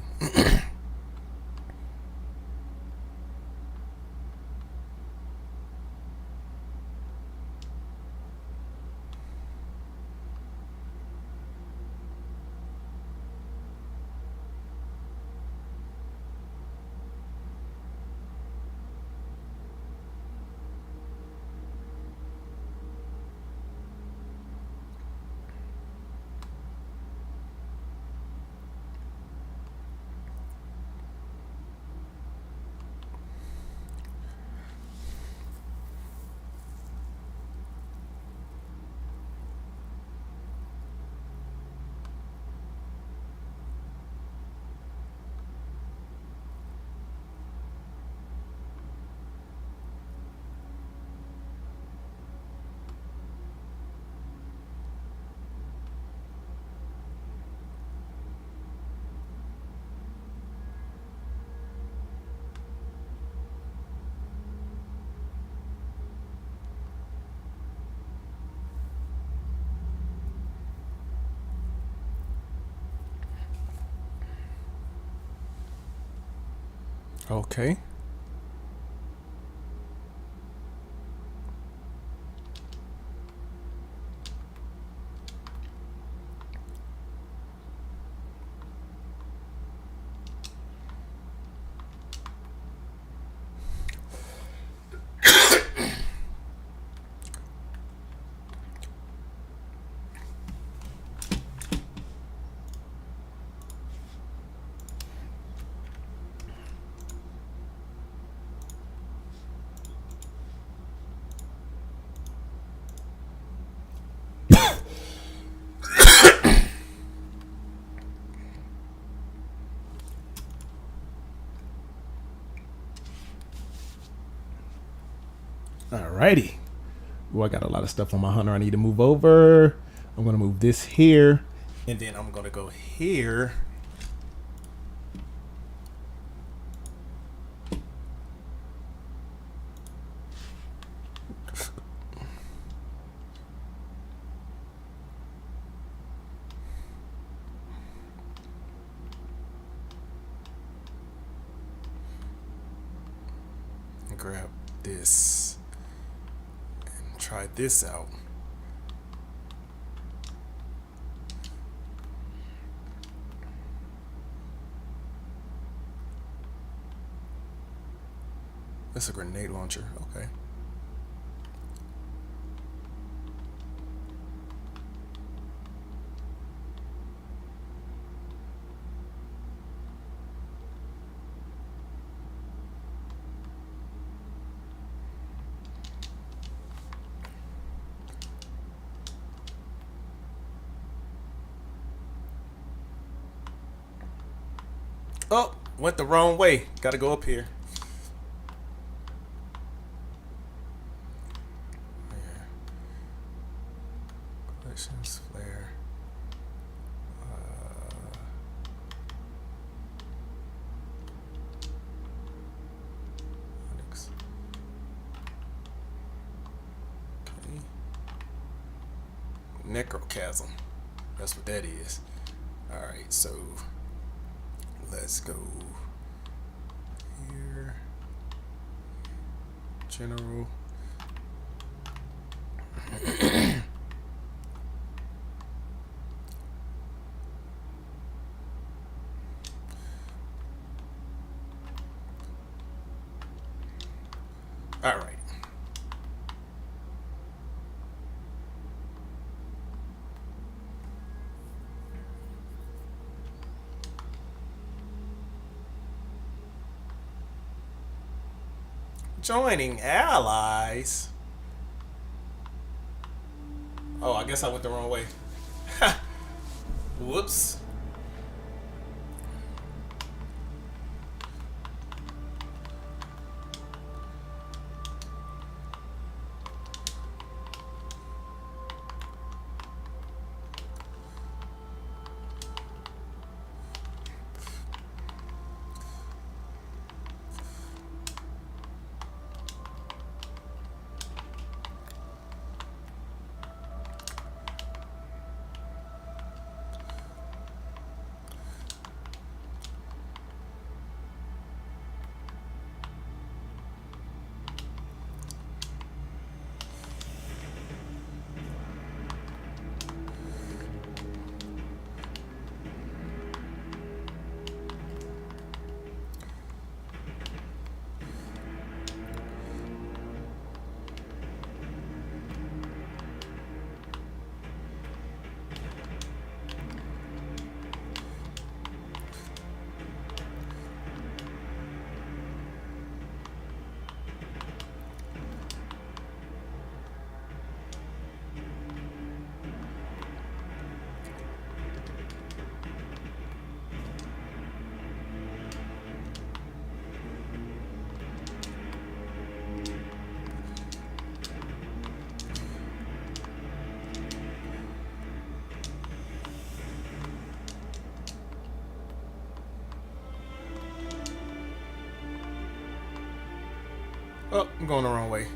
Okay. Alrighty. Well, I got a lot of stuff on my hunter I need to move over. I'm gonna move this here, and then I'm gonna go here. Grab this and try this out. That's a grenade launcher, okay. Oh, Went the wrong way. Gotta go up here. Collections, flare. Onyx. Okay. Necrochasm. That's what that is. Alright, so let's go here. General. All right. Joining allies. Oh, I guess I went the wrong way. Whoops. Oh, I'm going the wrong way.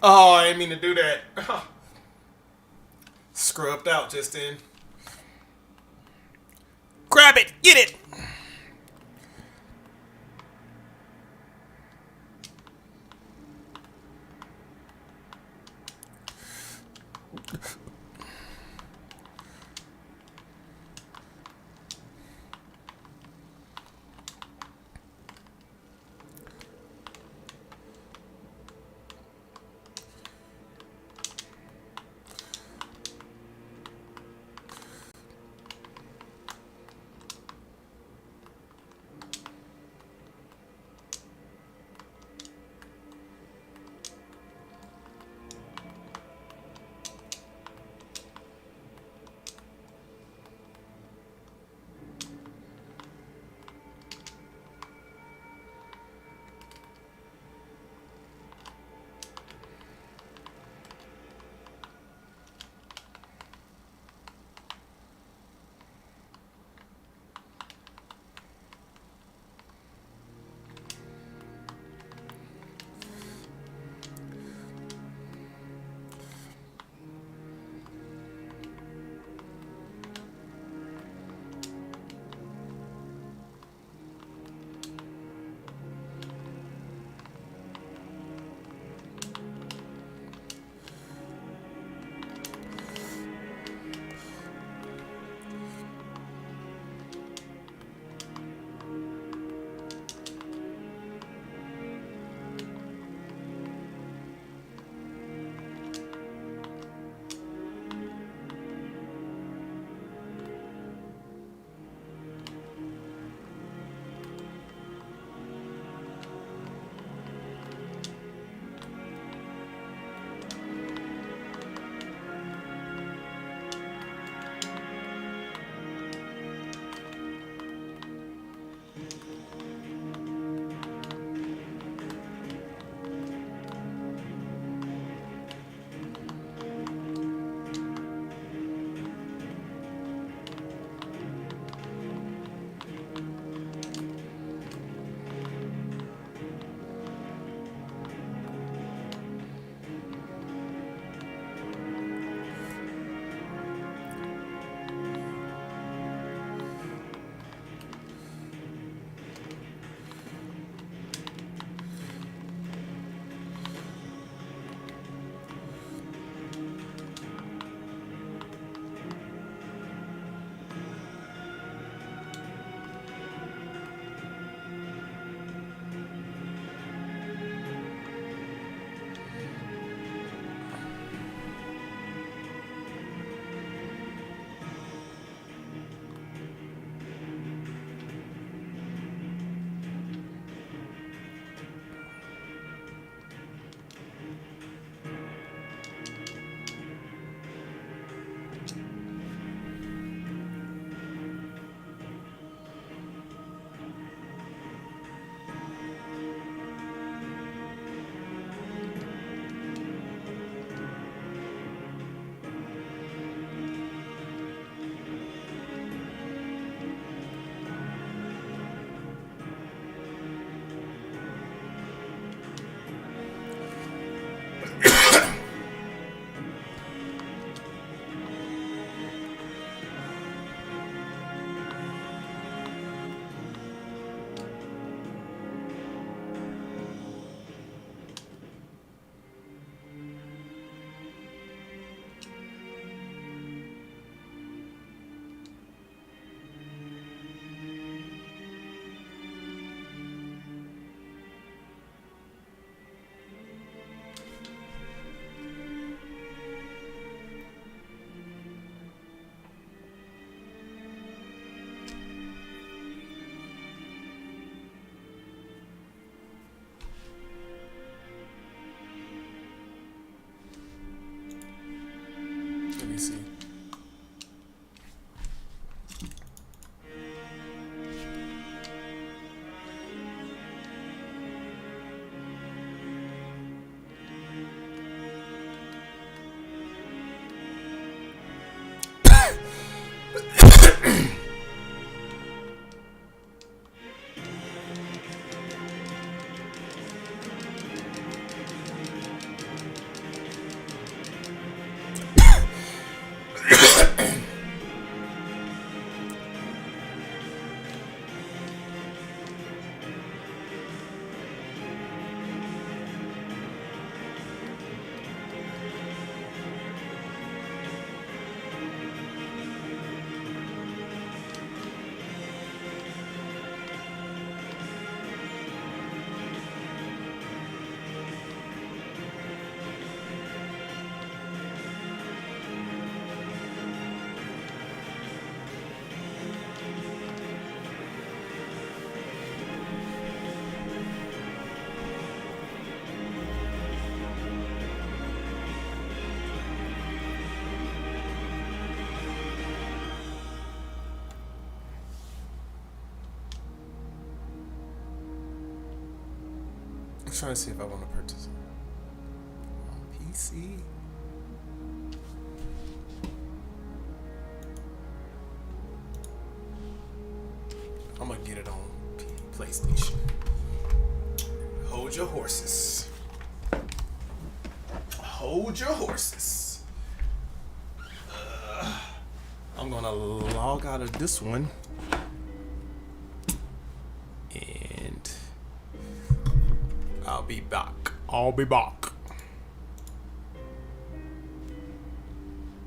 Oh, I didn't mean to do that. Scrubbed out just then. Grab it! Get it! I'm trying to see if I want to purchase it on PC. I'm gonna get it on PlayStation. Hold your horses. Hold your horses. I'm gonna log out of this one. And I'll be back.